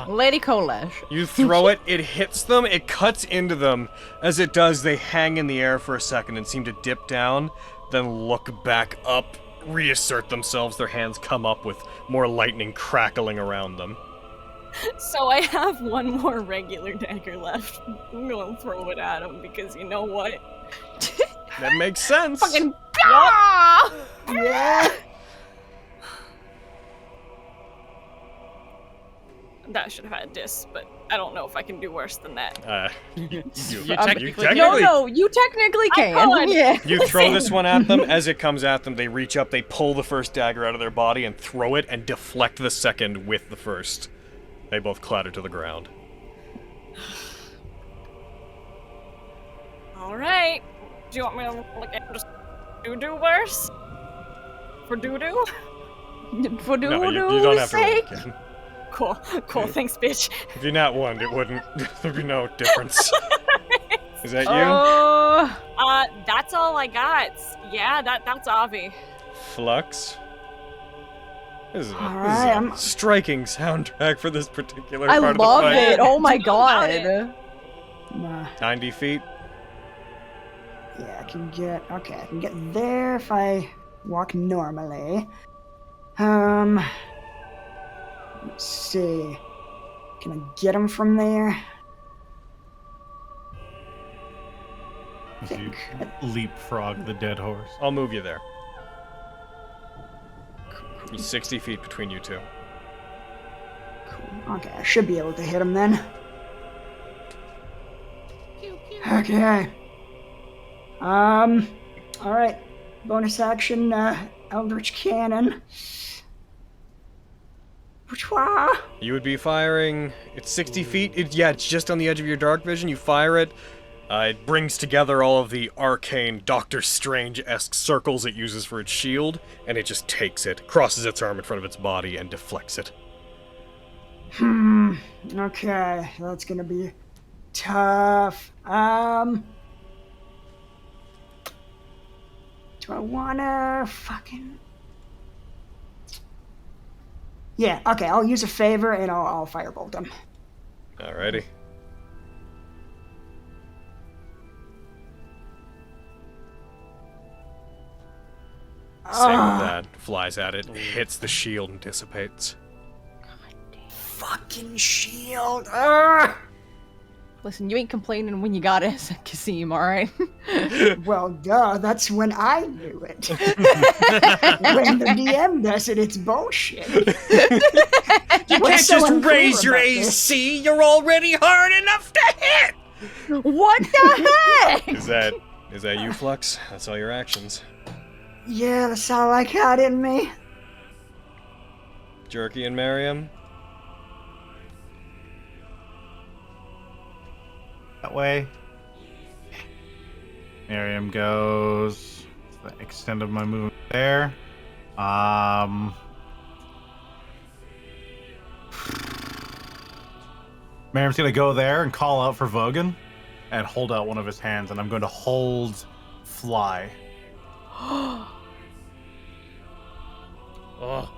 Lady Kolash. You throw it, it hits them, it cuts into them. As it does, they hang in the air for a second and seem to dip down, then look back up, reassert themselves, their hands come up with more lightning crackling around them. So I have one more regular dagger left. I'm gonna throw it at him because you know what? That makes sense. Fucking gah! Yeah. That should have had a diss, but I don't know if I can do worse than that. You technically No, you technically can. could. Yeah. You throw this one at them. As it comes at them, they reach up, they pull the first dagger out of their body and throw it and deflect the second with the first. They both clatter to the ground. All right. Do you want me to look at just do worse? For doo-doo? For No, you don't have to roll sake. again. Cool. Thanks, bitch. If you're not one, it wouldn't. There'd be no difference. Is that you? That's all I got. Yeah, that's Avi. Flux? This is a Alright, striking soundtrack for this particular I part of the love fight. it. Oh my about god. Nah. 90 feet. Yeah, I can get there if I walk normally. Let's see. Can I get him from there? If you leapfrog the dead horse. I'll move you there. He's 60 feet between you two. Okay, I should be able to hit him then. Okay. Alright. Bonus action, Eldritch Cannon. You would be firing. It's 60 feet. It's just on the edge of your dark vision. You fire it. It brings together all of the arcane Doctor Strange-esque circles it uses for its shield, and it just takes it, crosses its arm in front of its body, and deflects it. Okay, that's gonna be tough. Do I wanna fucking... Yeah, okay, I'll use a favor and I'll firebolt him. Alrighty. Same with that. Flies at it, hits the shield, and dissipates. Fucking shield! Ugh! Listen, you ain't complaining when you got it, Kasim, alright? Well, duh, that's when I do it. When the DM does it, it's bullshit. You can't just raise your AC, you're already hard enough to hit! What the heck? Is that you, Flux? That's all your actions. Yeah, that's all I got in me. Jerky and Miriam? That way. Miriam goes. The extent of my movement there. Miriam's gonna go there and call out for Vogan and hold out one of his hands, and I'm going to hold Fly. Oh.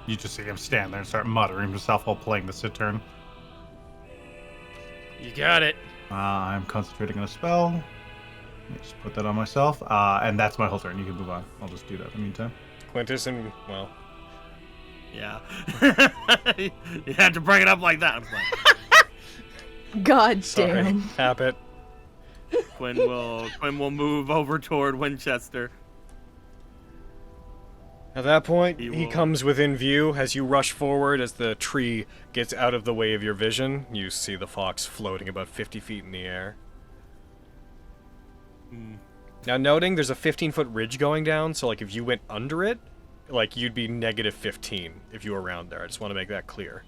You just see him stand there and start muttering himself while playing the Cittern. You got it. I'm concentrating on a spell. Let me just put that on myself. And that's my whole turn. You can move on. I'll just do that in the meantime. Quintus and, well... Yeah. You had to bring it up like that. I'm like... God Sorry. damn. Habit. Quinn will move over toward Winchester. At that point, He he will- comes within view. As you rush forward, as the tree gets out of the way of your vision, you see the fox floating about 50 feet in the air. Now, noting there's a 15-foot ridge going down, so like if you went under it, like you'd be negative 15 if you were around there. I just want to make that clear.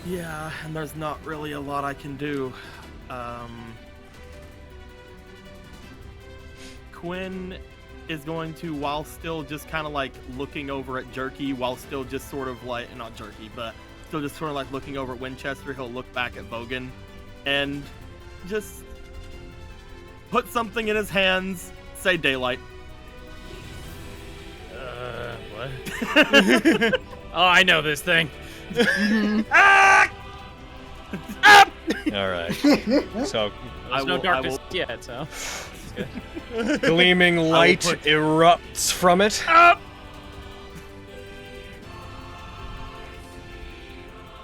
Yeah, and there's not really a lot I can do. Quinn is going to, while still just kind of like looking over at Jerky, while still just sort of like, not Jerky, but still just sort of like looking over at Winchester, he'll look back at Vogan and just put something in his hands, say daylight. What? Oh, I know this thing. Alright. So, There's no darkness yet, so. gleaming light erupts from it.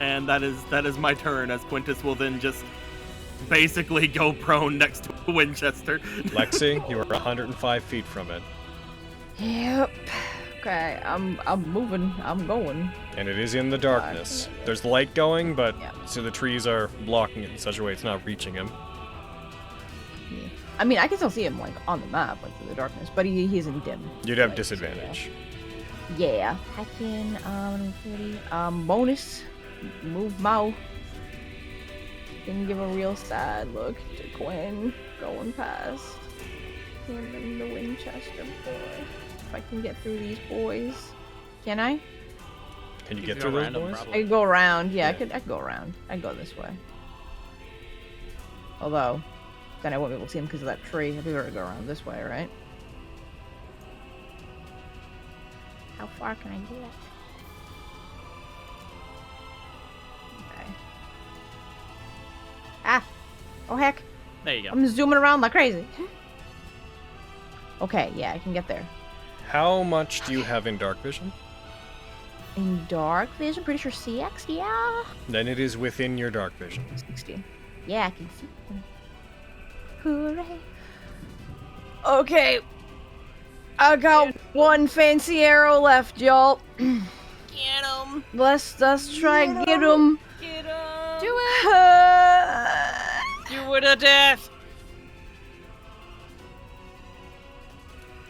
and that is my turn, as Quintus will then just basically go prone next to Winchester. Lexi, you are 105 feet from it. Yep. Okay, I'm moving. I'm going. And it is in the darkness. There's light going, but so the trees are blocking it in such a way it's not reaching him. Yeah. I mean, I can still see him like on the map, like through the darkness, but he's in dim. You'd have light, disadvantage. So yeah. I can 30, bonus move mouth. Can give a real sad look to Quinn going past him and the Winchester boy. If I can get through these boys, can I? Can you get through those boys? I could go around. Yeah, I could go around. I could go this way. Although, then I won't be able to see him because of that tree. I'd be able to go around this way, right? How far can I get? Okay. Ah! Oh heck! There you go. I'm zooming around like crazy. Okay, yeah, I can get there. How much do you have in dark vision? In dark vision, pretty sure CX, yeah. Then it is within your dark vision. 60. Yeah, I can see them. Hooray. Okay. I got one fancy arrow left, y'all. Get him. Let's try and get him. Get him. Do it. Do it to death.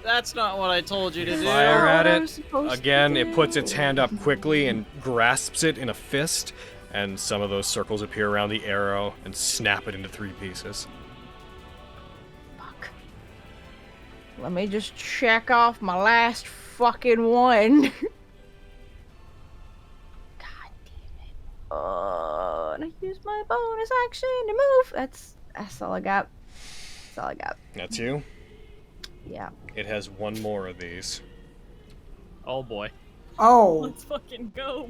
That's not what I told you to do. Fire at it. Again, it puts its hand up quickly and grasps it in a fist, and some of those circles appear around the arrow and snap it into 3 pieces. Fuck. Let me just check off my last fucking one. God damn it. And I use my bonus action to move. That's all I got. That's all I got. That's you? Yeah. It has one more of these. Oh boy. Oh. Let's fucking go.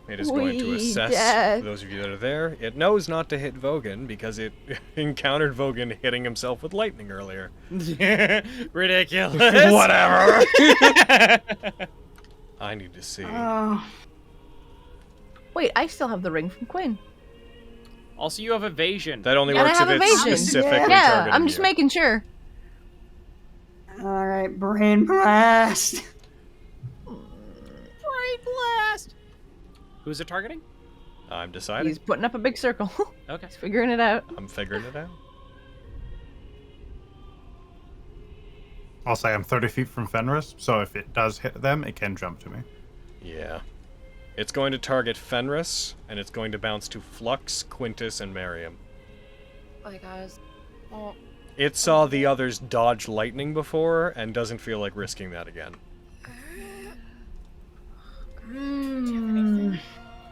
It is going to assess those of you that are there. It knows not to hit Vogan because it encountered Vogan hitting himself with lightning earlier. Ridiculous. Whatever. I need to see. Wait, I still have the ring from Quinn. Also, you have evasion. That only works if it's specifically targeting I'm just you. making sure. All right, brain blast. Brain blast. Who's it targeting? I'm deciding. He's putting up a big circle. Okay. He's figuring it out. I'm figuring it out. I'll say I'm 30 feet from Fenris, so if it does hit them, it can jump to me. Yeah. It's going to target Fenris, and it's going to bounce to Flux, Quintus, and Miriam. Bye, guys. Oh. It saw the others dodge lightning before, and doesn't feel like risking that again.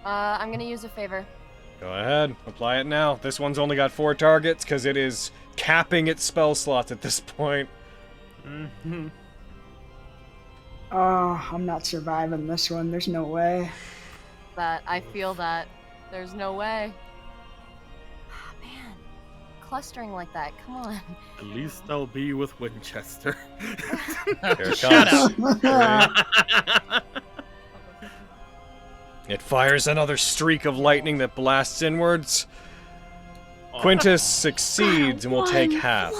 I'm gonna use a favor. Go ahead, apply it now. This one's only got 4 targets, because it is capping its spell slots at this point. Oh, I'm not surviving this one. There's no way. That I feel that there's no way. Man, clustering like that. Come on. At least I'll be with Winchester. Here it Shut comes. up. It fires another streak of lightning that blasts inwards. Quintus succeeds and will take half.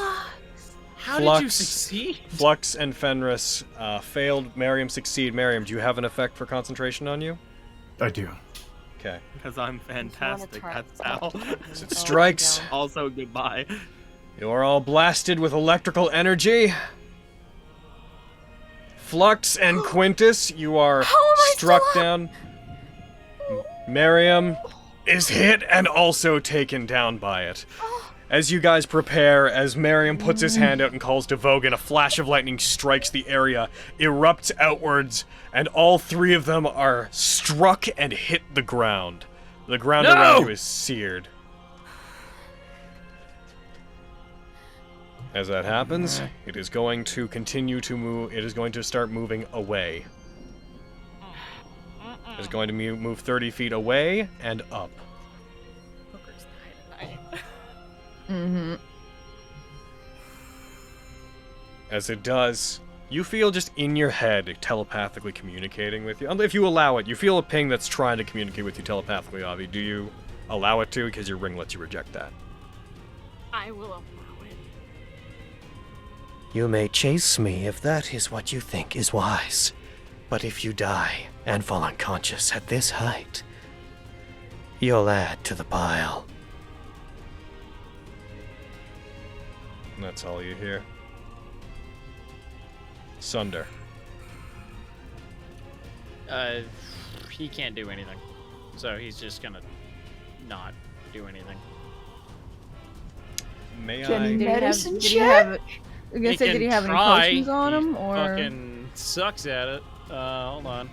How did you succeed? Flux and Fenris failed. Miriam succeed. Miriam, do you have an effect for concentration on you? I do. Okay. Because I'm fantastic. That's how. So it strikes. Also, goodbye. You are all blasted with electrical energy. Flux and Quintus, you are struck down. Miriam is hit and also taken down by it. As you guys prepare, as Miriam puts his hand out and calls to Vogan, a flash of lightning strikes the area, erupts outwards, and all 3 of them are struck and hit the ground. The ground around you is seared. As that happens, it is going to continue to move. It is going to start moving away. It is going to move 30 feet away and up. Mm-hmm. As it does, You feel just in your head telepathically communicating with you. If you allow it, you feel a ping that's trying to communicate with you telepathically, Avi. Do you allow it to? Because your ring lets you reject that. I will allow it. You may chase me if that is what you think is wise. But if you die and fall unconscious at this height, you'll add to the pile. And that's all you hear. Sunder. He can't do anything. So he's just gonna not do anything. May Jenny, I? medicine Did he have? I was gonna He say, can did he have any try. potions on He him, or fucking sucks at it. Hold on.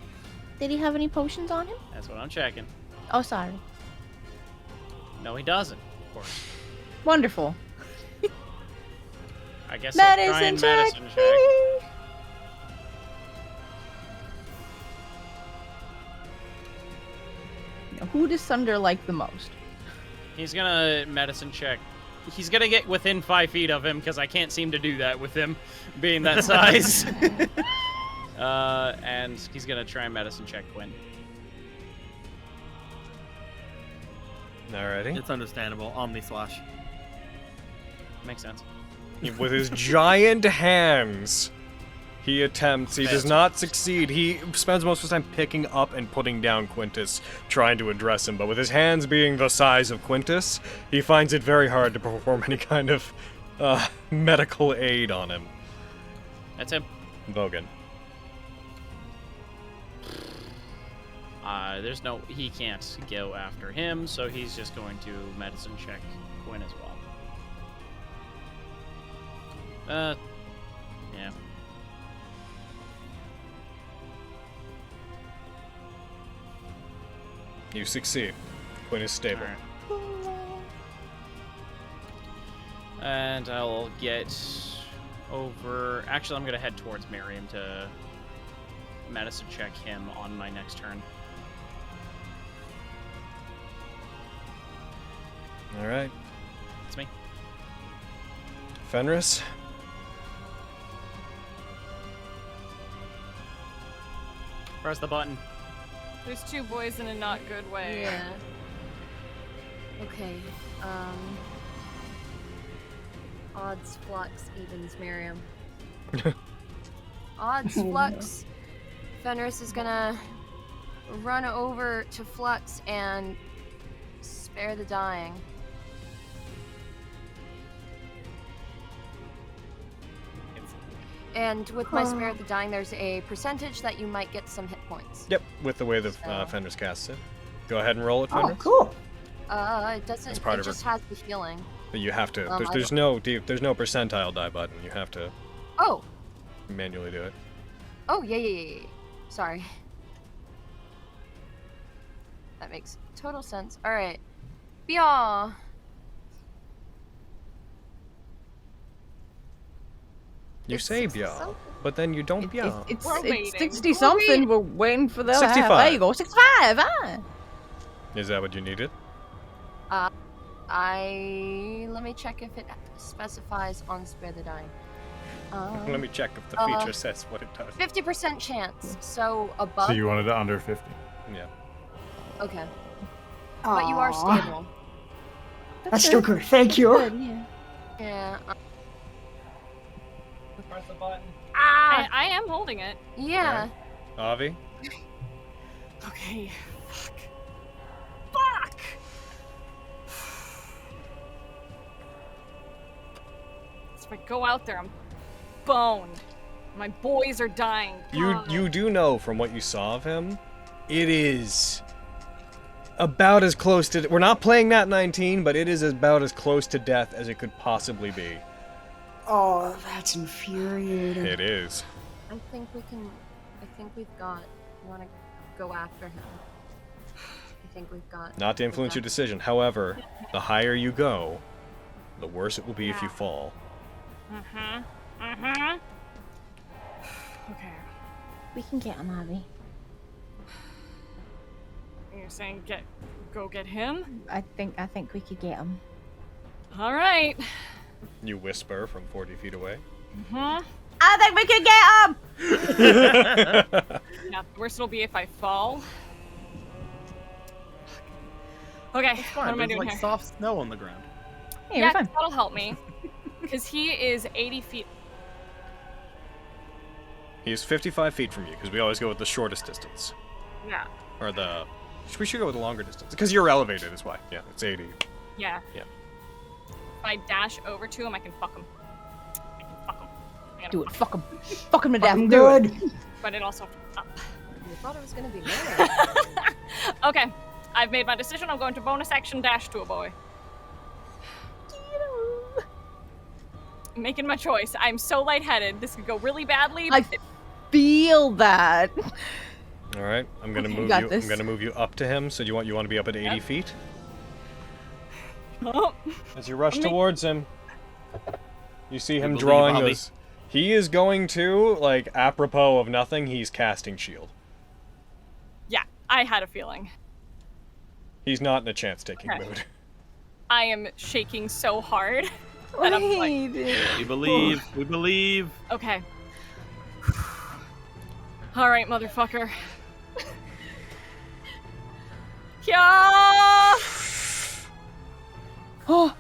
Did he have any potions on him? That's what I'm checking. Oh, sorry. No, he doesn't. Of course. wonderful? I guess I'll try and medicine check. Who does Sunder like the most? He's gonna medicine check. He's gonna get within 5 feet of him because I can't seem to do that with him being that size. And he's gonna try and medicine check Quinn. Alrighty. It's understandable. Omni Slash. Makes sense. With his giant hands, he attempts. He does not succeed. He spends most of his time picking up and putting down Quintus, trying to address him. But with his hands being the size of Quintus, he finds it very hard to perform any kind of medical aid on him. That's him. Vogan. There's no. He can't go after him, so he's just going to medicine check Quinn as well. Yeah. You succeed. Quinn is stable. Alright. And I'll get over. Actually, I'm gonna head towards Miriam to medicine check him on my next turn. All right. It's me. Fenris. Press the button. There's two boys in a not good way. Yeah. Okay. Odds, flux, evens, Miriam. Odds, flux. Fenris is gonna run over to Flux and spare the dying. And with my spare the dying, there's a percentage that you might get some hit points. Yep, with the way the Fenris casts it. Go ahead and roll it, Fenris. Oh, cool. It doesn't. It's part It of just it. has the healing. But you have to. I There's no percentile die button. You have to Oh. manually do it. Oh yeah. Sorry. That makes total sense. All right. Bia. You say bia, but then you don't bia. It's We're waiting. 60 something. We're waiting for the 65. There you go, 65. Ah. Is that what you needed? Let me check if it specifies on spare the dying. Let me check if the feature says what it does. 50% chance. So above. So you wanted it under 50. Yeah. Okay. But you are Aw. stable. That's still good. Thank you. Good, yeah. Yeah. Press the button. I am holding it. Yeah. Avi? Okay. Fuck! So if I go out there, I'm boned. My boys are dying. You do know from what you saw of him, it is about as close to. We're not playing Nat19, but it is about as close to death as it could possibly be. Oh, that's infuriating. It is. I think we've got. You want to go after him? I think we've got. Not to influence your decision. However, the higher you go, the worse it will be if you fall. Okay. We can get him, Abby. You're saying go get him? I think we could get him. All right. You whisper from 40 feet away. I think we can get him! Yeah, the worst it'll be if I fall. Okay, what am I There's doing like here? soft snow on the ground. Hey, Yeah, we're fine. that'll help me. Because he is 80 feet. He's 55 feet from you, because we always go with the shortest distance. Yeah. Or the... We should go with the longer distance. Because you're elevated is why. Yeah, it's 80. Yeah. Yeah. If I dash over to him, I can fuck him. I can fuck him. Do it. Fuck him. Fuck him to death. I'm Do it. good. But it also... You thought it was gonna be later. Okay. I've made my decision. I'm going to bonus action dash to a boy. I'm making my choice. I'm so lightheaded. This could go really badly. I feel that. All right, I'm gonna Okay, move got you. this. I'm gonna move you up to him. So you want to be up at 80 feet? Oh. As you rush I mean- towards him, you see him believe, drawing Bobby. those. He is going to, like, apropos of nothing, he's casting shield. Yeah, I had a feeling. He's not in a chance-taking Okay. mood. I am shaking so hard that I'm like, We believe. We believe. okay. All right, motherfucker. Yeah. Oh.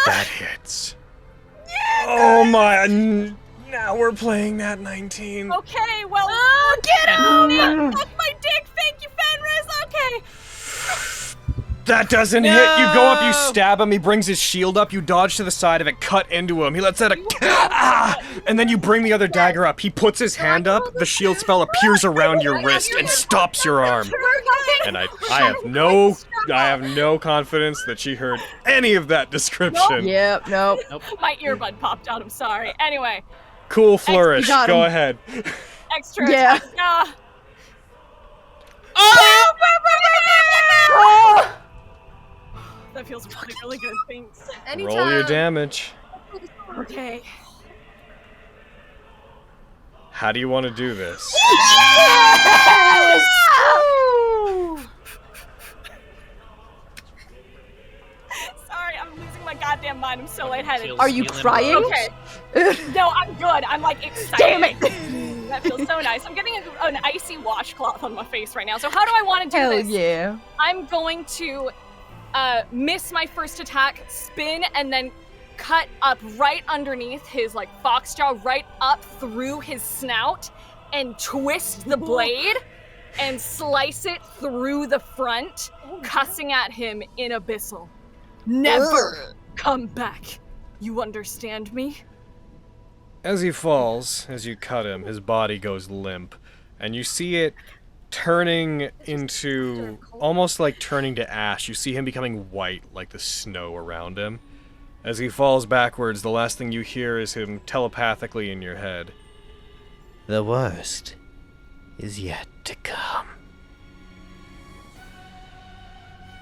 That hits. Oh my! Now we're playing Nat19. Okay, well. Oh, get him! Fuck my dick. Thank you, Fenris. Okay. That doesn't hit. You go up, you stab him. He brings his shield up. You dodge to the side of it, cut into him. He lets out a and then you bring the other dagger up. He puts his hand up. The shield spell appears around your wrist and stops your arm. And I have no confidence that she heard any of that description. Yep. Nope. My earbud popped out. I'm sorry. Anyway, Cool flourish. got Go him. ahead. extra. Yeah. attack. Yeah. Oh! That feels really, really good. Thanks. Anytime. Roll your damage. Okay. How do you want to do this? Yes! Sorry, I'm losing my goddamn mind. I'm so lightheaded. Are you crying? Okay. No, I'm good. I'm like excited. Damn it! That feels so nice. I'm getting an icy washcloth on my face right now. So how do I want to do Hell this? yeah. I'm going to miss my first attack, spin, and then cut up right underneath his like foxjaw, right up through his snout, and twist the blade and slice it through the front, cussing at him in abyssal. Never come back. You understand me? As he falls, as you cut him, his body goes limp, and you see it turning into almost like turning to ash. You see him becoming white like the snow around him. As he falls backwards, the last thing you hear is him telepathically in your head. The worst is yet to come.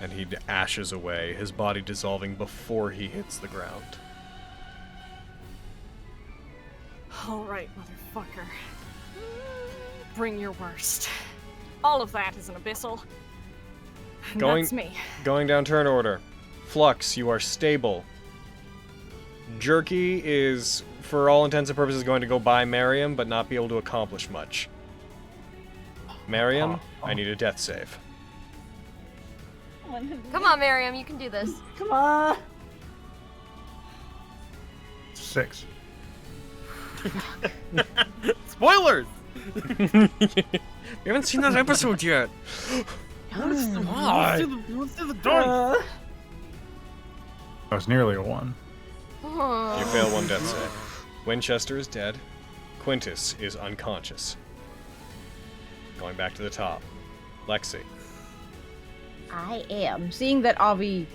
And he ashes away, his body dissolving before he hits the ground. All right, motherfucker. Bring your worst. All of that is an abyssal. And Going- that's me. Going down turn order. Flux, you are stable. Jerky is, for all intents and purposes, going to go by Mariam, but not be able to accomplish much. Mariam, I need a death save. Come on, Miriam, you can do this. Come on. 6. Spoilers. We haven't seen that episode yet. Let's do the dance. That was nearly a 1. You fail one death save. Winchester is dead. Quintus is unconscious. Going back to the top. Lexi. I am. Seeing that Avi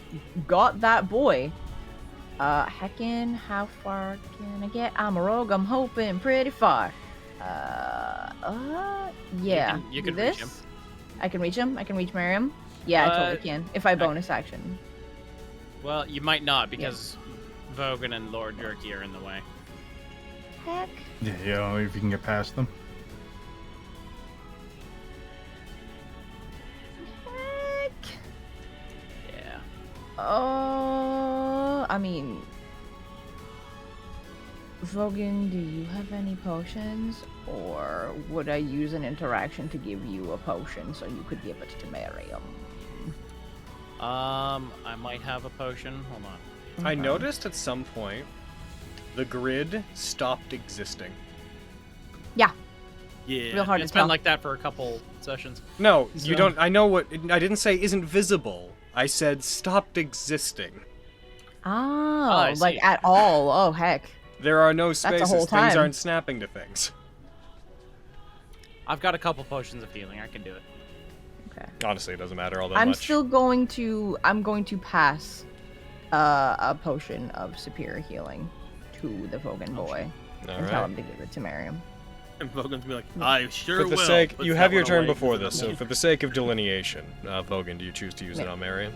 got that boy. Heckin', how far can I get? I'm a rogue, I'm hoping pretty far. Yeah. You Do can reach this? him. I can reach him? I can reach Miriam? Yeah, I totally can. If I I- bonus action. Well, you might not because Vogan and Lord Jerky are in the way. Heck. Yeah, you know, if you can get past them. Heck. Yeah. Oh, I mean, Vogan, do you have any potions? Or would I use an interaction to give you a potion so you could give it to Miriam? I might have a potion. Hold on. I noticed at some point the grid stopped existing. Yeah. Yeah. Real hard It's to been tell. like that for a couple sessions. No, So- you don't. I know what. I didn't say isn't visible. I said stopped existing. Oh, I like see. at all. Oh, heck. There are no a spaces. whole Things time. aren't snapping to things. I've got a couple potions of healing. I can do it. Okay. Honestly, it doesn't matter all that I'm much. still going to. I'm going to pass a potion of superior healing to the Vogan boy All and tell right. him to give it to Miriam. And Vogan's be like, I sure For the will. sake, Puts you that have your one turn away, before puts it this, up. so for the sake of delineation, Vogan, do you choose to use it on Marion?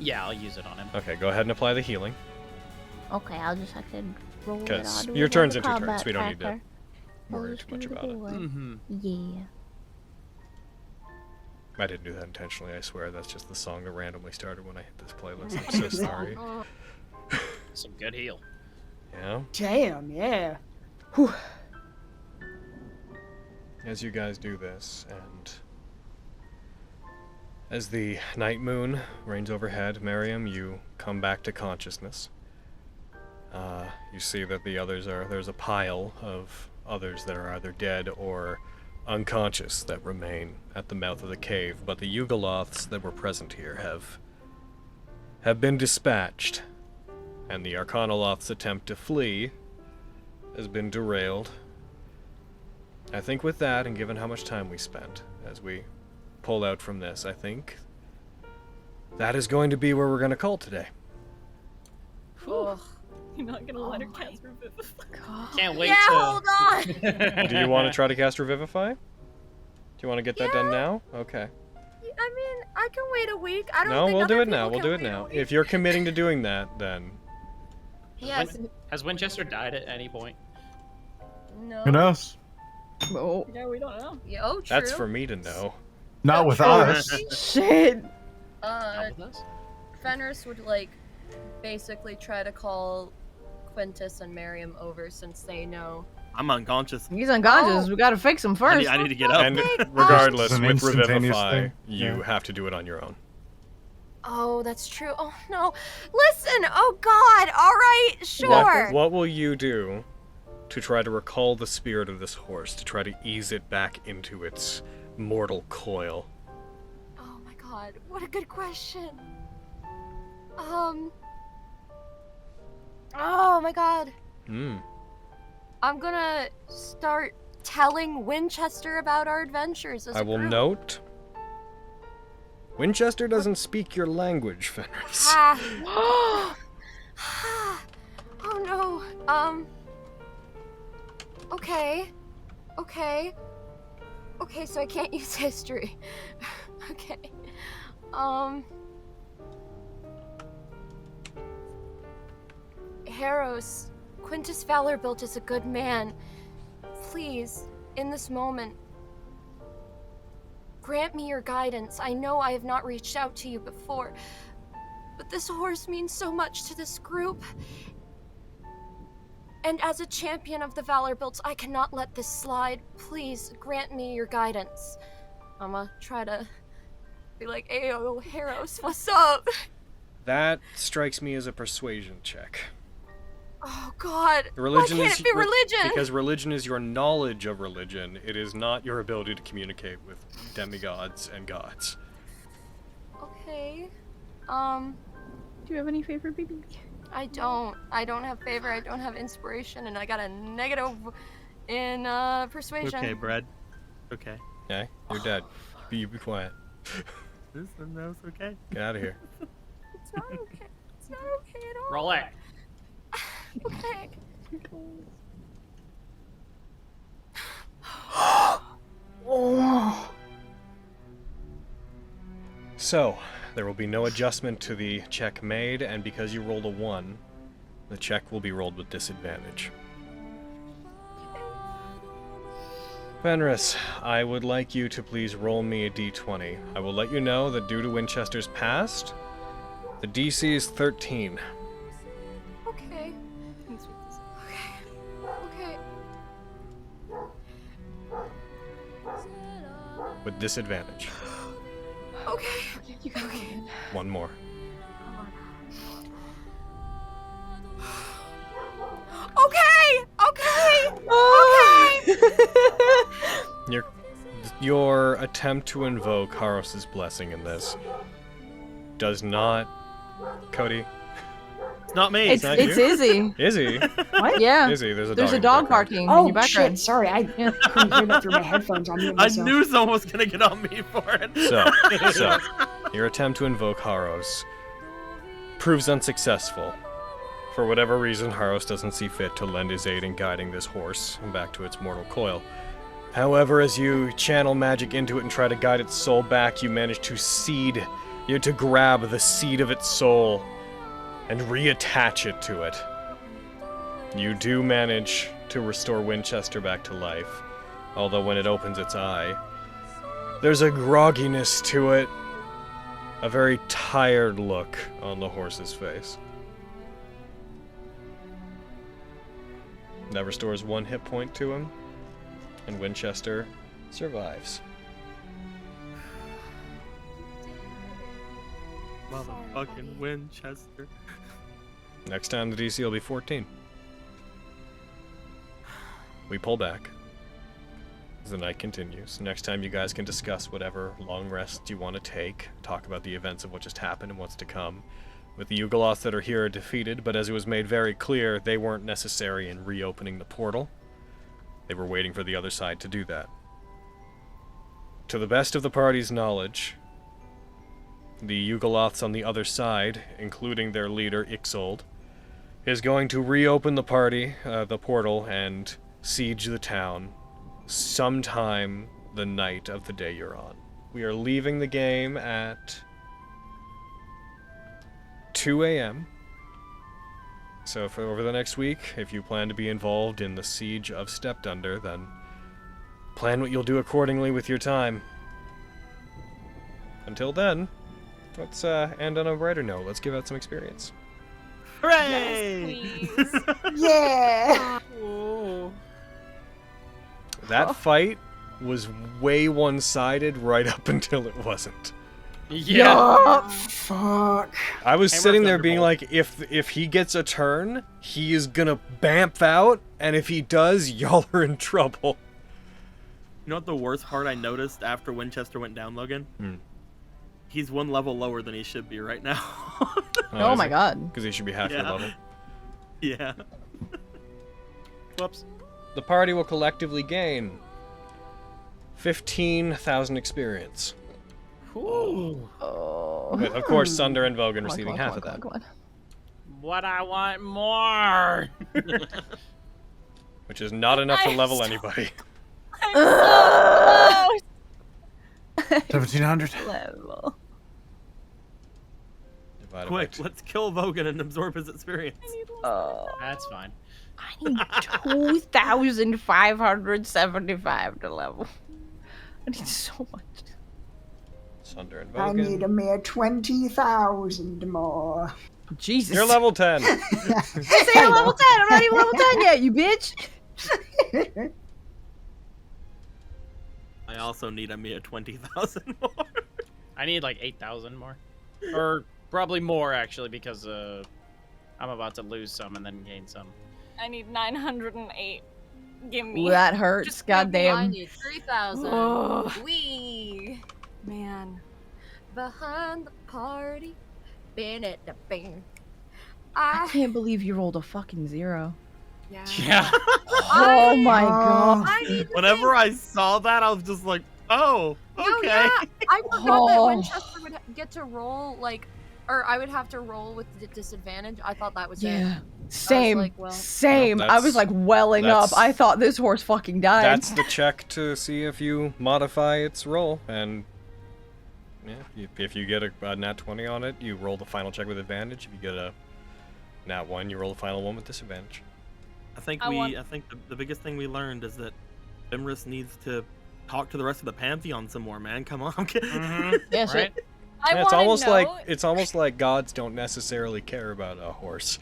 Yeah, I'll use it on him. Okay, go ahead and apply the healing. Okay, I'll just have to roll it 'Cause on. your turn's the into turns, combat we don't need to tracker. I'll worry just too much do the about it. board. Mm-hmm. Yeah. I didn't do that intentionally, I swear. That's just the song that randomly started when I hit this playlist. I'm so sorry. Some good heal. Yeah? Damn, yeah. As you guys do this, and as the night moon reigns overhead, Miriam, you come back to consciousness. You see that the others are, there's a pile of others that are either dead or unconscious that remain at the mouth of the cave, but the Yugoloths that were present here have been dispatched, and the Arcanoloth's attempt to flee has been derailed. I think with that, and given how much time we spent as we pull out from this, I think that is going to be where we're going to call today. Ugh. You're not gonna let her cast Revivify. Can't wait Yeah, to. hold on. Do you want to try to cast Revivify? Do you want to get that done now? Okay. I mean, I can wait a week. I don't No, think we'll do other it now. people We'll do can it wait a now. week. If you're committing to doing that, then Yes. Has Winchester died at any point? No. Who knows? Oh, Yeah, we don't know. Yeah, oh, true. that's for me to know. Not with True. us. shit. Not with us? Fenris would like basically try to call Quintus and Miriam over since they know. I'm unconscious. He's unconscious. Oh. We gotta fix him first. I need to get up. And regardless, It's an with instantaneous Revivify, thing. you Yeah. have to do it on your own. Oh, that's true. Oh no. Listen. Oh God. All right. Sure. What will you do to try to recall the spirit of this horse, to try to ease it back into its mortal coil? Oh my God. What a good question. Oh my God. Hmm. I'm gonna start telling Winchester about our adventures as I a will group. note. Winchester doesn't speak your language, Fenris. Ah. Oh no. Okay. Okay. Okay, so I can't use history. Okay. Heros, Quintus Valorbuilt is a good man. Please, in this moment, grant me your guidance. I know I have not reached out to you before, but this horse means so much to this group. And as a champion of the Valorbuilt, I cannot let this slide. Please grant me your guidance. I'ma try to be like, "Ayo, Heros, what's up?" That strikes me as a persuasion check. Oh God! Religion Why can't is it be religion? Because religion is your knowledge of religion. It is not your ability to communicate with demigods and gods. Okay. Do you have any favorite baby? I don't have favor. I don't have inspiration, and I got a negative in persuasion. Okay, Brad. Okay. Okay, you're dead. Be quiet. This one knows okay. Get out of here. It's not okay. It's not okay at all. Roll it. Okay. So, there will be no adjustment to the check made, and because you rolled a 1, the check will be rolled with disadvantage. Fenris, I would like you to please roll me a d20. I will let you know that due to Winchester's past, the DC is 13. Okay. with disadvantage. Okay. You got it. One more. Okay. Okay. Okay. Your attempt to invoke Haros's blessing in this does not, Cody. It's not me. It's Izzy. Izzy. What? Yeah. Izzy, there's a There's dog. a dog barking in Oh your background. shit! Sorry, I couldn't hear that through my headphones. I'm I knew someone was gonna get on me for it. So, your attempt to invoke Haros proves unsuccessful. For whatever reason, Haros doesn't see fit to lend his aid in guiding this horse back to its mortal coil. However, as you channel magic into it and try to guide its soul back, you manage to to grab the seed of its soul and reattach it to it. You do manage to restore Winchester back to life, although when it opens its eye, there's a grogginess to it, a very tired look on the horse's face. That restores 1 hit point to him, and Winchester survives. Motherfucking Winchester. Next time the DC will be 14. We pull back as the night continues. Next time you guys can discuss whatever long rest you want to take, talk about the events of what just happened and what's to come. With the Yugoloths that are here are defeated, but as it was made very clear, they weren't necessary in reopening the portal. They were waiting for the other side to do that. To the best of the party's knowledge, the Yugoloths on the other side, including their leader Ixold, is going to reopen the portal, and siege the town sometime the night of the day you're on. We are leaving the game at 2 a.m. So for over the next week, if you plan to be involved in the siege of Stepdunder, then plan what you'll do accordingly with your time. Until then, let's end on a brighter note. Let's give out some experience. Hooray! Yeah! That fight was way one-sided right up until it wasn't. Yeah. Fuck. I was sitting there being like, if he gets a turn, he is gonna bamf out, and if he does, y'all are in trouble. You know what the worst part I noticed after Winchester went down, Logan? He's 1 level lower than he should be right now. Oh my god. Because he should be half your level. Yeah. Whoops. The party will collectively gain 15,000 experience. Ooh. With, of course, Sunder and Vogan receiving half of that. What I want more. Which is not enough to level anybody. 1,700. Level. Quick, let's kill Vogan and absorb his experience. That's fine. I need 2,575 to level. I need so much. Sunder and I Vogan. need a mere 20,000 more. Jesus. You're level 10. I say you're level 10. I'm not even level 10 yet, you bitch. I also need a mere 20,000 more. I need like 8,000 more. Or probably more, actually, because I'm about to lose some and then gain some. I need 908. Give me. Ooh, that hurts. Just give me- Goddamn. I need 3,000. Oh. Wee. Man. Behind the party. Been at the band. I can't believe you rolled a fucking 0. Yeah. Oh my god. Whenever I saw that, I was just like, oh, okay. No, yeah. I forgot that Oh. Winchester would get to roll, like, or I would have to roll with the disadvantage. I thought that was it. Yeah. Same. like, well- Same. Well, I was like welling up. that's- I thought this horse fucking died. That's the check to see if you modify its roll. And yeah, if you get a nat 20 on it, you roll the final check with advantage. If you get a nat 1, you roll the final one with disadvantage. I think the biggest thing we learned is that Fimris needs to talk to the rest of the Pantheon some more, man. Come on. Yeah, shit. Yeah, it's almost like gods don't necessarily care about a horse.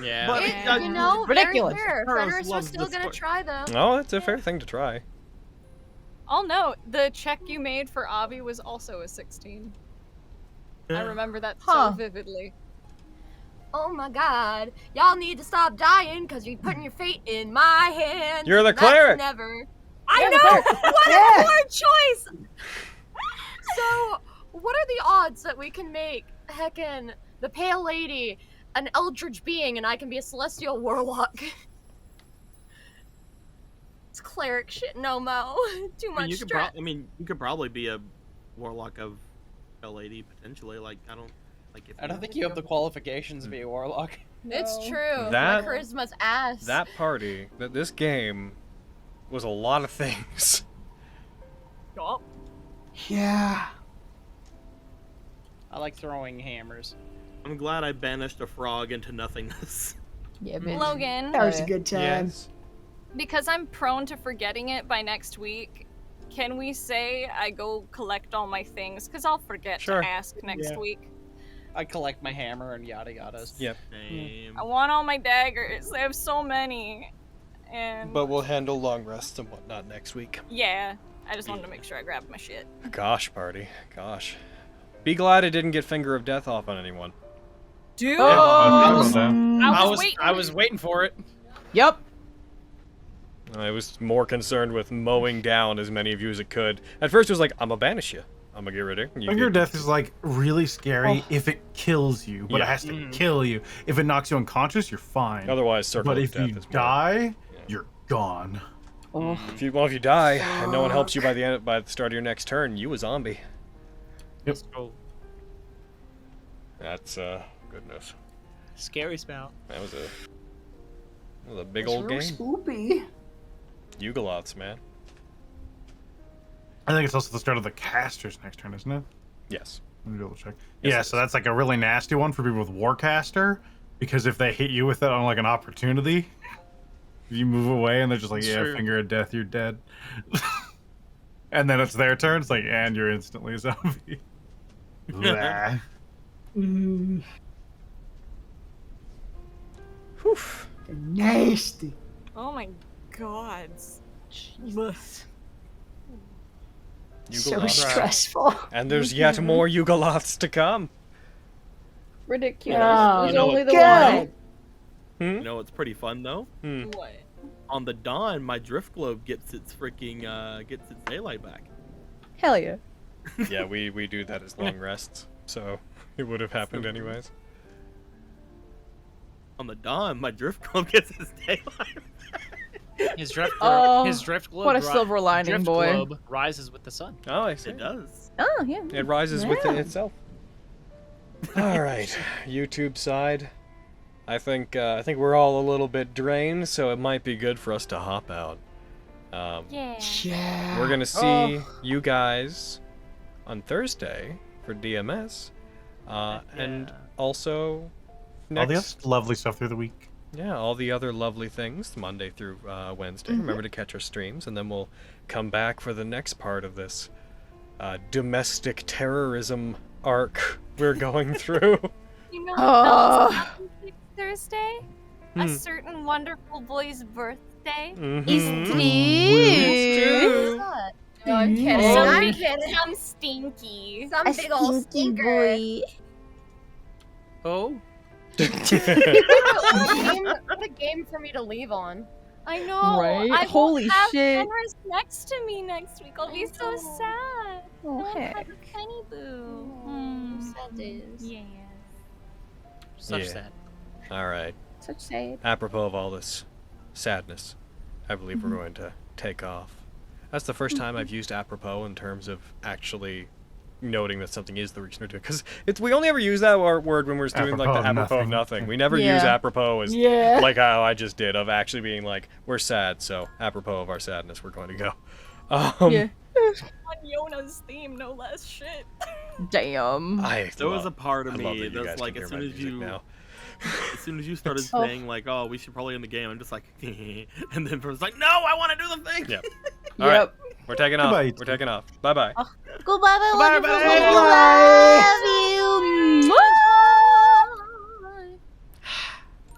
Yeah. But You know, ridiculous. Very fair. Haros Fenris was loves still this gonna sport. try though. Oh, it's a fair thing to try. I'll note the check you made for Avi was also a 16. I remember that so vividly. Oh my god. Y'all need to stop dying because you're putting your fate in my hands. You're the That's cleric. Never. I know! What a poor choice! So, what are the odds that we can make heckin' the Pale Lady an eldritch being and I can be a celestial warlock? It's cleric shit, no mo. Too much stress. You could probably be a warlock of a lady potentially. Like I don't think you have the qualifications to be a warlock. It's true. That- My charisma's ass. That party, this game, was a lot of things. Yup. Yeah. I like throwing hammers. I'm glad I banished a frog into nothingness. Yeah, bitch. Logan, That was a good time. Yes. because I'm prone to forgetting it by next week, can we say I go collect all my things? Because I'll forget Sure. to ask next week. I collect my hammer and yada yadas. Yep. Same. I want all my daggers. I have so many. And But we'll handle long rests and whatnot next week. yeah, I just wanted to make sure I grabbed my shit. Gosh, party. Gosh. Be glad I didn't get Finger of Death off on anyone. Dude, I I was waiting for it. Yep. I was more concerned with mowing down as many of you as it could. At first it was like, I'm gonna banish you. I'm gonna get rid of you. Finger of Death is like really scary if it kills you, but it has to kill you. If it knocks you unconscious, you're fine. Otherwise, Circle But of if Death you is more. die, you're gone. If you die and no one helps you by the start of your next turn, you a zombie. Yep. That's goodness. Scary spell. That was a big It's old real game. spoopy. Yugoloths, man. I think it's also the start of the caster's next turn, isn't it? Yes. Let me double check. Yes, Yeah, it so that's like a really nasty one for people with Warcaster, because if they hit you with it on like an opportunity, you move away and they're just like, yeah, Sure. Finger of Death, you're dead. And then it's their turn, it's like, and you're instantly a zombie. Blah. Whew. Nasty. Oh my god. Jesus. So Yugoloths. stressful. And there's yet more Yugoloths to come. Ridiculous. Oh, There's you know only what- the God. one. Hmm? You know what's pretty fun though? What? On the dawn, my drift globe gets its freaking gets its daylight back. Hell yeah. Yeah, we do that as long rests, so it would have happened anyways. On the dawn, my drift globe gets its daylight. His drift Oh, his drift globe. what a silver lining, drift boy. globe rises with the sun. Oh, I see. It does. Oh, yeah. It rises within Yeah. itself. All right, YouTube side. I think we're all a little bit drained, so it might be good for us to hop out. Yeah. Yeah. We're gonna see you guys on Thursday for DMS, and also All next. the other lovely stuff through the week. Yeah, all the other lovely things, Monday through Wednesday. Remember to catch our streams, and then we'll come back for the next part of this domestic terrorism arc we're going through. You know Oh. what else happened next Thursday? A certain wonderful boy's birthday. Mhm. True. No, I'm kidding. Some I'm big- kidding. Some stinky. Some A big old stinky stinker. boy. Oh. What a game for me to leave on. I know. Right? I Holy won't have shit. Fenris next to me next week. I'll be so sad. Oh, I won't heck. have a tiny boo. Sad days. Yes. Such Yeah. sad. All right. Such sad. Apropos of all this sadness, I believe we're going to take off. That's the first time I've used apropos in terms of actually noting that something is the reason we're doing it. Because we only ever use that word when we're just doing like Apropos the of apropos of nothing. nothing. We never use Yeah. apropos as Yeah. like how I just did of actually being like, we're sad, so apropos of our sadness, we're going to go. Yeah. On Yona's theme, no less shit. Damn. There was a part of I love me that you guys that's like, can as hear soon my as music you, now. as soon as you started Oh. saying like, "Oh, we should probably end the game," I'm just like, and then was like, "No, I want to do the thing." Yep. All right. Yep. We're taking off. Goodbye. We're taking off. Bye bye. Goodbye, my Bye, wonderful bye. people.